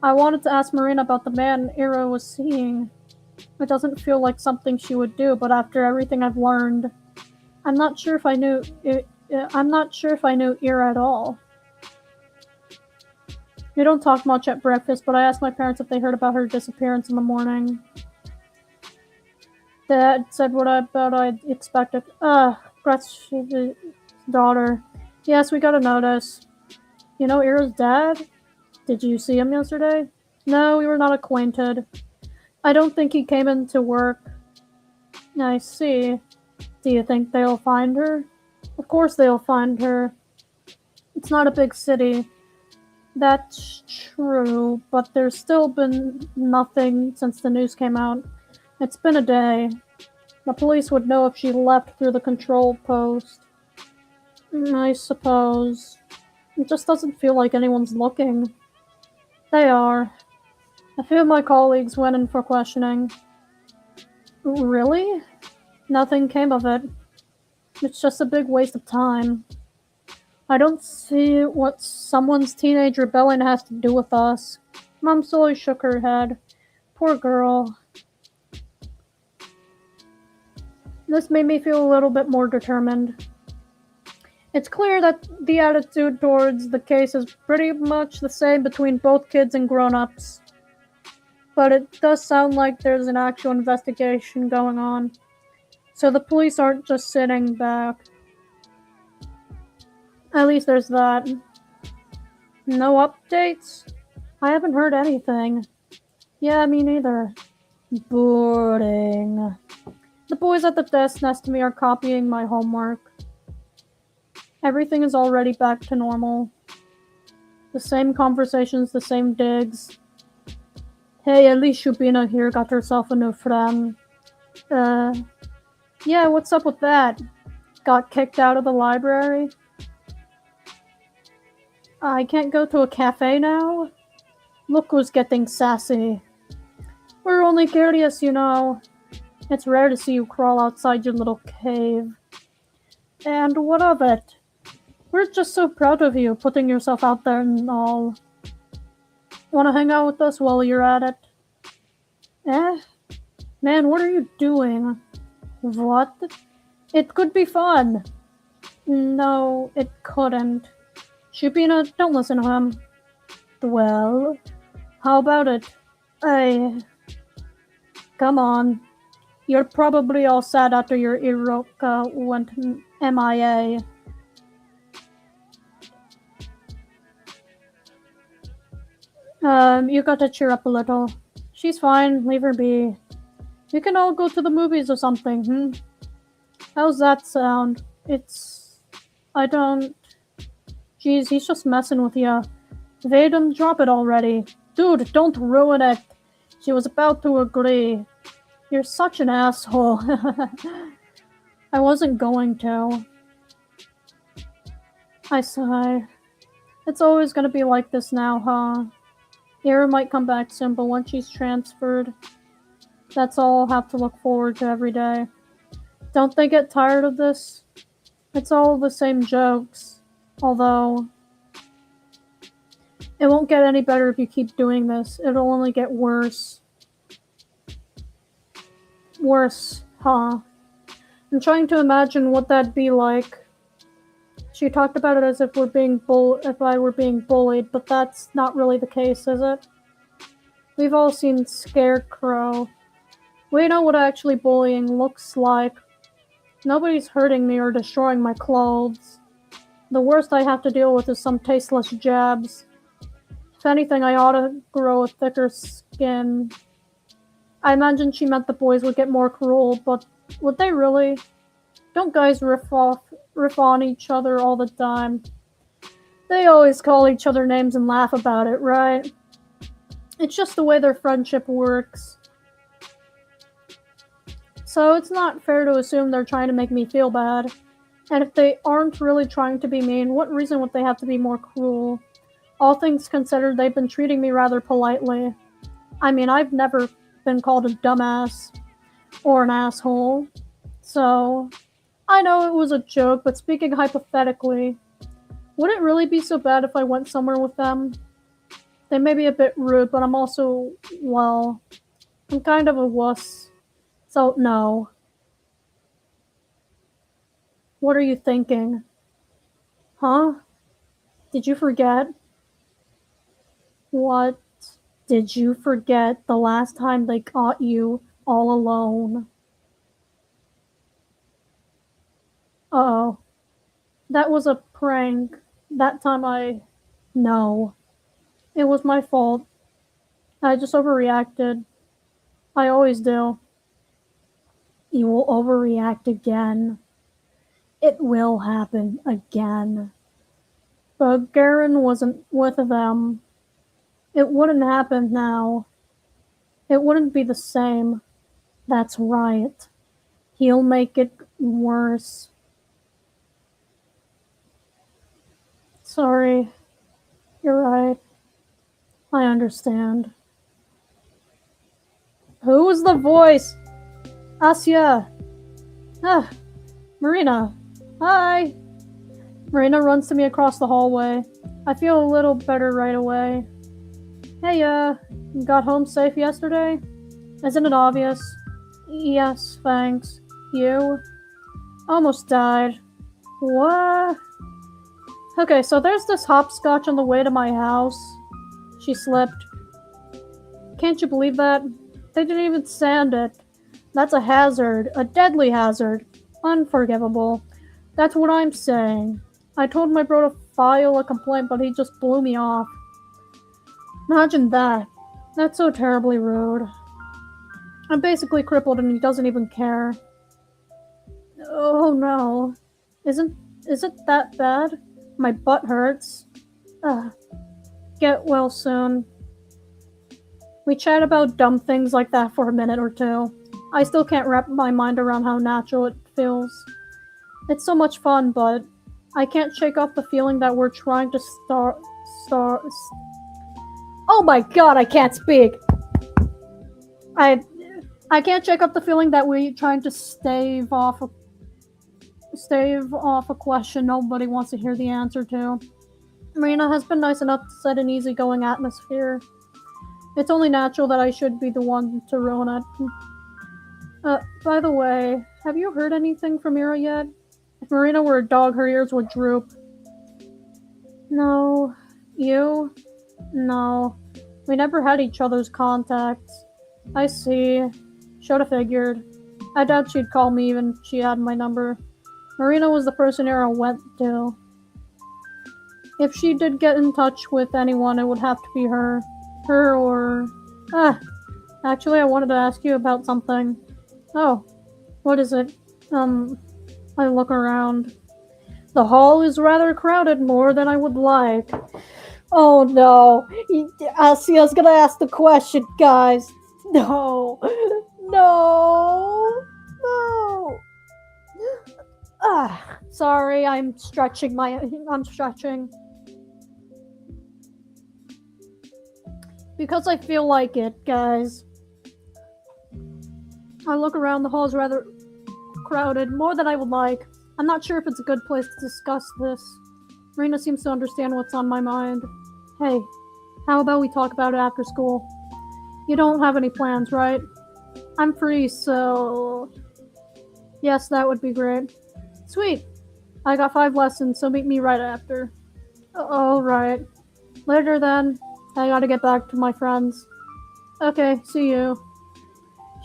I wanted to ask Marina about the man Ira was seeing. It doesn't feel like something she would do, but after everything I've learned, I'm not sure if I knew Ira at all. We don't talk much at breakfast, but I asked my parents if they heard about her disappearance in the morning. Dad said what I'd expected. Brett's daughter. Yes, we got a notice. You know Ira's dad? Did you see him yesterday? No, we were not acquainted. I don't think he came into work. I see. Do you think they'll find her? Of course they'll find her. It's not a big city. That's true, but there's still been nothing since the news came out. It's been a day. The police would know if she left through the control post. I suppose. It just doesn't feel like anyone's looking. They are. A few of my colleagues went in for questioning. Really? Nothing came of it. It's just a big waste of time. I don't see what someone's teenage rebellion has to do with us. Mom slowly shook her head. Poor girl. This made me feel a little bit more determined. It's clear that the attitude towards the case is pretty much the same between both kids and grown-ups. But it does sound like there's an actual investigation going on. So the police aren't just sitting back. At least there's that. No updates? I haven't heard anything. Yeah, me neither. Boring. The boys at the desk next to me are copying my homework. Everything is already back to normal. The same conversations, the same digs. Hey, at least Shubina here got herself a new friend. Yeah, what's up with that? Got kicked out of the library? I can't go to a cafe now? Look who's getting sassy. We're only curious, you know. It's rare to see you crawl outside your little cave. And what of it? We're just so proud of you, putting yourself out there and all. Wanna hang out with us while you're at it? Eh? Man, what are you doing? What? It could be fun. No, it couldn't. Shubina, don't listen to him. Well, how about it? Come on. You're probably all sad after your Iroka went MIA. You gotta cheer up a little. She's fine, leave her be. We can all go to the movies or something, How's that sound? I don't... Geez, he's just messing with ya. Vaden, drop it already. Dude, don't ruin it. She was about to agree. You're such an asshole. I wasn't going to. I sigh. It's always gonna be like this now, huh? Ira might come back soon, but once she's transferred, that's all I'll have to look forward to every day. Don't they get tired of this? It's all the same jokes. Although, it won't get any better if you keep doing this. It'll only get worse. Worse, huh? I'm trying to imagine what that'd be like. She talked about it as if I were being bullied, but that's not really the case, is it? We've all seen Scarecrow. We know what actually bullying looks like. Nobody's hurting me or destroying my clothes. The worst I have to deal with is some tasteless jabs. If anything, I ought to grow a thicker skin. I imagine she meant the boys would get more cruel, but would they really? Don't guys riff on each other all the time? They always call each other names and laugh about it, right? It's just the way their friendship works. So it's not fair to assume they're trying to make me feel bad. And if they aren't really trying to be mean, what reason would they have to be more cruel? All things considered, they've been treating me rather politely. I mean, I've never been called a dumbass or an asshole. So, I know it was a joke, but speaking hypothetically, would it really be so bad if I went somewhere with them? They may be a bit rude, but I'm also, well, I'm kind of a wuss. So, no. What are you thinking? Huh? Did you forget? What? Did you forget the last time they caught you all alone? Uh-oh. That was a prank. That time No. It was my fault. I just overreacted. I always do. You will overreact again. It will happen again. But Garen wasn't with them. It wouldn't happen now. It wouldn't be the same. That's right. He'll make it worse. Sorry. You're right. I understand. Who was the voice? Asya. Ah, Marina. Hi. Marina runs to me across the hallway. I feel a little better right away. Hey, got home safe yesterday? Isn't it obvious? Yes, thanks. You? Almost died. What? Okay, so there's this hopscotch on the way to my house. She slipped. Can't you believe that? They didn't even sand it. That's a hazard. A deadly hazard. Unforgivable. That's what I'm saying. I told my bro to file a complaint, but he just blew me off. Imagine that. That's so terribly rude. I'm basically crippled and he doesn't even care. Oh no. Is it that bad? My butt hurts. Ugh. Get well soon. We chat about dumb things like that for a minute or two. I still can't wrap my mind around how natural it feels. It's so much fun, but I can't shake off the feeling that we're trying to Oh my god, I can't speak! I can't shake up the feeling that we're trying to stave off a question nobody wants to hear the answer to. Marina has been nice enough to set an easygoing atmosphere. It's only natural that I should be the one to ruin it. By the way, have you heard anything from Mira yet? If Marina were a dog, her ears would droop. No. You? No. We never had each other's contacts. I see. Should have figured. I doubt she'd call me even if she had my number. Marina was the person Ira went to. If she did get in touch with anyone, it would have to be her. Her or... Ah, actually, I wanted to ask you about something. Oh, what is it? I look around. The hall is rather crowded, more than I would like. Oh no. I see, I was gonna ask the question, guys. No. No. No. Sorry, I'm stretching. Because I feel like it, guys. I look around, the hall is rather crowded, more than I would like. I'm not sure if it's a good place to discuss this. Rena seems to understand what's on my mind. Hey, how about we talk about it after school? You don't have any plans, right? I'm free, so... Yes, that would be great. Sweet. I got 5 lessons, so meet me right after. Alright. Later then. I gotta get back to my friends. Okay, see you.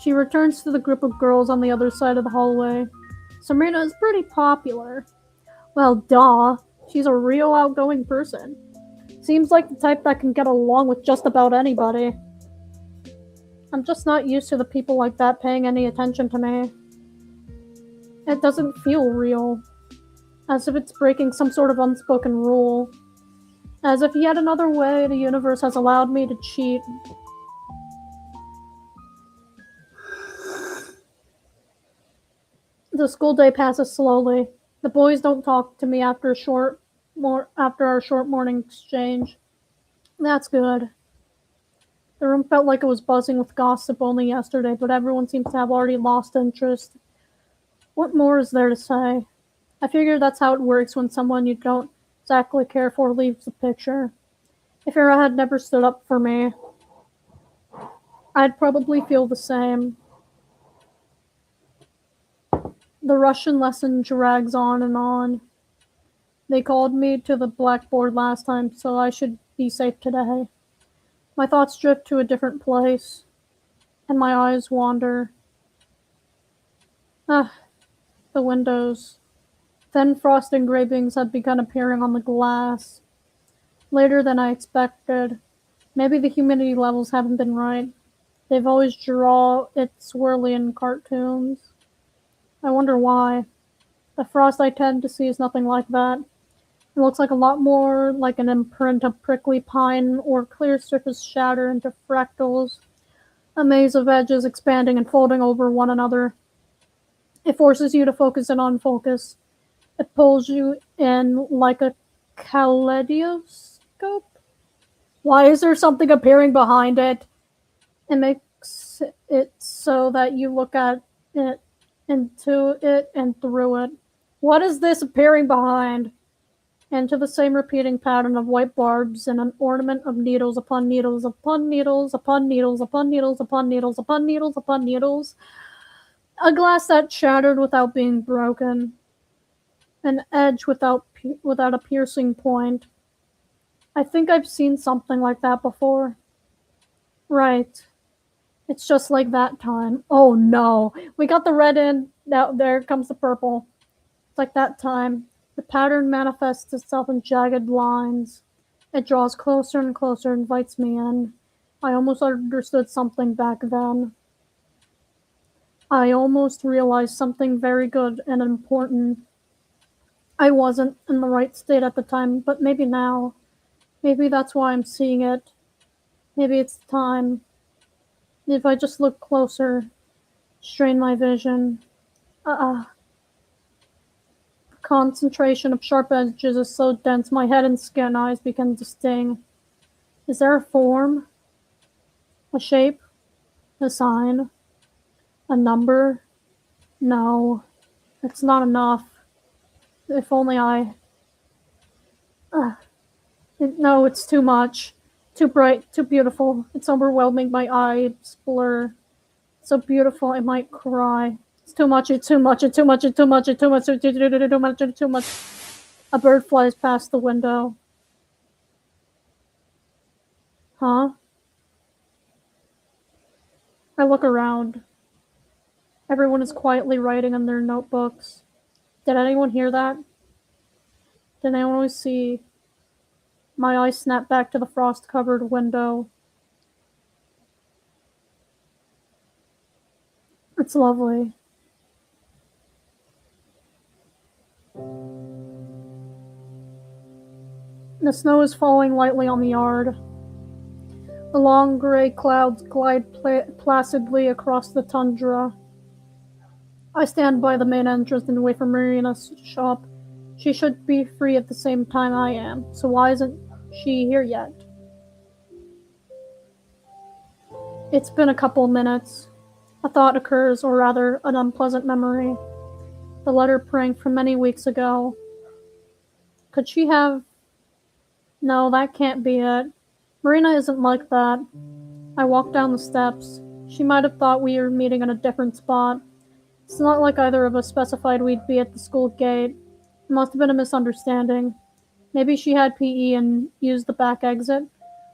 She returns to the group of girls on the other side of the hallway. Sabrina is pretty popular. Well, duh. She's a real outgoing person. Seems like the type that can get along with just about anybody. I'm just not used to the people like that paying any attention to me. It doesn't feel real. As if it's breaking some sort of unspoken rule. As if yet another way the universe has allowed me to cheat. The school day passes slowly. The boys don't talk to me after our short morning exchange. That's good. The room felt like it was buzzing with gossip only yesterday, but everyone seems to have already lost interest. What more is there to say? I figure that's how it works when someone you don't exactly care for leaves the picture. If Era had never stood up for me, I'd probably feel the same. The Russian lesson drags on and on. They called me to the blackboard last time, so I should be safe today. My thoughts drift to a different place, and my eyes wander. Ah, the windows. Thin frost engravings had begun appearing on the glass. Later than I expected. Maybe the humidity levels haven't been right. They've always drawn it swirly in cartoons. I wonder why. The frost I tend to see is nothing like that. It looks like a lot more like an imprint of prickly pine or clear surface shatter into fractals, a maze of edges expanding and folding over one another. It forces you to focus in on focus. It pulls you in like a kaleidoscope. Why is there something appearing behind it? It makes it so that you look at it, into it, and through it. What is this appearing behind? Into the same repeating pattern of white barbs and an ornament of needles upon needles upon needles upon needles upon needles upon needles upon needles upon needles. A glass that shattered without being broken. An edge without a piercing point. I think I've seen something like that before. Right. It's just like that time. Oh no. We got the red in. Now there comes the purple. It's like that time. The pattern manifests itself in jagged lines. It draws closer and closer, invites me in. I almost understood something back then. I almost realized something very good and important. I wasn't in the right state at the time, but maybe now. Maybe that's why I'm seeing it. Maybe it's time. If I just look closer, strain my vision. Concentration of sharp edges is so dense my head and skin eyes begin to sting. Is there a form? A shape? A sign? A number? No. It's not enough. If only I... No, it's too much. Too bright, too beautiful. It's overwhelming, my eyes blur. So beautiful, I might cry. It's too much, it's too much, it's too much, it's too much, it's too much, it's too much, it's too much. A bird flies past the window. Huh? I look around. Everyone is quietly writing in their notebooks. Did anyone hear that? Did anyone see? My eyes snap back to the frost-covered window. It's lovely. The snow is falling lightly on the yard. The long gray clouds glide placidly across the tundra. I stand by the main entrance and wait for Marina's shop. She should be free at the same time I am, so why isn't she here yet? It's been a couple minutes. A thought occurs, or rather, an unpleasant memory. The letter praying from many weeks ago. Could she have... No, that can't be it. Marina isn't like that. I walk down the steps. She might have thought we were meeting in a different spot. It's not like either of us specified we'd be at the school gate. It must have been a misunderstanding. Maybe she had PE and used the back exit.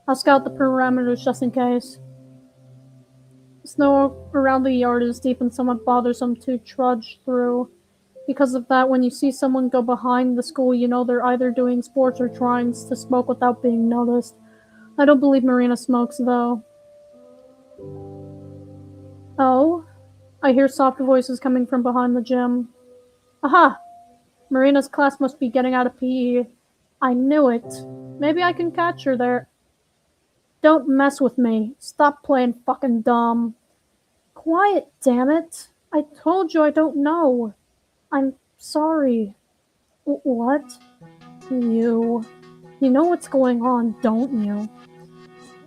I'll scout the perimeters just in case. The snow around the yard is deep and somewhat bothersome to trudge through. Because of that, when you see someone go behind the school, you know they're either doing sports or trying to smoke without being noticed. I don't believe Marina smokes, though. Oh? I hear soft voices coming from behind the gym. Aha! Marina's class must be getting out of PE. I knew it. Maybe I can catch her there. Don't mess with me. Stop playing fucking dumb. Quiet, damn it. I told you I don't know. I'm sorry. What? You know what's going on, don't you?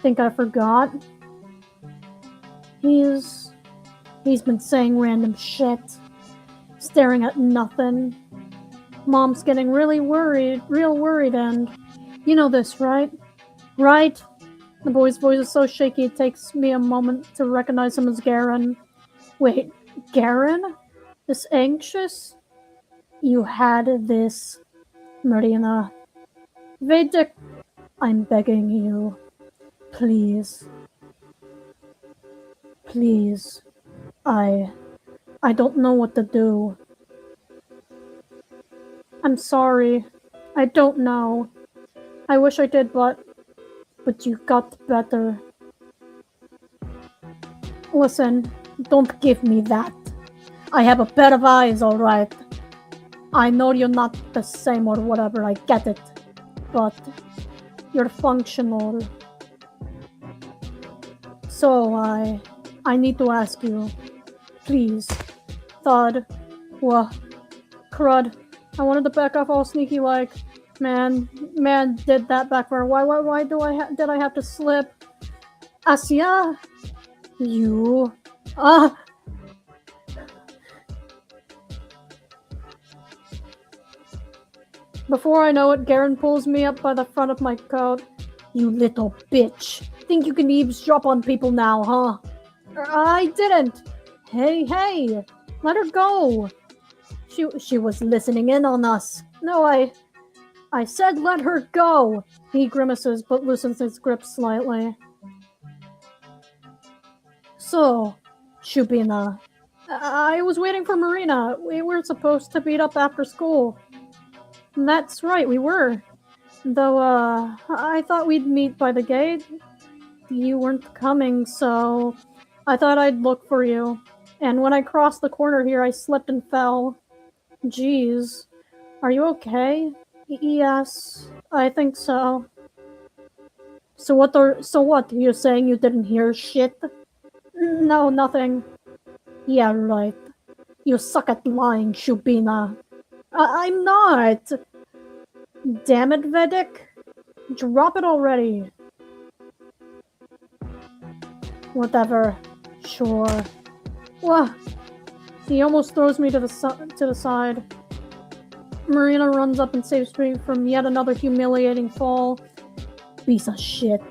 Think I forgot? He's been saying random shit. Staring at nothing. Mom's getting real worried, and you know this, right? Right? The boy's voice is so shaky it takes me a moment to recognize him as Garen. Wait, Garen? This anxious? You had this, Marina. Vedic, I'm begging you. Please. Please. I don't know what to do. I'm sorry. I don't know. I wish I did, but you got better. Listen, don't give me that. I have a pair of eyes, alright. I know you're not the same or whatever, I get it. But you're functional. So I need to ask you. Please. Thud. Wha. Crud. I wanted to back off all sneaky like. Man did that backfire. Why did I have to slip? Asya? You. Before I know it, Garen pulls me up by the front of my coat. You little bitch. Think you can eavesdrop on people now, huh? I didn't. Hey. Let her go. She was listening in on us. No, I said let her go. He grimaces but loosens his grip slightly. So, Shubina, I was waiting for Marina. We were supposed to meet up after school. That's right, we were. Though, I thought we'd meet by the gate. You weren't coming, so I thought I'd look for you. And when I crossed the corner here, I slipped and fell. Jeez. Are you okay? Yes, I think so. So what? You're saying you didn't hear shit? No, nothing. Yeah, right. You suck at lying, Shubina. I'm not! Damn it, Vedic. Drop it already. Whatever. Sure. Wah! He almost throws me to the side. Marina runs up and saves me from yet another humiliating fall. Piece of shit.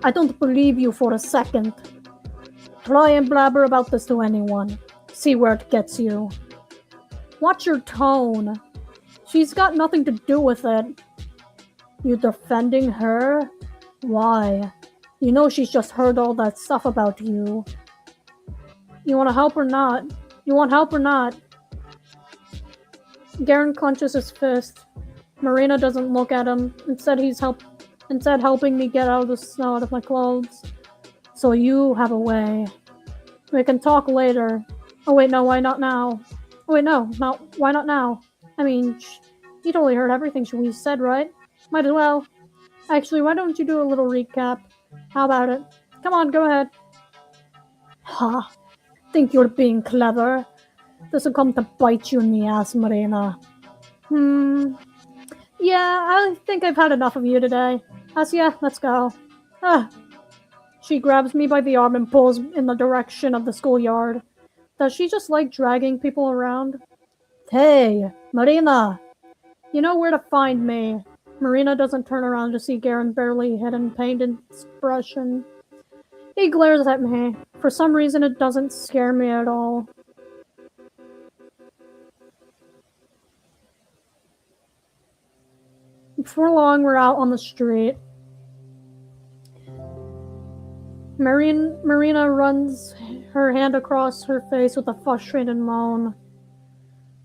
I don't believe you for a second. Try and blabber about this to anyone. See where it gets you. Watch your tone. She's got nothing to do with it. You defending her? Why? You know she's just heard all that stuff about you. You want to help or not? You want help or not? Garen clenches his fist. Marina doesn't look at him. Instead helping me get out of the snow out of my clothes. So you have a way. We can talk later. Oh wait, no, why not now? Oh wait, no, why not now? I mean, you totally heard everything we said, right? Might as well. Actually, why don't you do a little recap? How about it? Come on, go ahead. Ha! Think you're being clever? This will come to bite you in the ass, Marina. Hmm. Yeah, I think I've had enough of you today. Asya, let's go. Ah. She grabs me by the arm and pulls in the direction of the schoolyard. Does she just like dragging people around? Hey, Marina! You know where to find me. Marina doesn't turn around to see Garen's barely hidden pained expression. He glares at me. For some reason, it doesn't scare me at all. Before long, we're out on the street. Marina runs her hand across her face with a frustrated moan.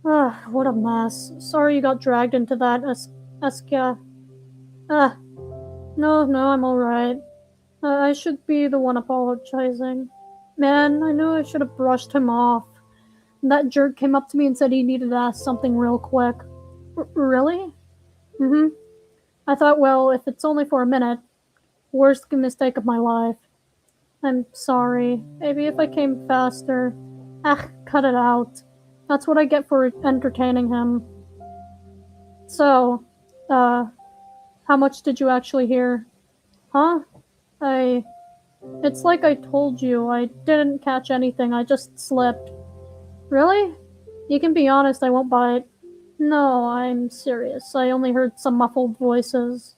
Ah, what a mess. Sorry you got dragged into that, Eskia. Ah, no, I'm alright. I should be the one apologizing. Man, I knew I should have brushed him off. That jerk came up to me and said he needed to ask something real quick. Really? Mm-hmm. I thought, well, if it's only for a minute, worst mistake of my life. I'm sorry. Maybe if I came faster. Ah, cut it out. That's what I get for entertaining him. So, uh, how much did you actually hear? Huh? I. It's like I told you, I didn't catch anything, I just slipped. Really? You can be honest, I won't bite. No, I'm serious. I only heard some muffled voices.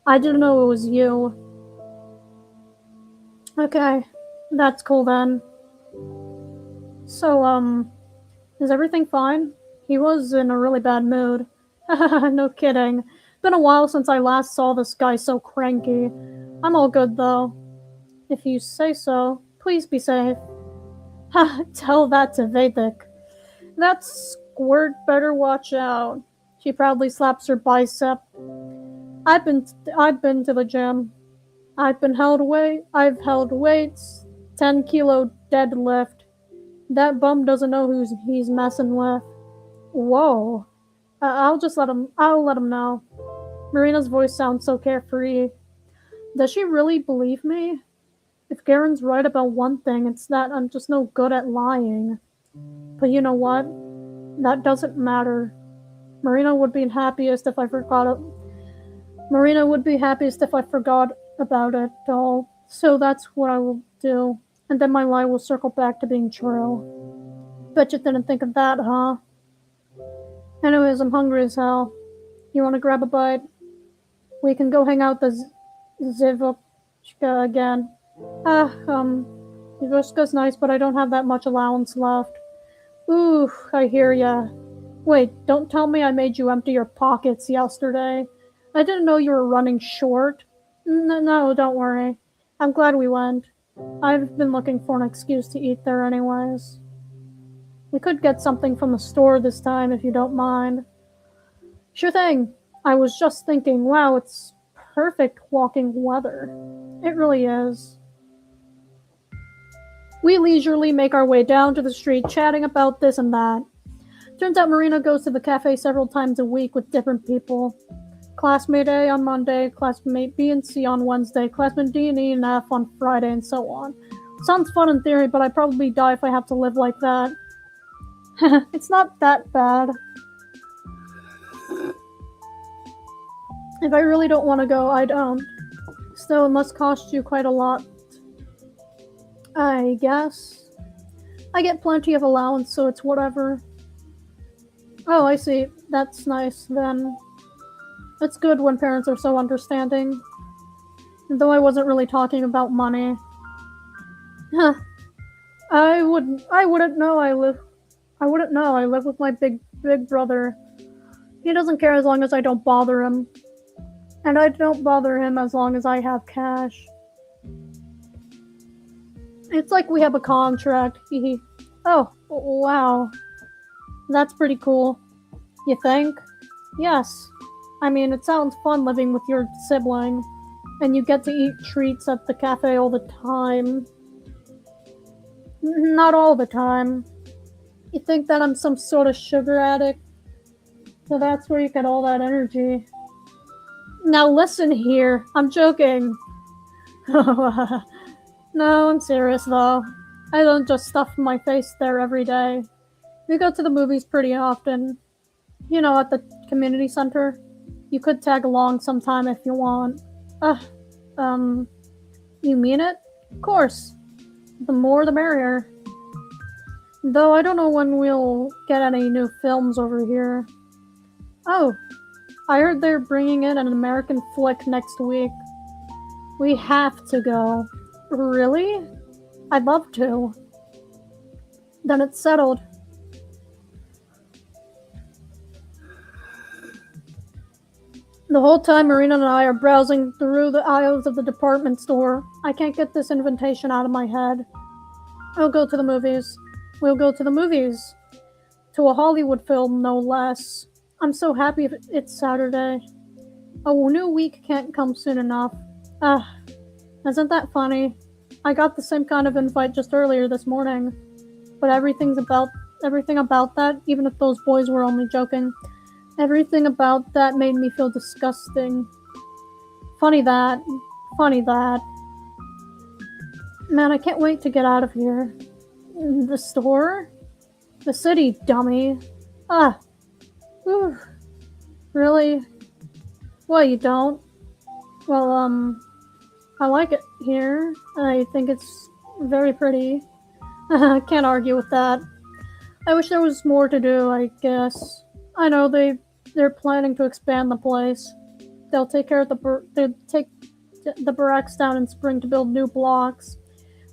I didn't know it was you. Okay, that's cool then. So, is everything fine? He was in a really bad mood. No kidding. Been a while since I last saw this guy so cranky. I'm all good though. If you say so, please be safe. Ha, tell that to Vedek. That squirt better watch out. She proudly slaps her bicep. I've been to the gym. I've held weights, 10-kilo deadlift. That bum doesn't know who he's messing with. Whoa. I'll let him know. Marina's voice sounds so carefree. Does she really believe me? If Garen's right about one thing, it's that I'm just no good at lying. But you know what? That doesn't matter. Marina would be happiest if I forgot it. Marina would be happiest if I forgot about it all. So that's what I will do. And then my lie will circle back to being true. Bet you didn't think of that, huh? Anyways, I'm hungry as hell. You wanna grab a bite? We can go hang out the Zivotchka again. Yugoshka's nice, but I don't have that much allowance left. Ooh, I hear ya. Wait, don't tell me I made you empty your pockets yesterday. I didn't know you were running short. No, don't worry. I'm glad we went. I've been looking for an excuse to eat there anyways. We could get something from the store this time if you don't mind. Sure thing. I was just thinking, wow, it's perfect walking weather. It really is. We leisurely make our way down to the street, chatting about this and that. Turns out Marina goes to the cafe several times a week with different people. Classmate A on Monday, classmate B and C on Wednesday, classmate D and E and F on Friday, and so on. Sounds fun in theory, but I'd probably die if I have to live like that. It's not that bad. If I really don't want to go, I don't. Still, it must cost you quite a lot. I guess. I get plenty of allowance, so it's whatever. Oh, I see. That's nice, then. It's good when parents are so understanding. Though I wasn't really talking about money. Huh. I wouldn't know I live with my big brother. He doesn't care as long as I don't bother him. And I don't bother him as long as I have cash. It's like we have a contract. Oh, wow. That's pretty cool. You think? Yes. I mean, it sounds fun living with your sibling. And you get to eat treats at the cafe all the time. Not all the time. You think that I'm some sort of sugar addict? So that's where you get all that energy. Now listen here, I'm joking. No, I'm serious though. I don't just stuff my face there every day. We go to the movies pretty often. You know, at the community center. You could tag along sometime if you want. Uh, um, you mean it? Of course. The more the merrier. Though I don't know when we'll get any new films over here. Oh, I heard they're bringing in an American flick next week. We have to go. Really? I'd love to. Then it's settled. The whole time Marina and I are browsing through the aisles of the department store, I can't get this invitation out of my head. I'll go to the movies. We'll go to the movies. To a Hollywood film, no less. I'm so happy it's Saturday. A new week can't come soon enough. Isn't that funny? I got the same kind of invite just earlier this morning. But everything about that, even if those boys were only joking, everything about that made me feel disgusting. Funny that. Man, I can't wait to get out of here. The store? The city, dummy. Whew. Really? Well, you don't? Well, I like it here. I think it's very pretty. Can't argue with that. I wish there was more to do, I guess. I know they're planning to expand the place. They'll take the barracks down in spring to build new blocks.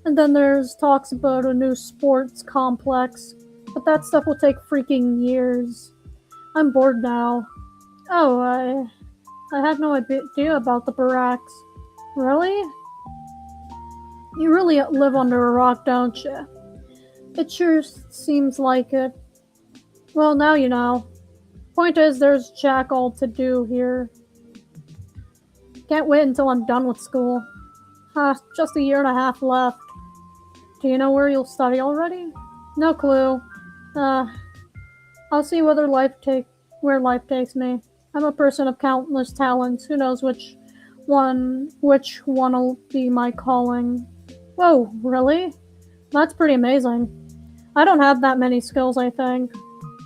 And then there's talks about a new sports complex. But that stuff will take freaking years. I'm bored now. Oh, I had no idea about the barracks. Really? You really live under a rock, don't you? It sure seems like it. Well, now you know. Point is, there's jack all to do here. Can't wait until I'm done with school. Just a year and a half left. Do you know where you'll study already? No clue. I'll see where life takes me. I'm a person of countless talents. Who knows which one'll be my calling. Whoa, really? That's pretty amazing. I don't have that many skills, I think.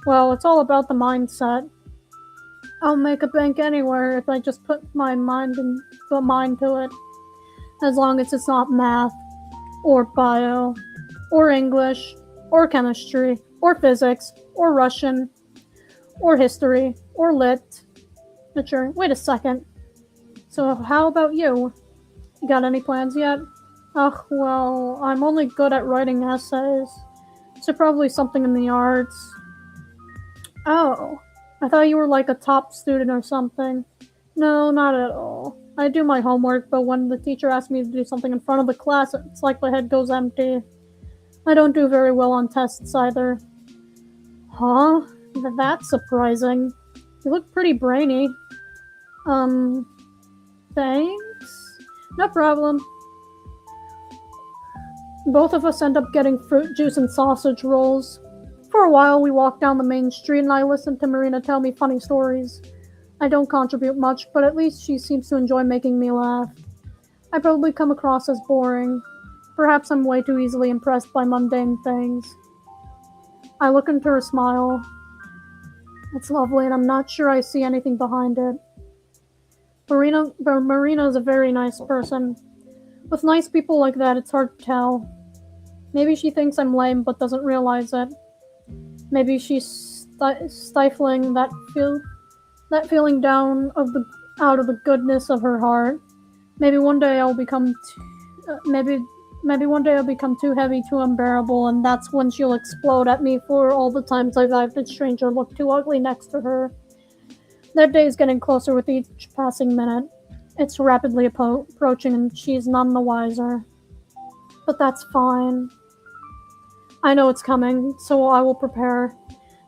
Well, it's all about the mindset. I'll make a bank anywhere if I just put my mind to it. As long as it's not math, or bio, or English, or chemistry, or physics, or Russian, or history, or literature. Wait a second. So how about you? You got any plans yet? Well, I'm only good at writing essays. So probably something in the arts. Oh, I thought you were like a top student or something. No, not at all. I do my homework, but when the teacher asks me to do something in front of the class, it's like my head goes empty. I don't do very well on tests either. Huh? That's surprising. You look pretty brainy. Thanks? No problem. Both of us end up getting fruit juice and sausage rolls. For a while, we walked down the main street and I listened to Marina tell me funny stories. I don't contribute much, but at least she seems to enjoy making me laugh. I probably come across as boring. Perhaps I'm way too easily impressed by mundane things. I look into her smile. It's lovely, and I'm not sure I see anything behind it. Marina is a very nice person. With nice people like that, it's hard to tell. Maybe she thinks I'm lame, but doesn't realize it. Maybe she's stifling that feeling out of the goodness of her heart. Maybe one day I'll become too heavy, too unbearable, and that's when she'll explode at me for all the times I've had a stranger look too ugly next to her. That day is getting closer with each passing minute. It's rapidly approaching, and she's none the wiser. But that's fine. I know it's coming, so I will prepare.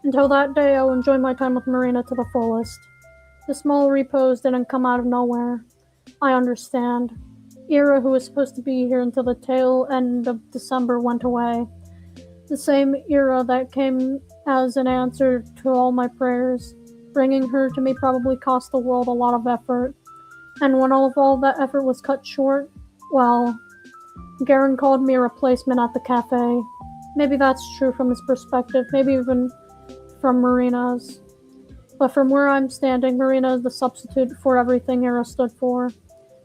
Until that day, I'll enjoy my time with Marina to the fullest. The small repose didn't come out of nowhere. I understand. Ira, who was supposed to be here until the tail end of December, went away. The same era that came as an answer to all my prayers. Bringing her to me probably cost the world a lot of effort. And when all that effort was cut short, well, Garen called me a replacement at the cafe. Maybe that's true from his perspective, maybe even from Marina's. But from where I'm standing, Marina is the substitute for everything Era stood for.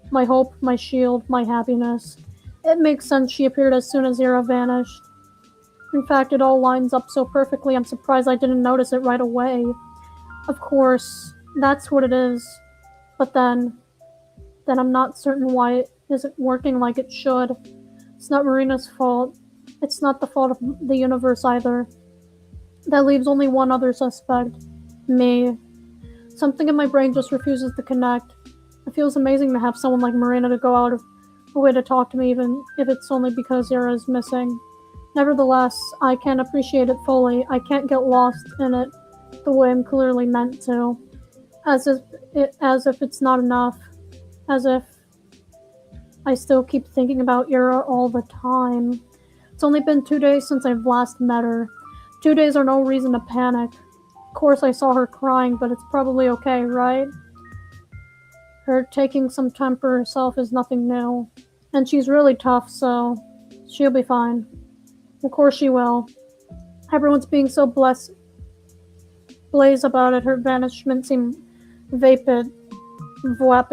My hope, my shield, my happiness. It makes sense she appeared as soon as Era vanished. In fact, it all lines up so perfectly I'm surprised I didn't notice it right away. Of course, that's what it is. But then I'm not certain why it isn't working like it should. It's not Marina's fault. It's not the fault of the universe either. That leaves only one other suspect. Me. Something in my brain just refuses to connect. It feels amazing to have someone like Marina to go out of her way to talk to me, even if it's only because Zara is missing. Nevertheless, I can't appreciate it fully. I can't get lost in it the way I'm clearly meant to. As if it's not enough. As if I still keep thinking about Ira all the time. It's only been 2 days since I've last met her. 2 days are no reason to panic. Of course I saw her crying, but it's probably okay, right? Her taking some time for herself is nothing new. And she's really tough, so she'll be fine. Of course she will. Everyone's being so blaze about it. Her vanishment seemed vapid, but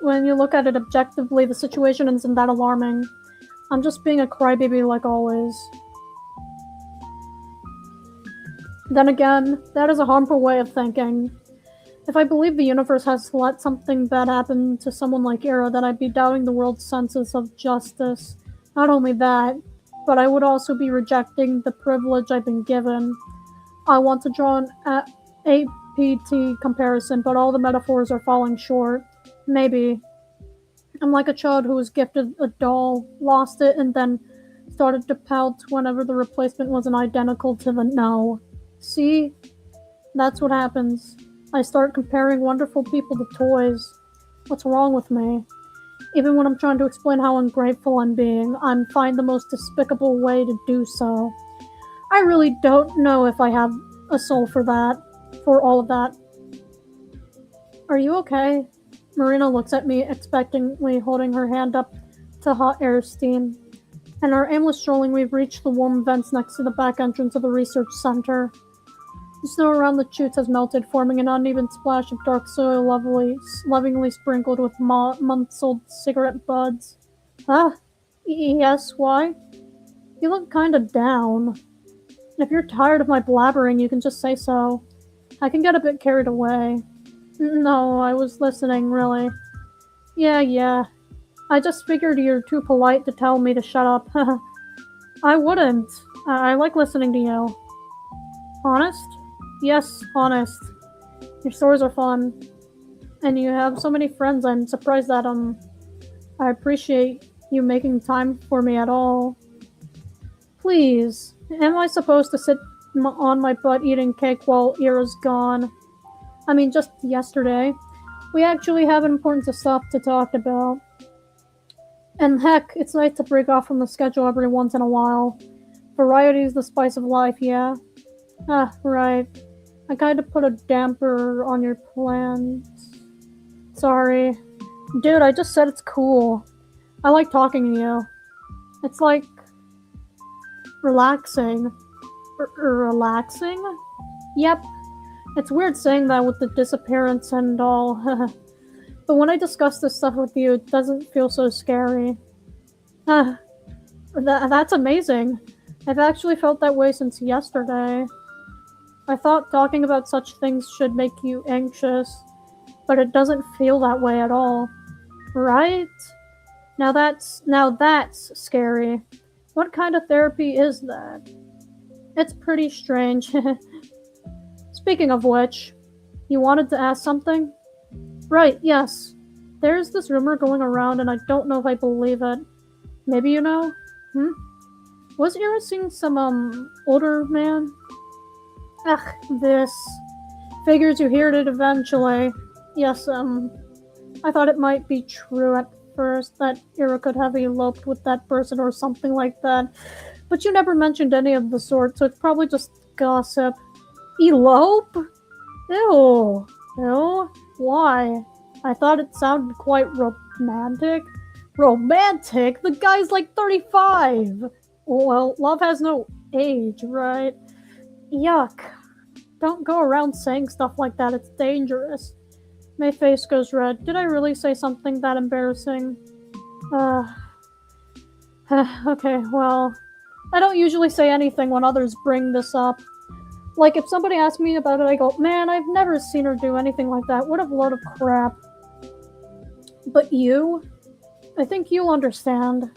when you look at it objectively, the situation isn't that alarming. I'm just being a crybaby like always. Then again, that is a harmful way of thinking. If I believe the universe has let something bad happen to someone like Ira, then I'd be doubting the world's senses of justice. Not only that, but I would also be rejecting the privilege I've been given. I want to draw an APT comparison, but all the metaphors are falling short. Maybe. I'm like a child who was gifted a doll, lost it, and then started to pout whenever the replacement wasn't identical to the no. See? That's what happens. I start comparing wonderful people to toys. What's wrong with me? Even when I'm trying to explain how ungrateful I'm being, I find the most despicable way to do so. I really don't know if I have a soul for that, for all of that. Are you okay? Marina looks at me expectantly, holding her hand up to hot air steam. In our aimless strolling, we've reached the warm vents next to the back entrance of the research center. The snow around the chutes has melted, forming an uneven splash of dark soil lovingly sprinkled with months-old cigarette buds. Ah, yes, why? You look kinda down. If you're tired of my blabbering, you can just say so. I can get a bit carried away. No, I was listening, really. Yeah. I just figured you're too polite to tell me to shut up. I wouldn't. I like listening to you. Honest? Yes, honest. Your stories are fun. And you have so many friends, I'm surprised that, I appreciate you making time for me at all. Please, am I supposed to sit on my butt eating cake while Ira's gone? I mean, just yesterday. We actually have important stuff to talk about. And heck, it's nice to break off from the schedule every once in a while. Variety is the spice of life, yeah? Ah, right. I kinda put a damper on your plans. Sorry. Dude, I just said it's cool. I like talking to you. It's like relaxing. Relaxing? Yep. It's weird saying that with the disappearance and all. But when I discuss this stuff with you, it doesn't feel so scary. That's amazing. I've actually felt that way since yesterday. I thought talking about such things should make you anxious, but it doesn't feel that way at all. Right? Now that's scary. What kind of therapy is that? It's pretty strange. Speaking of which, you wanted to ask something? Right, yes. There's this rumor going around and I don't know if I believe it. Maybe you know? Was Ira seeing some, older man? Ugh, this. Figures you heard it eventually. Yes, I thought it might be true at first that Ira could have eloped with that person or something like that. But you never mentioned any of the sort, so it's probably just gossip. Elope? Ew. Ew. Why? I thought it sounded quite romantic. Romantic? The guy's like 35! Well, love has no age, right? Yuck. Don't go around saying stuff like that, it's dangerous. My face goes red. Did I really say something that embarrassing? Okay, well, I don't usually say anything when others bring this up. Like, if somebody asks me about it, I go, man, I've never seen her do anything like that. What a load of crap. But you? I think you'll understand.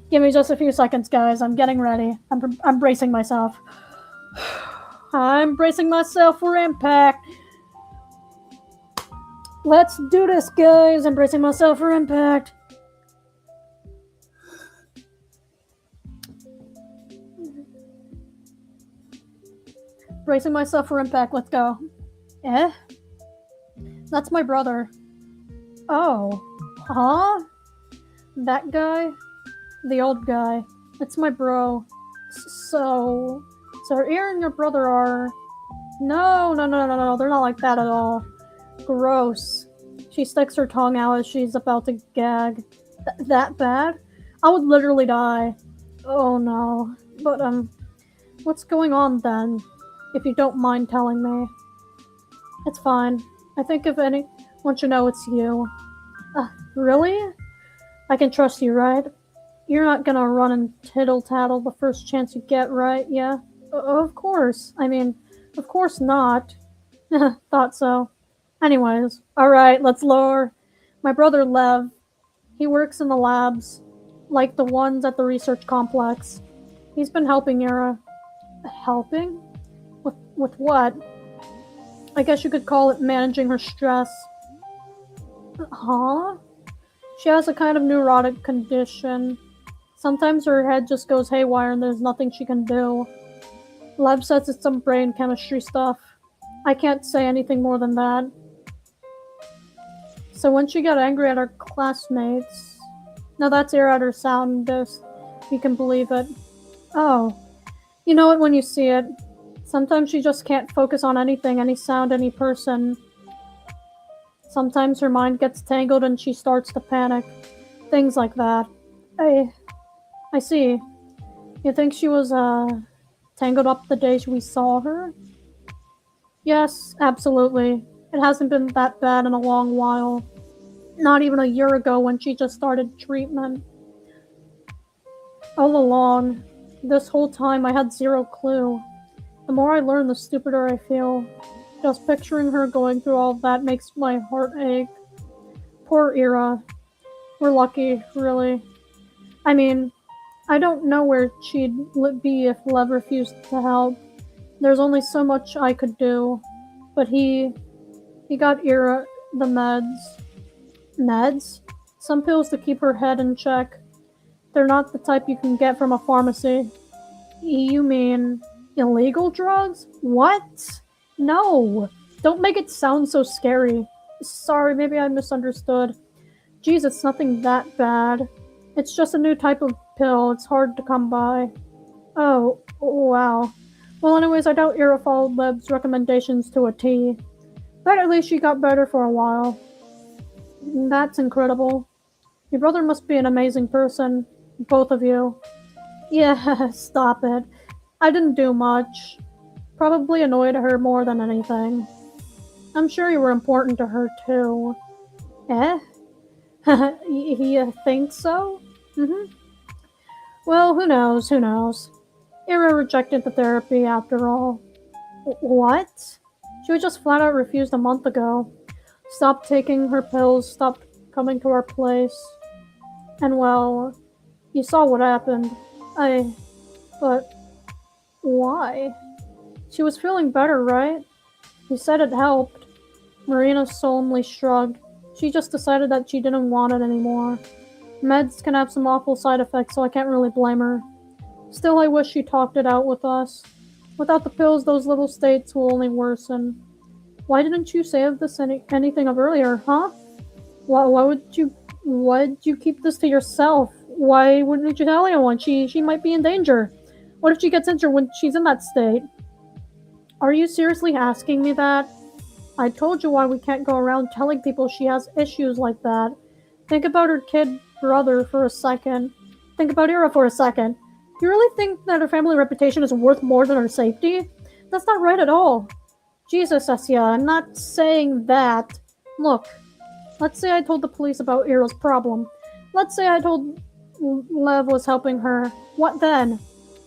Give me just a few seconds, guys. I'm getting ready. I'm bracing myself. I'm bracing myself for impact. Let's do this, guys. I'm bracing myself for impact. Bracing myself for impact. Let's go. Eh? That's my brother. Oh. Huh? That guy? The old guy. It's my bro. So Ear and your brother are... No. They're not like that at all. Gross. She sticks her tongue out as she's about to gag. That bad? I would literally die. Oh no. But, what's going on then? If you don't mind telling me. It's fine. I think if anyone should know, it's you. Really? I can trust you, right? You're not gonna run and tittle-tattle the first chance you get, right? Yeah? Of course. I mean, of course not. Thought so. Anyways, alright, let's lower. My brother Lev, he works in the labs, like the ones at the research complex. He's been helping Yura. Helping? With what? I guess you could call it managing her stress. Huh? She has a kind of neurotic condition. Sometimes her head just goes haywire and there's nothing she can do. Lev says it's some brain chemistry stuff. I can't say anything more than that. So when she got angry at her classmates... Now that's Ear at her soundest. You can believe it. Oh. You know it when you see it. Sometimes she just can't focus on anything, any sound, any person. Sometimes her mind gets tangled and she starts to panic. Things like that. I see. You think she was, tangled up the day we saw her? Yes, absolutely. It hasn't been that bad in a long while. Not even a year ago when she just started treatment. All along, this whole time I had zero clue. The more I learn, the stupider I feel. Just picturing her going through all that makes my heart ache. Poor Ira. We're lucky, really. I mean, I don't know where she'd be if Lev refused to help. There's only so much I could do. But he got Ira the meds. Meds? Some pills to keep her head in check. They're not the type you can get from a pharmacy. You mean illegal drugs? What? No! Don't make it sound so scary. Sorry, maybe I misunderstood. Geez, it's nothing that bad. It's just a new type of pill. It's hard to come by. Oh, wow. Well, anyways, I doubt Ira followed Leb's recommendations to a T. But at least she got better for a while. That's incredible. Your brother must be an amazing person. Both of you. Yeah, stop it. I didn't do much. Probably annoyed her more than anything. I'm sure you were important to her, too. Eh? You think so? Mm-hmm. Well, who knows. Ira rejected the therapy after all. What? She was just flat out refused a month ago. Stopped taking her pills, stopped coming to our place. And well, you saw what happened. But why? She was feeling better, right? You said it helped. Marina solemnly shrugged. She just decided that she didn't want it anymore. Meds can have some awful side effects, so I can't really blame her. Still, I wish she talked it out with us. Without the pills, those little states will only worsen. Why didn't you say of this anything of earlier, huh? Why'd you keep this to yourself? why wouldn't you tell anyone? She might be in danger. What if she gets injured when she's in that state? Are you seriously asking me that? I told you why we can't go around telling people she has issues like that. Think about her kid brother for a second. Think about Ira for a second. You really think that her family reputation is worth more than her safety? That's not right at all. Jesus, Essia, I'm not saying that. Look, let's say I told the police about Ira's problem. Let's say I told Lev was helping her. What then?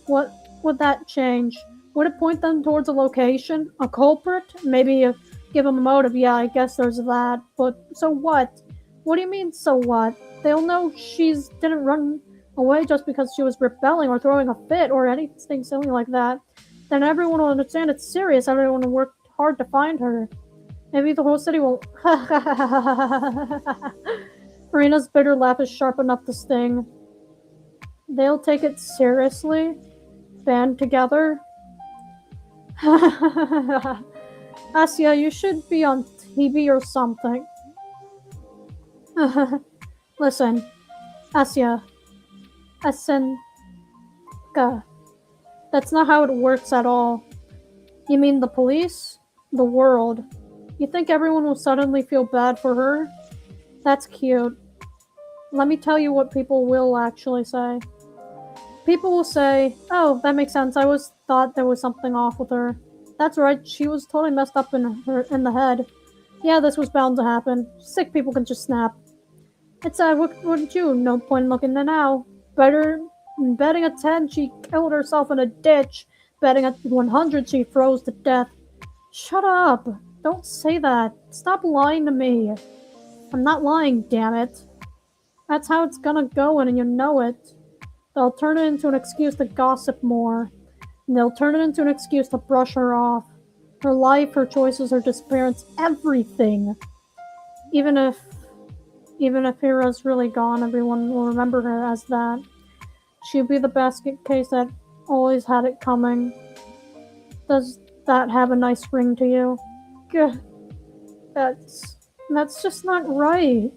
What would that change? Would it point them towards a location? A culprit? Maybe give them a motive. Yeah, I guess there's that. But so what? What do you mean, so what? They'll know she didn't run away just because she was rebelling or throwing a fit or anything silly like that. Then everyone will understand it's serious. Everyone will work hard to find her. Maybe the whole city will. Marina's bitter laugh is sharp enough to sting. They'll take it seriously? Band together? Asya, you should be on TV or something. Listen, Asya. Asenka. That's not how it works at all. You mean the police? The world. You think everyone will suddenly feel bad for her? That's cute. Let me tell you what people will actually say. People will say, oh, that makes sense. I always thought there was something off with her. That's right, she was totally messed up in the head. Yeah, this was bound to happen. Sick people can just snap. It's sad, wouldn't you? No point in looking now. Betting at 10 she killed herself in a ditch. Betting at 100 she froze to death. Shut up. Don't say that. Stop lying to me. I'm not lying, damn it. That's how it's gonna go and you know it. They'll turn it into an excuse to gossip more. And they'll turn it into an excuse to brush her off. Her life, her choices, her disappearance, everything. Even if Hira's really gone, everyone will remember her as that. She'll be the basket case that always had it coming. Does that have a nice ring to you? Gah. That's just not right.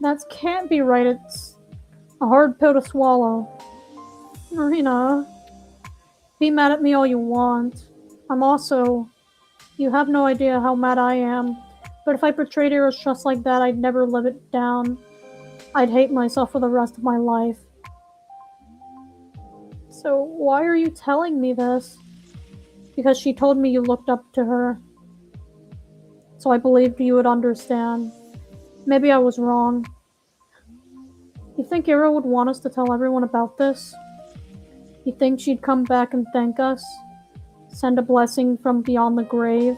That can't be right. It's a hard pill to swallow. Marina, be mad at me all you want. You have no idea how mad I am. But if I portrayed Eros just like that, I'd never live it down. I'd hate myself for the rest of my life. So why are you telling me this? Because she told me you looked up to her. So I believed you would understand. Maybe I was wrong. You think Ira would want us to tell everyone about this? You think she'd come back and thank us? Send a blessing from beyond the grave?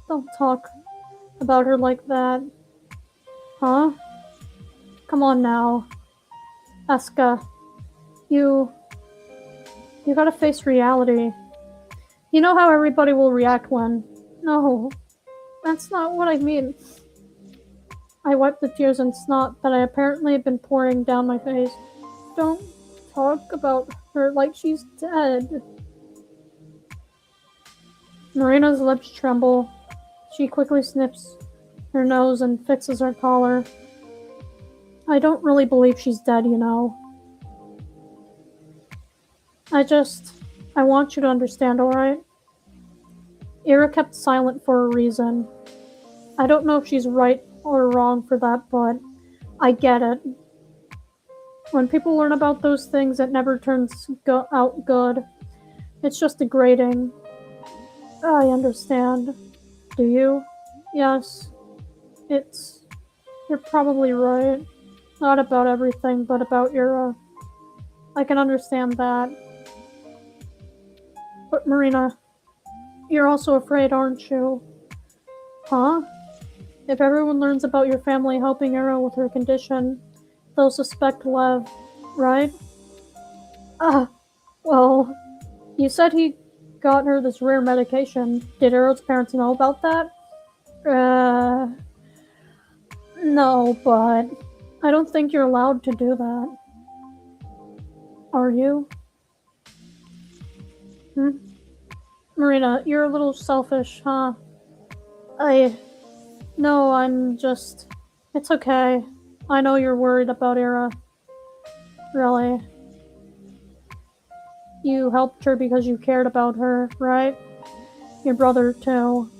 Don't talk about her like that. Huh? Come on now. Asuka, you gotta face reality. You know how everybody will react when... No, that's not what I mean. I wiped the tears and snot that I apparently had been pouring down my face. Don't talk about her like she's dead. Marina's lips tremble. She quickly snips her nose and fixes her collar. I don't really believe she's dead, you know. I want you to understand, alright? Ira kept silent for a reason. I don't know if she's right or wrong for that, but I get it. When people learn about those things, it never turns out good. It's just degrading. I understand. Do you? Yes. You're probably right. Not about everything, but about Ira. I can understand that. But Marina, you're also afraid, aren't you? Huh? If everyone learns about your family helping Ira with her condition, they'll suspect Lev, right? Well, you said he got her this rare medication. Did Ira's parents know about that? No, but I don't think you're allowed to do that. Are you? Marina, you're a little selfish, huh? No, I'm just... It's okay. I know you're worried about Ira. Really. You helped her because you cared about her, right? Your brother, too.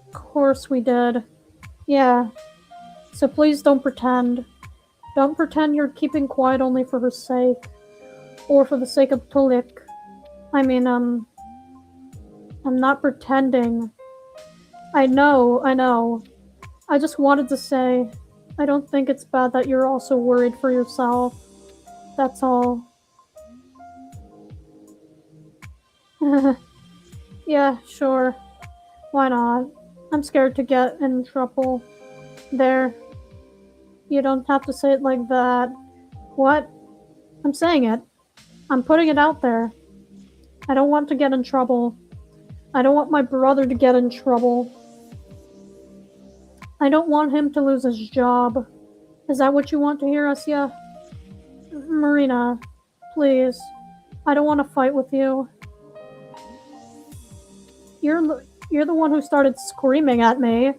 Of course we did. Yeah. So please don't pretend. Don't pretend you're keeping quiet only for her sake. Or for the sake of Tulik. I mean, I'm not pretending. I know. I just wanted to say, I don't think it's bad that you're also worried for yourself. That's all. Yeah, sure. Why not? I'm scared to get in trouble. There. You don't have to say it like that. What? I'm saying it. I'm putting it out there. I don't want to get in trouble. I don't want my brother to get in trouble. I don't want him to lose his job. Is that what you want to hear, Asya? Marina, please. I don't want to fight with you. You're the one who started screaming at me.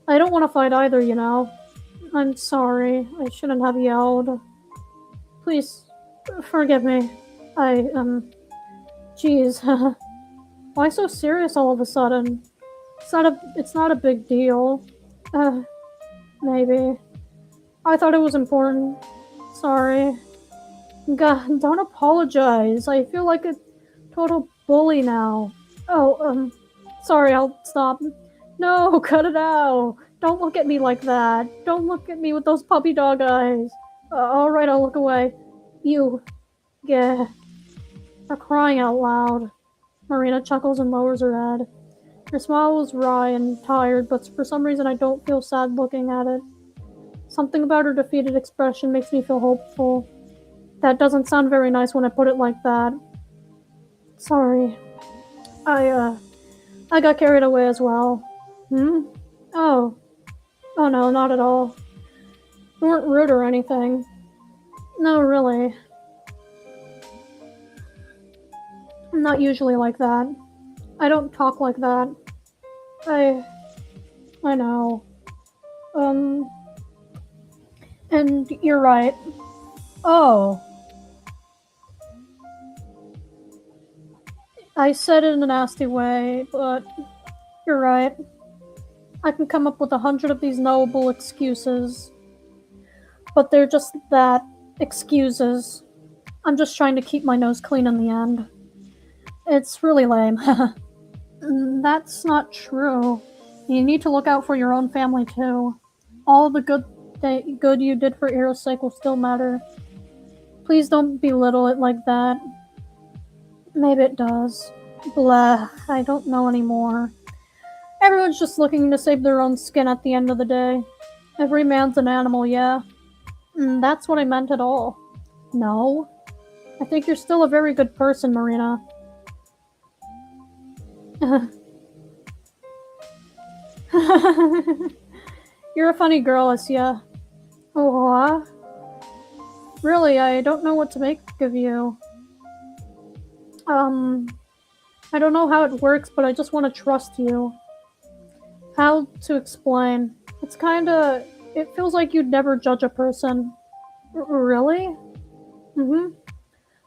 I don't want to fight either, you know. I'm sorry. I shouldn't have yelled. Please, forgive me. Jeez. Why so serious all of a sudden? It's not a big deal. Maybe. I thought it was important. Sorry. God, don't apologize. I feel like a total bully now. Oh, sorry, I'll stop. No, cut it out. Don't look at me like that. Don't look at me with those puppy dog eyes. Alright, I'll look away. You. Yeah. For crying out loud. Marina chuckles and lowers her head. Her smile was wry and tired, but for some reason I don't feel sad looking at it. Something about her defeated expression makes me feel hopeful. That doesn't sound very nice when I put it like that. Sorry. I got carried away as well. Oh. Oh no, not at all. You weren't rude or anything. No, really. I'm not usually like that. I don't talk like that. I know. And you're right. Oh. I said it in a nasty way, but you're right. I can come up with 100 of these knowable excuses. But they're just that, excuses. I'm just trying to keep my nose clean in the end. It's really lame. That's not true. You need to look out for your own family too. All the good you did for Ira's sake will still matter. Please don't belittle it like that. Maybe it does. Blah, I don't know anymore. Everyone's just looking to save their own skin at the end of the day. Every man's an animal, yeah. That's what I meant at all. No. I think you're still a very good person, Marina. You're a funny girl, Asya. Oh, really, I don't know what to make of you. I don't know how it works, but I just want to trust you. How to explain? It feels like you'd never judge a person. Really?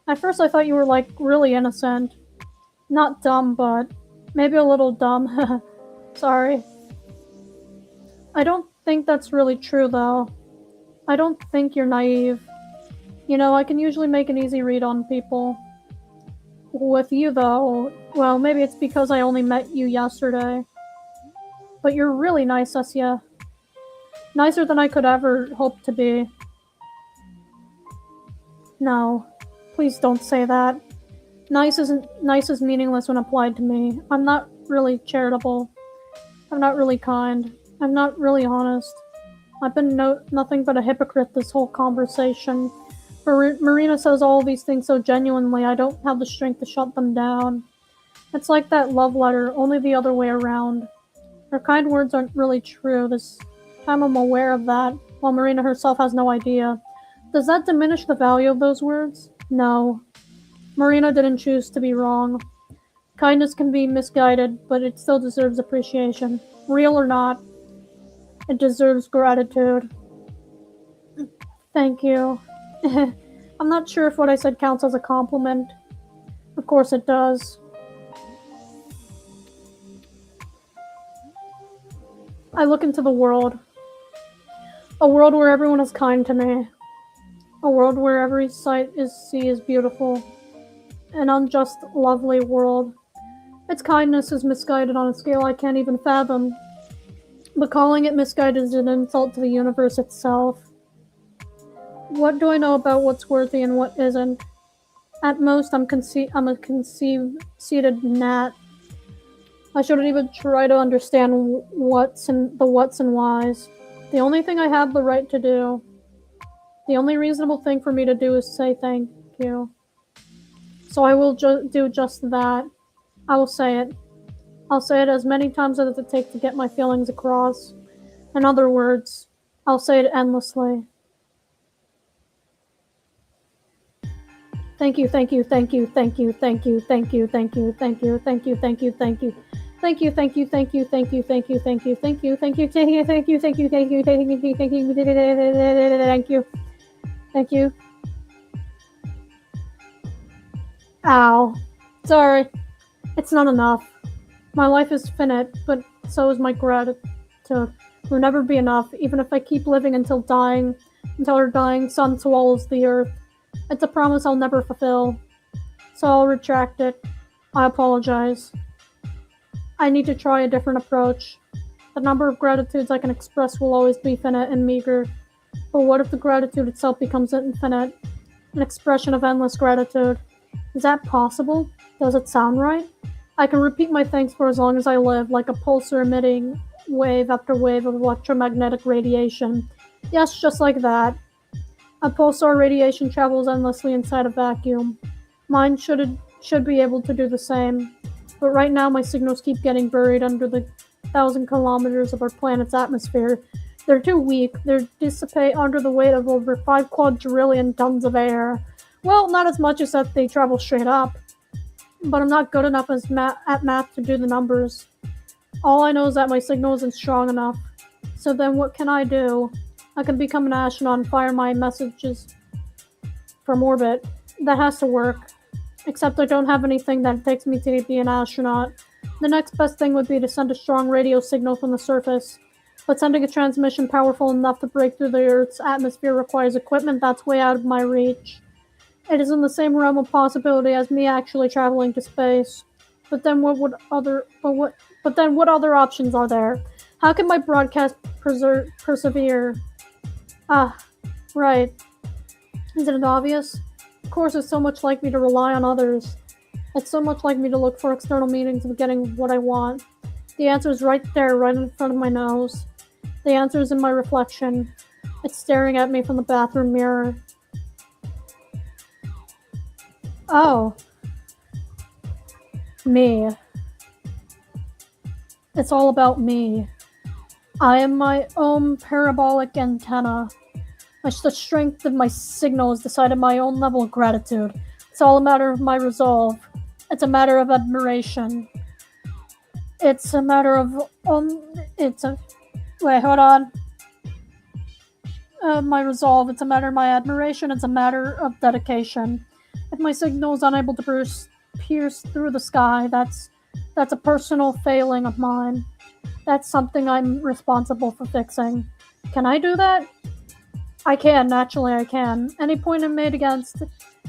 At first I thought you were, like, really innocent. Not dumb, but maybe a little dumb. Sorry. I don't think that's really true, though. I don't think you're naive. You know, I can usually make an easy read on people. With you, though, well, maybe it's because I only met you yesterday. But you're really nice, Asya. Nicer than I could ever hope to be. No, please don't say that. Nice is meaningless when applied to me. I'm not really charitable. I'm not really kind. I'm not really honest. I've been nothing but a hypocrite this whole conversation. Marina says all these things so genuinely, I don't have the strength to shut them down. It's like that love letter, only the other way around. Her kind words aren't really true. This time I'm aware of that, while Marina herself has no idea. Does that diminish the value of those words? No. Marina didn't choose to be wrong. Kindness can be misguided, but it still deserves appreciation. Real or not. It deserves gratitude. Thank you. I'm not sure if what I said counts as a compliment. Of course it does. I look into the world. A world where everyone is kind to me. A world where every sight is beautiful. An unjust, lovely world. Its kindness is misguided on a scale I can't even fathom. But calling it misguided is an insult to the universe itself. What do I know about what's worthy and what isn't? At most, I'm a conceited gnat. I shouldn't even try to understand what's and whys. The only thing I have the right to do, the only reasonable thing for me to do is say thank you. So I will do just that. I will say it. I'll say it as many times as it takes to get my feelings across. In other words, I'll say it endlessly. Thank you, thank you, thank you, thank you, thank you, thank you, thank you, thank you, thank you, thank you, thank you. Thank you, thank you, thank you, thank you, thank you, thank you, thank you, thank you, thank you, thank you, thank you, thank you, thank you, thank you, thank you, thank you. Ow. Sorry. It's not enough. My life is finite, but so is my gratitude. It will never be enough, even if I keep living until our dying sun swallows the earth. It's a promise I'll never fulfill. So I'll retract it. I apologize. I need to try a different approach. The number of gratitudes I can express will always be finite and meager. But what if the gratitude itself becomes infinite? An expression of endless gratitude. Is that possible? Does it sound right? I can repeat my thanks for as long as I live, like a pulsar emitting wave after wave of electromagnetic radiation. Yes, just like that. A pulsar radiation travels endlessly inside a vacuum. Mine should be able to do the same. But right now my signals keep getting buried under the 1,000 kilometers of our planet's atmosphere. They're too weak. They dissipate under the weight of over 5 quadrillion tons of air. Well, not as much as that they travel straight up. But I'm not good enough at math to do the numbers. All I know is that my signal isn't strong enough. So then what can I do? I can become an astronaut and fire my messages from orbit. That has to work. Except I don't have anything that takes me to be an astronaut. The next best thing would be to send a strong radio signal from the surface. But sending a transmission powerful enough to break through the Earth's atmosphere requires equipment that's way out of my reach. It is in the same realm of possibility as me actually traveling to space. But then what other options are there? How can my broadcast persevere? Ah, right. Isn't it obvious? Of course, it's so much like me to rely on others. It's so much like me to look for external meanings of getting what I want. The answer is right there, right in front of my nose. The answer is in my reflection. It's staring at me from the bathroom mirror. Oh. Me. It's all about me. I am my own parabolic antenna. The strength of my signal is decided my own level of gratitude. It's all a matter of my resolve. It's a matter of admiration. It's a matter of wait, hold on. My resolve. It's a matter of my admiration. It's a matter of dedication. If my signal is unable to pierce through the sky, that's a personal failing of mine. That's something I'm responsible for fixing. Can I do that? I can, naturally I can. Any point I'm made against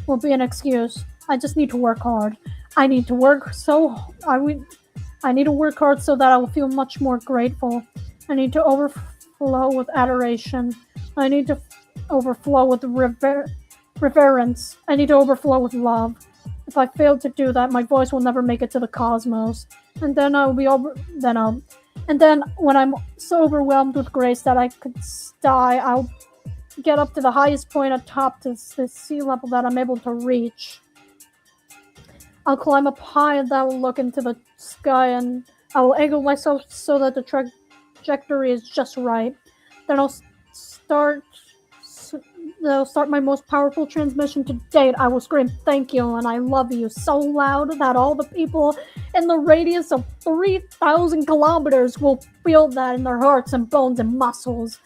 will be an excuse. I just need to work hard. I need to work hard so that I will feel much more grateful. I need to overflow with adoration. I need to overflow with reverence. I need to overflow with love. If I fail to do that, my voice will never make it to the cosmos. And then when I'm so overwhelmed with grace that I could die, I'll get up to the highest point atop the sea level that I'm able to reach. I'll climb up high and I will look into the sky and I will angle myself so that the trajectory is just right. Then I'll start They'll start my most powerful transmission to date. I will scream thank you and I love you so loud that all the people in the radius of 3,000 kilometers will feel that in their hearts and bones and muscles.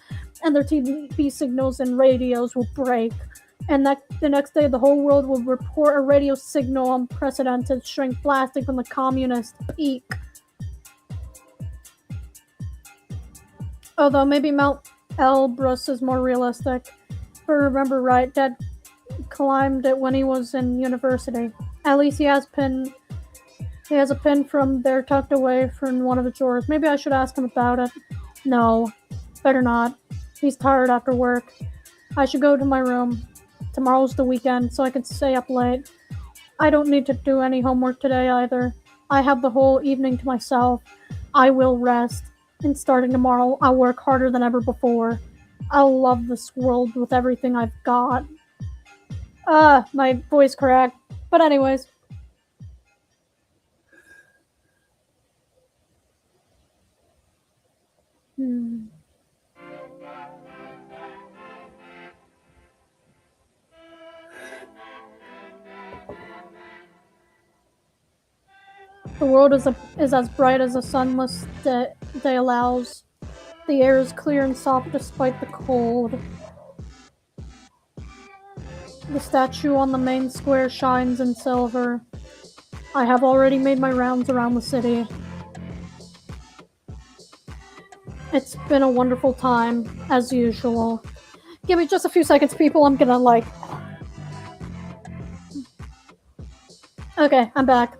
And their TV signals and radios will break. And that the next day, the whole world will report a radio signal unprecedented, shrink blasting from the communist peak. Although maybe Mount Elbrus is more realistic. If I remember right, Dad climbed it when he was in university. At least he has a pin from there tucked away from one of the drawers. Maybe I should ask him about it. No, better not. He's tired after work. I should go to my room. Tomorrow's the weekend, so I can stay up late. I don't need to do any homework today either. I have the whole evening to myself. I will rest. And starting tomorrow, I'll work harder than ever before. I'll love this world with everything I've got. My voice cracked. But anyways. Hmm. The world is as bright as a sunless day allows. The air is clear and soft despite the cold. The statue on the main square shines in silver. I have already made my rounds around the city. It's been a wonderful time, as usual. Give me just a few seconds, people. I'm gonna like. Okay, I'm back.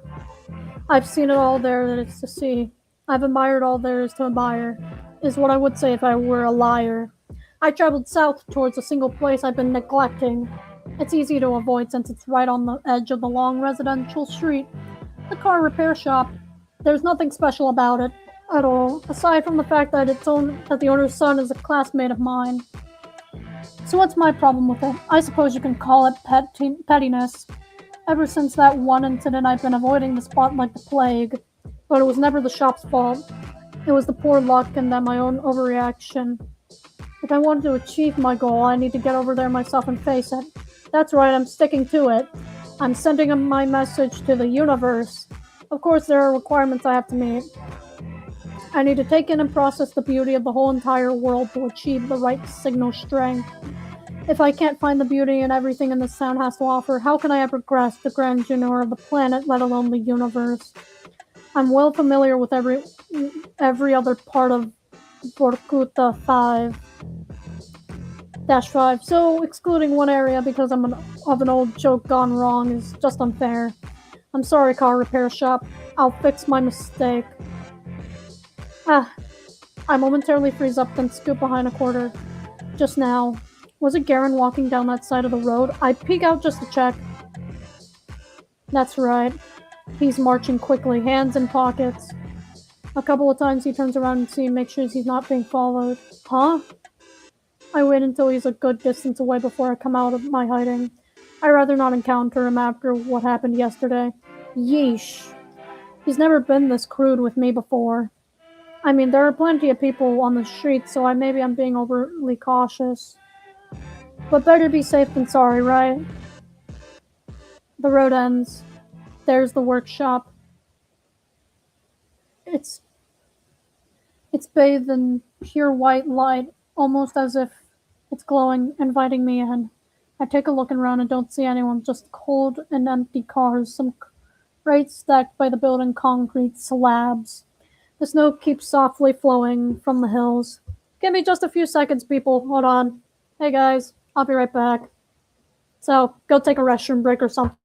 I've seen it all there that is to see. I've admired all there is to admire, is what I would say if I were a liar. I traveled south towards a single place I've been neglecting. It's easy to avoid since it's right on the edge of the long residential street. The car repair shop. There's nothing special about it at all, aside from the fact that that the owner's son is a classmate of mine. So what's my problem with it? I suppose you can call it pettiness. Ever since that one incident, I've been avoiding the spot like the plague. But it was never the shop's fault. It was the poor luck and then my own overreaction. If I wanted to achieve my goal, I need to get over there myself and face it. That's right, I'm sticking to it. I'm sending my message to the universe. Of course, there are requirements I have to meet. I need to take in and process the beauty of the whole entire world to achieve the right signal strength. If I can't find the beauty in everything in this town has to offer, how can I ever grasp the grandeur of the planet, let alone the universe? I'm well familiar with every other part of Vorkuta 5-5, so excluding one area because of an old joke gone wrong is just unfair. I'm sorry, car repair shop. I'll fix my mistake. Ah, I momentarily freeze up, then scoop behind a quarter. Just now. Was it Garen walking down that side of the road? I peek out just to check. That's right. He's marching quickly, hands in pockets. A couple of times he turns around and makes sure he's not being followed. Huh? I wait until he's a good distance away before I come out of my hiding. I'd rather not encounter him after what happened yesterday. Yeesh. He's never been this crude with me before. I mean, there are plenty of people on the streets, so maybe I'm being overly cautious. But better be safe than sorry, right? The road ends. There's the workshop. It's it's bathed in pure white light, almost as if it's glowing, inviting me in. I take a look around and don't see anyone, just cold and empty cars, some crates stacked by the building concrete slabs. The snow keeps softly flowing from the hills. Give me just a few seconds, people. Hold on. Hey guys, I'll be right back. So, go take a restroom break or something.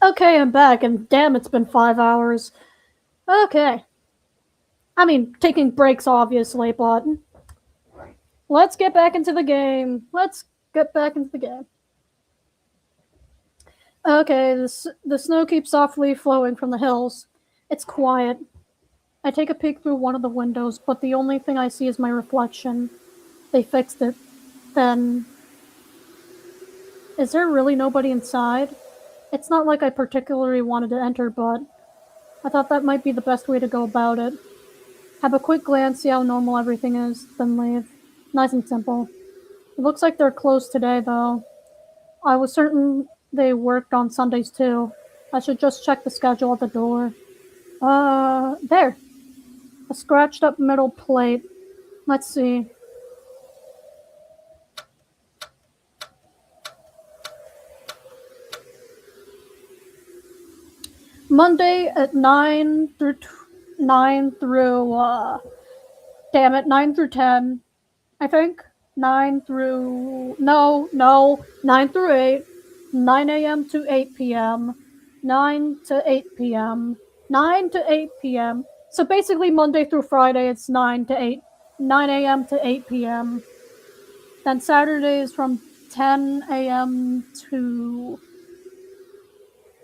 Okay, I'm back, and damn, it's been 5 hours. Okay. I mean, taking breaks, obviously, but let's get back into the game. Let's get back into the game. Okay, the snow keeps softly flowing from the hills. It's quiet. I take a peek through one of the windows, but the only thing I see is my reflection. They fixed it. Then, is there really nobody inside? It's not like I particularly wanted to enter, but I thought that might be the best way to go about it. Have a quick glance, see how normal everything is, then leave. Nice and simple. It looks like they're closed today, though. I was certain they worked on Sundays too. I should just check the schedule at the door. There. A scratched up metal plate. Let's see. Monday at 9 through, damn it, 9 through 10, I think. 9 through, no, 9 through 8. 9 a.m. to 8 p.m. 9 to 8 p.m. 9 to 8 p.m. So basically Monday through Friday it's 9 to 8, 9 a.m. to 8 p.m. Then Saturday is from 10 a.m. to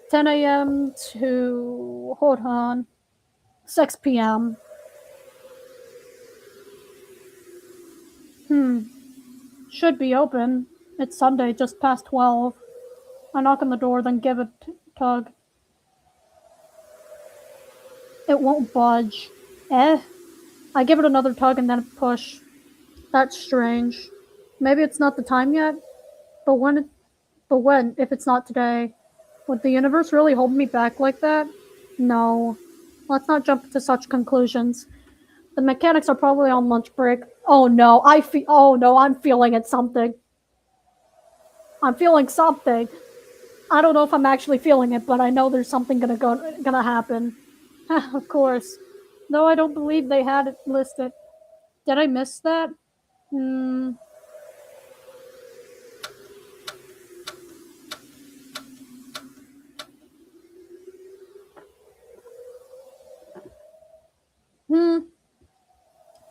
10 a.m. to, hold on, 6 p.m. Should be open. It's Sunday, just past 12. I knock on the door, then give it a tug. It won't budge. I give it another tug and then a push. That's strange. Maybe it's not the time yet? But when, if it's not today? Would the universe really hold me back like that? No. Let's not jump to such conclusions. The mechanics are probably on lunch break. Oh no, I'm feeling it something. I'm feeling something. I don't know if I'm actually feeling it, but I know there's something gonna happen. Of course. Though I don't believe they had it listed. Did I miss that?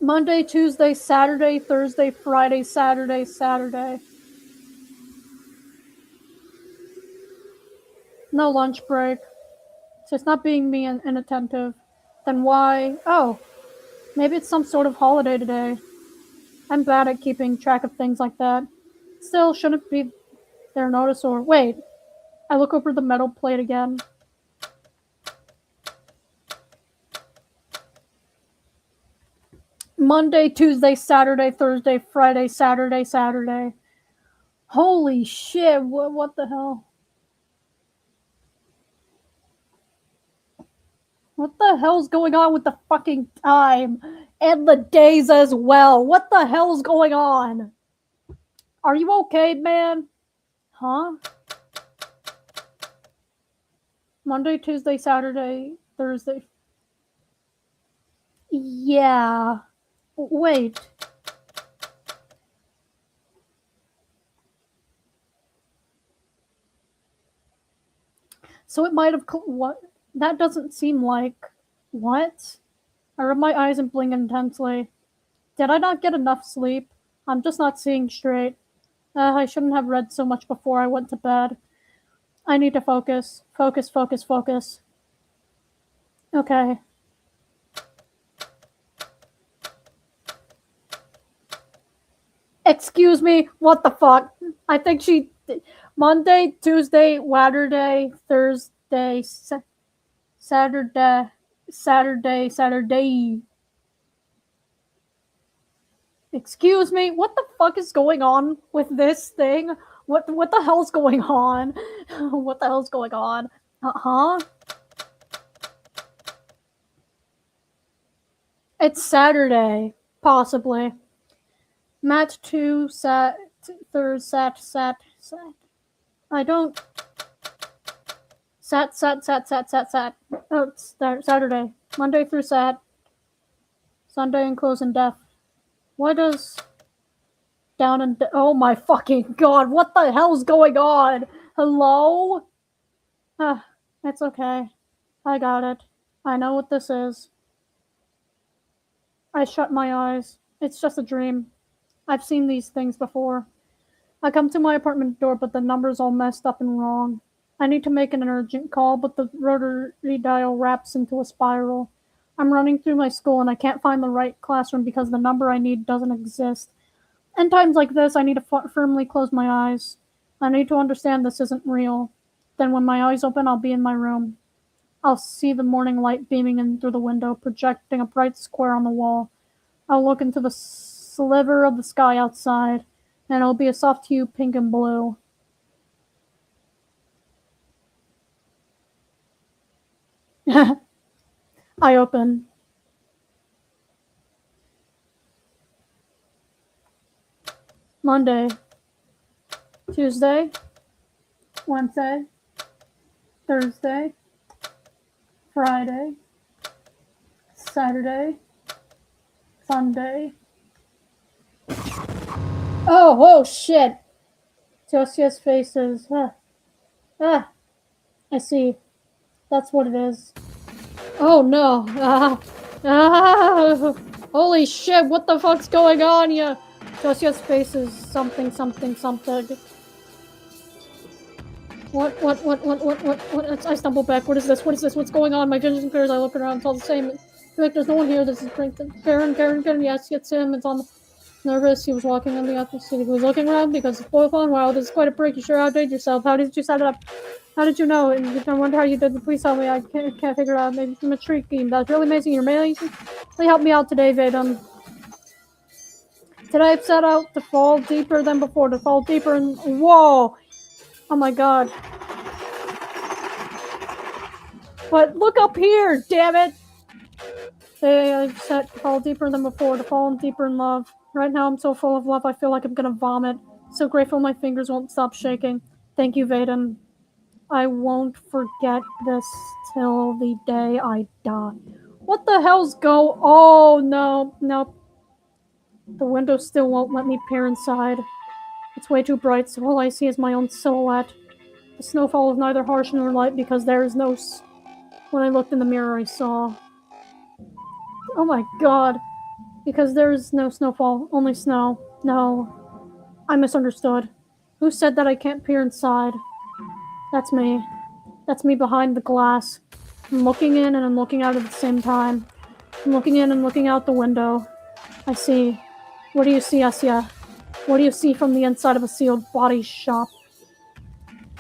Monday, Tuesday, Saturday, Thursday, Friday, Saturday, Saturday. No lunch break. So it's not being me and inattentive. Then why? Oh, maybe it's some sort of holiday today. I'm bad at keeping track of things like that. Still, shouldn't be their notice or. Wait. I look over the metal plate again. Monday, Tuesday, Saturday, Thursday, Friday, Saturday, Saturday. Holy shit, what the hell? What the hell's going on with the fucking time? And the days as well. What the hell's going on? Are you okay, man? Huh? Monday, Tuesday, Saturday, Thursday. Yeah. Wait. So it might have. What? That doesn't seem like. What? I rub my eyes and blink intensely. Did I not get enough sleep? I'm just not seeing straight. I shouldn't have read so much before I went to bed. I need to focus. Focus, focus, focus. Okay. Excuse me, what the fuck? I think she. Monday, Tuesday, Saturday, Thursday, Saturday. Excuse me, what the fuck is going on with this thing? What the hell's going on? What the hell's going on? Huh? It's Saturday, possibly. Match 2, third, sat. I don't. Sat. Oh, it's Saturday. Monday through Sat. Sunday and close and deaf. What does down and oh my fucking god, what the hell's going on? Hello? It's okay. I got it. I know what this is. I shut my eyes. It's just a dream. I've seen these things before. I come to my apartment door, but the number's all messed up and wrong. I need to make an urgent call, but the rotary dial wraps into a spiral. I'm running through my school and I can't find the right classroom because the number I need doesn't exist. In times like this, I need to firmly close my eyes. I need to understand this isn't real. Then, when my eyes open, I'll be in my room. I'll see the morning light beaming in through the window, projecting a bright square on the wall. I'll look into the sliver of the sky outside, and it'll be a soft hue, pink and blue. I open. Monday, Tuesday, Wednesday, Thursday, Friday, Saturday, Sunday. Oh, shit. Josia's faces. I see. That's what it is. Oh no. Holy shit, what the fuck's going on here? Josia's face is something. What? I stumble back. What is this? What's going on? My vision clears. I look around. It's all the same. I feel like there's no one here. This is Brinton. Karen. Yes, it's him. It's on the nervous. He was walking on the opposite. He was looking around because it's both on. Wow, this is quite a break. You sure outdid yourself. How did you set it up? How did you know? And I wonder how you did it. Please tell me. I can't figure it out. Maybe from a trick game. That's really amazing. You're amazing. Please help me out today, Z.A.T.O. Today I've set out to fall deeper than before. To fall deeper and whoa! Oh my god! But look up here, damn it! Today I've set to fall deeper than before. To fall deeper in love. Right now I'm so full of love. I feel like I'm gonna vomit. So grateful my fingers won't stop shaking. Thank you, Z.A.T.O. I won't forget this till the day I die. What the hell's go? Oh no, nope. The window still won't let me peer inside. It's way too bright, so all I see is my own silhouette. The snowfall is neither harsh nor light because there is no. When I looked in the mirror, I saw. Oh my god! Because there is no snowfall, only snow. No, I misunderstood. Who said that I can't peer inside? That's me. That's me behind the glass. I'm looking in and I'm looking out at the same time. I'm looking in and looking out the window. I see. What do you see, Asia? What do you see from the inside of a sealed body shop?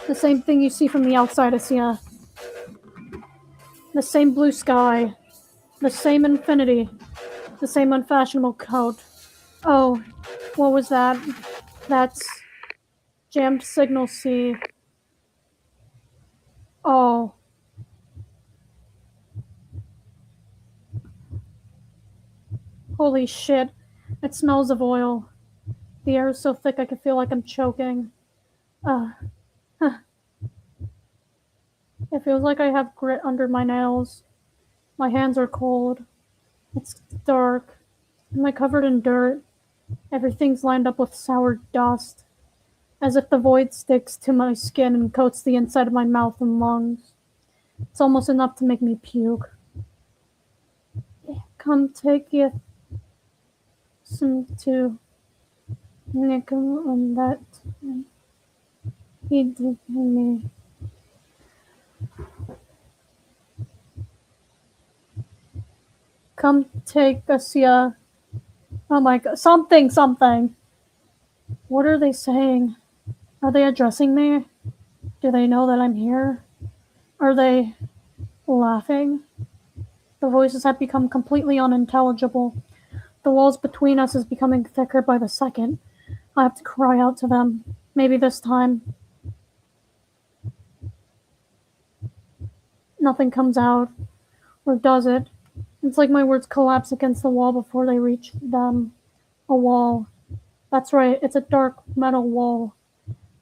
The same thing you see from the outside, Asia. The same blue sky. The same infinity. The same unfashionable coat. Oh, what was that? That's jammed signal C. Oh. Holy shit. It smells of oil. The air is so thick I can feel like I'm choking. It feels like I have grit under my nails. My hands are cold. It's dark. Am I covered in dirt? Everything's lined up with sour dust. As if the void sticks to my skin and coats the inside of my mouth and lungs. It's almost enough to make me puke. Come take you some to nickel on that. He did me. Come take us here. Oh my god. Something. What are they saying? Are they addressing me? Do they know that I'm here? Are they laughing? The voices have become completely unintelligible. The walls between us is becoming thicker by the second. I have to cry out to them. Maybe this time. Nothing comes out. Or does it? It's like my words collapse against the wall before they reach them. A wall. That's right, it's a dark metal wall.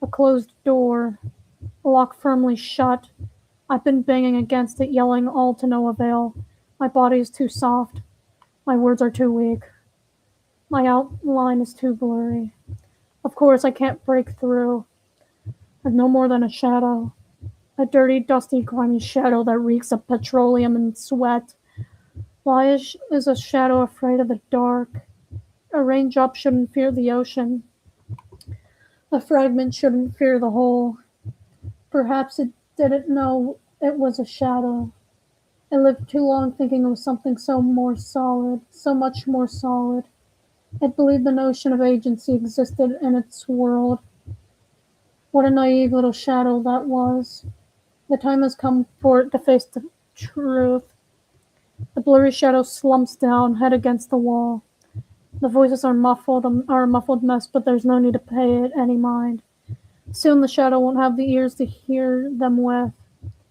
A closed door. A lock firmly shut. I've been banging against it, yelling all to no avail. My body is too soft. My words are too weak. My outline is too blurry. Of course, I can't break through. I'm no more than a shadow. A dirty, dusty, grimy shadow that reeks of petroleum and sweat. Why is a shadow afraid of the dark? A raindrop shouldn't fear the ocean. A fragment shouldn't fear the whole. Perhaps it didn't know it was a shadow. I lived too long thinking it was something so more solid, so much more solid. It believed the notion of agency existed in its world. What a naive little shadow that was. The time has come for it to face the truth. The blurry shadow slumps down, head against the wall. The voices are a muffled mess, but there's no need to pay it any mind. Soon the shadow won't have the ears to hear them with.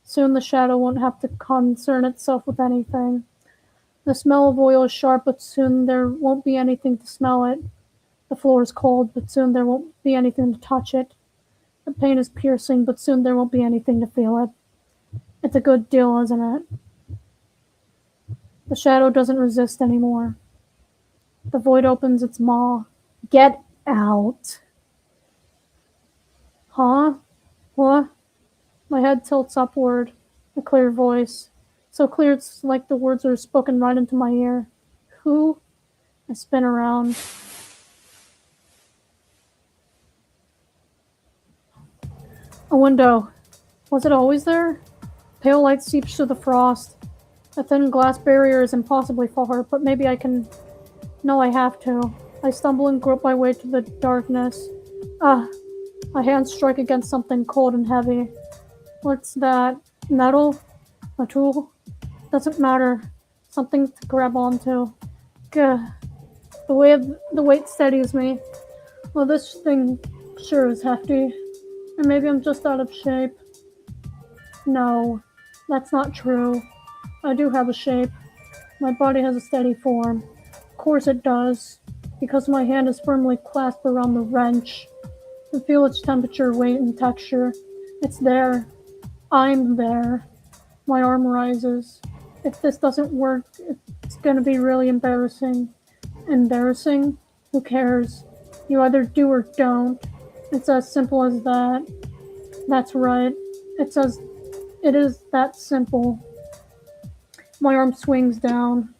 Soon the shadow won't have to concern itself with anything. The smell of oil is sharp, but soon there won't be anything to smell it. The floor is cold, but soon there won't be anything to touch it. The pain is piercing, but soon there won't be anything to feel it. It's a good deal, isn't it? The shadow doesn't resist anymore. The void opens its maw. Get out. Huh? What? My head tilts upward. A clear voice. So clear it's like the words are spoken right into my ear. Who? I spin around. A window. Was it always there? Pale light seeps through the frost. A thin glass barrier is impossibly far, but maybe I can... No, I have to. I stumble and grope my way to the darkness. Ah, my hands strike against something cold and heavy. What's that? Metal? A tool? Doesn't matter. Something to grab onto. Gah. The weight steadies me. Well, this thing sure is hefty. Or maybe I'm just out of shape. No, that's not true. I do have a shape. My body has a steady form. Of course it does, because my hand is firmly clasped around the wrench. I feel its temperature, weight, and texture. It's there. I'm there. My arm rises. If this doesn't work, it's gonna be really embarrassing. Embarrassing? Who cares? You either do or don't. It's as simple as that. That's right. It is that simple. My arm swings down.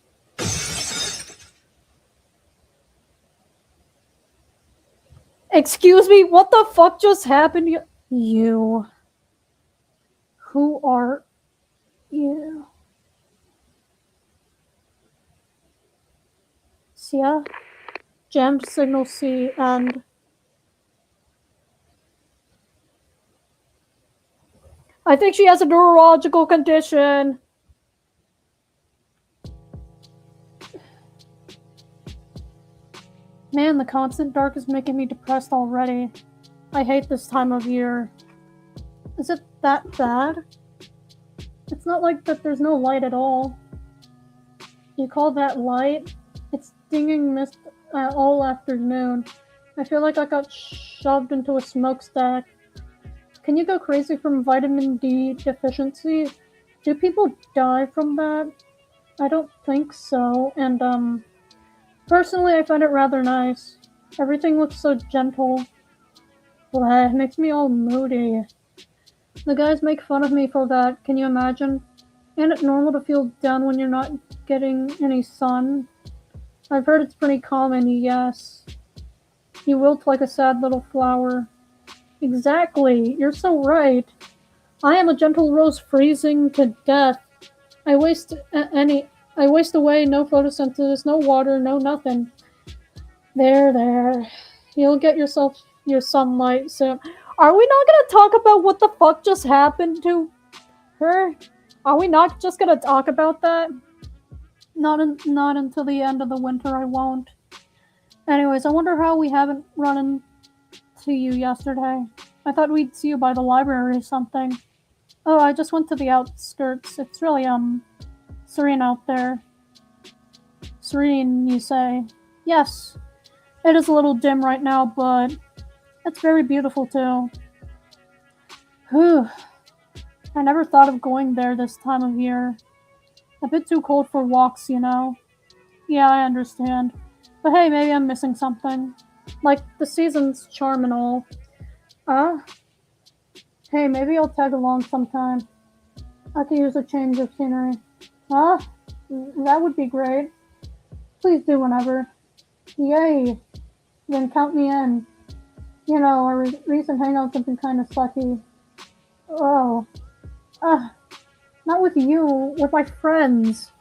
Excuse me, what the fuck just happened? You. Who are you? Sia? Jammed signal C and... I think she has a neurological condition. Man, the constant dark is making me depressed already. I hate this time of year. Is it that bad? It's not like that there's no light at all. You call that light? It's stinging mist all afternoon. I feel like I got shoved into a smokestack. Can you go crazy from vitamin D deficiency? Do people die from that? I don't think so, and personally I find it rather nice. Everything looks so gentle. Blah, it makes me all moody. The guys make fun of me for that, can you imagine? Ain't it normal to feel down when you're not getting any sun? I've heard it's pretty common, yes. You wilt like a sad little flower. Exactly, you're so right. I am a gentle rose freezing to death. I waste away, no photosynthesis, no water, no nothing. There. You'll get yourself your sunlight soon. Are we not gonna talk about what the fuck just happened to her? Are we not just gonna talk about that? Not until the end of the winter, I won't. Anyways, I wonder how we haven't run into you yesterday. I thought we'd see you by the library or something. Oh, I just went to the outskirts. It's really, serene out there. Serene, you say? Yes. It is a little dim right now, but it's very beautiful too. Whew. I never thought of going there this time of year. A bit too cold for walks, you know. Yeah, I understand. But hey, maybe I'm missing something. Like the season's charm and all. Ah? Hey, maybe I'll tag along sometime. I could use a change of scenery. Huh? That would be great. Please do whenever. Yay! Then count me in. You know, our recent hangouts have been kind of sucky. Oh. Ugh. Not with you, with my friends.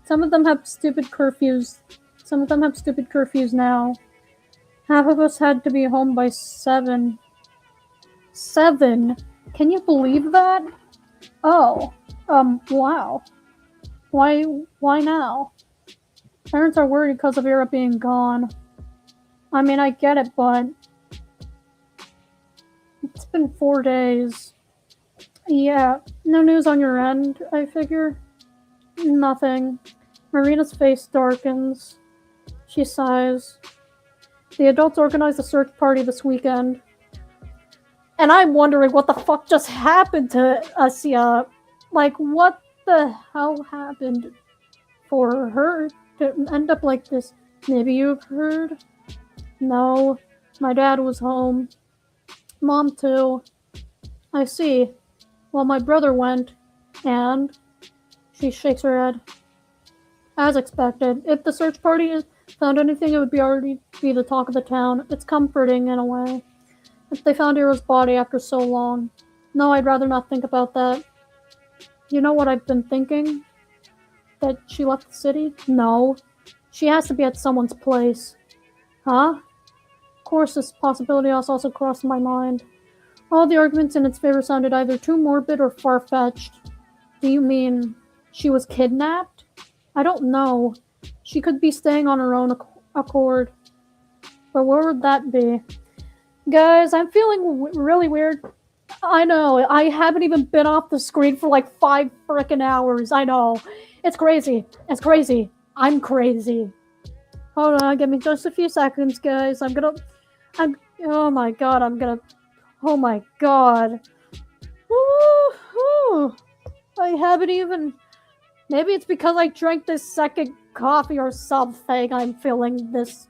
Some of them have stupid curfews. Some of them have stupid curfews now. Half of us had to be home by 7. 7? Can you believe that? Oh. Wow. Why now? Parents are worried because of Era being gone. I mean, I get it, but it's been 4 days. Yeah, no news on your end, I figure? Nothing. Marina's face darkens. She sighs. The adults organized a search party this weekend. And I'm wondering what the fuck just happened to Asia. Like, what the hell happened for her to end up like this? Maybe you've heard? No, my dad was home. Mom too. I see. Well, my brother went, and she shakes her head. As expected, if the search party found anything, it would already be the talk of the town. It's comforting in a way. If they found Hero's body after so long. No, I'd rather not think about that. You know what I've been thinking? That she left the city? No. She has to be at someone's place. Huh? Of course, this possibility has also crossed my mind. All the arguments in its favor sounded either too morbid or far-fetched. Do you mean she was kidnapped? I don't know. She could be staying on her own accord. But where would that be? Guys, I'm feeling really weird. I know. I haven't even been off the screen for like 5 frickin' hours. I know. It's crazy. It's crazy. I'm crazy. Hold on. Give me just a few seconds, guys. Oh my god. Oh my god. Woo-hoo. I haven't even... Maybe it's because I drank this second coffee or something. I'm feeling this.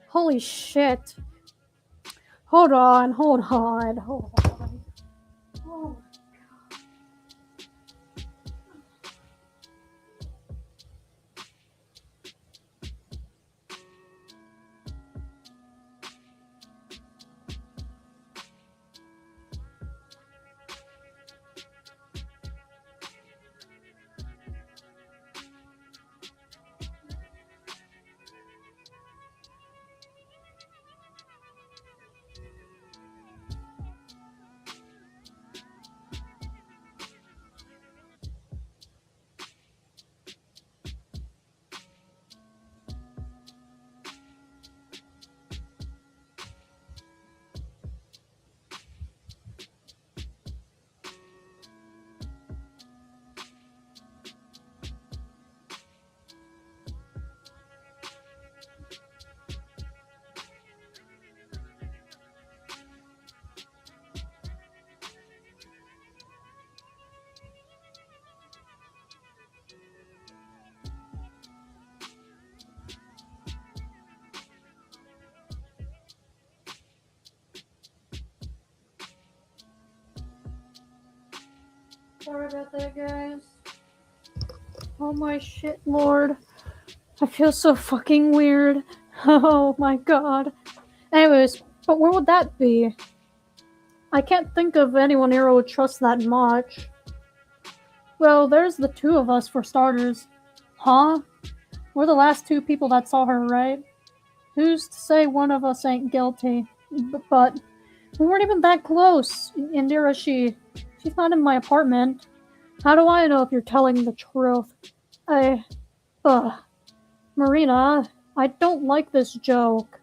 Holy shit. Hold on. Oh. Sorry about that, guys. Oh my shit, Lord. I feel so fucking weird. Oh my god. Anyways, but where would that be? I can't think of anyone Hero would trust that much. Well, there's the 2 of us for starters. Huh? We're the last 2 people that saw her, right? Who's to say one of us ain't guilty? But we weren't even that close. Indira, she's not in my apartment. How do I know if you're telling the truth? Marina, I don't like this joke.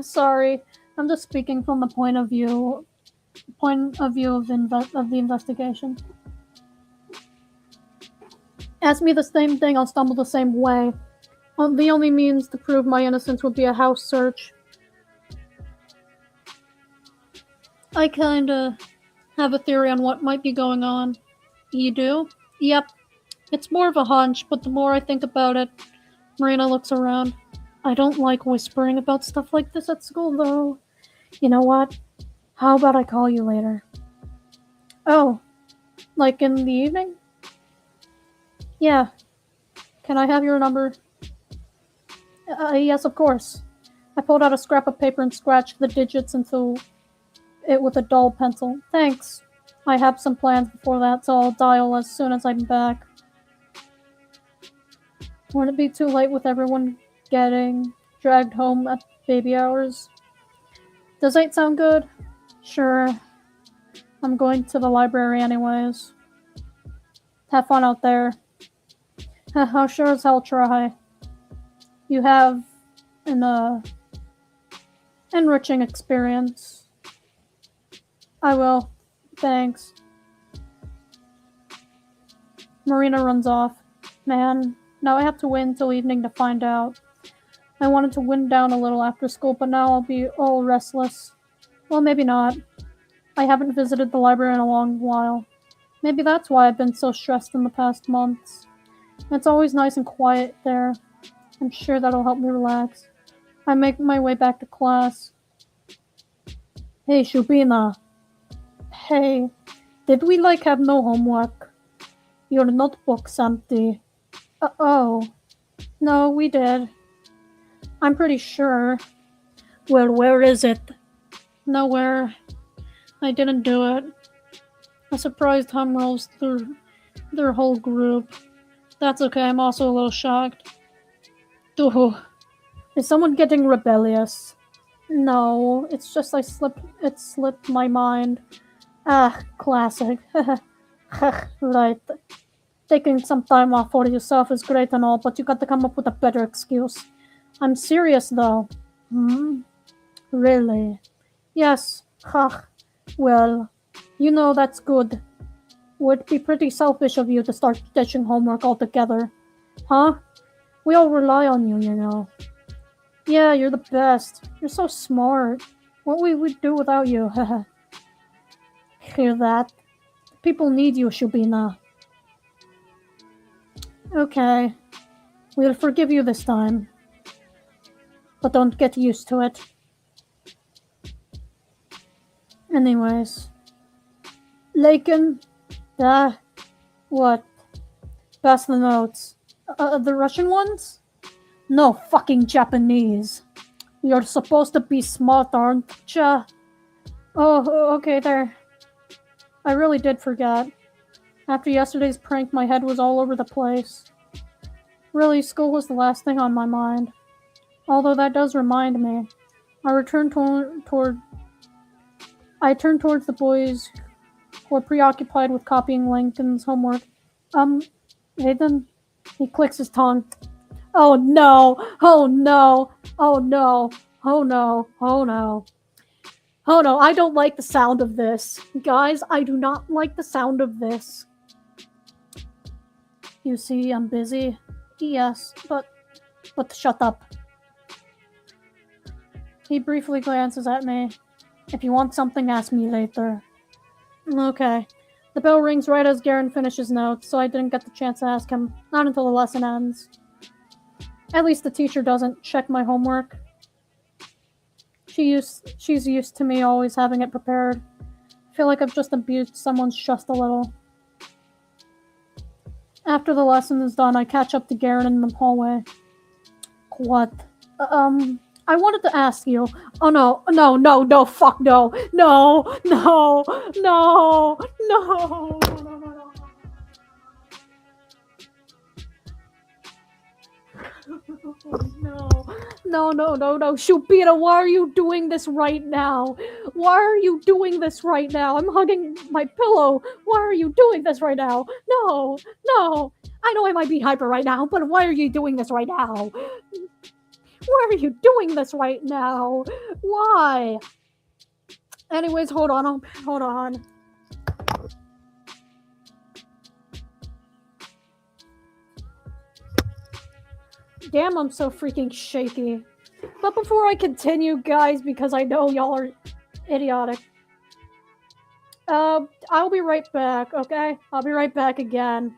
Sorry, I'm just speaking from the point of view of the investigation. Ask me the same thing, I'll stumble the same way. The only means to prove my innocence would be a house search. I kinda have a theory on what might be going on. You do? Yep. It's more of a hunch, but the more I think about it, Marina looks around. I don't like whispering about stuff like this at school, though. You know what? How about I call you later? Oh, like in the evening? Yeah. Can I have your number? Yes, of course. I pulled out a scrap of paper and scratched the digits into it with a dull pencil. Thanks. I have some plans before that, so I'll dial as soon as I'm back. Won't it be too late with everyone getting dragged home at baby hours? Does 8 sound good? Sure. I'm going to the library anyways. Have fun out there. I'll sure as hell try. You have an enriching experience. I will. Thanks. Marina runs off. Man, now I have to wait until evening to find out. I wanted to wind down a little after school, but now I'll be all restless. Well, maybe not. I haven't visited the library in a long while. Maybe that's why I've been so stressed in the past months. It's always nice and quiet there. I'm sure that'll help me relax. I make my way back to class. Hey, Shubina. Hey, did we have no homework? Your notebook's empty. Oh. No, we did. I'm pretty sure. Well, where is it? Nowhere. I didn't do it. A surprised hum rolls through their whole group. That's okay, I'm also a little shocked. Duh. Is someone getting rebellious? No, it's just it slipped my mind. Ah, classic. Right. Taking some time off for yourself is great and all, but you got to come up with a better excuse. I'm serious though. Hmm? Really? Yes. Ha. Well, that's good. Would be pretty selfish of you to start ditching homework altogether. Huh? We all rely on you. Yeah, you're the best. You're so smart. What we would do without you? Hear that? People need you, Shubina. Okay. We'll forgive you this time. But don't get used to it. Anyways. Lakin? What? Pass the notes. The Russian ones? No, fucking Japanese. You're supposed to be smart, aren't ya? Oh, okay, there. I really did forget. After yesterday's prank, my head was all over the place. Really, school was the last thing on my mind. Although that does remind me. I turned towards the boys who were preoccupied with copying Lincoln's homework. Nathan? He clicks his tongue. Oh no! Oh no! Oh no! Oh no! Oh no! Oh no, I don't like the sound of this. Guys, I do not like the sound of this. You see, I'm busy. Yes, but shut up. He briefly glances at me. If you want something, ask me later. Okay. The bell rings right as Garen finishes notes, so I didn't get the chance to ask him, not until the lesson ends. At least the teacher doesn't check my homework. She's used to me always having it prepared. I feel like I've just abused someone's trust a little. After the lesson is done, I catch up to Garen in the hallway. What? I wanted to ask you. Oh no, fuck no. No. No. Shubira, why are you doing this right now? Why are you doing this right now? I'm hugging my pillow. Why are you doing this right now? No. I know I might be hyper right now, but why are you doing this right now? Why are you doing this right now? Why? Anyways, hold on. Damn, I'm so freaking shaky. But before I continue, guys, because I know y'all are idiotic, I'll be right back, okay? I'll be right back again.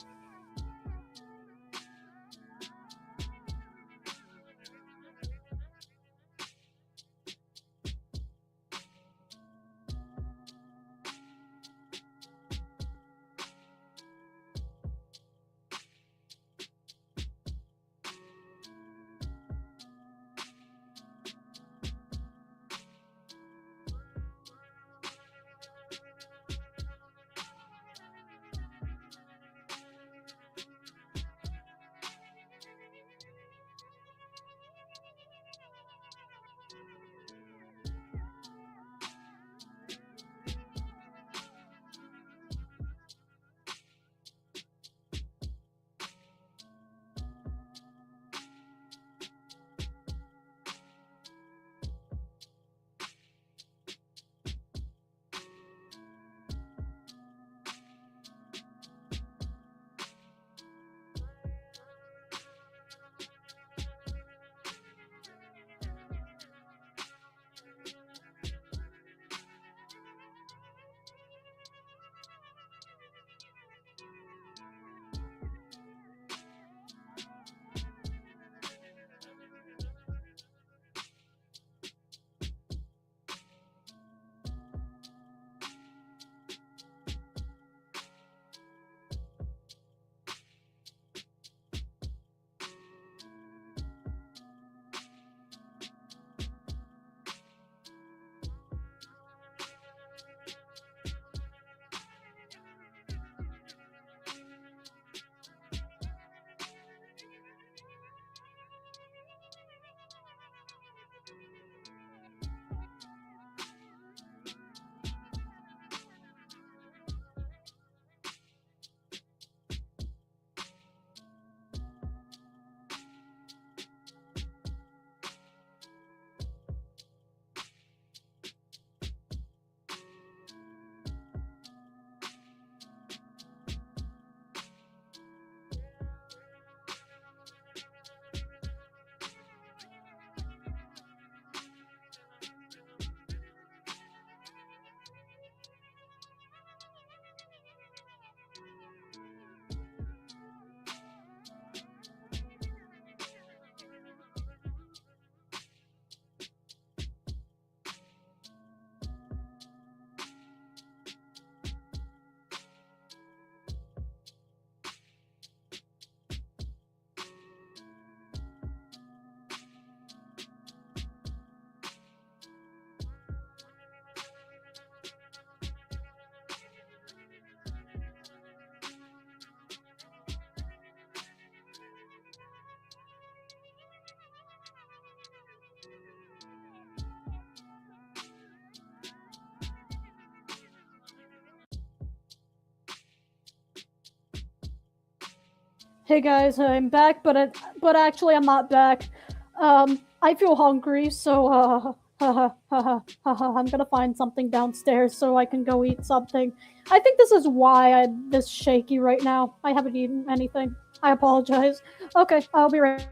Hey guys, I'm back, but actually I'm not back. I feel hungry, so I'm gonna find something downstairs so I can go eat something. I think this is why I'm this shaky right now. I haven't eaten anything. I apologize. Okay, I'll be right back.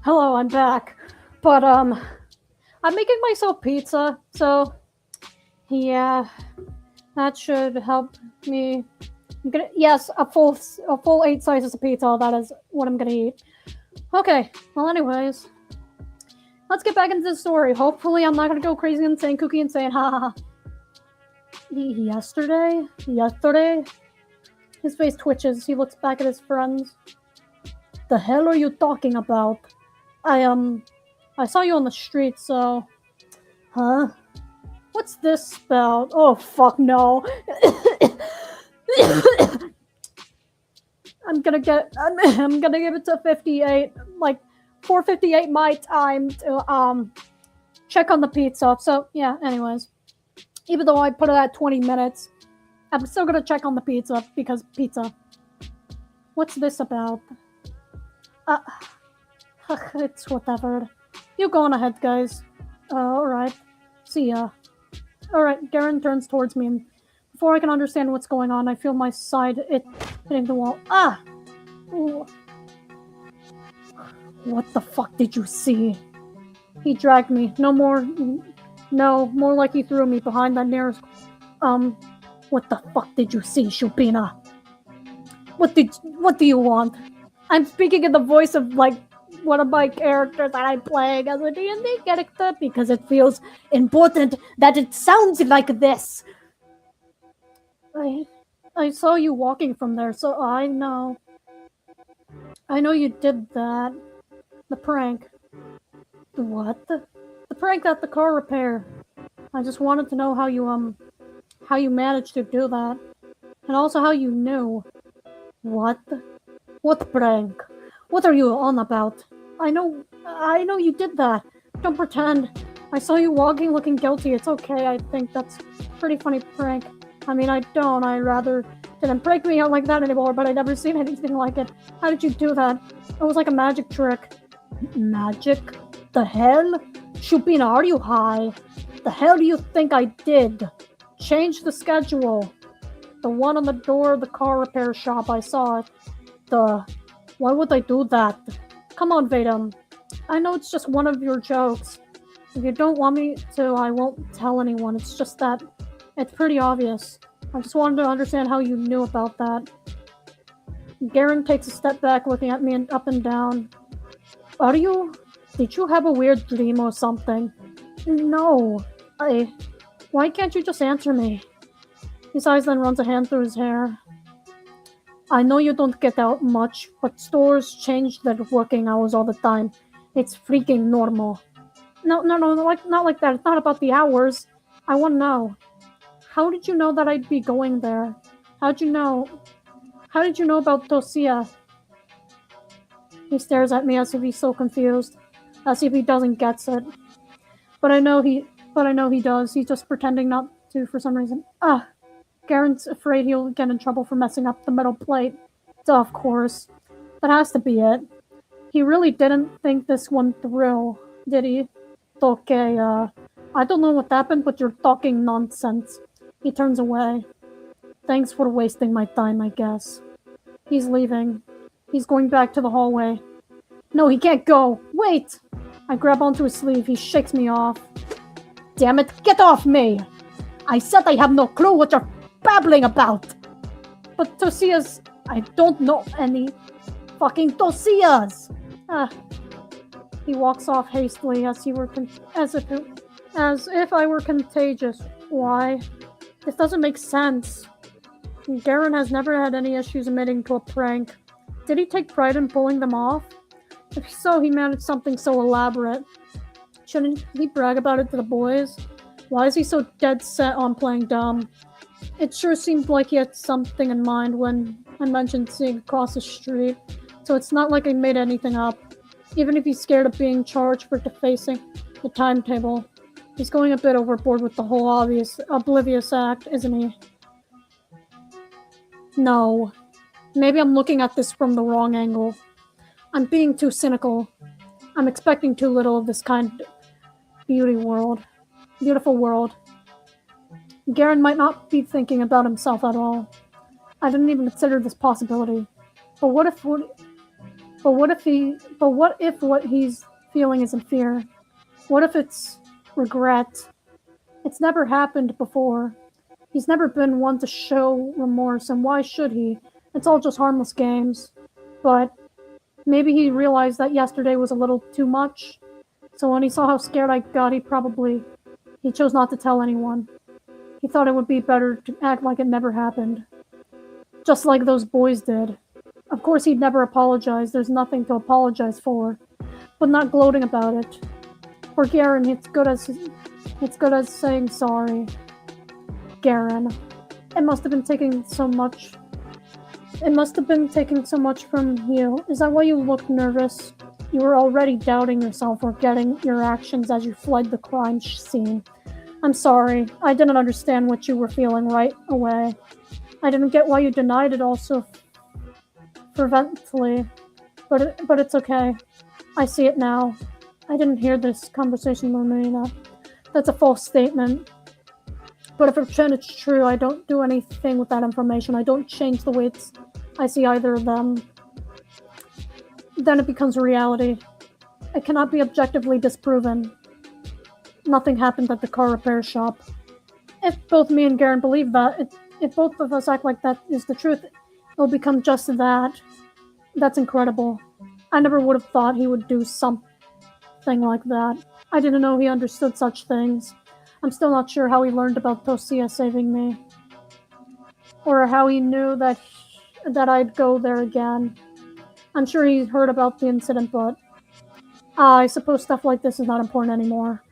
Hello, I'm back. But I'm making myself pizza, so yeah. That should help me. Yes, a full 8 slices of pizza. That is what I'm gonna eat. Okay. Well, anyways, let's get back into the story. Hopefully, I'm not gonna go crazy and saying cookie and saying ha ha ha. Yesterday, his face twitches. He looks back at his friends. The hell are you talking about? I saw you on the street, so. Huh? What's this about? Oh, fuck no. I'm gonna give it to 58, like 4:58 my time to check on the pizza. So yeah, anyways. Even though I put it at 20 minutes, I'm still gonna check on the pizza because pizza. What's this about? Uh, it's whatever. You go on ahead, guys. Alright. See ya. Alright, Garen turns towards me, and before I can understand what's going on, I feel my side hitting the wall. Ah! Ooh. What the fuck did you see? He dragged me. No, more like he threw me behind that nearest. What the fuck did you see, Shupina? What do you want? I'm speaking in the voice of, like, one of my characters that I'm playing as a D&D character because it feels important that it sounds like this. I saw you walking from there, so I know. I know you did that. The prank. The what? The prank at the car repair. I just wanted to know how you managed to do that. And also how you knew. What? What prank? What are you on about? I know you did that. Don't pretend. I saw you walking looking guilty. It's okay. I think that's a pretty funny prank. I mean, I don't. I rather didn't prank me out like that anymore, but I'd never seen anything like it. How did you do that? It was like a magic trick. Magic? The hell? Shupina, are you high? The hell do you think I did? Change the schedule. The one on the door of the car repair shop, I saw it. Why would I do that? Come on, Vadim. I know it's just one of your jokes. If you don't want me to, I won't tell anyone. It's just that it's pretty obvious. I just wanted to understand how you knew about that. Garen takes a step back, looking at me up and down. Did you have a weird dream or something? No. Why can't you just answer me? His eyes then runs a hand through his hair. I know you don't get out much, but stores change their working hours all the time. It's freaking normal. No, not like that. It's not about the hours. I want to know. How did you know that I'd be going there? How did you know about Tosia? He stares at me as if he's so confused, as if he doesn't get it. But I know he does. He's just pretending not to for some reason. Garen's afraid he'll get in trouble for messing up the metal plate. Duh, of course. That has to be it. He really didn't think this one through, did he? Okay, I don't know what happened, but you're talking nonsense. He turns away. Thanks for wasting my time, I guess. He's leaving. He's going back to the hallway. No, he can't go. Wait! I grab onto his sleeve. He shakes me off. Damn it, get off me! I said I have no clue what you're babbling about! But Tosia's... I don't know any fucking Tosias! He walks off hastily as if I were contagious. Why? This doesn't make sense. Garen has never had any issues admitting to a prank. Did he take pride in pulling them off? If so, he managed something so elaborate. Shouldn't he brag about it to the boys? Why is he so dead set on playing dumb? It sure seemed like he had something in mind when I mentioned seeing across the street, so it's not like I made anything up. Even if he's scared of being charged for defacing the timetable, he's going a bit overboard with the whole oblivious act, isn't he? No. Maybe I'm looking at this from the wrong angle. I'm being too cynical. I'm expecting too little of this kind of beautiful world. Garen might not be thinking about himself at all. I didn't even consider this possibility. But what if what he's feeling isn't fear? What if it's regret? It's never happened before. He's never been one to show remorse, and why should he? It's all just harmless games. But maybe he realized that yesterday was a little too much. So when he saw how scared I got, he chose not to tell anyone. He thought it would be better to act like it never happened. Just like those boys did. Of course he'd never apologize, there's nothing to apologize for. But not gloating about it. For Garen, it's good as saying sorry. Garen. It must have been taking so much from you. Is that why you look nervous? You were already doubting yourself, forgetting your actions as you fled the crime scene. I'm sorry. I didn't understand what you were feeling right away. I didn't get why you denied it all so fervently. But it's okay. I see it now. I didn't hear this conversation with Marina. That's a false statement. But if it's true, I don't do anything with that information. I don't change the way I see either of them. Then it becomes reality. It cannot be objectively disproven. Nothing happened at the car repair shop. If both me and Garen believe that, if both of us act like that is the truth, it will become just that. That's incredible. I never would have thought he would do something like that. I didn't know he understood such things. I'm still not sure how he learned about Tosia saving me. Or how he knew that I'd go there again. I'm sure he heard about the incident, but I suppose stuff like this is not important anymore.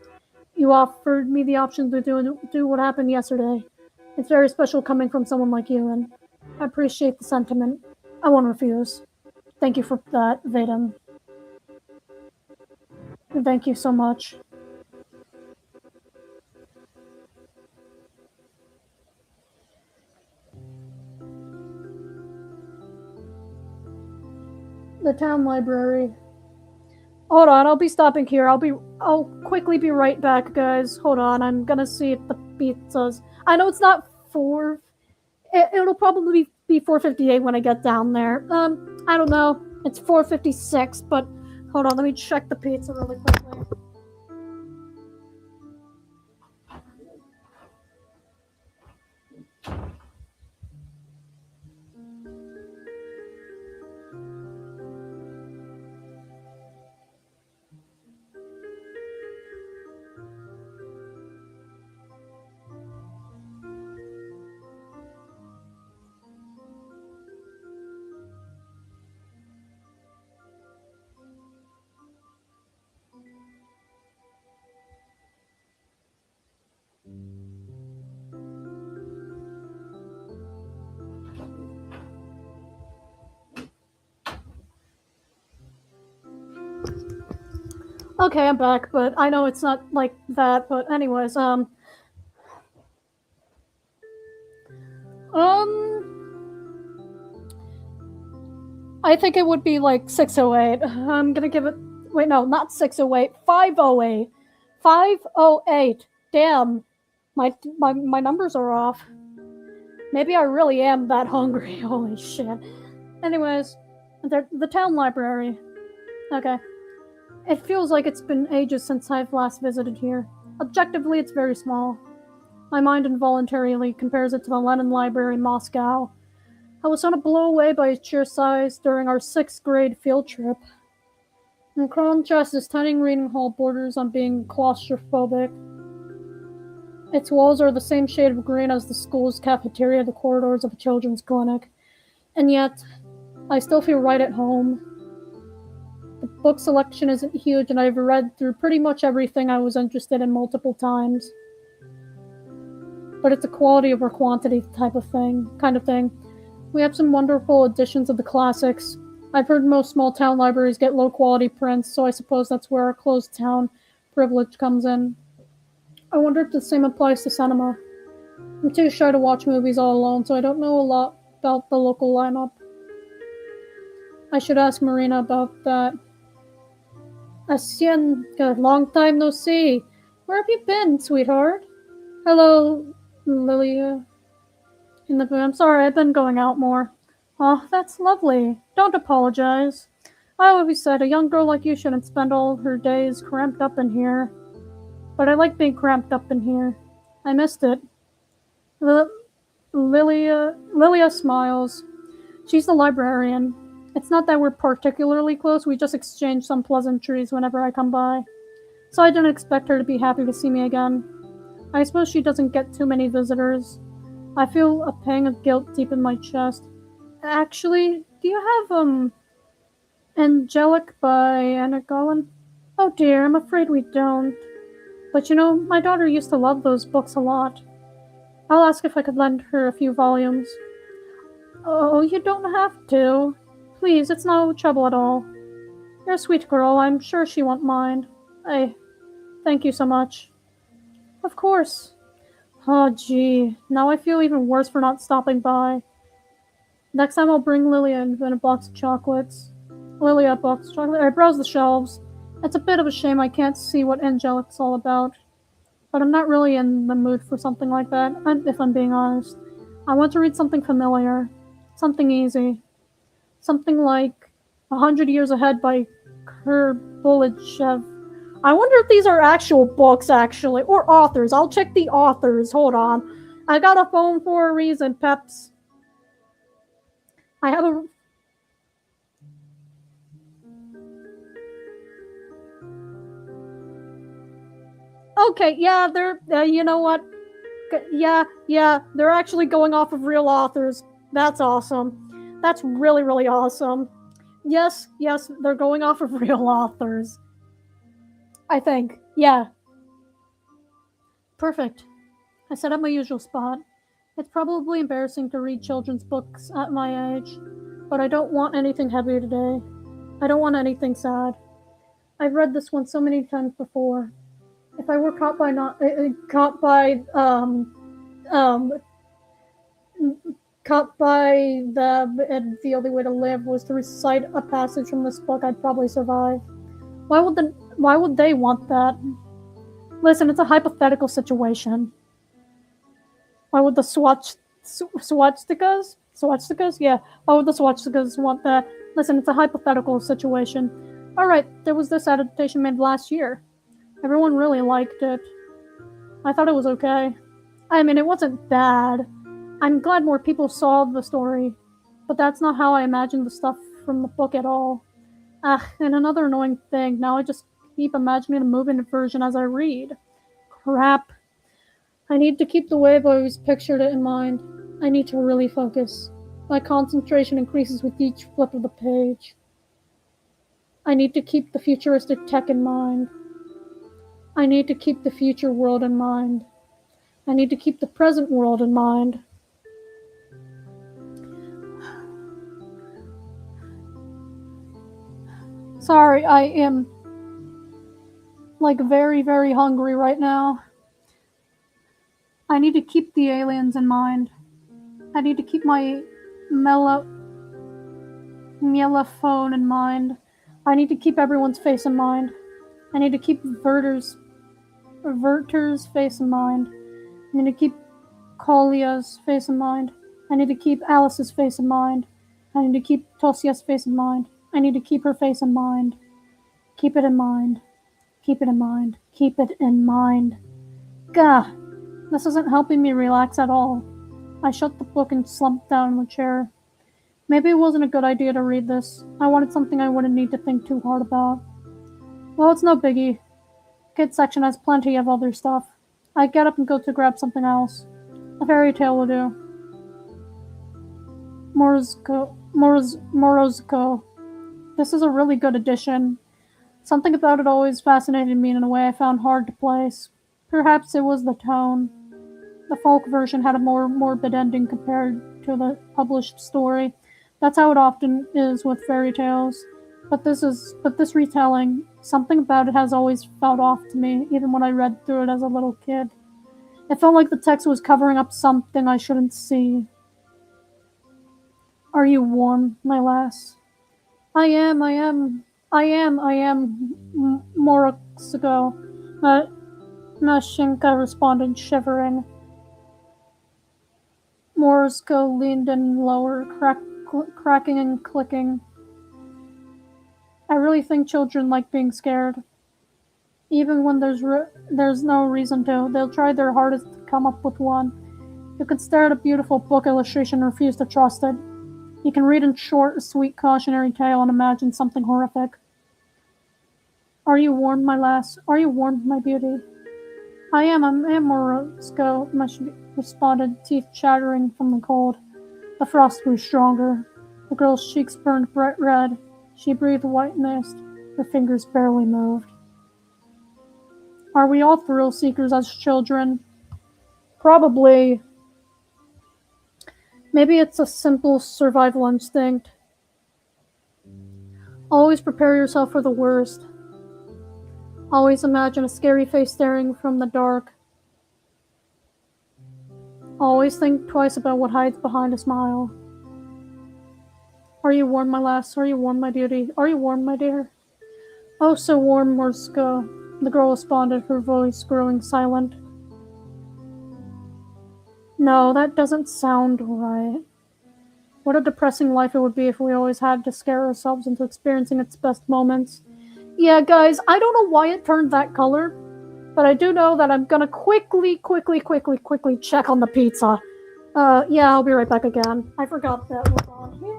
You offered me the option to do what happened yesterday. It's very special coming from someone like you, and I appreciate the sentiment. I won't refuse. Thank you for that, Vadim. Thank you so much. The town library. Hold on, I'll be stopping here. I'll quickly be right back, guys. Hold on, I'm gonna see if the pizzas. I know it's not 4. It'll probably be 4:58 when I get down there. I don't know. It's 4:56, but hold on, let me check the pizza really quickly. Okay, I'm back, but I know it's not like that. But anyways, I think it would be like 608. I'm gonna give it. Wait, no, not 608. 508. 508. Damn, my numbers are off. Maybe I really am that hungry. Holy shit. Anyways, the town library. Okay. It feels like it's been ages since I've last visited here. Objectively, it's very small. My mind involuntarily compares it to the Lenin Library in Moscow. I was sort of blown away by its sheer size during our 6th grade field trip. In contrast, this tiny reading hall borders on being claustrophobic. Its walls are the same shade of green as the school's cafeteria, the corridors of a children's clinic. And yet, I still feel right at home. The book selection isn't huge, and I've read through pretty much everything I was interested in multiple times. But it's a quality over quantity kind of thing. We have some wonderful editions of the classics. I've heard most small town libraries get low quality prints, so I suppose that's where our closed town privilege comes in. I wonder if the same applies to cinema. I'm too shy to watch movies all alone, so I don't know a lot about the local lineup. I should ask Marina about that. Asienka, long time no see. Where have you been, sweetheart? Hello, Lilia. I'm sorry, I've been going out more. Oh, that's lovely. Don't apologize. I always said a young girl like you shouldn't spend all her days cramped up in here. But I like being cramped up in here. I missed it. The Lilia smiles. She's the librarian. It's not that we're particularly close, we just exchange some pleasantries whenever I come by. So I didn't expect her to be happy to see me again. I suppose she doesn't get too many visitors. I feel a pang of guilt deep in my chest. Actually, do you have, Angelic by Anna Golan? Oh dear, I'm afraid we don't. But my daughter used to love those books a lot. I'll ask if I could lend her a few volumes. Oh, you don't have to. Please, it's no trouble at all. You're a sweet girl, I'm sure she won't mind. Thank you so much. Of course. Oh, gee, now I feel even worse for not stopping by. Next time I'll bring Lilia in a box of chocolates. Lilia, a box of chocolate. I browse the shelves. It's a bit of a shame I can't see what Angelic's all about. But I'm not really in the mood for something like that, if I'm being honest. I want to read something familiar. Something easy. Something like 100 Years Ahead by Kurbulichev. I wonder if these are actual books, actually, or authors. I'll check the authors. Hold on. I got a phone for a reason, Peps. I have a. Okay, yeah, they're. You know what? Yeah, they're actually going off of real authors. That's awesome. That's really, really awesome. Yes, they're going off of real authors. I think. Yeah. Perfect. I set up my usual spot. It's probably embarrassing to read children's books at my age, but I don't want anything heavy today. I don't want anything sad. I've read this one so many times before. If I were um, caught by them, and the only way to live was to recite a passage from this book, I'd probably survive. Why would they want that? Listen, it's a hypothetical situation. Why would the swastikas? Yeah. Why would the swastikas want that? Listen, it's a hypothetical situation. Alright, there was this adaptation made last year. Everyone really liked it. I thought it was okay. I mean, it wasn't bad. I'm glad more people saw the story, but that's not how I imagined the stuff from the book at all. And another annoying thing, now I just keep imagining the movie version as I read. Crap. I need to keep the way I've always pictured it in mind. I need to really focus. My concentration increases with each flip of the page. I need to keep the futuristic tech in mind. I need to keep the future world in mind. I need to keep the present world in mind. Sorry, I am very, very hungry right now. I need to keep the aliens in mind. I need to keep my mellophone in mind. I need to keep everyone's face in mind. I need to keep Verter's face in mind. I need to keep Kolia's face in mind. I need to keep Alice's face in mind. I need to keep Tosia's face in mind. I need to keep her face in mind. Keep it in mind. Keep it in mind. Keep it in mind. Gah! This isn't helping me relax at all. I shut the book and slumped down in the chair. Maybe it wasn't a good idea to read this. I wanted something I wouldn't need to think too hard about. Well, it's no biggie. Kids section has plenty of other stuff. I get up and go to grab something else. A fairy tale will do. Morozko. This is a really good edition. Something about it always fascinated me in a way I found hard to place. Perhaps it was the tone. The folk version had a more morbid ending compared to the published story. That's how it often is with fairy tales. But this retelling, something about it has always felt off to me, even when I read through it as a little kid. It felt like the text was covering up something I shouldn't see. Are you warm, my lass? I am, Moroxico. Mashinka responded, shivering. Morozko leaned in lower, cracking and clicking. I really think children like being scared. Even when there's no reason to, they'll try their hardest to come up with one. You can stare at a beautiful book illustration and refuse to trust it. You can read in short, a sweet cautionary tale and imagine something horrific. Are you warm, my lass? Are you warm, my beauty? I am Morosco, she responded, teeth chattering from the cold. The frost grew stronger. The girl's cheeks burned bright red. She breathed white mist. Her fingers barely moved. Are we all thrill seekers as children? Probably. Maybe it's a simple survival instinct. Always prepare yourself for the worst. Always imagine a scary face staring from the dark. Always think twice about what hides behind a smile. Are you warm, my lass? Are you warm, my beauty? Are you warm, my dear? Oh, so warm, Morska, the girl responded, her voice growing silent. No, that doesn't sound right. What a depressing life it would be if we always had to scare ourselves into experiencing its best moments. Yeah, guys, I don't know why it turned that color, but I do know that I'm gonna quickly check on the pizza. Yeah, I'll be right back again. I forgot that was on here.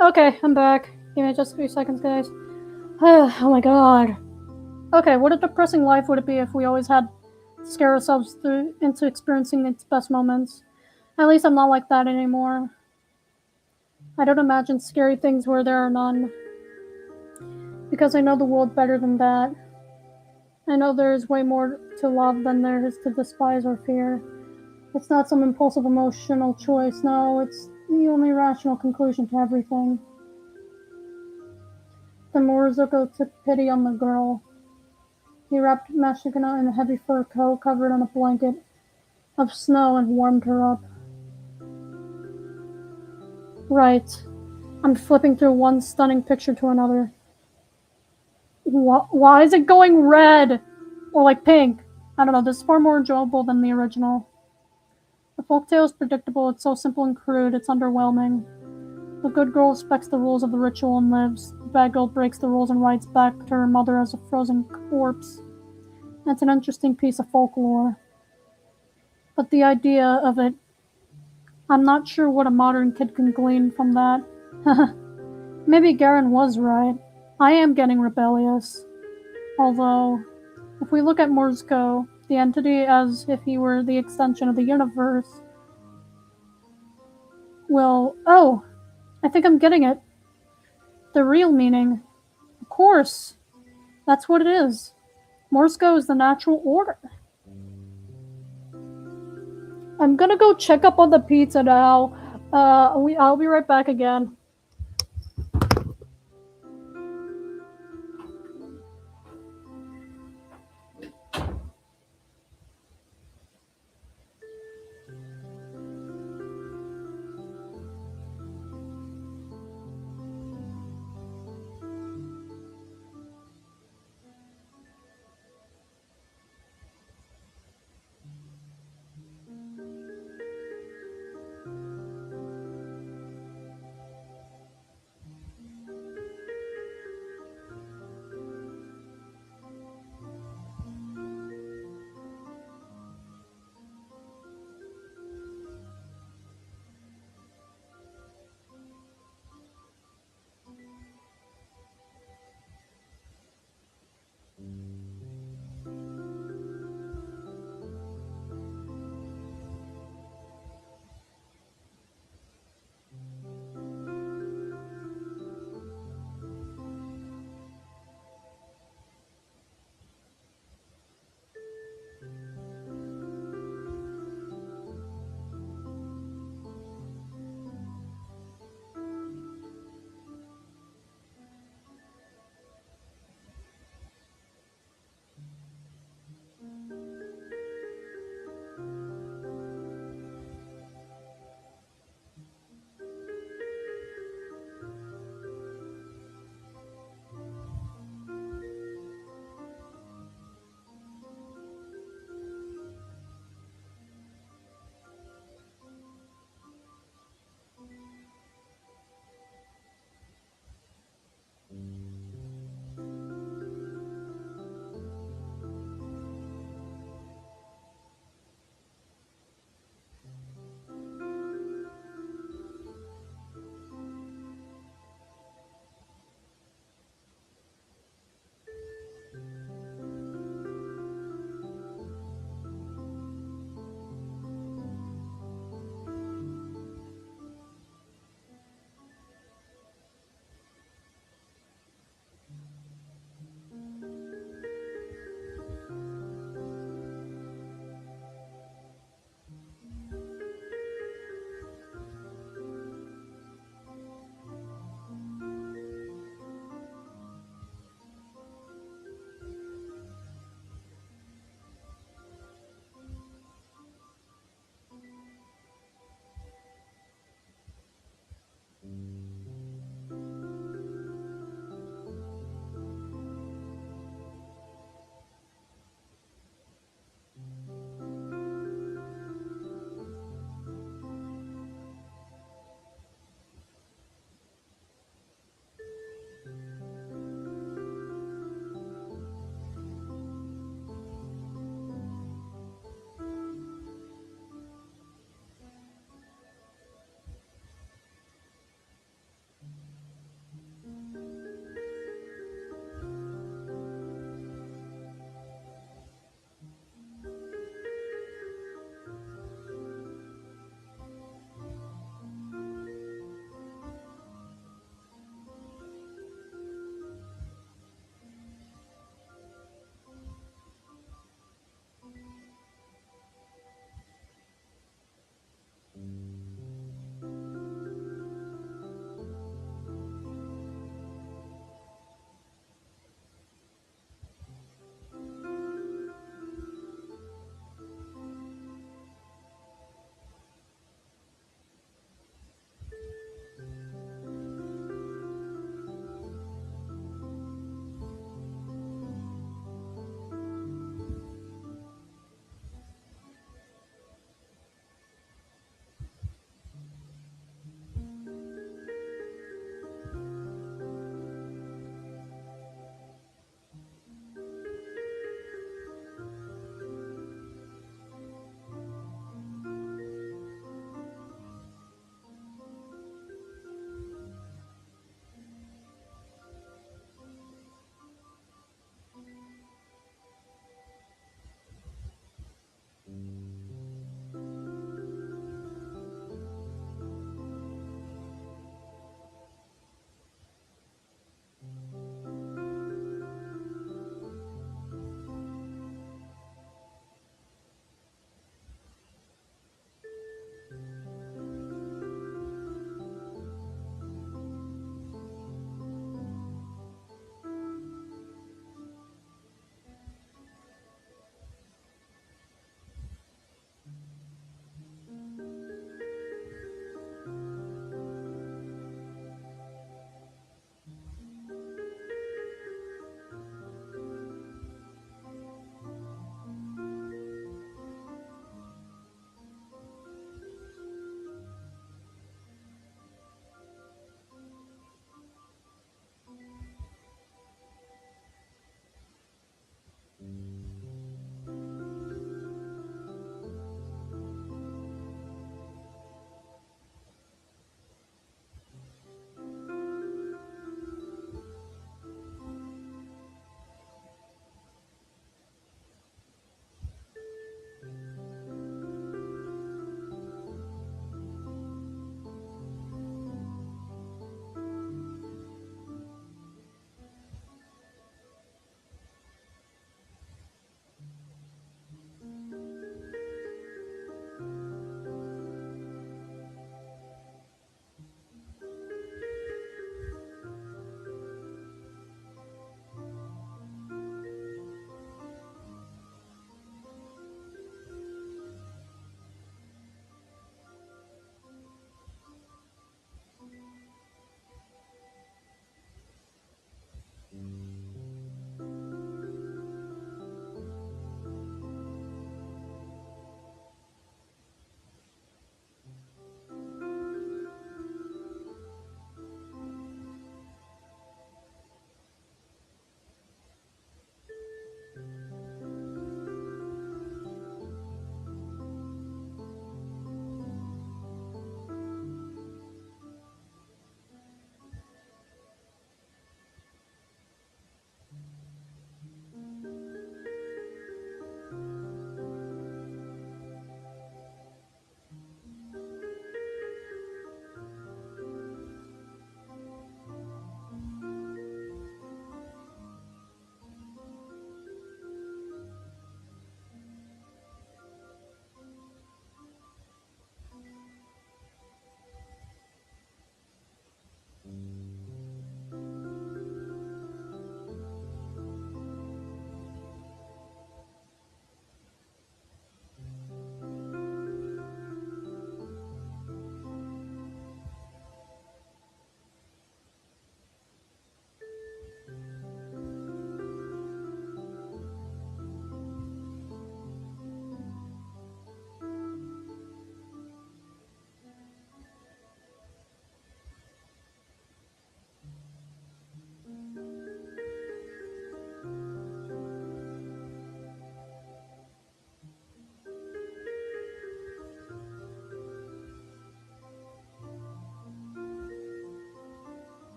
Okay, I'm back. Give me just a few seconds, guys. Oh my god. Okay, what a depressing life would it be if we always had to scare ourselves into experiencing its best moments? At least I'm not like that anymore. I don't imagine scary things where there are none. Because I know the world better than that. I know there is way more to love than there is to despise or fear. It's not some impulsive emotional choice, no, it's the only rational conclusion to everything. Then Morizuko took pity on the girl. He wrapped Mashikana in a heavy fur coat covered in a blanket of snow and warmed her up. Right. I'm flipping through one stunning picture to another. Why is it going red? Or like pink? I don't know, this is far more enjoyable than the original. The folktale is predictable, it's so simple and crude, it's underwhelming. The good girl respects the rules of the ritual and lives. The bad girl breaks the rules and rides back to her mother as a frozen corpse. That's an interesting piece of folklore. But the idea of it, I'm not sure what a modern kid can glean from that. Maybe Garen was right. I am getting rebellious. Although, if we look at Morsko, the entity as if he were the extension of the universe, well, oh, I think I'm getting it. The real meaning. Of course. That's what it is. Morsko is the natural order. I'm gonna go check up on the pizza now. I'll be right back again.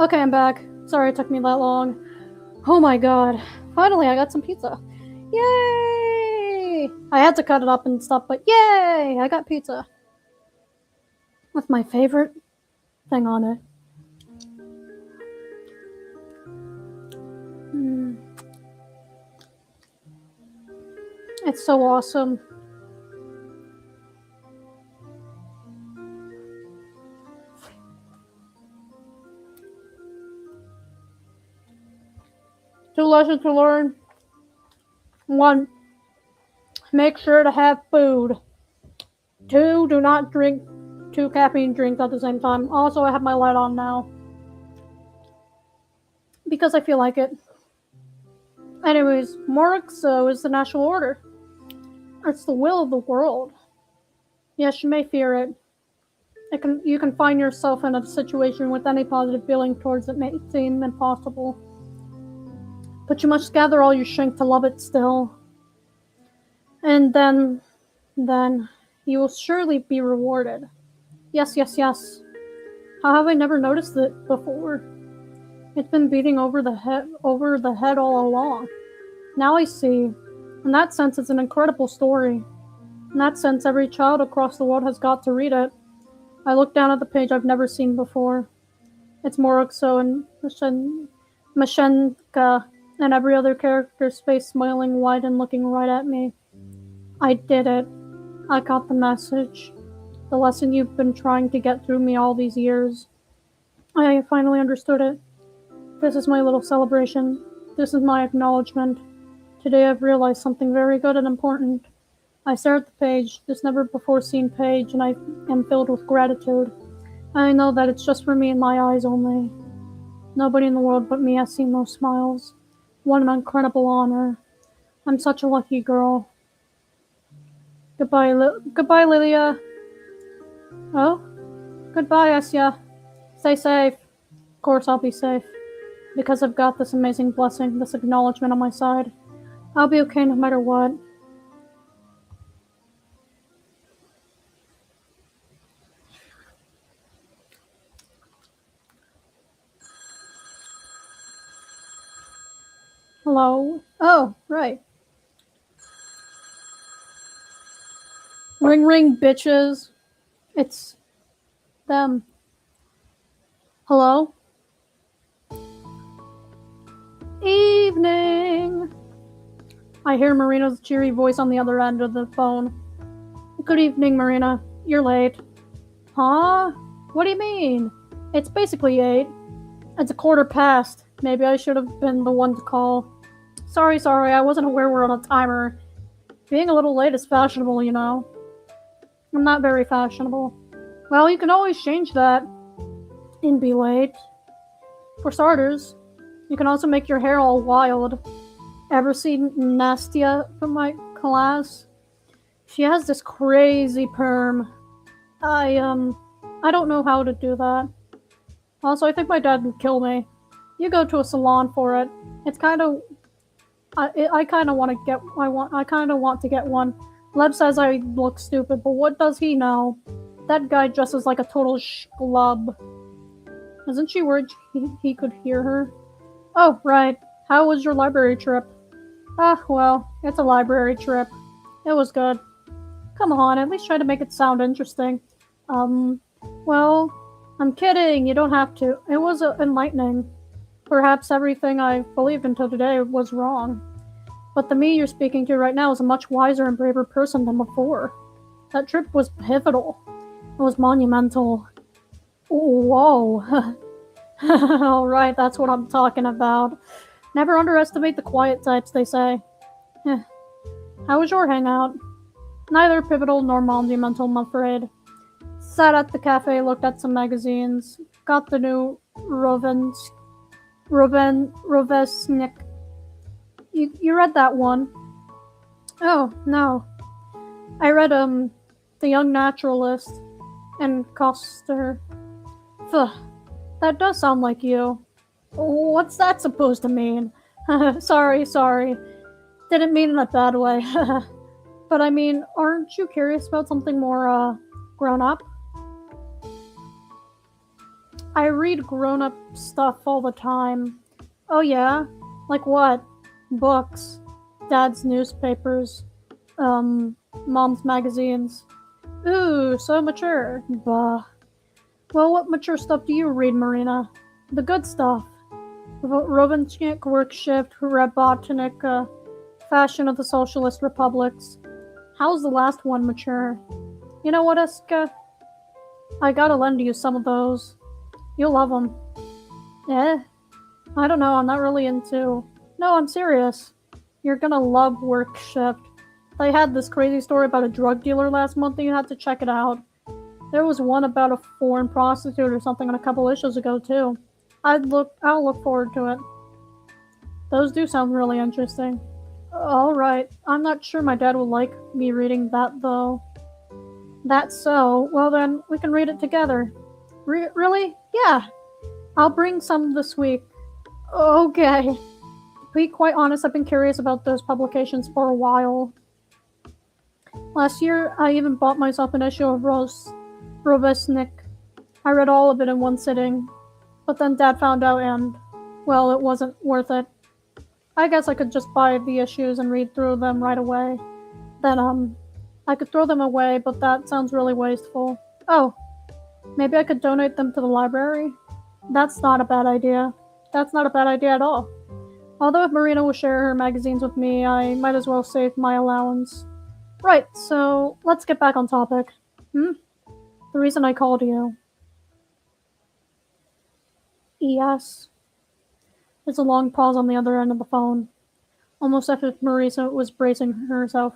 Okay, I'm back. Sorry it took me that long. Oh my god. Finally, I got some pizza. Yay! I had to cut it up and stuff, but yay! I got pizza. With my favorite thing on it. It's so awesome. Two lessons to learn. One, make sure to have food. Two, do not drink two caffeine drinks at the same time. Also, I have my light on now. Because I feel like it. Anyways, Morixo is the national order. It's the will of the world. Yes, you may fear it. You can find yourself in a situation with any positive feeling towards it may seem impossible. But you must gather all your strength to love it still. And then you will surely be rewarded. Yes, yes, yes. How have I never noticed it before? It's been beating over the head all along. Now I see. In that sense, it's an incredible story. In that sense, every child across the world has got to read it. I look down at the page I've never seen before. It's Morixo and Mashenka and every other character's face smiling wide and looking right at me. I did it. I got the message. The lesson you've been trying to get through me all these years. I finally understood it. This is my little celebration. This is my acknowledgement. Today I've realized something very good and important. I stare at the page, this never-before-seen page, and I am filled with gratitude. I know that it's just for me and my eyes only. Nobody in the world but me has seen those smiles. What an incredible honor. I'm such a lucky girl. Goodbye, Lilia. Oh? Goodbye, Esya. Stay safe. Of course I'll be safe. Because I've got this amazing blessing, this acknowledgement on my side. I'll be okay no matter what. Hello? Oh, right. Ring ring, bitches. It's them. Hello? Evening! I hear Marina's cheery voice on the other end of the phone. Good evening, Marina. You're late. Huh? What do you mean? It's basically 8. It's a quarter past. Maybe I should have been the one to call. Sorry, I wasn't aware we're on a timer. Being a little late is fashionable, you know. I'm not very fashionable. Well, you can always change that and be late. For starters, you can also make your hair all wild. Ever seen Nastia from my class? She has this crazy perm. I don't know how to do that. Also, I think my dad would kill me. You go to a salon for it. It's kind of. I kind of want to get. I kind of want to get one. Lev says I look stupid, but what does he know? That guy dresses like a total schlub. Isn't she worried he could hear her? Oh, right. How was your library trip? Ah, well, it's a library trip. It was good. Come on, at least try to make it sound interesting. Well, I'm kidding. You don't have to. It was enlightening. Perhaps everything I believed until today was wrong. But the me you're speaking to right now is a much wiser and braver person than before. That trip was pivotal. It was monumental. Whoa. Alright, that's what I'm talking about. Never underestimate the quiet types, they say. How was your hangout? Neither pivotal nor monumental, I'm afraid. Sat at the cafe, looked at some magazines, got the new Rovesnik. You read that one? Oh, no. I read, The Young Naturalist and Coster. Pugh, that does sound like you. What's that supposed to mean? Sorry. Didn't mean in a bad way. But I mean, aren't you curious about something more, grown up? I read grown-up stuff all the time. Oh yeah? Like what? Books, dad's newspapers, um, mom's magazines. Ooh, so mature. Bah. Well, what mature stuff do you read, Marina? The good stuff. Robenchik, Work Shift, Rabotnik, Fashion of the Socialist Republics. How's the last one mature? You know what, Iska? I gotta lend you some of those. You'll love them. Eh? I don't know, I'm not really into. No, I'm serious. You're gonna love Work Shift. They had this crazy story about a drug dealer last month and you had to check it out. There was one about a foreign prostitute or something on a couple issues ago too. I'll look forward to it. Those do sound really interesting. Alright, I'm not sure my dad will like me reading that though. That's so. Well then, we can read it together. Really? Yeah. I'll bring some this week. Okay. To be quite honest, I've been curious about those publications for a while. Last year, I even bought myself an issue of Robesnik. I read all of it in one sitting. But then Dad found out and, well, it wasn't worth it. I guess I could just buy the issues and read through them right away. Then, I could throw them away, but that sounds really wasteful. Oh, maybe I could donate them to the library? That's not a bad idea. That's not a bad idea at all. Although if Marina will share her magazines with me, I might as well save my allowance. Right, so let's get back on topic. The reason I called you. Yes. There's a long pause on the other end of the phone, almost as if Marisa was bracing herself.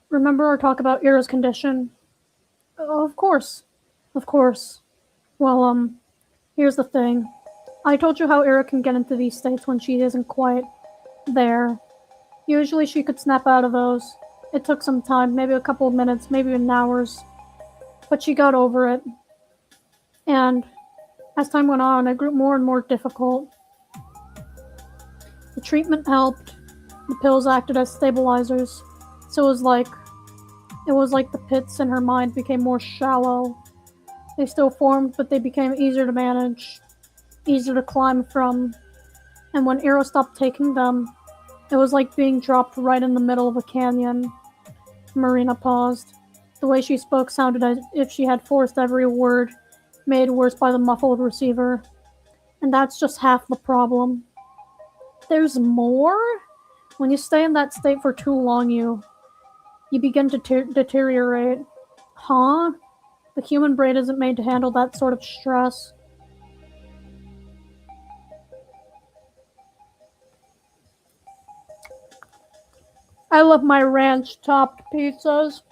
Remember our talk about Ira's condition? Oh, of course. Of course. Well, here's the thing. I told you how Ira can get into these states when she isn't quite there. Usually she could snap out of those. It took some time, maybe a couple of minutes, maybe even hours. But she got over it. And as time went on, it grew more and more difficult. The treatment helped. The pills acted as stabilizers. So it was like the pits in her mind became more shallow. They still formed, but they became easier to manage, easier to climb from. And when Ira stopped taking them, it was like being dropped right in the middle of a canyon. Marina paused. The way she spoke sounded as if she had forced every word, made worse by the muffled receiver. And that's just half the problem. There's more? When you stay in that state for too long, you begin to deteriorate. Huh? The human brain isn't made to handle that sort of stress. I love my ranch-topped pizzas.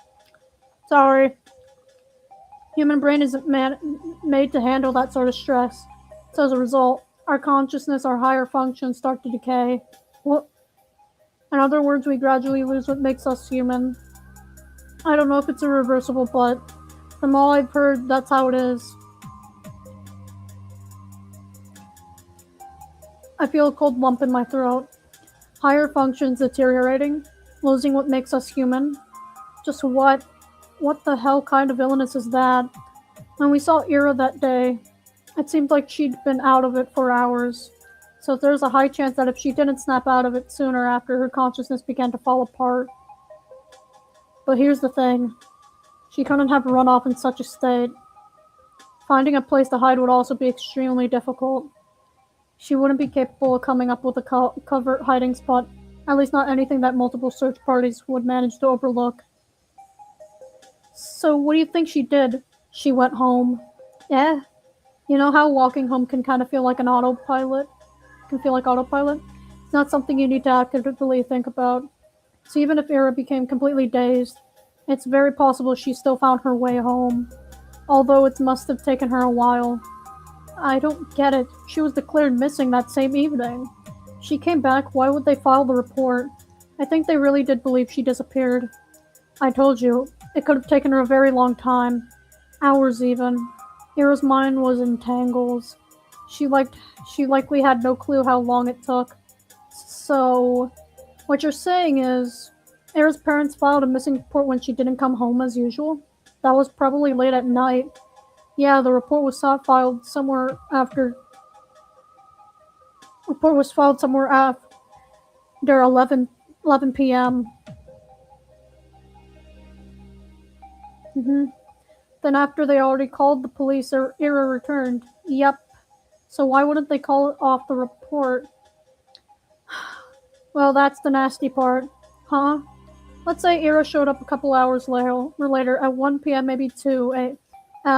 Sorry. Human brain isn't made to handle that sort of stress. So as a result, our consciousness, our higher functions start to decay. Well, in other words, we gradually lose what makes us human. I don't know if it's irreversible, but from all I've heard, that's how it is. I feel a cold lump in my throat. Higher functions deteriorating, losing what makes us human. Just what the hell kind of illness is that? When we saw Ira that day, it seemed like she'd been out of it for hours. So there's a high chance that if she didn't snap out of it sooner after, her consciousness began to fall apart. But here's the thing. She couldn't have run off in such a state. Finding a place to hide would also be extremely difficult. She wouldn't be capable of coming up with a covert hiding spot, at least not anything that multiple search parties would manage to overlook. So what do you think she did? She went home. Yeah. You know how walking home can kind of feel like an autopilot? Can feel like autopilot? It's not something you need to actively think about. So even if Ira became completely dazed, it's very possible she still found her way home. Although it must have taken her a while. I don't get it. She was declared missing that same evening. She came back, why would they file the report? I think they really did believe she disappeared. I told you, it could have taken her a very long time. Hours even. Ira's mind was in tangles. She likely had no clue how long it took. So, what you're saying is, Ira's parents filed a missing report when she didn't come home as usual? That was probably late at night. Yeah, the report was filed somewhere after. Report was filed somewhere after 11 p.m. Then after they already called the police, Ira returned. Yep. So why wouldn't they call off the report? Well, that's the nasty part. Huh? Let's say Ira showed up a couple hours later at 1 p.m., maybe 2,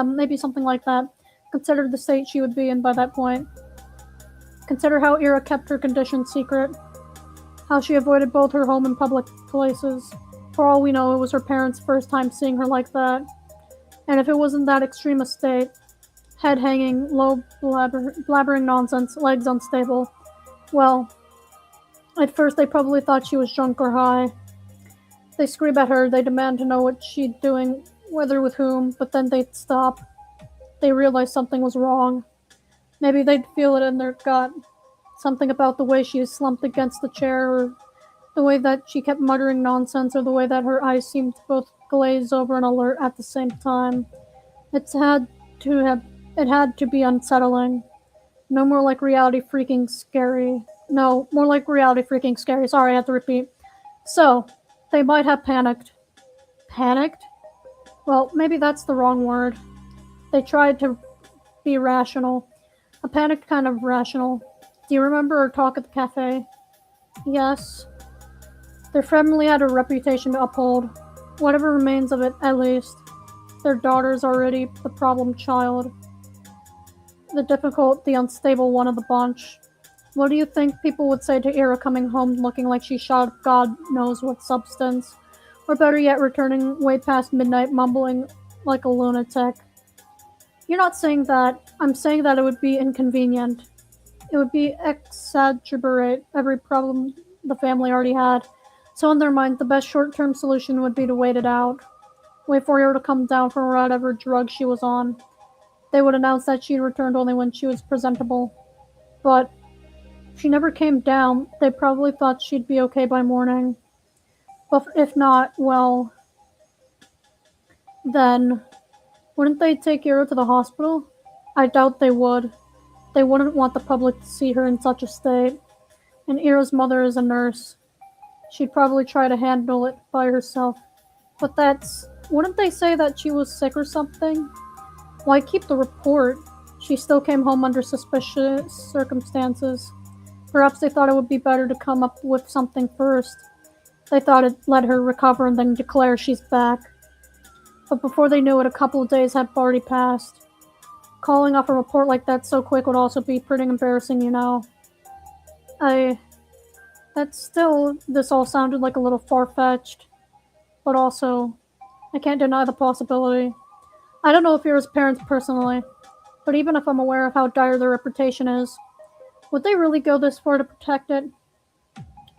maybe something like that. Consider the state she would be in by that point. Consider how Ira kept her condition secret. How she avoided both her home and public places. For all we know, it was her parents' first time seeing her like that. And if it wasn't that extreme a state, head hanging, low blabbering nonsense, legs unstable, well, at first they probably thought she was drunk or high. They scream at her, they demand to know what she'd doing, whether with whom, but then they'd stop. They realize something was wrong. Maybe they'd feel it in their gut. Something about the way she slumped against the chair, or the way that she kept muttering nonsense, or the way that her eyes seemed to both glaze over and alert at the same time. It had to be unsettling. No more like reality freaking scary. No, more like reality freaking scary. Sorry, I have to repeat. So, they might have panicked. Panicked? Well, maybe that's the wrong word. They tried to be rational. A panicked kind of rational. Do you remember our talk at the cafe? Yes. Their family had a reputation to uphold. Whatever remains of it, at least. Their daughter's already the problem child. The difficult, the unstable one of the bunch. What do you think people would say to Ira coming home looking like she shot God knows what substance? Or better yet, returning way past midnight mumbling like a lunatic? You're not saying that. I'm saying that it would be inconvenient. It would be exaggerate every problem the family already had. So in their mind, the best short-term solution would be to wait it out. Wait for her to come down from whatever drug she was on. They would announce that she returned only when she was presentable. But if she never came down, they probably thought she'd be okay by morning. But if not, well, then wouldn't they take Ira to the hospital? I doubt they would. They wouldn't want the public to see her in such a state. And Ira's mother is a nurse. She'd probably try to handle it by herself. But wouldn't they say that she was sick or something? Why keep the report? She still came home under suspicious circumstances. Perhaps they thought it would be better to come up with something first. They thought it'd let her recover and then declare she's back. But before they knew it, a couple of days had already passed. Calling off a report like that so quick would also be pretty embarrassing, you know. This all sounded like a little far-fetched. But also, I can't deny the possibility. I don't know if Ira's parents personally, but even if I'm aware of how dire their reputation is, would they really go this far to protect it?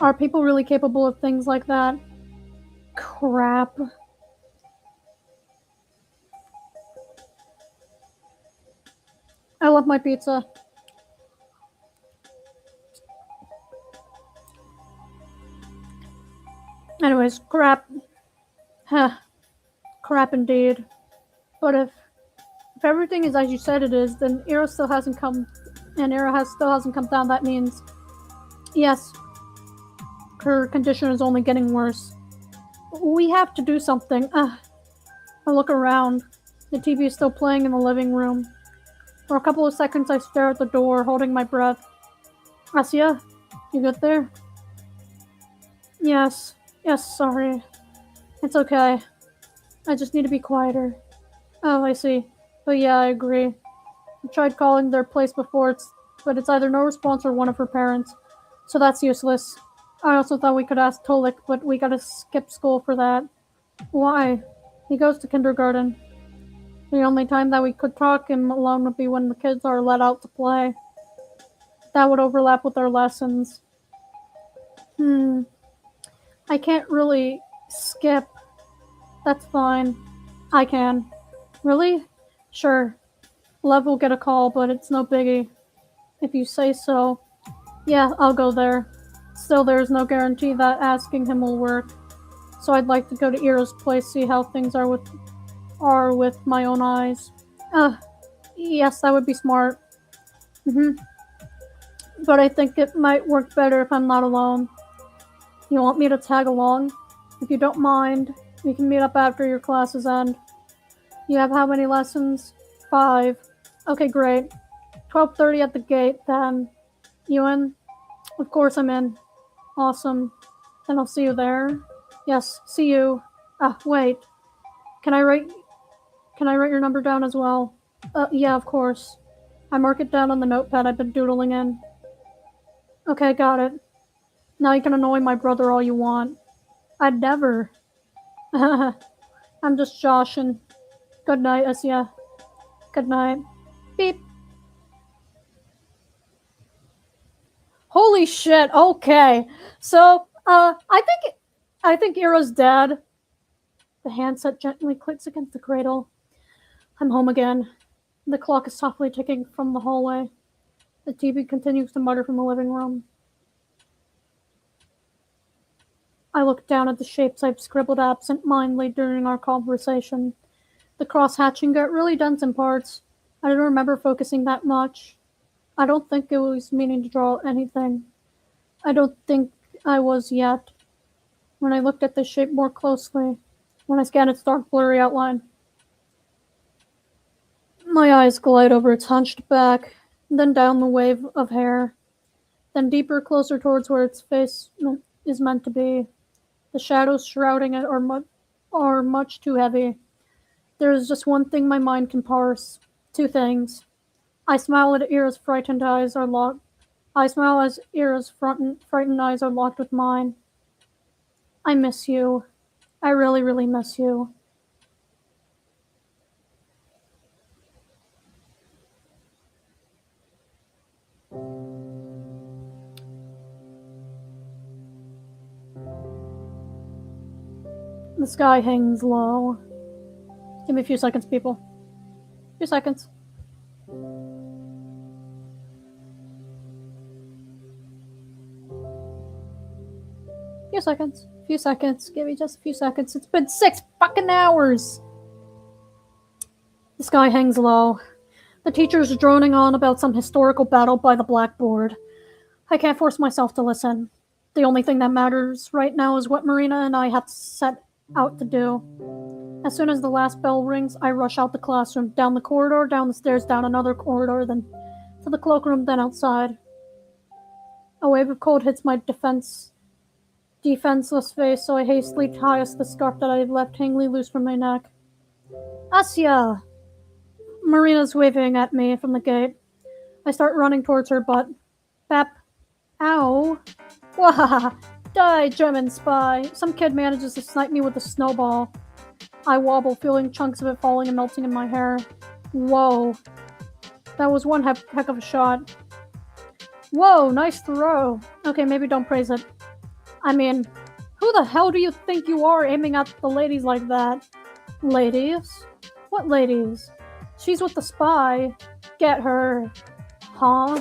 Are people really capable of things like that? Crap. I love my pizza. Anyways, crap. Huh. Crap indeed. But if everything is as you said it is, then Ira still hasn't come down. That means, yes, her condition is only getting worse. We have to do something. I look around. The TV is still playing in the living room. For a couple of seconds, I stare at the door, holding my breath. Asia, you good there? Yes, sorry. It's okay. I just need to be quieter. Oh, I see. But yeah, I agree. I tried calling their place before, but it's either no response or one of her parents. So that's useless. I also thought we could ask Tolik, but we gotta skip school for that. Why? He goes to kindergarten. The only time that we could talk him alone would be when the kids are let out to play. That would overlap with our lessons. I can't really skip. That's fine. I can. Really? Sure. Lev will get a call, but it's no biggie. If you say so. Yeah, I'll go there. Still, there is no guarantee that asking him will work. So I'd like to go to Ira's place, see how things are with my own eyes. Yes, that would be smart. hmm But I think it might work better if I'm not alone. You want me to tag along? If you don't mind, we can meet up after your classes end. You have how many lessons? 5. Okay, great. 12:30 at the gate, then. You in? Of course I'm in. Awesome. Then I'll see you there. Yes, see you. Ah, wait. Can I write can I write your number down as well? Yeah, of course. I mark it down on the notepad I've been doodling in. Okay, got it. Now you can annoy my brother all you want. I'd never. I'm just joshing. Good night, Asya. Good night. Beep. Holy shit. Okay. So, I think Ira's dead. The handset gently clicks against the cradle. I'm home again. The clock is softly ticking from the hallway. The TV continues to mutter from the living room. I look down at the shapes I've scribbled absent-mindedly during our conversation. The cross-hatching got really dense in parts. I don't remember focusing that much. I don't think it was meaning to draw anything. I don't think I was yet. When I looked at the shape more closely, when I scanned its dark, blurry outline, my eyes glide over its hunched back, then down the wave of hair, then deeper, closer towards where its face is meant to be. The shadows shrouding it are much too heavy. There is just one thing my mind can parse. 2 things. I smile at Ira's frightened eyes are locked. I smile as Ira's frightened eyes are locked with mine. I miss you. I really, really miss you. The sky hangs low. Give me a few seconds, people. A few seconds. Few seconds. Few seconds. Give me just a few seconds. It's been 6 fucking hours. The sky hangs low. The teacher's droning on about some historical battle by the blackboard. I can't force myself to listen. The only thing that matters right now is what Marina and I have set out to do. As soon as the last bell rings, I rush out the classroom, down the corridor, down the stairs, down another corridor, then to the cloakroom, then outside. A wave of cold hits my defenseless face, so I hastily tie the scarf that I have left hanging loose from my neck. Asya! Marina's waving at me from the gate. I start running towards her, but Bep. Ow. Wah! Die, German spy! Some kid manages to snipe me with a snowball. I wobble, feeling chunks of it falling and melting in my hair. Whoa. That was one heck of a shot. Whoa, nice throw. Okay, maybe don't praise it. I mean, who the hell do you think you are aiming at the ladies like that? Ladies? What ladies? She's with the spy. Get her. Huh?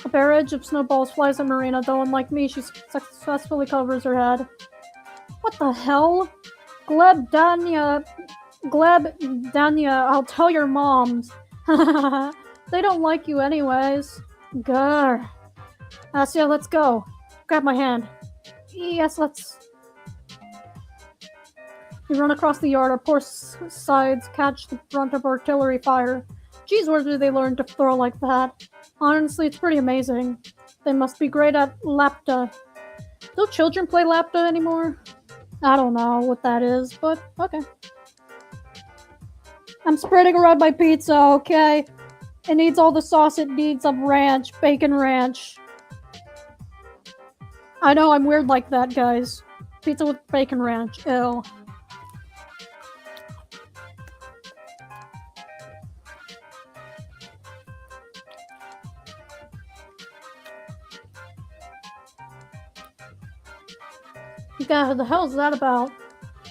A barrage of snowballs flies at Marina, though unlike me, she successfully covers her head. What the hell? Gleb Danya, I'll tell your moms. They don't like you anyways. Grr. Asya, let's go. Grab my hand. Yes, let's. We run across the yard, our poor sides catch the brunt of artillery fire. Geez, where did they learn to throw like that? Honestly, it's pretty amazing. They must be great at lapta. Do children play lapta anymore? I don't know what that is, but okay. I'm spreading around my pizza, okay? It needs all the sauce it needs of ranch, bacon ranch. I know I'm weird like that, guys. Pizza with bacon ranch, ew. God, what the hell is that about?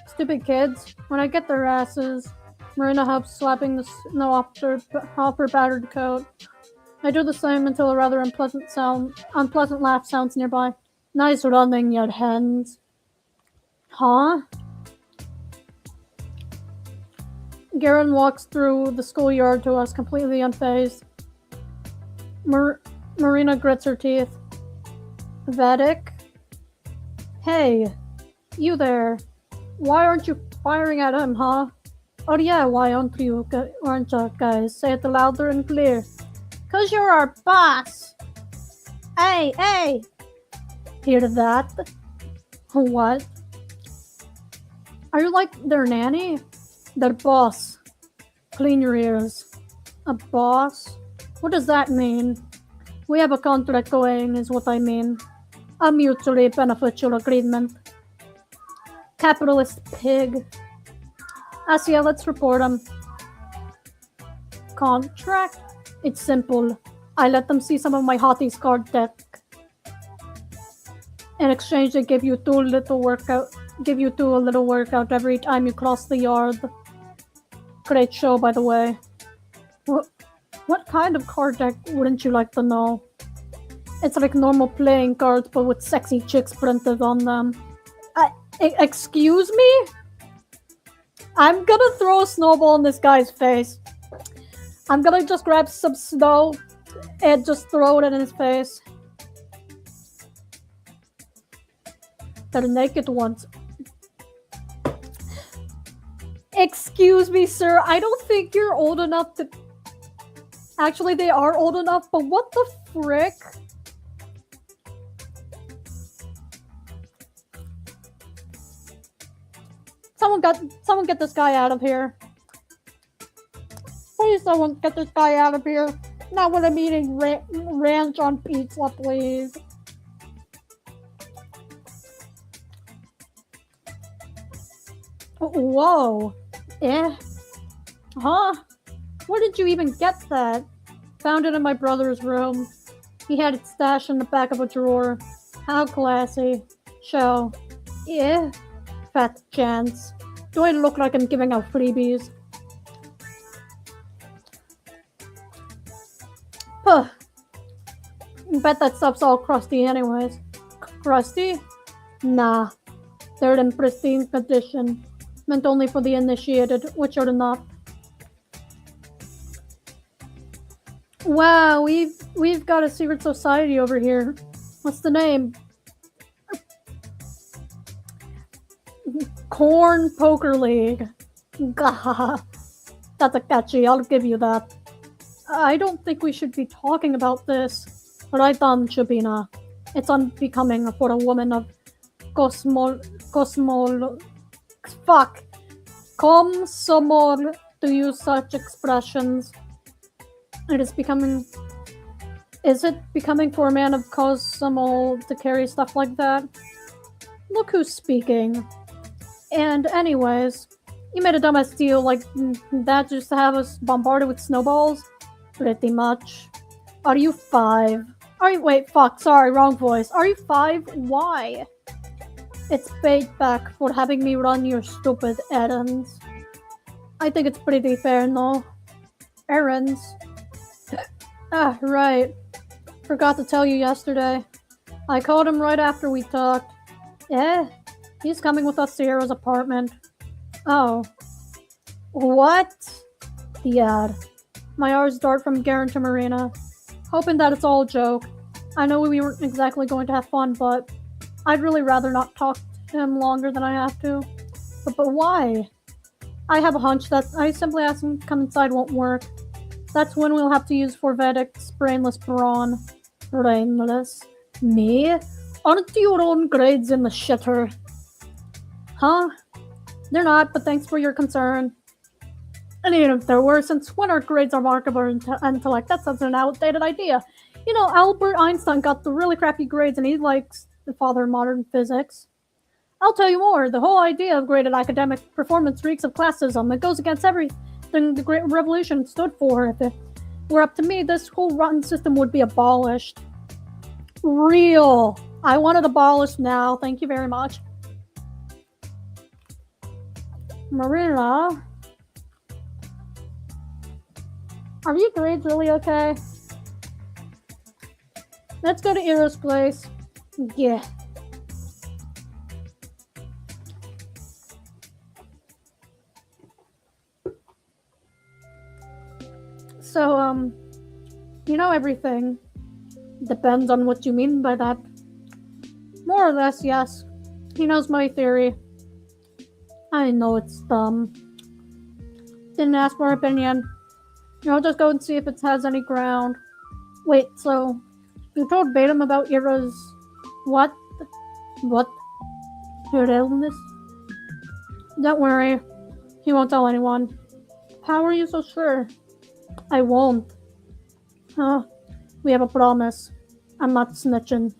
Stupid kids. When I get their asses, Marina helps slapping the snow off her battered coat. I do the same until a rather unpleasant laugh sounds nearby. Nice running, you hens. Huh? Garen walks through the schoolyard to us, completely unfazed. Marina grits her teeth. Vedic? Hey, you there. Why aren't you firing at him, huh? Oh yeah, why aren't you, guys? Say it louder and clear. 'Cause you're our boss. Hey, hey. Hear that? What? Are you like their nanny? Their boss. Clean your ears. A boss? What does that mean? We have a contract going, is what I mean. A mutually beneficial agreement. Capitalist pig. Asia, let's report him. Contract? It's simple. I let them see some of my hottie's card deck. In exchange, they give you two a little workout every time you cross the yard. Great show, by the way. What kind of card deck wouldn't you like to know? It's like normal playing cards, but with sexy chicks printed on them. Excuse me? I'm gonna throw a snowball in this guy's face. I'm gonna just grab some snow and just throw it in his face. They're naked ones. Excuse me, sir. I don't think you're old enough to... Actually, they are old enough, but what the frick? Someone get this guy out of here. Please, someone get this guy out of here. Not when I'm eating ranch on pizza, please. Whoa. Eh? Huh? Where did you even get that? Found it in my brother's room. He had it stashed in the back of a drawer. How classy. Show. Yeah. Fat chance. Do I look like I'm giving out freebies? Huh. Bet that stuff's all crusty anyways. Crusty? Nah. They're in pristine condition. Meant only for the initiated, which are not. Wow, we've got a secret society over here. What's the name? Corn Poker League. Gah. That's a catchy, I'll give you that. I don't think we should be talking about this. Right on, Shabina. It's unbecoming for a woman of Komsomol to use such expressions. Is it becoming for a man of Komsomol to carry stuff like that? Look who's speaking. And anyways, you made a dumbass deal like that just to have us bombarded with snowballs? Pretty much. Are you 5? Wait, fuck, sorry, wrong voice. Are you 5? Why? It's payback for having me run your stupid errands. I think it's pretty fair, no? Errands? Ah, right. Forgot to tell you yesterday. I called him right after we talked. Yeah, he's coming with us to Hero's apartment. Oh. What? Yeah. My R's dart from Garen to Marina. Hoping that it's all a joke. I know we weren't exactly going to have fun, but I'd really rather not talk to him longer than I have to. But why? I have a hunch that I simply asking him to come inside won't work. That's when we'll have to use Vedic's brainless brawn. Brainless? Me? Aren't your own grades in the shitter? Huh? They're not, but thanks for your concern. And even if there were, since when our grades are marked our intellect, that's such an outdated idea. You know, Albert Einstein got the really crappy grades and he likes the father of modern physics. I'll tell you more, the whole idea of graded academic performance reeks of classism. It goes against everything the Great Revolution stood for. If it were up to me, this whole rotten system would be abolished. Real. I want it abolished now. Thank you very much. Marina? Are your grades really okay? Let's go to Ero's place. Yeah. So, you know everything. Depends on what you mean by that. More or less, yes. He knows my theory. I know it's dumb. Didn't ask for opinion. I'll just go and see if it has any ground. Wait, so you told Batum about Ira's what? What? Her illness? Don't worry. He won't tell anyone. How are you so sure? I won't. Huh? We have a promise. I'm not snitching.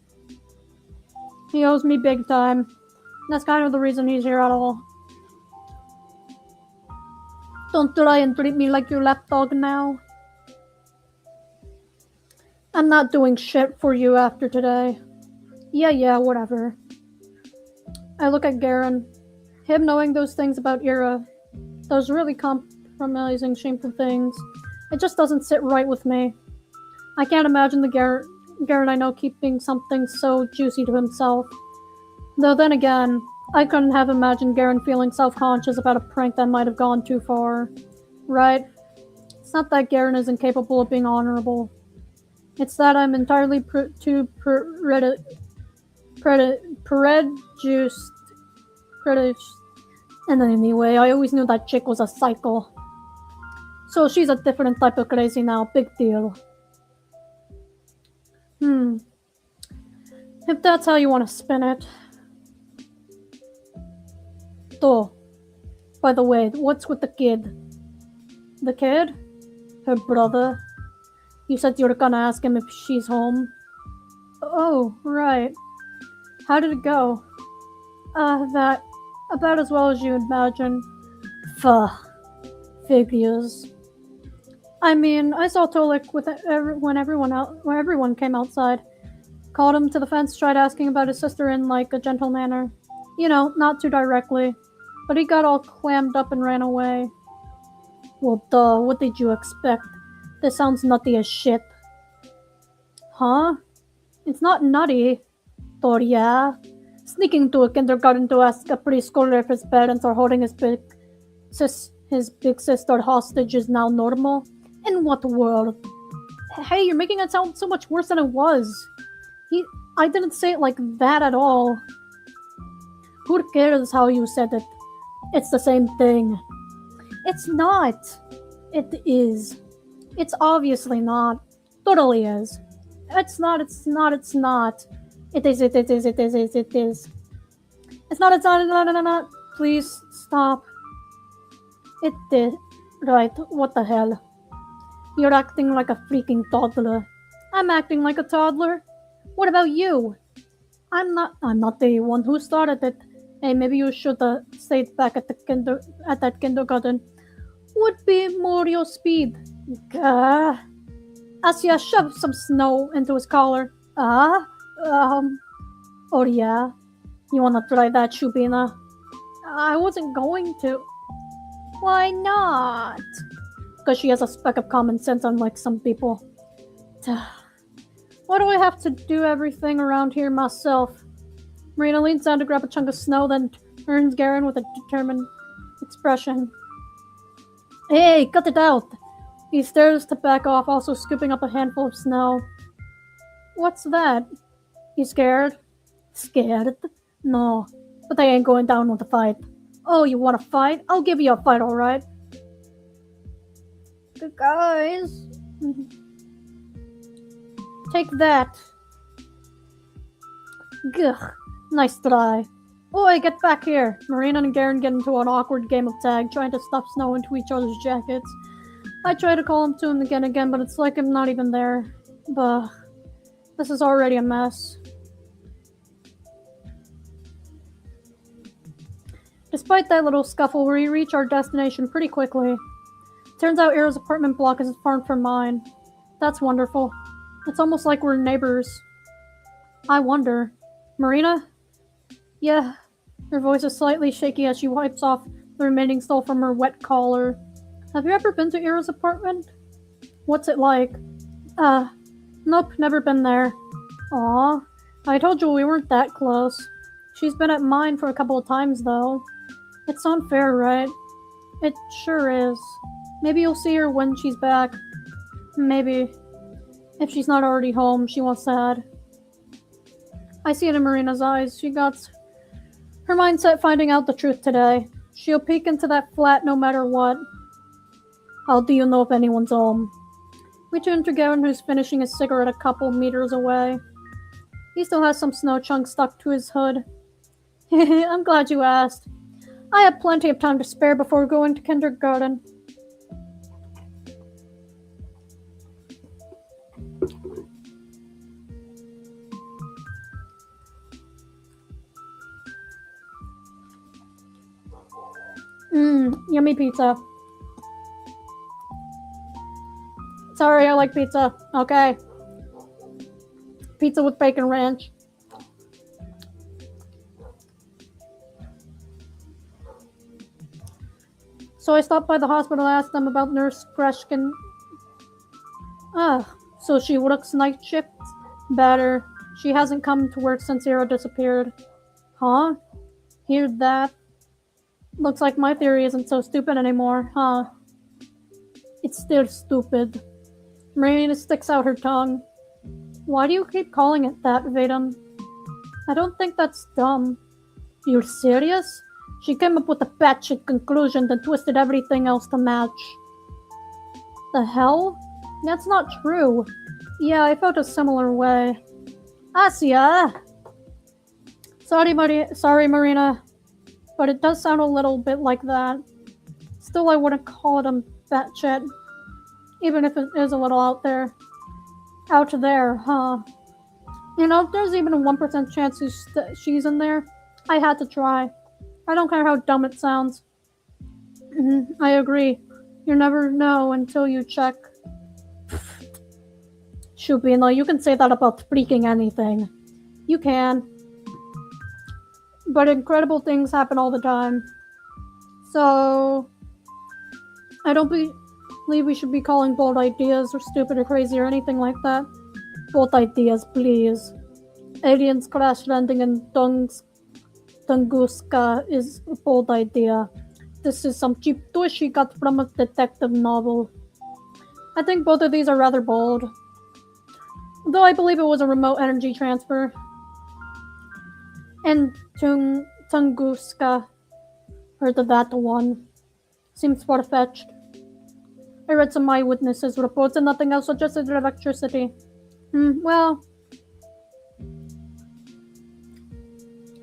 He owes me big time. That's kind of the reason he's here at all. Don't try and treat me like your lapdog now. I'm not doing shit for you after today. Yeah, whatever. I look at Garen. Him knowing those things about Ira, those really compromising, shameful things, it just doesn't sit right with me. I can't imagine the Garen I know keeping something so juicy to himself. Though then again, I couldn't have imagined Garen feeling self-conscious about a prank that might have gone too far. Right? It's not that Garen is incapable of being honorable. It's that I'm entirely too prejudiced. And anyway, I always knew that chick was a psycho. So she's a different type of crazy now. Big deal. If that's how you want to spin it. So, by the way, what's with the kid? The kid? Her brother? You said you were gonna ask him if she's home. Oh, right. How did it go? That about as well as you'd imagine. Figures. I mean, I saw Tolik when everyone came outside. Called him to the fence, tried asking about his sister in like a gentle manner. You know, not too directly. But he got all clammed up and ran away. Well, duh, what did you expect? This sounds nutty as shit. Huh? It's not nutty. Or yeah. Sneaking to a kindergarten to ask a preschooler if his parents are holding his big sister hostage is now normal? In what world? Hey, you're making it sound so much worse than it was. I didn't say it like that at all. Who cares how you said it? It's the same thing. It's not. It is. It's obviously not. Totally is. It's not. It is. It's not. It's not. Please stop. It is. Right, what the hell? You're acting like a freaking toddler. I'm acting like a toddler? What about you? I'm not the one who started it. Hey, maybe you should have stayed back at that kindergarten. Would be more your speed. Asya shoved some snow into his collar. Oh yeah. You wanna try that, Shubina? I wasn't going to. Why not? Because she has a speck of common sense, unlike some people. Why do I have to do everything around here myself? Marina leans down to grab a chunk of snow, then turns Garen with a determined expression. Hey, cut it out! He stares to back off, also scooping up a handful of snow. What's that? You scared? Scared? No, but I ain't going down with a fight. Oh, you want a fight? I'll give you a fight, alright? Good guys. Take that. Gugh. Nice try. Oi, get back here. Marina and Garen get into an awkward game of tag, trying to stuff snow into each other's jackets. I try to call him to him again, but it's like I'm not even there. Bah. This is already a mess. Despite that little scuffle, we reach our destination pretty quickly. Turns out Ira's apartment block isn't far from mine. That's wonderful. It's almost like we're neighbors. I wonder. Marina? Yeah. Her voice is slightly shaky as she wipes off the remaining snow from her wet collar. Have you ever been to Ira's apartment? What's it like? Nope, never been there. Aw, I told you we weren't that close. She's been at mine for a couple of times, though. It's unfair, right? It sure is. Maybe you'll see her when she's back. Maybe. If she's not already home, she wants to head. I see it in Marina's eyes. She got her mindset finding out the truth today. She'll peek into that flat no matter what. How do you know if anyone's home? We turn to Gavin, who's finishing his cigarette a couple meters away. He still has some snow chunks stuck to his hood. I'm glad you asked. I have plenty of time to spare before going to kindergarten. Yummy pizza. Sorry, I like pizza. Okay. Pizza with bacon ranch. So I stopped by the hospital and asked them about Nurse Greshkin. So she works night shifts? Better. She hasn't come to work since Zero disappeared. Huh? Hear that? Looks like my theory isn't so stupid anymore, huh? It's still stupid. Marina sticks out her tongue. Why do you keep calling it that, Vaden? I don't think that's dumb. You're serious? She came up with a batshit conclusion, then twisted everything else to match. The hell? That's not true. Yeah, I felt a similar way. Asia! Sorry, Marina. But it does sound a little bit like that. Still, I wouldn't call it a batshit. Even if it is a little out there. Out there, huh? You know, if there's even a 1% chance she's in there, I had to try. I don't care how dumb it sounds. I agree. You never know until you check. Shubino, you can say that about freaking anything. You can. But incredible things happen all the time. So, I don't believe we should be calling bold ideas or stupid or crazy or anything like that. Bold ideas, please. Aliens crash landing in Tunguska is a bold idea. This is some cheap twist she got from a detective novel. I think both of these are rather bold. Though I believe it was a remote energy transfer. And Tunguska, or the Z.A.T.O one, seems far-fetched. I read some eyewitnesses reports and nothing else suggested electricity. Well...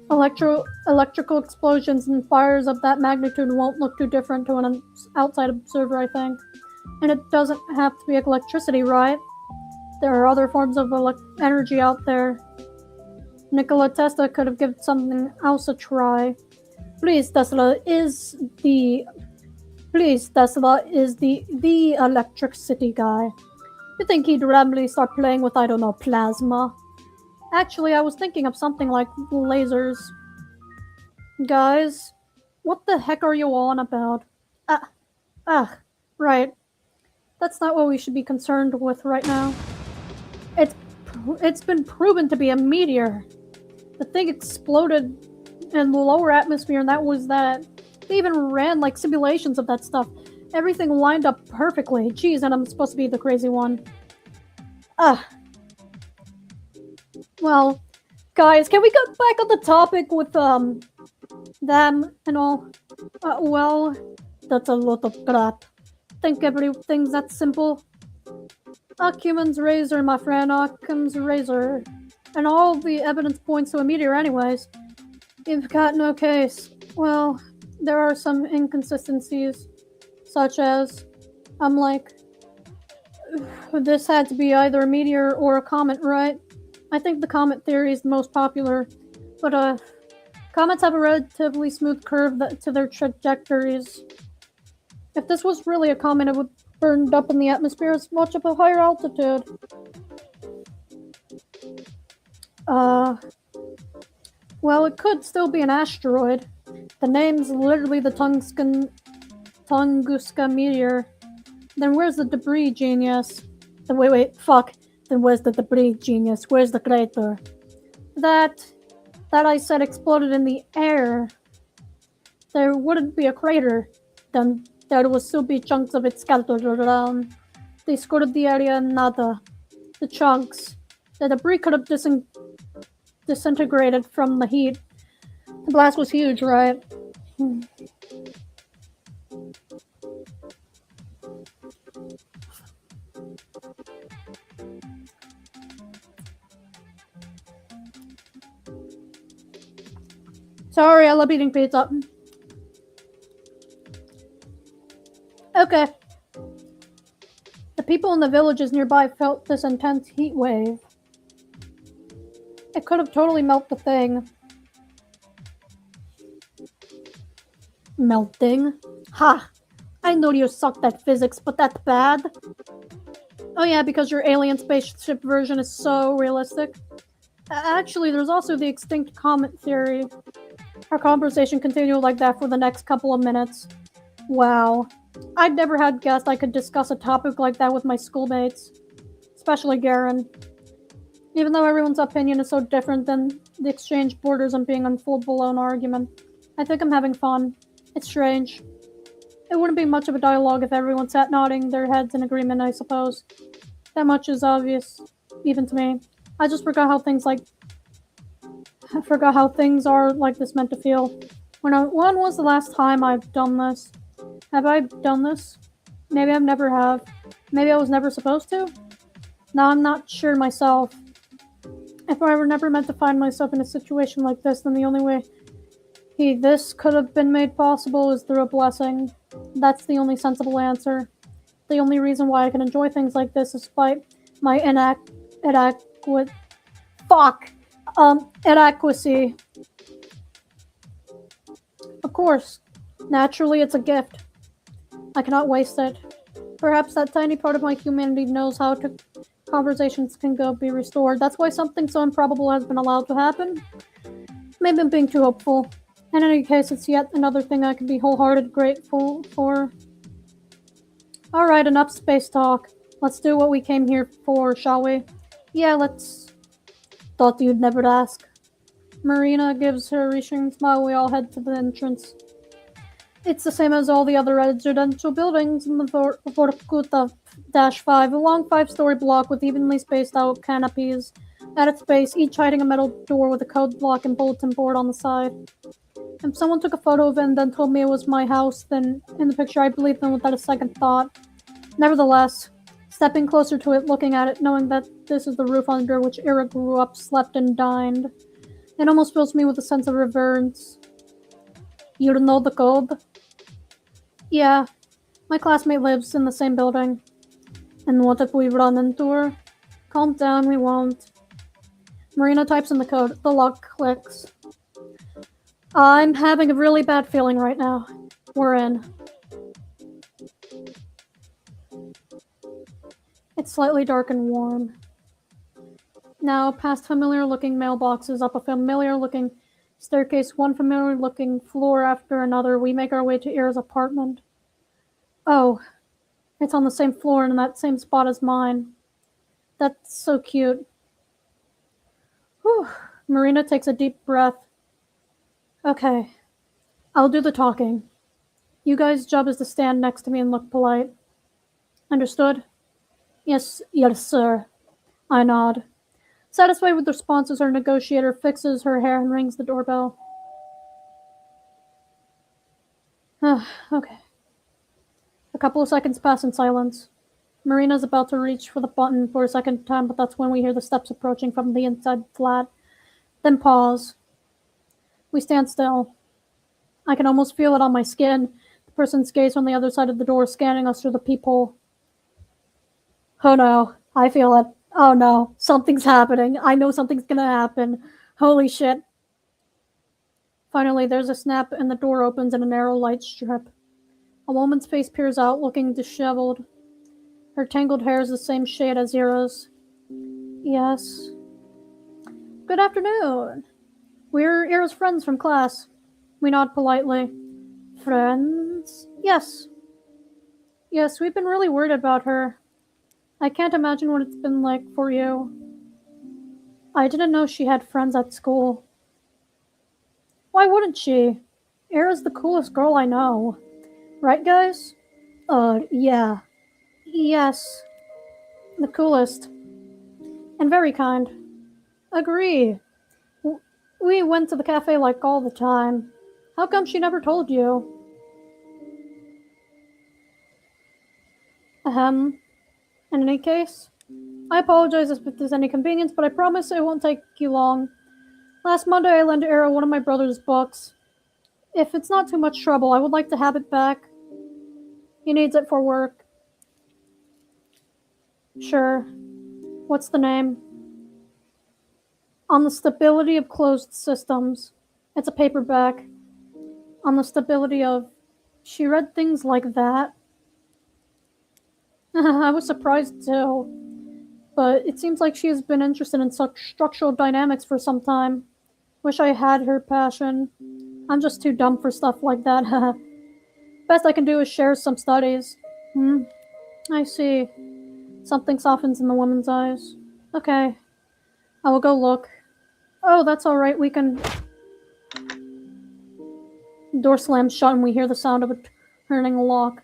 Electrical explosions and fires of that magnitude won't look too different to an outside observer, I think. And it doesn't have to be electricity, right? There are other forms of energy out there. Nikola Tesla could have given something else a try. Please, Tesla is the electricity guy. You think he'd randomly start playing with, I don't know, plasma? Actually, I was thinking of something like lasers. Guys, what the heck are you on about? Right. That's not what we should be concerned with right now. It's been proven to be a meteor. The thing exploded in the lower atmosphere, and that was that. They even ran like simulations of that stuff. Everything lined up perfectly. Jeez, and I'm supposed to be the crazy one. Well, guys, can we get back on the topic with them and all? Well, that's a lot of crap. Think everything's that simple? Occam's razor, my friend, Occam's razor. And all the evidence points to a meteor anyways. You've got no case. Well, there are some inconsistencies, such as, I'm like, this had to be either a meteor or a comet, right? I think the comet theory is the most popular, but comets have a relatively smooth curve to their trajectories. If this was really a comet, it would burn up in the atmosphere as much of a higher altitude. Well, it could still be an asteroid. The name's literally the Tunguska meteor. Then where's the debris, genius? Then where's the debris, genius? Where's the crater? That I said exploded in the air. There wouldn't be a crater. Then there would still be chunks of it scattered around. They scoured the area and nada. The chunks. The debris could have disintegrated from the heat. The blast was huge, right? Sorry, I love eating pizza. Okay. The people in the villages nearby felt this intense heat wave. It could have totally melted the thing. Melting? Ha! I know you sucked at physics, but that's bad. Oh yeah, because your alien spaceship version is so realistic. Actually, there's also the extinct comet theory. Our conversation continued like that for the next couple of minutes. Wow. I'd never had guessed I could discuss a topic like that with my schoolmates. Especially Garen. Even though everyone's opinion is so different, then the exchange borders on being a full-blown argument. I think I'm having fun. It's strange. It wouldn't be much of a dialogue if everyone sat nodding their heads in agreement, I suppose. That much is obvious, even to me. I just forgot how things are like this meant to feel. When was the last time I've done this? Have I done this? Maybe I never have. Maybe I was never supposed to? Now I'm not sure myself. If I were never meant to find myself in a situation like this, then the only way this could have been made possible is through a blessing. That's the only sensible answer. The only reason why I can enjoy things like this is despite my inadequacy. Of course, naturally it's a gift. I cannot waste it. Perhaps that tiny part of my humanity knows how conversations can be restored. That's why something so improbable has been allowed to happen. Maybe I'm being too hopeful. In any case, it's yet another thing I can be wholeheartedly grateful for. Alright, enough space talk. Let's do what we came here for, shall we? Yeah, let's. Thought you'd never ask. Marina gives her a reassuring smile. We all head to the entrance. It's the same as all the other residential buildings in the Vorkuta-5, a long 5-story block with evenly spaced out canopies at its base, each hiding a metal door with a code lock and bulletin board on the side. If someone took a photo of it and then told me it was my house, then in the picture I believed them without a second thought. Nevertheless, stepping closer to it, looking at it, knowing that this is the roof under which Ira grew up, slept, and dined, it almost fills me with a sense of reverence. You know the code? Yeah, my classmate lives in the same building. And what if we run into her? Calm down, we won't. Marina types in the code. The lock clicks. I'm having a really bad feeling right now. We're in. It's slightly dark and warm. Now, past familiar-looking mailboxes, up a familiar-looking staircase, one familiar-looking floor after another, we make our way to Ira's apartment. Oh, it's on the same floor and in that same spot as mine. That's so cute. Whew. Marina takes a deep breath. Okay, I'll do the talking. You guys' job is to stand next to me and look polite. Understood? Yes, sir. I nod. Satisfied with the responses, our negotiator fixes her hair and rings the doorbell. Okay. A couple of seconds pass in silence. Marina's about to reach for the button for a second time, but that's when we hear the steps approaching from the inside flat. Then pause. We stand still. I can almost feel it on my skin. The person's gaze on the other side of the door, scanning us through the peephole. Oh no, I feel it. Oh no, something's happening. I know something's gonna happen. Holy shit. Finally, there's a snap and the door opens in a narrow light strip. A woman's face peers out, looking disheveled. Her tangled hair is the same shade as Ira's. Yes. Good afternoon. We're Ira's friends from class. We nod politely. Friends? Yes. Yes, we've been really worried about her. I can't imagine what it's been like for you. I didn't know she had friends at school. Why wouldn't she? Ira's the coolest girl I know. Right, guys? Yeah. Yes. The coolest. And very kind. Agree. We went to the cafe like all the time. How come she never told you? Ahem. In any case, I apologize if there's any inconvenience, but I promise it won't take you long. Last Monday I lent Arrow one of my brother's books. If it's not too much trouble, I would like to have it back. He needs it for work. Sure. What's the name? On the Stability of Closed Systems. It's a paperback. On the stability of... She read things like that. I was surprised too. But it seems like she has been interested in such structural dynamics for some time. Wish I had her passion. I'm just too dumb for stuff like that. Best I can do is share some studies. I see. Something softens in the woman's eyes. Okay. I will go look. Oh, that's alright, we can... The door slams shut and we hear the sound of a turning lock.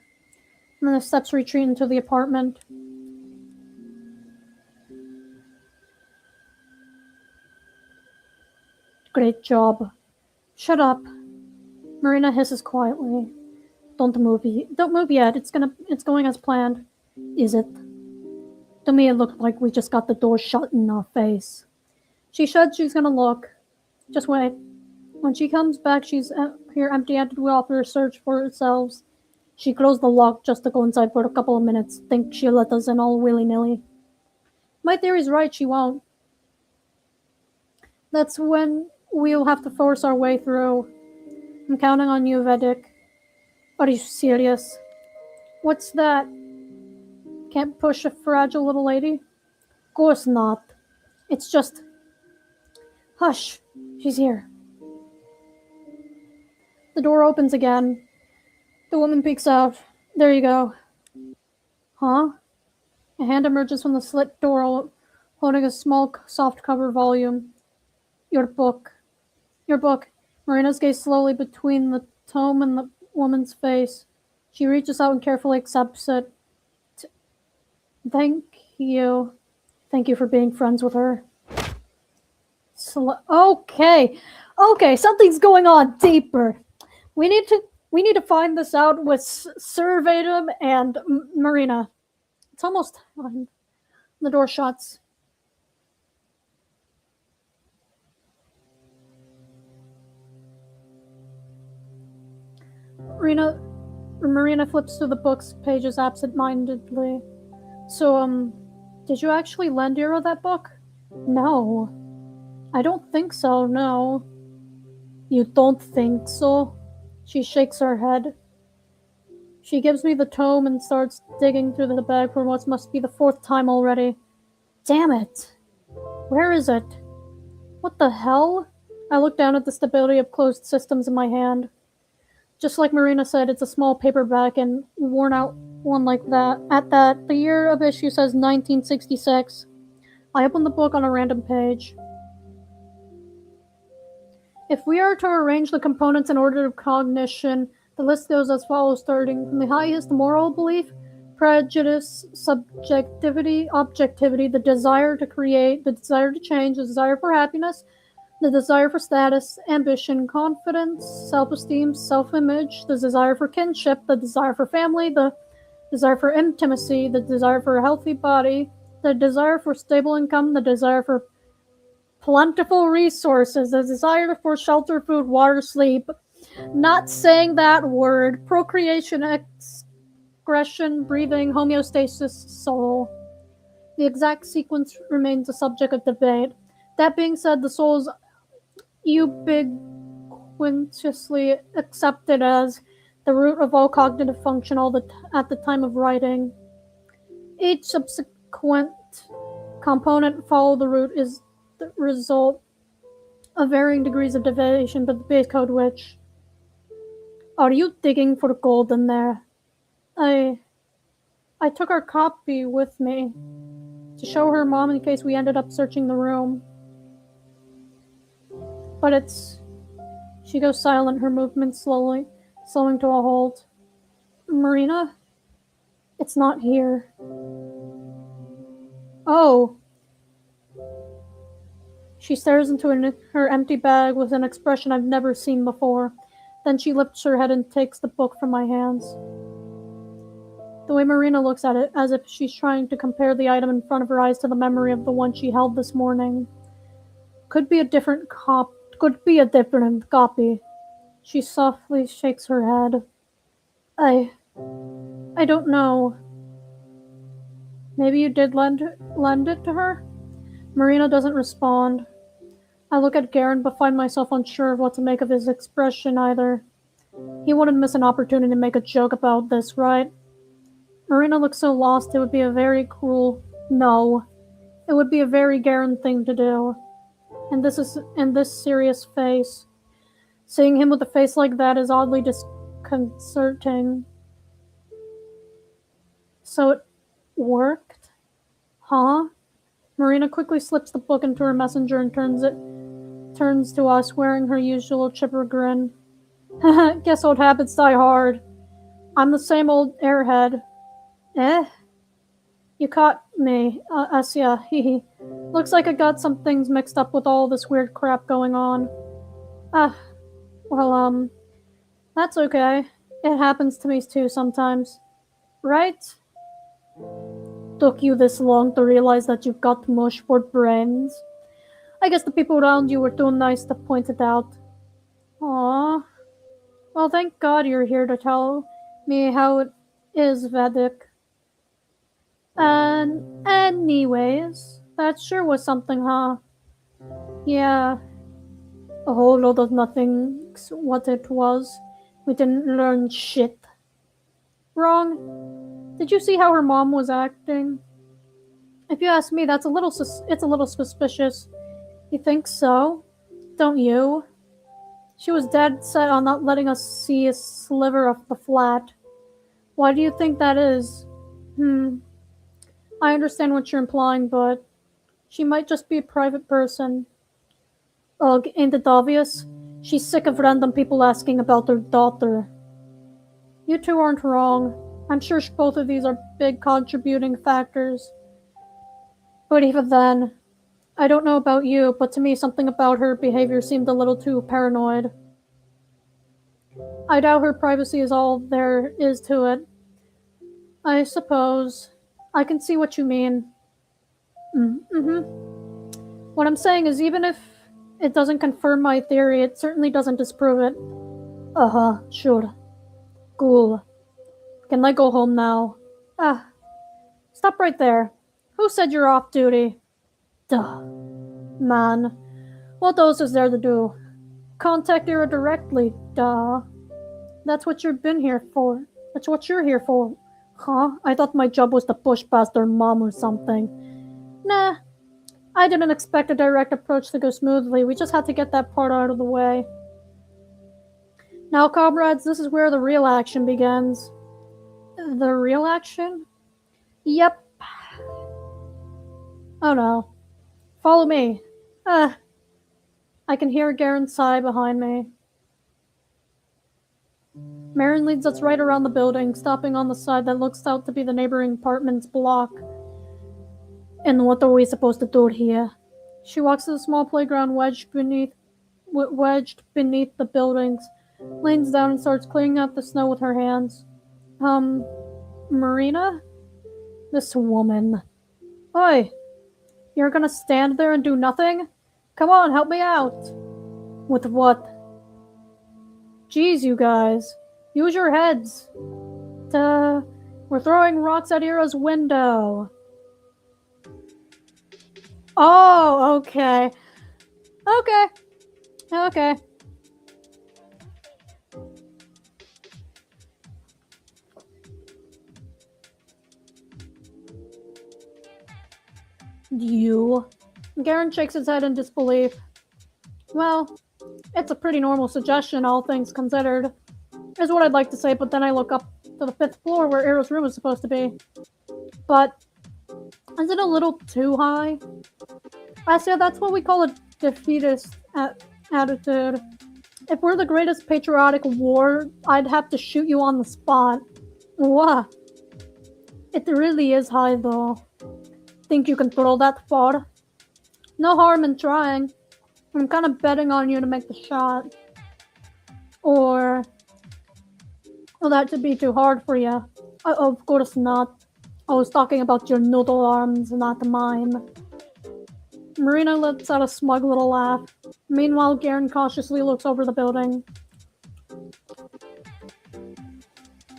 And then the steps retreat into the apartment. Great job. Shut up. Marina hisses quietly. Don't move yet. It's going as planned. Is it? To me, it looked like we just got the door shut in our face. She said she's gonna look. Just wait. When she comes back, she's here empty-handed. We offer a search for ourselves. She closed the lock just to go inside for a couple of minutes. Think she'll let us in all willy-nilly. My theory's right, she won't. That's when we'll have to force our way through. I'm counting on you, Vedic. Are you serious? What's that? Can't push a fragile little lady? Course not. It's just... Hush. She's here. The door opens again. The woman peeks out. There you go. Huh? A hand emerges from the slit door, holding a small, soft-cover volume. Your book. Your book. Marina's gaze slowly between the tome and the woman's face. She reaches out and carefully accepts it. Thank you. Thank you for being friends with her. Okay, something's going on deeper. We need to find this out with Sir Vadim and Marina. It's almost time. The door shuts. Marina flips through the book's pages absent-mindedly. So, did you actually lend Ira that book? No. I don't think so, no. You don't think so? She shakes her head. She gives me the tome and starts digging through the bag for what must be the 4th time already. Damn it. Where is it? What the hell? I look down at the Stability of Closed Systems in my hand. Just like Marina said, it's a small paperback and worn out one like that. At that, the year of issue says 1966. I open the book on a random page. If we are to arrange the components in order of cognition, the list goes as follows, starting from the highest: moral belief, prejudice, subjectivity, objectivity, the desire to create, the desire to change, the desire for happiness, the desire for status, ambition, confidence, self-esteem, self-image, the desire for kinship, the desire for family, the desire for intimacy, the desire for a healthy body, the desire for stable income, the desire for plentiful resources, the desire for shelter, food, water, sleep. Not saying that word. Procreation, excretion, breathing, homeostasis, soul. The exact sequence remains a subject of debate. That being said, the soul is ubiquitously accepted as the root of all cognitive function at the time of writing. Each subsequent component follow the root is the result of varying degrees of deviation, but the base code which... Are you digging for gold in there? I took our copy with me to show her mom in case we ended up searching the room. But it's... She goes silent, her movements slowing to a halt. Marina? It's not here. Oh. She stares into her empty bag with an expression I've never seen before. Then she lifts her head and takes the book from my hands. The way Marina looks at it, as if she's trying to compare the item in front of her eyes to the memory of the one she held this morning. Could be a different copy. She softly shakes her head. I don't know. Maybe you did lend it to her? Marina doesn't respond. I look at Garen but find myself unsure of what to make of his expression either. He wouldn't miss an opportunity to make a joke about this, right? Marina looks so lost it would be a very cruel... No. It would be a very Garen thing to do. And this serious face. Seeing him with a face like that is oddly disconcerting. So it worked? Huh? Marina quickly slips the book into her messenger and turns to us, wearing her usual chipper grin. Guess old habits die hard. I'm the same old airhead. Eh? You caught me, Asya. Hehe. Looks like I got some things mixed up with all this weird crap going on. Well, that's okay. It happens to me too sometimes. Right? Took you this long to realize that you've got mush for brains? I guess the people around you were too nice to point it out. Aww. Well, thank God you're here to tell me how it is, Vedic. And anyways, that sure was something, huh? Yeah. A whole lot of nothing's what it was. We didn't learn shit. Wrong. Did you see how her mom was acting? If you ask me, it's a little suspicious. You think so? Don't you? She was dead set on not letting us see a sliver of the flat. Why do you think that is? I understand what you're implying, but she might just be a private person. Ugh, ain't it obvious? She's sick of random people asking about her daughter. You two aren't wrong. I'm sure both of these are big contributing factors. But even then, I don't know about you, but to me something about her behavior seemed a little too paranoid. I doubt her privacy is all there is to it. I suppose. I can see what you mean. What I'm saying is even if it doesn't confirm my theory, it certainly doesn't disprove it. Sure. Cool. Can I go home now? Stop right there. Who said you're off duty? Duh. Man. What else is there to do? Contact Ira directly, duh. That's what you've been here for. That's what you're here for. Huh? I thought my job was to push past their mom or something. Nah. I didn't expect a direct approach to go smoothly. We just had to get that part out of the way. Now, comrades, this is where the real action begins. The real action? Yep. Oh no. Follow me. I can hear Garen's sigh behind me. Marin leads us right around the building, stopping on the side that looks out to be the neighboring apartments block. And what are we supposed to do here? She walks to the small playground wedged beneath the buildings, leans down and starts cleaning out the snow with her hands. Marina? This woman. Oi! You're gonna stand there and do nothing? Come on, help me out! With what? Geez, you guys. Use your heads. We're throwing rocks at Ira's window. Oh, okay. Okay. You? Garen shakes his head in disbelief. Well, it's a pretty normal suggestion, all things considered, is what I'd like to say, but then I look up to the 5th floor where Ira's room is supposed to be. But, is it a little too high? Asya, that's what we call a defeatist attitude. If we're the greatest patriotic war, I'd have to shoot you on the spot. What? It really is high, though. Think you can throw that far? No harm in trying. I'm kind of betting on you to make the shot. Or will that to be too hard for you? Of course not. I was talking about your noodle arms, not mine. Marina lets out a smug little laugh. Meanwhile, Garen cautiously looks over the building.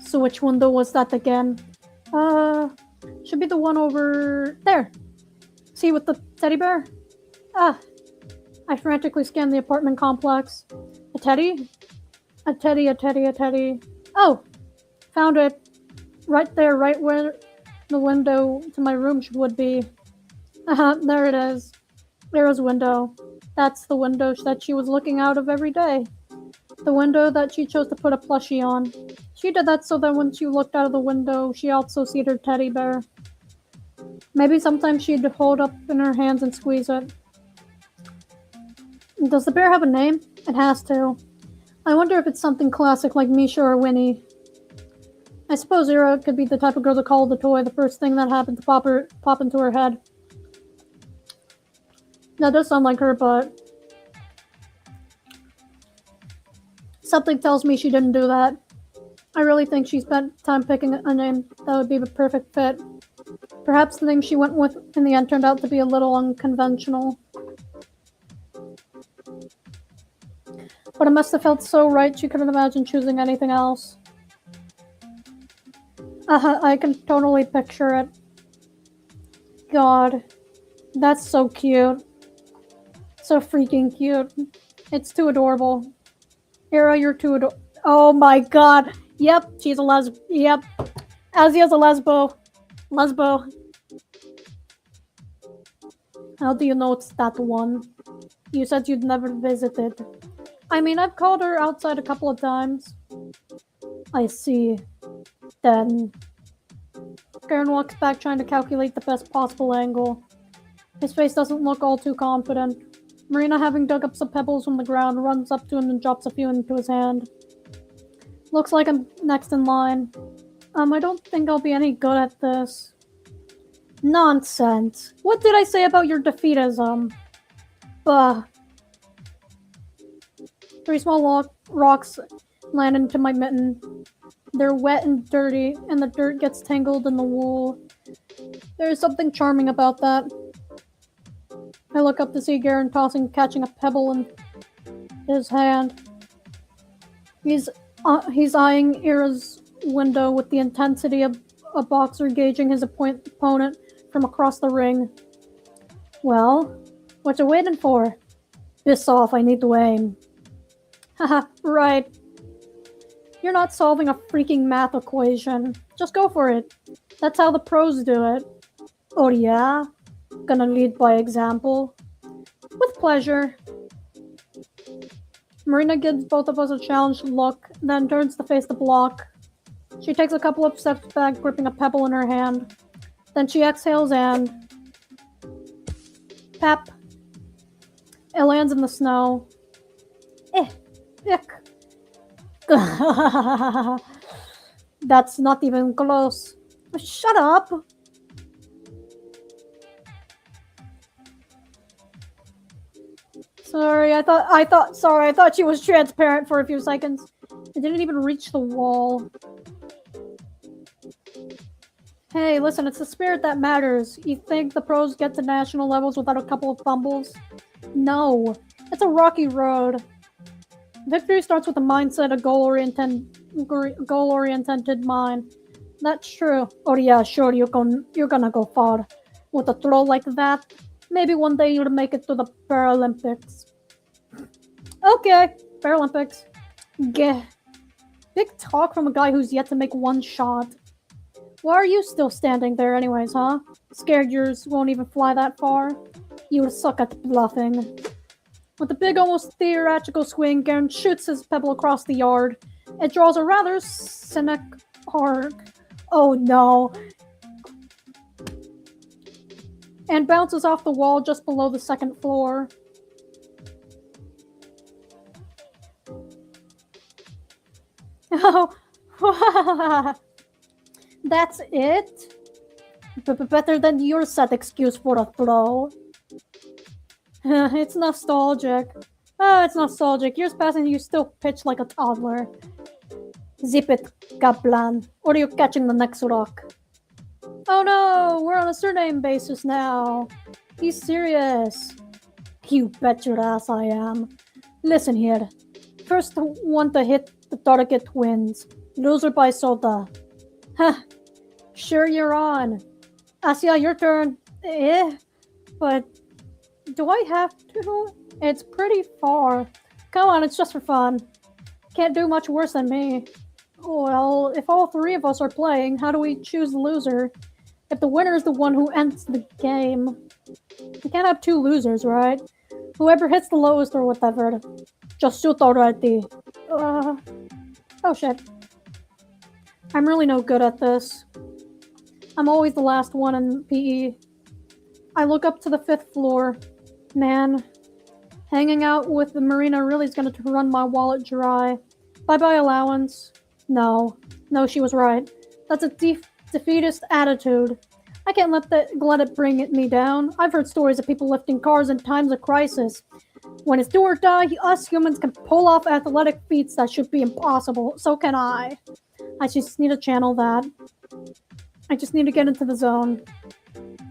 So which window was that again? Should be the one over there. See with the teddy bear? Ah, I frantically scanned the apartment complex. A teddy? A teddy. Oh, found it. Right there, right where the window to my room would be. There it is. Lyra's window. That's the window that she was looking out of every day. The window that she chose to put a plushie on. She did that so that when she looked out of the window, she also sees her teddy bear. Maybe sometimes she'd hold up in her hands and squeeze it. Does the bear have a name? It has to. I wonder if it's something classic like Misha or Winnie. I suppose Ira could be the type of girl to call the toy the first thing that happened to pop into her head. That does sound like her, but something tells me she didn't do that. I really think she spent time picking a name that would be the perfect fit. Perhaps the name she went with in the end turned out to be a little unconventional. But it must have felt so right she couldn't imagine choosing anything else. I can totally picture it. God, that's so cute. So freaking cute. It's too adorable. Ira, you're too adorable. Oh my god. Yep, she's a lesb. Yep. Azia's a lesbo. How do you know it's that one? You said you'd never visited. I mean, I've called her outside a couple of times. I see. Then Garen walks back trying to calculate the best possible angle. His face doesn't look all too confident. Marina, having dug up some pebbles from the ground, runs up to him and drops a few into his hand. Looks like I'm next in line. I don't think I'll be any good at this. Nonsense. What did I say about your defeatism? Bah. 3 small rocks land into my mitten. They're wet and dirty, and the dirt gets tangled in the wool. There is something charming about that. I look up to see Garen catching a pebble in his hand. He's eyeing Ira's window with the intensity of a boxer gauging his opponent from across the ring. Well, what you waiting for? Piss off, I need to aim. Haha, right. You're not solving a freaking math equation. Just go for it. That's how the pros do it. Oh yeah? Gonna lead by example? With pleasure. Marina gives both of us a challenged look, then turns to face the block. She takes a couple of steps back, gripping a pebble in her hand. Then she exhales and... Pep. It lands in the snow. Ick. That's not even close. Shut up! Sorry, I thought she was transparent for a few seconds. It didn't even reach the wall. Hey, listen, it's the spirit that matters. You think the pros get to national levels without a couple of fumbles? No. It's a rocky road. Victory starts with a mindset, a goal-oriented mind. That's true. Oh yeah, sure, you're gonna go far. With a throw like that, maybe one day you'll make it to the Paralympics. Okay, Paralympics. Gah. Big talk from a guy who's yet to make one shot. Why are you still standing there anyways, huh? Scared yours won't even fly that far? You suck at bluffing. With a big, almost theatrical swing, Garen shoots his pebble across the yard. It draws a rather scenic arc. Oh no. And bounces off the wall just below the second floor. Oh, that's it? Better than your set excuse for a throw. It's nostalgic. Oh, it's nostalgic. Years pass and you still pitch like a toddler. Zip it, Kaplan, or you're catching the next rock. Oh no, we're on a surname basis now. He's serious. You bet your ass I am. Listen here. First one to hit the target wins. Loser by soda. Huh. Sure you're on. Asya, your turn. But do I have to? It's pretty far. Come on, it's just for fun. Can't do much worse than me. Well, if all three of us are playing, how do we choose the loser? If the winner is the one who ends the game. We can't have two losers, right? Whoever hits the lowest or whatever. Just shoot already. Oh shit. I'm really no good at this. I'm always the last one in PE. I look up to the 5th floor. Man, hanging out with the Marina really is gonna run my wallet dry. Bye-bye allowance. No, she was right. That's a defeatist attitude. I can't let it bring me down. I've heard stories of people lifting cars in times of crisis. When it's do or die, us humans can pull off athletic feats that should be impossible. So can I. I just need to channel that. I just need to get into the zone.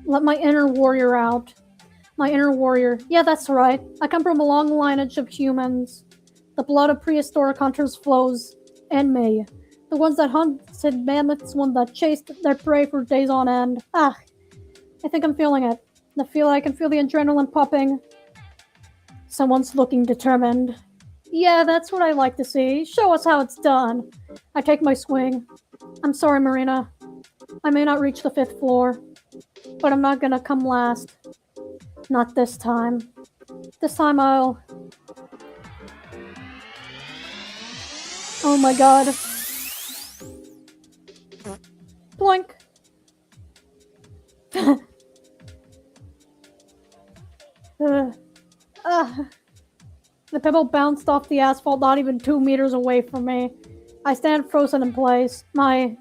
Let my inner warrior out. My inner warrior. Yeah, that's right. I come from a long lineage of humans. The blood of prehistoric hunters flows in me. The ones that hunted mammoths, ones that chased their prey for days on end. I think I'm feeling it. I can feel the adrenaline popping. Someone's looking determined. Yeah, that's what I like to see. Show us how it's done. I take my swing. I'm sorry, Marina. I may not reach the 5th floor, but I'm not gonna come last. Not this time. This time I'll... Oh my god. Blink. The pebble bounced off the asphalt not even 2 meters away from me. I stand frozen in place. My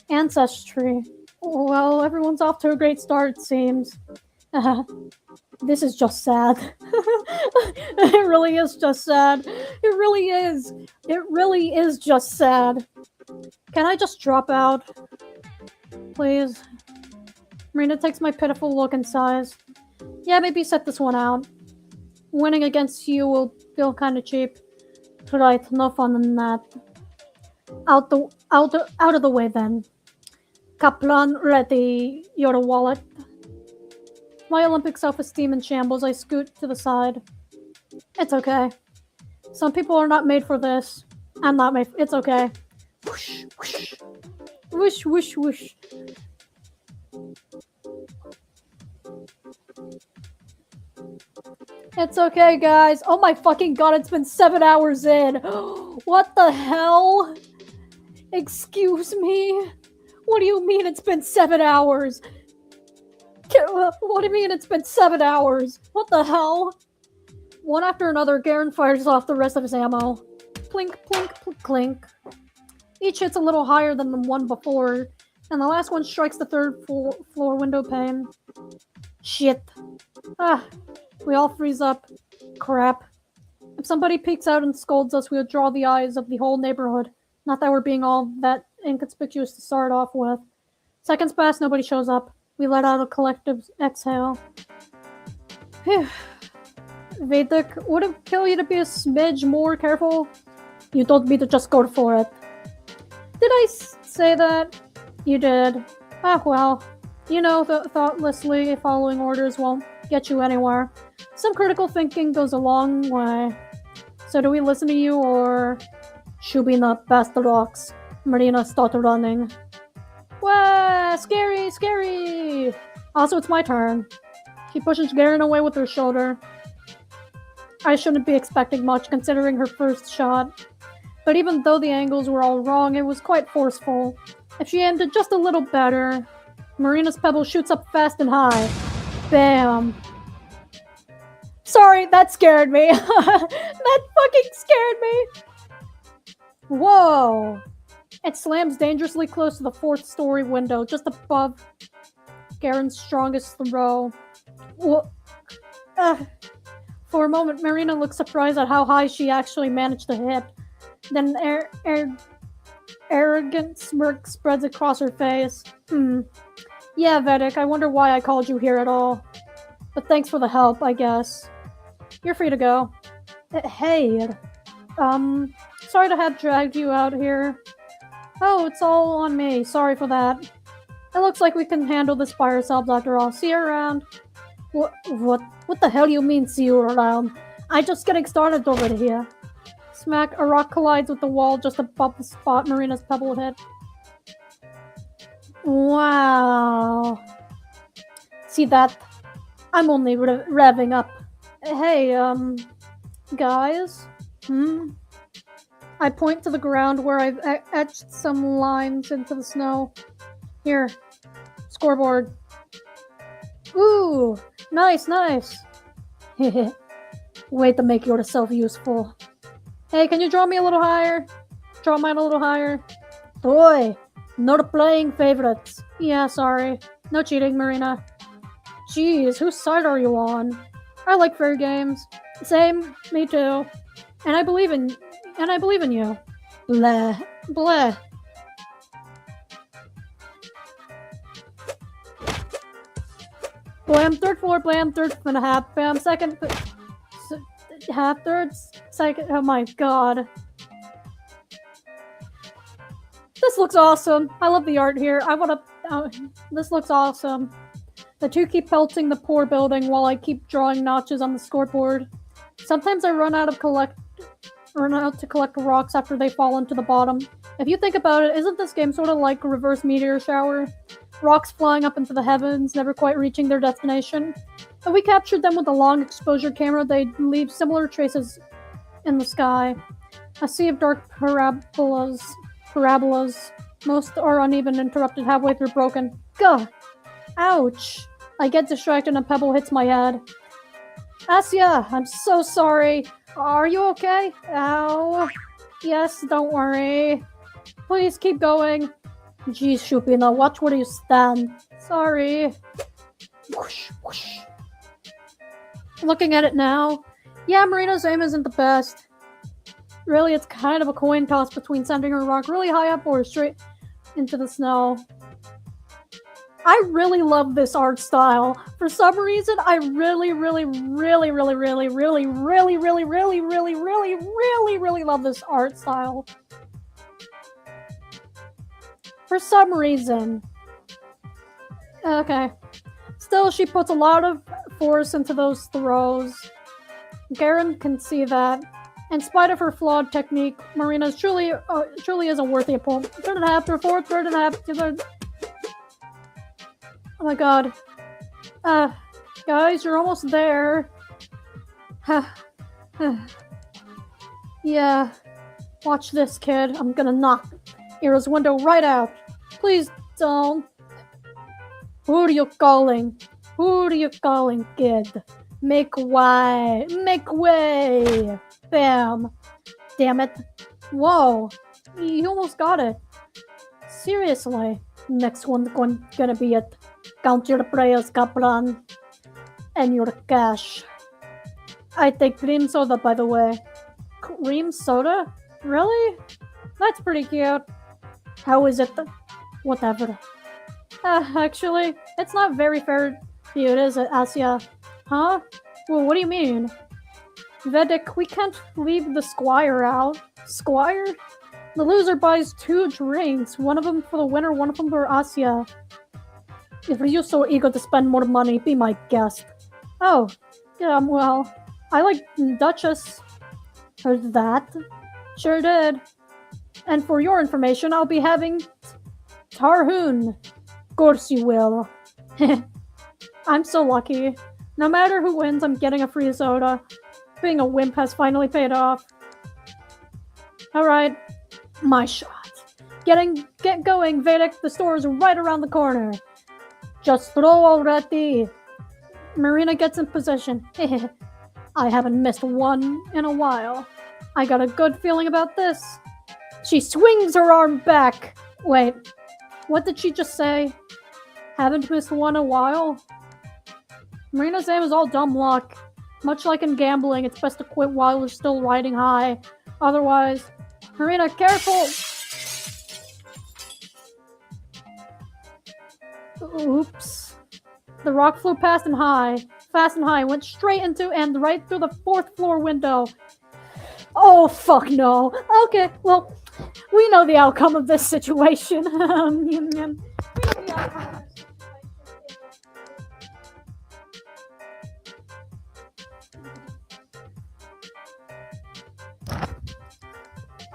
ancestry. Well, everyone's off to a great start, it seems. This is just sad. It really is just sad. It really is. It really is just sad. Can I just drop out? Please. Marina takes my pitiful look and sighs. Yeah, maybe set this one out. Winning against you will feel kinda cheap. Right, no fun in that. Out of the way then. Kaplan, ready your wallet. My Olympic self-esteem in shambles, I scoot to the side. It's okay. Some people are not made for this. I'm not made. It's okay. Whoosh, whoosh. Whoosh, whoosh, whoosh. It's okay, guys. Oh my fucking god, it's been 7 hours in. What the hell? Excuse me? What do you mean it's been 7 hours? What do you mean it's been 7 hours? What the hell? One after another, Garen fires off the rest of his ammo. Plink, plink, plink, clink. Each hits a little higher than the one before, and the last one strikes the 3rd floor window pane. Shit. We all freeze up. Crap. If somebody peeks out and scolds us, we'll draw the eyes of the whole neighborhood. Not that we're being all that inconspicuous to start off with. Seconds pass, nobody shows up. We let out a collective exhale. Phew. Vedic, would it kill you to be a smidge more careful? You told me to just go for it. Did I say that? You did. Well. You know, thoughtlessly following orders won't get you anywhere. Some critical thinking goes a long way. So do we listen to you, or should we not pass the rocks? Marina started running. Wah! Scary, scary! Also, it's my turn. She pushes Garen away with her shoulder. I shouldn't be expecting much considering her first shot. But even though the angles were all wrong, it was quite forceful. If she aimed it just a little better... Marina's pebble shoots up fast and high. Bam. Sorry, that scared me. That fucking scared me. Whoa. It slams dangerously close to the 4th story window, just above Garen's strongest throw. Wha- For a moment, Marina looked surprised at how high she actually managed to hit. Then arrogant smirk spreads across her face. Yeah, Vedic, I wonder why I called you here at all. But thanks for the help, I guess. You're free to go. Hey, sorry to have dragged you out here. Oh, it's all on me. Sorry for that. It looks like we can handle this by ourselves after all. See you around. What the hell do you mean, see you around? I'm just getting started over here. Smack, a rock collides with the wall just above the spot Marina's pebble hit. Wow. See that? I'm only revving up. Hey, guys? I point to the ground where I've etched some lines into the snow. Here. Scoreboard. Ooh, nice. Way to make yourself useful. Hey, can you draw me a little higher? Draw mine a little higher. Boy, not playing favorites. Yeah, sorry. No cheating, Marina. Jeez, whose side are you on? I like fair games. Same, me too. And I believe in you. Bleh. Bleh. Blam, third floor, blam, third and a half, bam, second, half, third, second, oh my god. This looks awesome. I love the art here. This looks awesome. The two keep pelting the poor building while I keep drawing notches on the scoreboard. Sometimes I run out to collect rocks after they fall into the bottom. If you think about it, isn't this game sort of like a reverse meteor shower? Rocks flying up into the heavens, never quite reaching their destination. If we captured them with a long exposure camera, they'd leave similar traces in the sky. A sea of dark parabolas. Most are uneven, interrupted halfway through broken. Gah! Ouch! I get distracted and a pebble hits my head. Asya, I'm so sorry. Are you okay? Ow. Yes, don't worry. Please keep going. Geez, Shupina, watch where you stand. Sorry. Whoosh, whoosh. Looking at it now, yeah, Marina's aim isn't the best. Really, it's kind of a coin toss between sending her rock really high up or straight into the snow. I really love this art style. For some reason, I really love this art style. For some reason. Okay. Still, she puts a lot of force into those throws. Garen can see that. In spite of her flawed technique, Marina truly is a worthy opponent. Third and a half, third, fourth, third and a half, third. Oh my god. Guys, you're almost there. Yeah. Watch this, kid. I'm gonna knock Ira's window right out. Please don't. Who are you calling? Who are you calling, kid? Make way. Make way. Bam. Damn it. Whoa. You almost got it. Seriously. Next one's gonna be it. Count your prayers, Kaplan. And your cash. I take cream soda, by the way. Cream soda? Really? That's pretty cute. How is it? Whatever. Actually, it's not very fair to you, is it, Asya? Huh? Well, what do you mean? Vedic, we can't leave the squire out. Squire? The loser buys 2 drinks. One of them for the winner, one of them for Asya. If you're so eager to spend more money, be my guest. Oh, yeah, well, I like Duchess. Heard that? Sure did. And for your information, I'll be having Tarhoon. Course you will. I'm so lucky. No matter who wins, I'm getting a free soda. Being a wimp has finally paid off. Alright, my shot. Get going, Vedic. The store is right around the corner. Just throw already. Marina gets in position. I haven't missed one in a while. I got a good feeling about this. She swings her arm back. Wait, what did she just say? Haven't missed one in a while. Marina's aim is all dumb luck. Much like in gambling, it's best to quit while you're still riding high. Otherwise, Marina, careful! Oops. The rock flew fast and high, went straight into and right through the 4th floor window. Oh, fuck no. Okay, well, we know the outcome of this situation. We know the outcome of this situation.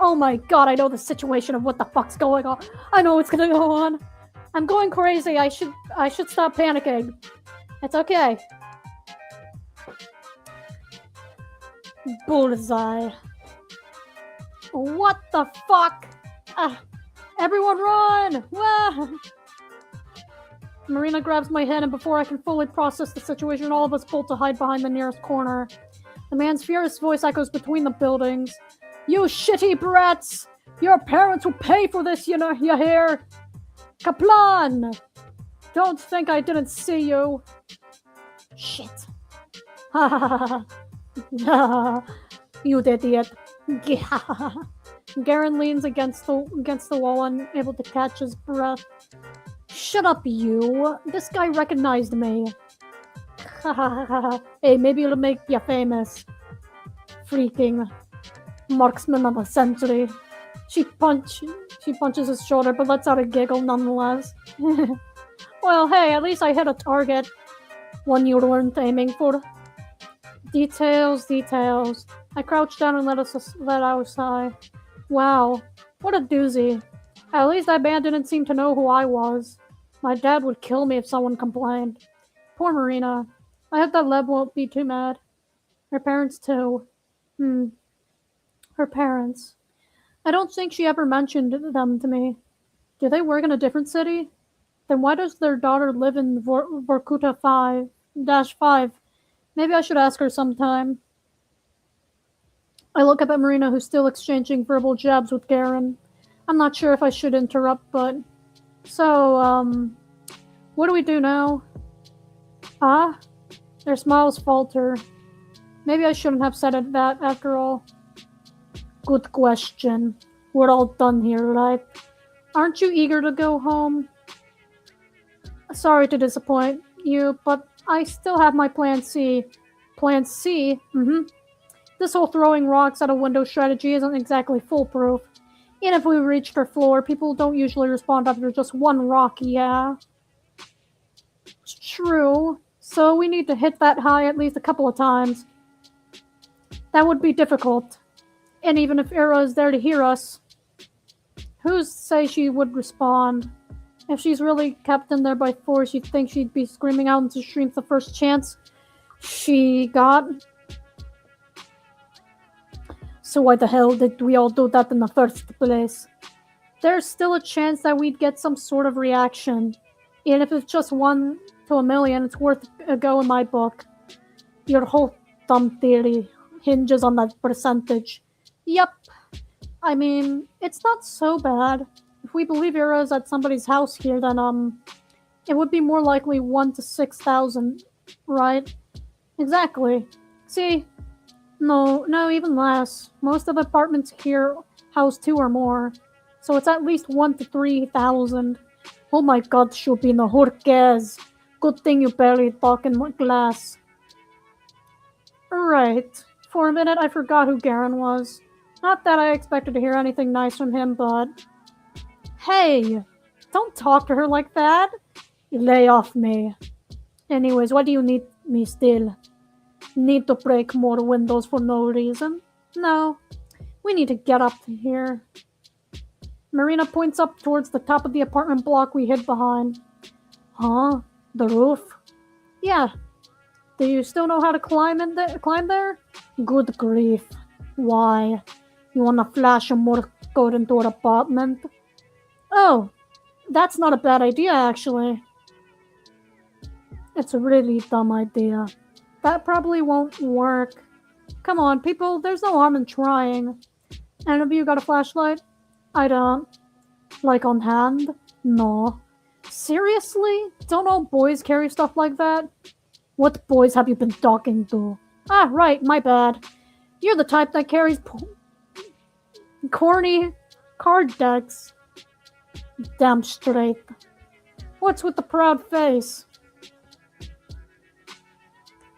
Oh my god, I know the situation of what the fuck's going on. I know what's gonna go on. I'm going crazy. I should stop panicking. It's okay. Bullseye. What the fuck? Everyone run! Wah! Marina grabs my head, and before I can fully process the situation, all of us bolt to hide behind the nearest corner. The man's furious voice echoes between the buildings. You shitty brats! Your parents will pay for this, you know, you hear? Kaplan! Don't think I didn't see you. Shit. Ha ha ha. You idiot. Garen leans against the wall, unable to catch his breath. Shut up, you. This guy recognized me. Hey, maybe it'll make you famous. Freaking marksman of the century. She punches his shoulder, but lets out a giggle nonetheless. Well, hey, at least I hit a target. One you weren't aiming for. Details. I crouched down and let out a sigh. Wow, what a doozy. At least that man didn't seem to know who I was. My dad would kill me if someone complained. Poor Marina. I hope that Lev won't be too mad. Her parents, too. Her parents. I don't think she ever mentioned them to me. Do they work in a different city? Then why does their daughter live in Vorkuta 5-5? Maybe I should ask her sometime. I look up at Marina, who's still exchanging verbal jabs with Garen. I'm not sure if I should interrupt, but... So, what do we do now? Their smiles falter. Maybe I shouldn't have said that after all. Good question. We're all done here, right? Aren't you eager to go home? Sorry to disappoint you, but I still have my plan C. Plan C? This whole throwing rocks at a window strategy isn't exactly foolproof. Even if we reached our floor, people don't usually respond after just one rock, yeah. It's true. So we need to hit that high at least a couple of times. That would be difficult. And even if Era is there to hear us, who's to say she would respond? If she's really kept in there by force, you'd think she'd be screaming out into streams the first chance she got. So why the hell did we all do that in the first place? There's still a chance that we'd get some sort of reaction. And if it's just 1 to a million, it's worth a go in my book. Your whole dumb theory hinges on that percentage. Yep. I mean, it's not so bad. If we believe Era's at somebody's house here, then, it would be more likely 1 to 6,000, right? Exactly. See? No, even less. Most of the apartments here house 2 or more, so it's at least 1 to 3,000. Oh my god, Shubino, Hurkez. Good thing you barely talk in glass. Right. For a minute, I forgot who Garen was. Not that I expected to hear anything nice from him, but... Hey! Don't talk to her like that! You lay off me. Anyways, why do you need me still? Need to break more windows for no reason? No. We need to get up to here. Marina points up towards the top of the apartment block we hid behind. Huh? The roof? Yeah. Do you still know how to climb there? Good grief. Why? You wanna flash a more code into our apartment? Oh, that's not a bad idea, actually. It's a really dumb idea. That probably won't work. Come on, people, there's no harm in trying. Any of you got a flashlight? I don't. Like on hand? No. Seriously? Don't all boys carry stuff like that? What boys have you been talking to? Ah, right, my bad. You're the type that carries corny card decks. Damn straight. What's with the proud face?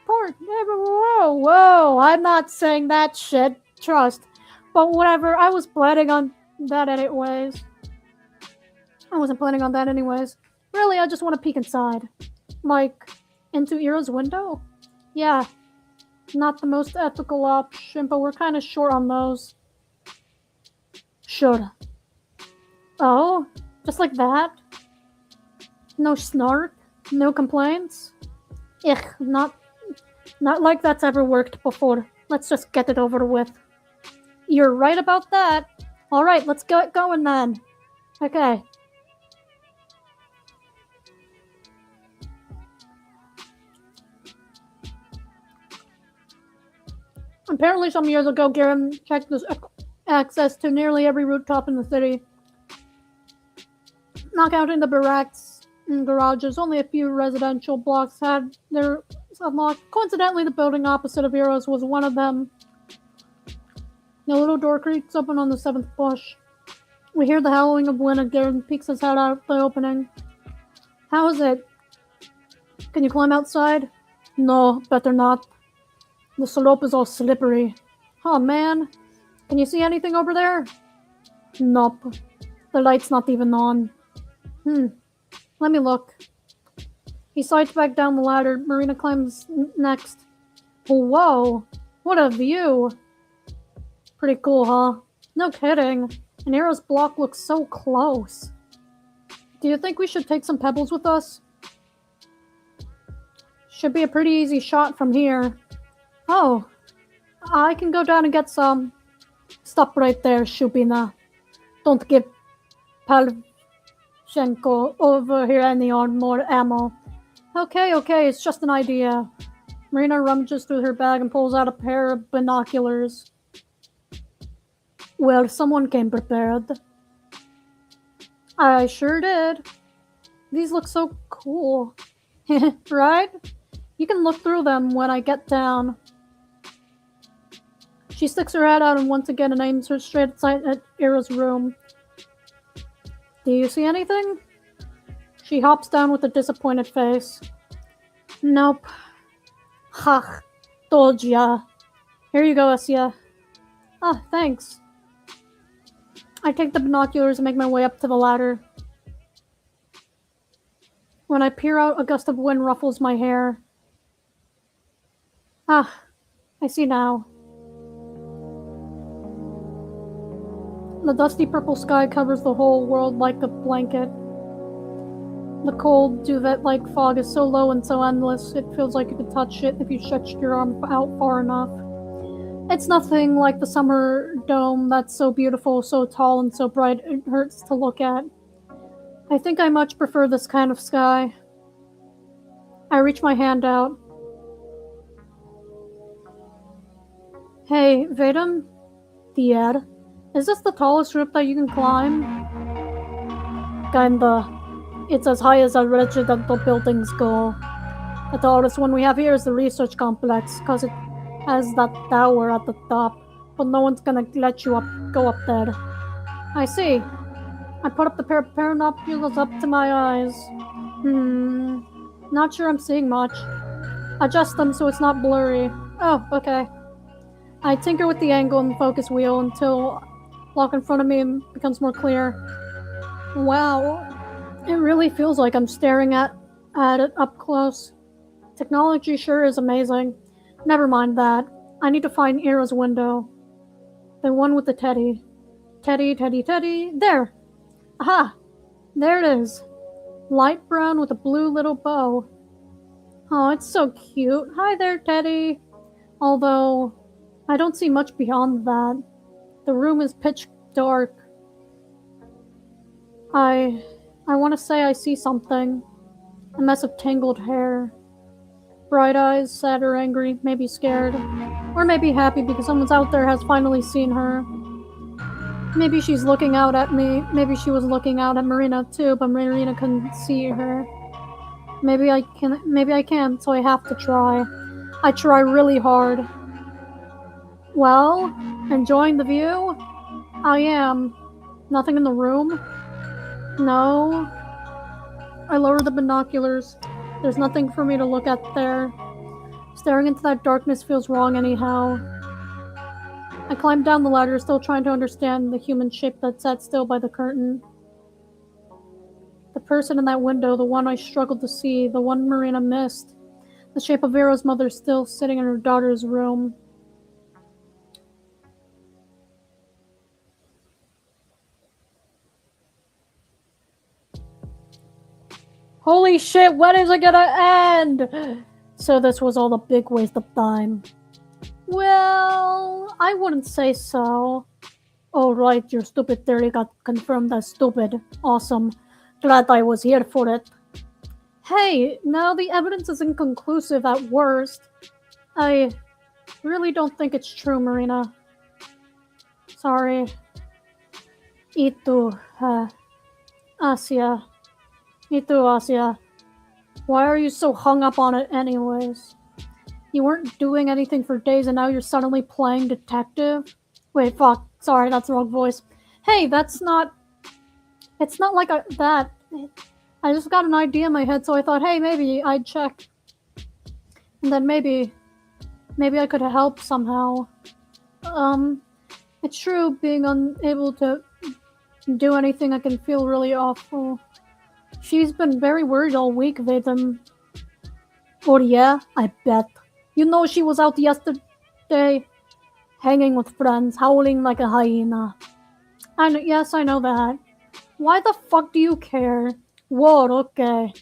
Whoa, I'm not saying that shit, trust. But whatever, I was planning on that anyways. I wasn't planning on that anyways. Really, I just want to peek inside. Like, into Ira's window? Yeah, not the most ethical option, but we're kind of short on those. Sure. Oh, just like that? No snark? No complaints? Ugh, not like that's ever worked before. Let's just get it over with. You're right about that. Alright, let's get going then. Okay. Apparently some years ago, Garen checked this access to nearly every rooftop in the city. Not counting the barracks and garages, only a few residential blocks had their unlocked. Coincidentally, the building opposite of Heroes was one of them. The little door creaks open on the 7th bush. We hear the howling of wind and Garen peeks his head out the opening. How is it? Can you climb outside? No, better not. The slope is all slippery. Oh man, can you see anything over there? Nope. The light's not even on. Let me look. He slides back down the ladder. Marina climbs next. Whoa, what a view. Pretty cool, huh? No kidding. And Arrow's block looks so close. Do you think we should take some pebbles with us? Should be a pretty easy shot from here. Oh, I can go down and get some. Stop right there, Shubina. Don't give Palchenko over here any more ammo. Okay, it's just an idea. Marina rummages through her bag and pulls out a pair of binoculars. Well, someone came prepared. I sure did. These look so cool. Right? You can look through them when I get down. She sticks her head out and once again aims her straight at Ira's room. Do you see anything? She hops down with a disappointed face. Nope. Ha, told ya. Here you go, Asya. Ah, thanks. I take the binoculars and make my way up to the ladder. When I peer out, a gust of wind ruffles my hair. Ah, I see now. The dusty purple sky covers the whole world like a blanket. The cold, duvet-like fog is so low and so endless, it feels like you could touch it if you stretched your arm out far enough. It's nothing like the summer dome that's so beautiful, so tall, and so bright it hurts to look at. I think I much prefer this kind of sky. I reach my hand out. Hey, Vedam? Diad? Is this the tallest roof that you can climb? Kinda. It's as high as our residential buildings go. The tallest one we have here is the research complex, cause it has that tower at the top, but no one's gonna let you go up there. I see. I put up the pair of binoculars up to my eyes. Not sure I'm seeing much. Adjust them so it's not blurry. Oh, okay. I tinker with the angle and the focus wheel until block in front of me becomes more clear. Wow. It really feels like I'm staring at it up close. Technology sure is amazing. Never mind that. I need to find Ira's window. The one with the teddy. Teddy. There! Aha! There it is. Light brown with a blue little bow. Oh, it's so cute. Hi there, Teddy. Although, I don't see much beyond that. The room is pitch dark. I want to say I see something. A mess of tangled hair. Bright eyes, sad or angry, maybe scared. Or maybe happy because someone's out there has finally seen her. Maybe she's looking out at me. Maybe she was looking out at Marina too, but Marina couldn't see her. Maybe I can, so I have to try. I try really hard. Well, enjoying the view? I am. Nothing in the room? No. I lower the binoculars. There's nothing for me to look at there. Staring into that darkness feels wrong anyhow. I climb down the ladder, still trying to understand the human shape that sat still by the curtain. The person in that window, the one I struggled to see, the one Marina missed. The shape of Vera's mother still sitting in her daughter's room. Holy shit, when is it gonna end? So this was all a big waste of time. Well, I wouldn't say so. Oh right, your stupid theory got confirmed as stupid. Awesome. Glad I was here for it. Hey, now the evidence is inconclusive at worst. I really don't think it's true, Marina. Sorry. Itu, Asia. Itu, Asia. Why are you so hung up on it anyways? You weren't doing anything for days and now you're suddenly playing detective? Wait, fuck. Sorry, that's the wrong voice. Hey, that's not... It's not like that. I just got an idea in my head, so I thought, hey, maybe I'd check. And then maybe I could help somehow. It's true, being unable to do anything, I can feel really awful. She's been very worried all week, Vedam. Oh yeah, I bet. You know she was out yesterday, hanging with friends, howling like a hyena. Yes, I know that. Why the fuck do you care? Whoa, okay.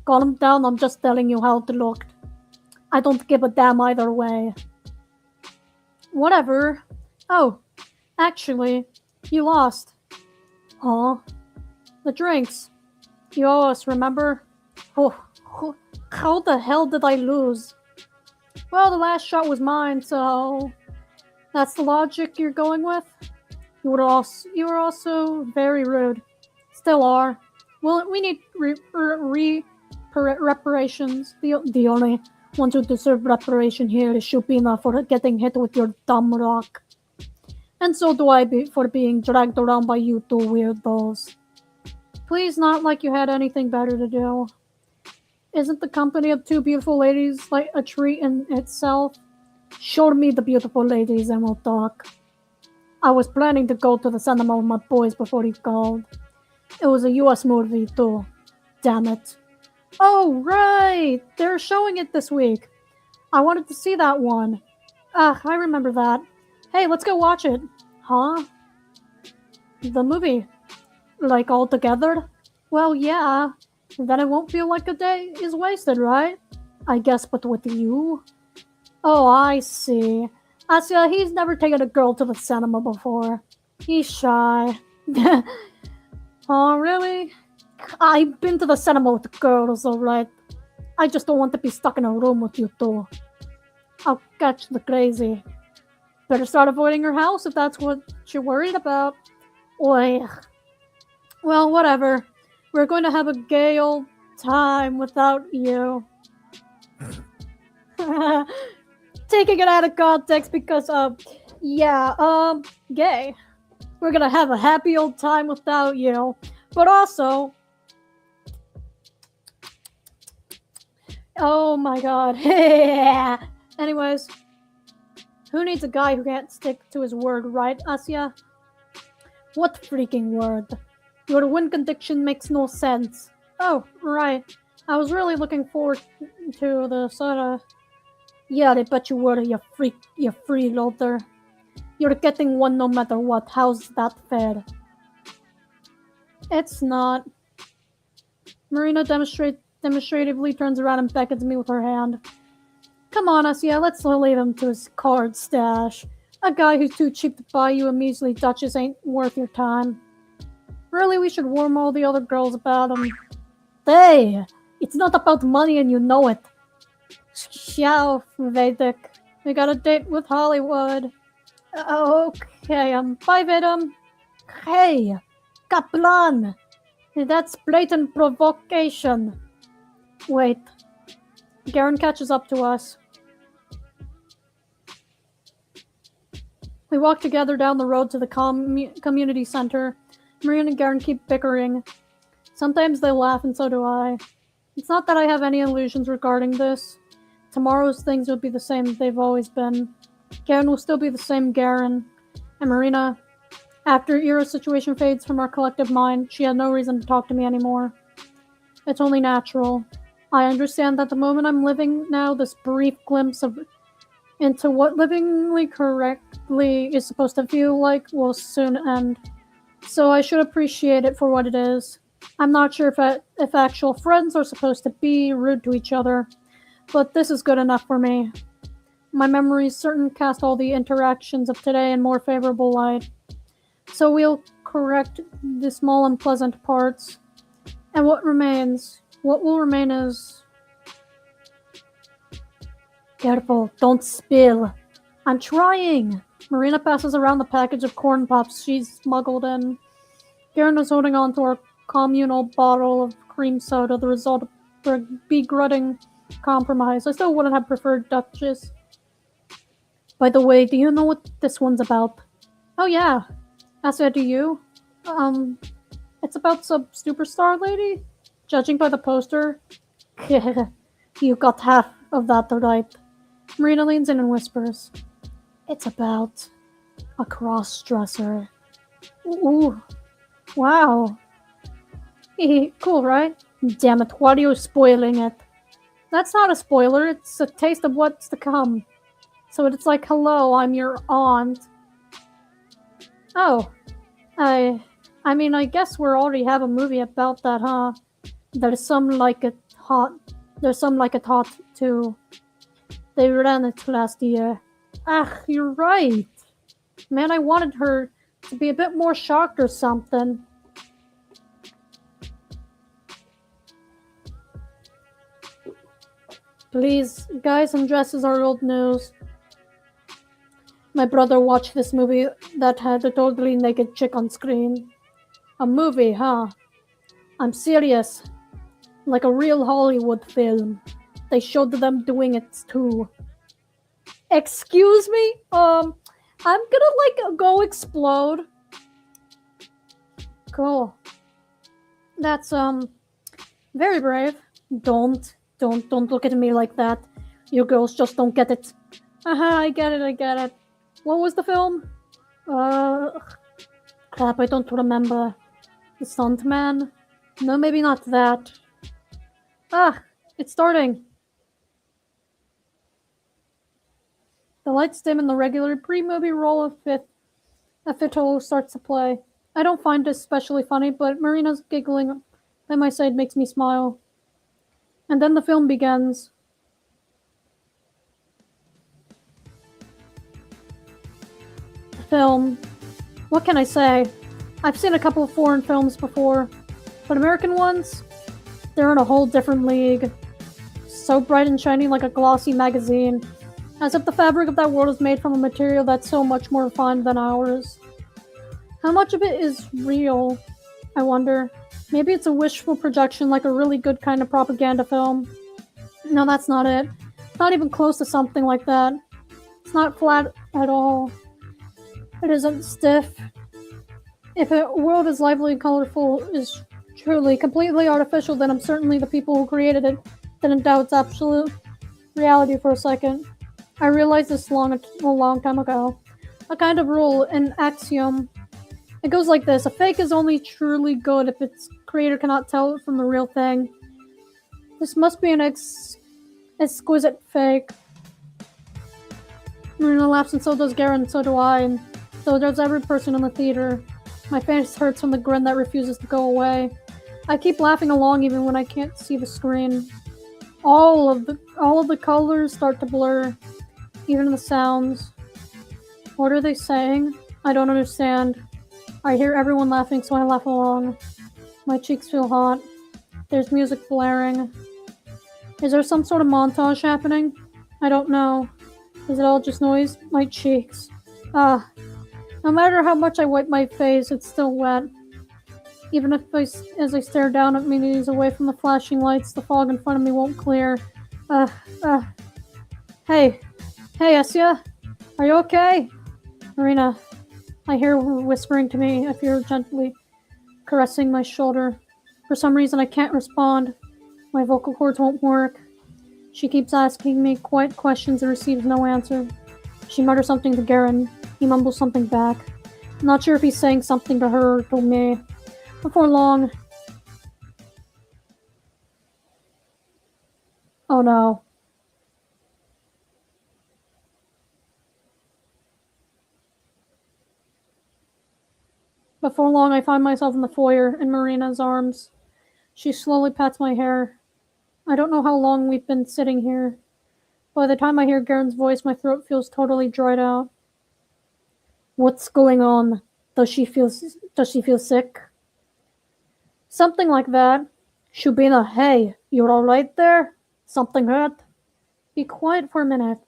Calm down, I'm just telling you how it looked. I don't give a damn either way. Whatever. Oh, actually, you lost. Huh? The drinks. You owe us, remember? Oh, how the hell did I lose? Well, the last shot was mine, so... That's the logic you're going with? You were also very rude. Still are. Well, we need reparations. The only ones who deserve reparation here is Shupina for getting hit with your dumb rock. And so do I for being dragged around by you two weirdos. Please, not like you had anything better to do. Isn't the company of two beautiful ladies like a treat in itself? Show me the beautiful ladies and we'll talk. I was planning to go to the cinema with my boys before he called. It was a US movie too. Damn it. Oh, right! They're showing it this week. I wanted to see that one. I remember that. Hey, let's go watch it. Huh? The movie. Like all together? Well, yeah. Then it won't feel like a day is wasted, right? I guess, but with you? Oh, I see. Asia, he's never taken a girl to the cinema before. He's shy. Oh, really? I've been to the cinema with girls, alright. I just don't want to be stuck in a room with you two. I'll catch the crazy. Better start avoiding your house if that's what you're worried about. Oi. Well, whatever. We're going to have a gay old time without you. Taking it out of context because, gay. We're gonna have a happy old time without you. But also... Oh my god. Anyways. Who needs a guy who can't stick to his word, right, Asya? What freaking word? Your win condition makes no sense. Oh, right. I was really looking forward to the soda. Yeah, I bet you were, you freeloader. You're getting one no matter what. How's that fair? It's not. Marina demonstratively turns around and beckons me with her hand. Come on, Asya, let's leave him to his card stash. A guy who's too cheap to buy you a measly Duchess ain't worth your time. Really, we should warn all the other girls about him. Hey, it's not about money and you know it. Ciao, Vedic. We got a date with Hollywood. Okay, bye, Vedam. Hey, Kaplan! That's blatant provocation. Wait. Garen catches up to us. We walk together down the road to the community center. Marina and Garen keep bickering. Sometimes they laugh, and so do I. It's not that I have any illusions regarding this. Tomorrow's things will be the same as they've always been. Garen will still be the same Garen. And Marina, after Ira's situation fades from our collective mind, she had no reason to talk to me anymore. It's only natural. I understand that the moment I'm living now, this brief glimpse into what livingly correctly is supposed to feel like will soon end. So I should appreciate it for what it is. I'm not sure if actual friends are supposed to be rude to each other, but this is good enough for me. My memories certainly cast all the interactions of today in more favorable light. So we'll correct the small unpleasant parts. And what will remain is... Careful, don't spill. I'm trying! Marina passes around the package of corn pops she's smuggled in. Garen is holding on to our communal bottle of cream soda, the result of a begrudging compromise. I still wouldn't have preferred Duchess. By the way, do you know what this one's about? Oh yeah. Asa, do you? It's about some superstar lady? Judging by the poster. You got half of that right. Marina leans in and whispers. It's about a cross-dresser. Ooh. Wow. Cool, right? Damn it, why are you spoiling it? That's not a spoiler, it's a taste of what's to come. So it's like, hello, I'm your aunt. Oh. I guess we already have a movie about that, huh? There's some like it hot too. They ran it last year. Ah, you're right. Man, I wanted her to be a bit more shocked or something. Please, guys in dresses are old news. My brother watched this movie that had a totally naked chick on screen. A movie, huh? I'm serious. Like a real Hollywood film. They showed them doing it too. Excuse me? I'm gonna go explode. Cool. That's very brave. Don't look at me like that. You girls just don't get it. I get it. What was the film? Crap, I don't remember. The Stuntman? No, maybe not that. It's starting. The lights dim and the regular pre-movie roll of Z.A.T.O starts to play. I don't find it especially funny, but Marina's giggling by my side makes me smile. And then the film begins. Film. What can I say? I've seen a couple of foreign films before, but American ones? They're in a whole different league. So bright and shiny like a glossy magazine, as if the fabric of that world is made from a material that's so much more refined than ours. How much of it is real? I wonder. Maybe it's a wishful projection like a really good kind of propaganda film. No, that's not it. It's not even close to something like that. It's not flat at all. It isn't stiff. If a world as lively and colorful is truly, completely artificial, then I'm certainly the people who created it didn't doubt its absolute reality for a second. I realized this a long time ago. A kind of rule, an axiom. It goes like this: a fake is only truly good if its creator cannot tell it from the real thing. This must be an exquisite fake. Marina laughs, and so does Garen, and so do I, and so does every person in the theater. My face hurts from the grin that refuses to go away. I keep laughing along even when I can't see the screen. All of the colors start to blur, even the sounds. What are they saying? I don't understand. I hear everyone laughing, so I laugh along. My cheeks feel hot. There's music blaring. Is there some sort of montage happening? I don't know. Is it all just noise? My cheeks. No matter how much I wipe my face, it's still wet. Even if as I stare down at my knees away from the flashing lights, the fog in front of me won't clear. Uh, uh, hey, Essia, are you okay? Marina, I hear her whispering to me. I feel her gently caressing my shoulder. For some reason, I can't respond. My vocal cords won't work. She keeps asking me quiet questions and receives no answer. She mutters something to Garen. He mumbles something back. I'm not sure if he's saying something to her or to me. Before long... Oh no. Before long, I find myself in the foyer, in Marina's arms. She slowly pats my hair. I don't know how long we've been sitting here. By the time I hear Garen's voice, my throat feels totally dried out. What's going on? Does she feel sick? Something like that. Shubina, hey, you're alright there? Something hurt? Be quiet for a minute.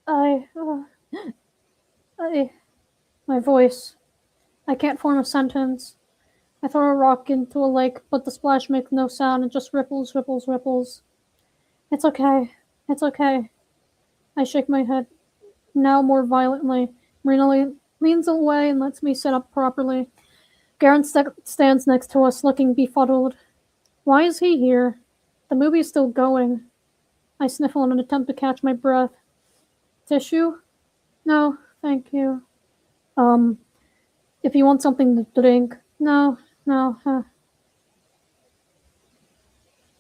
I, uh, I, my voice. I can't form a sentence. I throw a rock into a lake, but the splash makes no sound. It just ripples, ripples, ripples. It's okay. It's okay. I shake my head, now more violently. Marina leans away and lets me sit up properly. Garen stands next to us, looking befuddled. Why is he here? The movie's still going. I sniffle in an attempt to catch my breath. Tissue? No, thank you. If you want something to drink. No, no.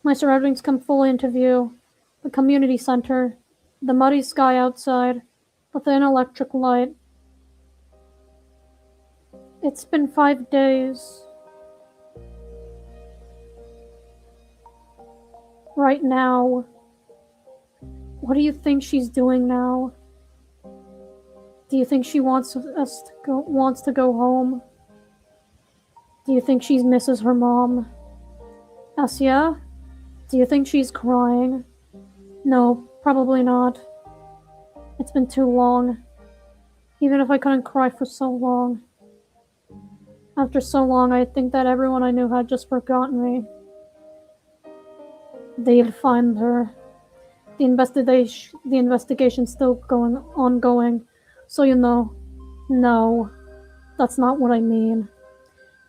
My surroundings come fully into view. The community center, the muddy sky outside, the thin electric light. It's been 5 days. Right now. What do you think she's doing now? Do you think she wants to go home? Do you think she misses her mom? Asya? Do you think she's crying? No, probably not. It's been too long. Even if I couldn't cry for so long. After so long, I think that everyone I knew had just forgotten me. They'll find her. The investigation's still ongoing. So you know. No, that's not what I mean.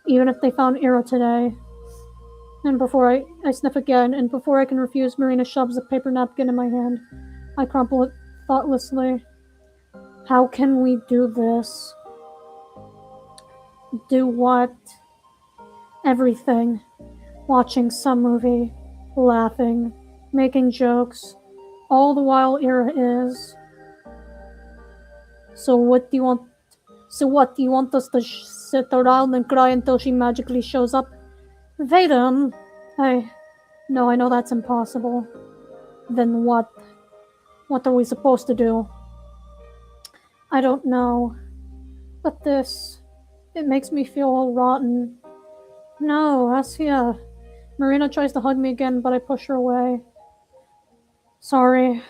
Even if they found Ira today. And before I sniff again, and before I can refuse, Marina shoves a paper napkin in my hand. I crumple it thoughtlessly. How can we do this? Do what? Everything. Watching some movie, laughing, making jokes, all the while Ira is. So what do you want? So what, do you want us to sit around and cry until she magically shows up? Vaden! No, I know that's impossible. Then what? What are we supposed to do? I don't know. But it makes me feel all rotten. No, Asya. Marina tries to hug me again, but I push her away. Sorry.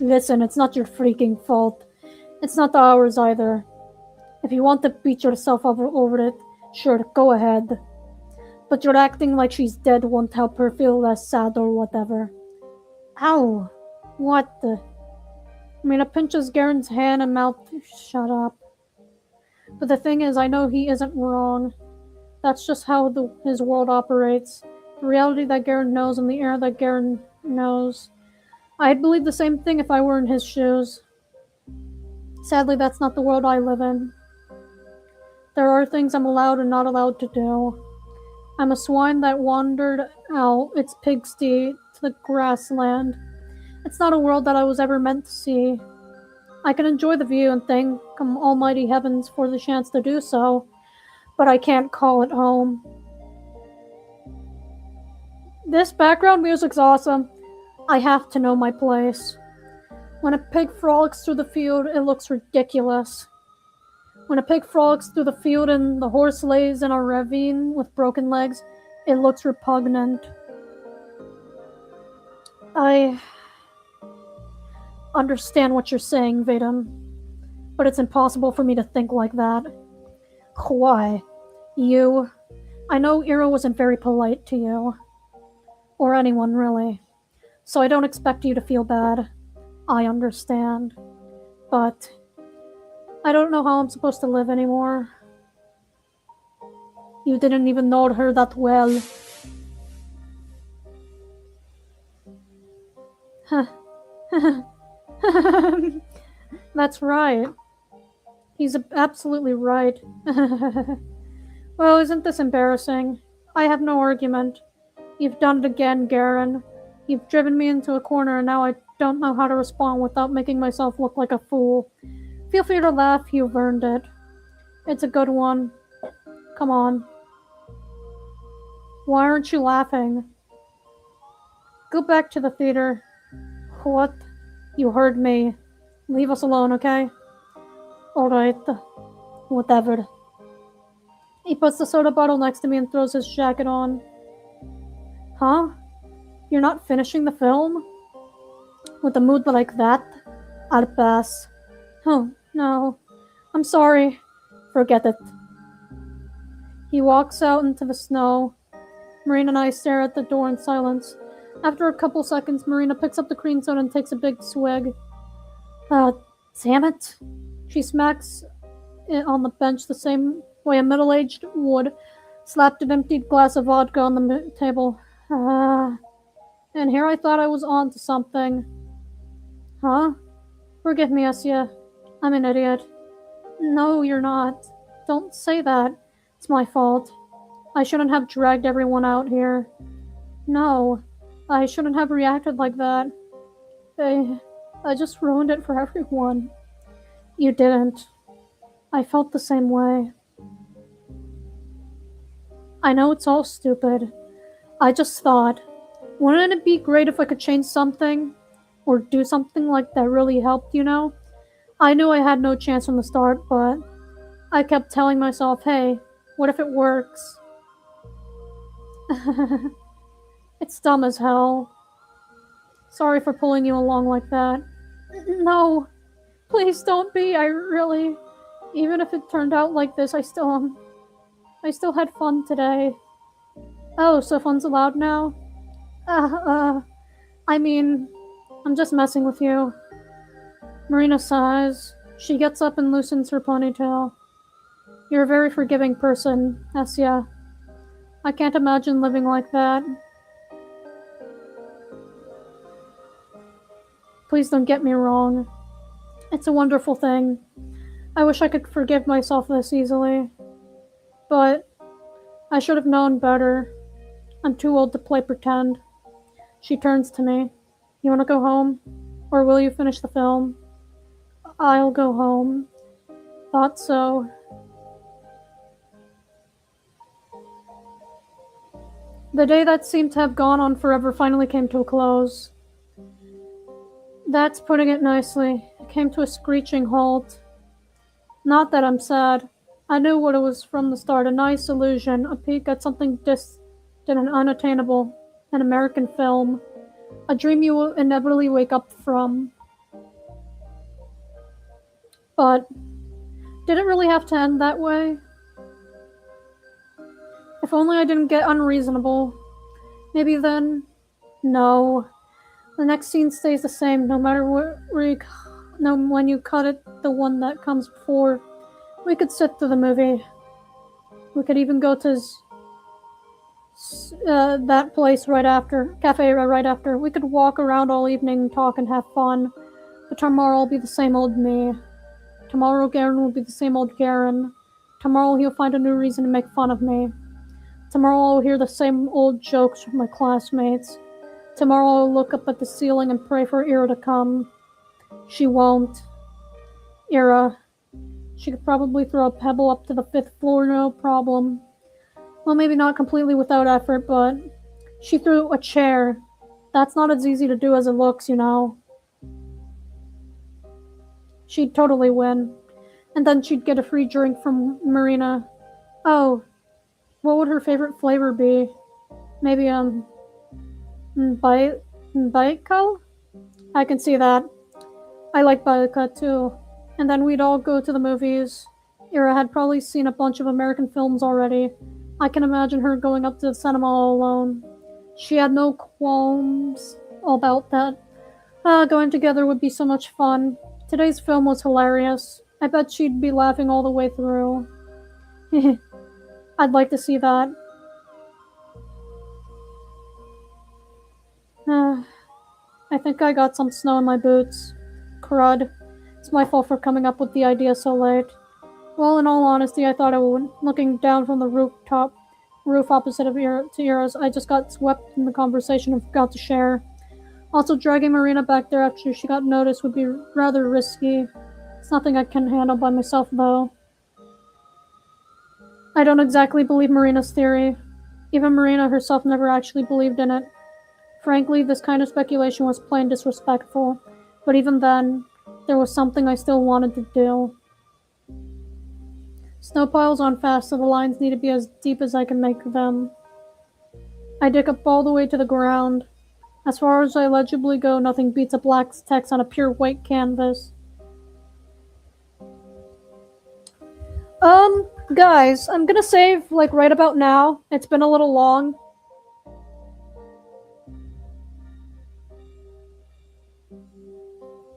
Listen, it's not your freaking fault. It's not ours either. If you want to beat yourself up over it, sure, go ahead. But you're acting like she's dead won't help her feel less sad or whatever. Ow! What the? Marina pinches Garen's hand and mouth. Shut up. But the thing is, I know he isn't wrong. That's just how his world operates. The reality that Garen knows and the air that Garen knows. I'd believe the same thing if I were in his shoes. Sadly, that's not the world I live in. There are things I'm allowed and not allowed to do. I'm a swine that wandered out its pigsty to the grassland. It's not a world that I was ever meant to see. I can enjoy the view and thank almighty heavens for the chance to do so, but I can't call it home. This background music's awesome. I have to know my place. When a pig frolics through the field, it looks ridiculous. When a pig frolics through the field and the horse lays in a ravine with broken legs, it looks repugnant. I understand what you're saying, Vaden. but it's impossible for me to think like that. Why? You. I know Ira wasn't very polite to you. Or anyone, really. So I don't expect you to feel bad. I understand. But I don't know how I'm supposed to live anymore. You didn't even know her that well. That's right. He's absolutely right. Well, isn't this embarrassing? I have no argument. You've done it again, Garen. You've driven me into a corner and now I don't know how to respond without making myself look like a fool. Feel free to laugh, you've earned it. It's a good one. Come on. Why aren't you laughing? Go back to the theater. What? You heard me. Leave us alone, okay? Alright. Whatever. He puts the soda bottle next to me and throws his jacket on. Huh? You're not finishing the film? With a mood like that? I'll pass. Oh, no. I'm sorry. Forget it. He walks out into the snow. Marina and I stare at the door in silence. After a couple seconds, Marina picks up the cream soda and takes a big swig. Damn it. She smacks it on the bench the same way a middle-aged would. Slapped an emptied glass of vodka on the table. And here I thought I was on to something. Huh? Forgive me, Asya. I'm an idiot. No, you're not. Don't say that. It's my fault. I shouldn't have dragged everyone out here. No, I shouldn't have reacted like that. I just ruined it for everyone. You didn't. I felt the same way. I know it's all stupid. I just thought, wouldn't it be great if I could change something? Or do something like that really helped, you know? I knew I had no chance from the start, but I kept telling myself, hey, what if it works? It's dumb as hell. Sorry for pulling you along like that. No, please don't be. Even if it turned out like this, I still had fun today. Oh, so fun's allowed now? I mean, I'm just messing with you. Marina sighs. She gets up and loosens her ponytail. You're a very forgiving person, Essia. I can't imagine living like that. Please don't get me wrong. It's a wonderful thing. I wish I could forgive myself this easily. But I should have known better. I'm too old to play pretend. She turns to me. You want to go home? Or will you finish the film? I'll go home. Thought so. The day that seemed to have gone on forever finally came to a close. That's putting it nicely. It came to a screeching halt. Not that I'm sad. I knew what it was from the start, a nice illusion, a peek at something distant and unattainable, an American film, a dream you will inevitably wake up from. But did it really have to end that way? If only I didn't get unreasonable. Maybe then... No. The next scene stays the same, no matter when you cut it, the one that comes before. We could sit through the movie. We could even go to that place right after, cafe right after. We could walk around all evening, talk and have fun. But tomorrow will be the same old me. Tomorrow Garen will be the same old Garen. Tomorrow he'll find a new reason to make fun of me. Tomorrow I'll hear the same old jokes from my classmates. Tomorrow I'll look up at the ceiling and pray for Ira to come. She won't. Ira. She could probably throw a pebble up to the 5th floor, no problem. Well, maybe not completely without effort, but she threw a chair. That's not as easy to do as it looks, you know. She'd totally win. And then she'd get a free drink from Marina. Oh, what would her favorite flavor be? Maybe, Baikal? I can see that. I like Baika too. and then we'd all go to the movies. Ira had probably seen a bunch of American films already. I can imagine her going up to the cinema all alone. She had no qualms about that. Going together would be so much fun. Today's film was hilarious. I bet she'd be laughing all the way through. I'd like to see that. I think I got some snow in my boots. Crud. It's my fault for coming up with the idea so late. Well, in all honesty, I thought I would. Looking down from the roof opposite of to Ira's, I just got swept in the conversation and forgot to share. Also, dragging Marina back there after she got noticed would be rather risky. It's nothing I can handle by myself, though. I don't exactly believe Marina's theory. Even Marina herself never actually believed in it. Frankly, this kind of speculation was plain disrespectful. But even then, there was something I still wanted to do. Snow piles on fast, so the lines need to be as deep as I can make them. I dig up all the way to the ground. As far as I legibly go, nothing beats a black text on a pure white canvas. Guys, I'm gonna save, like, right about now. It's been a little long.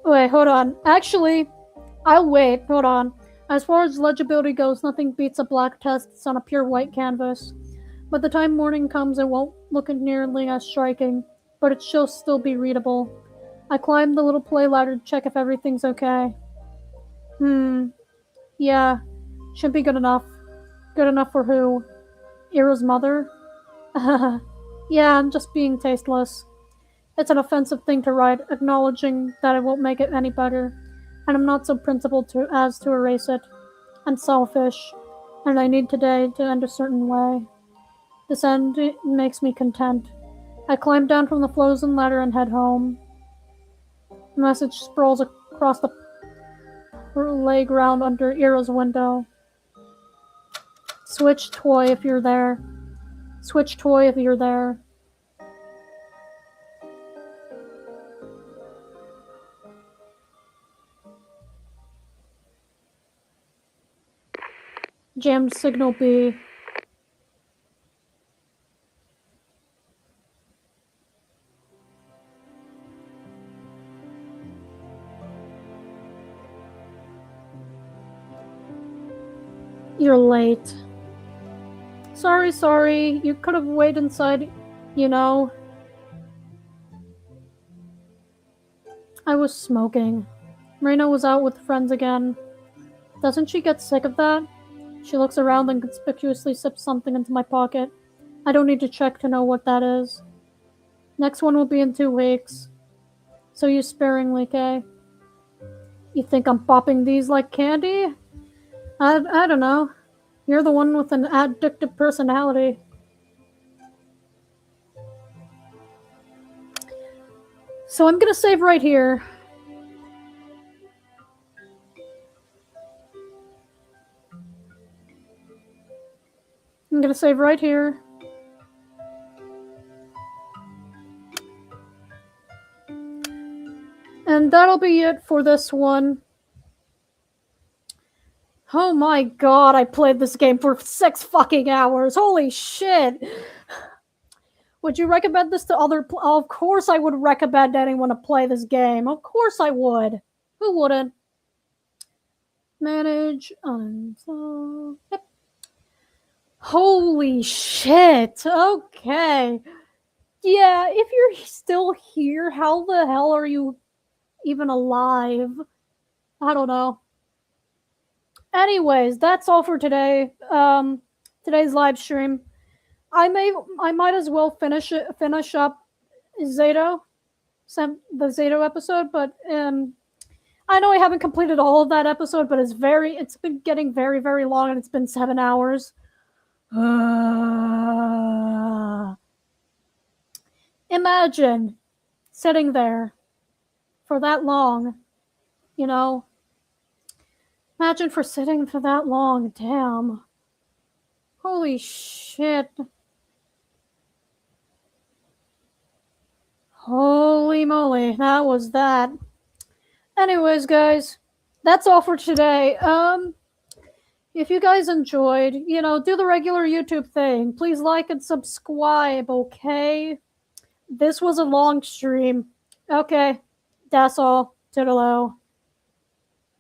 Wait, hold on. Actually, I'll wait. Hold on. As far as legibility goes, nothing beats a black text on a pure white canvas. By the time morning comes, it won't look nearly as striking, but it shall still be readable. I climb the little play ladder to check if everything's okay. Yeah, should be good enough. Good enough for who? Ira's mother? Yeah, I'm just being tasteless. It's an offensive thing to write, acknowledging that it won't make it any better, and I'm not so principled as to erase it. I'm selfish, and I need today to end a certain way. This end makes me content. I climb down from the frozen ladder and head home. The message sprawls across the playground under Ira's window. Switch toy if you're there. Switch toy if you're there. Jam signal B. You're late. Sorry. You could have waited inside, you know. I was smoking. Marina was out with friends again. Doesn't she get sick of that? She looks around and conspicuously sips something into my pocket. I don't need to check to know what that is. Next one will be in 2 weeks. So use sparingly, Kay. You think I'm popping these like candy? I don't know. You're the one with an addictive personality. So I'm gonna save right here. I'm gonna save right here. And that'll be it for this one. Oh my god, I played this game for 6 fucking hours. Holy shit. Would you recommend this to other of course I would recommend anyone to play this game. Of course I would. Who wouldn't? Manage uninstall. Yep. Holy shit. Okay. Yeah, if you're still here, how the hell are you even alive? I don't know. Anyways, that's all for today. Today's live stream. I might as well finish up Z.A.T.O, the Z.A.T.O episode, but I know I haven't completed all of that episode, but it's been getting very, very long, and it's been 7 hours. Imagine sitting there for that long, you know. Imagine for sitting for that long, damn. Holy shit. Holy moly, that was that. Anyways, guys, that's all for today. If you guys enjoyed, do the regular YouTube thing. Please like and subscribe, okay? This was a long stream. Okay, that's all. Toodaloo.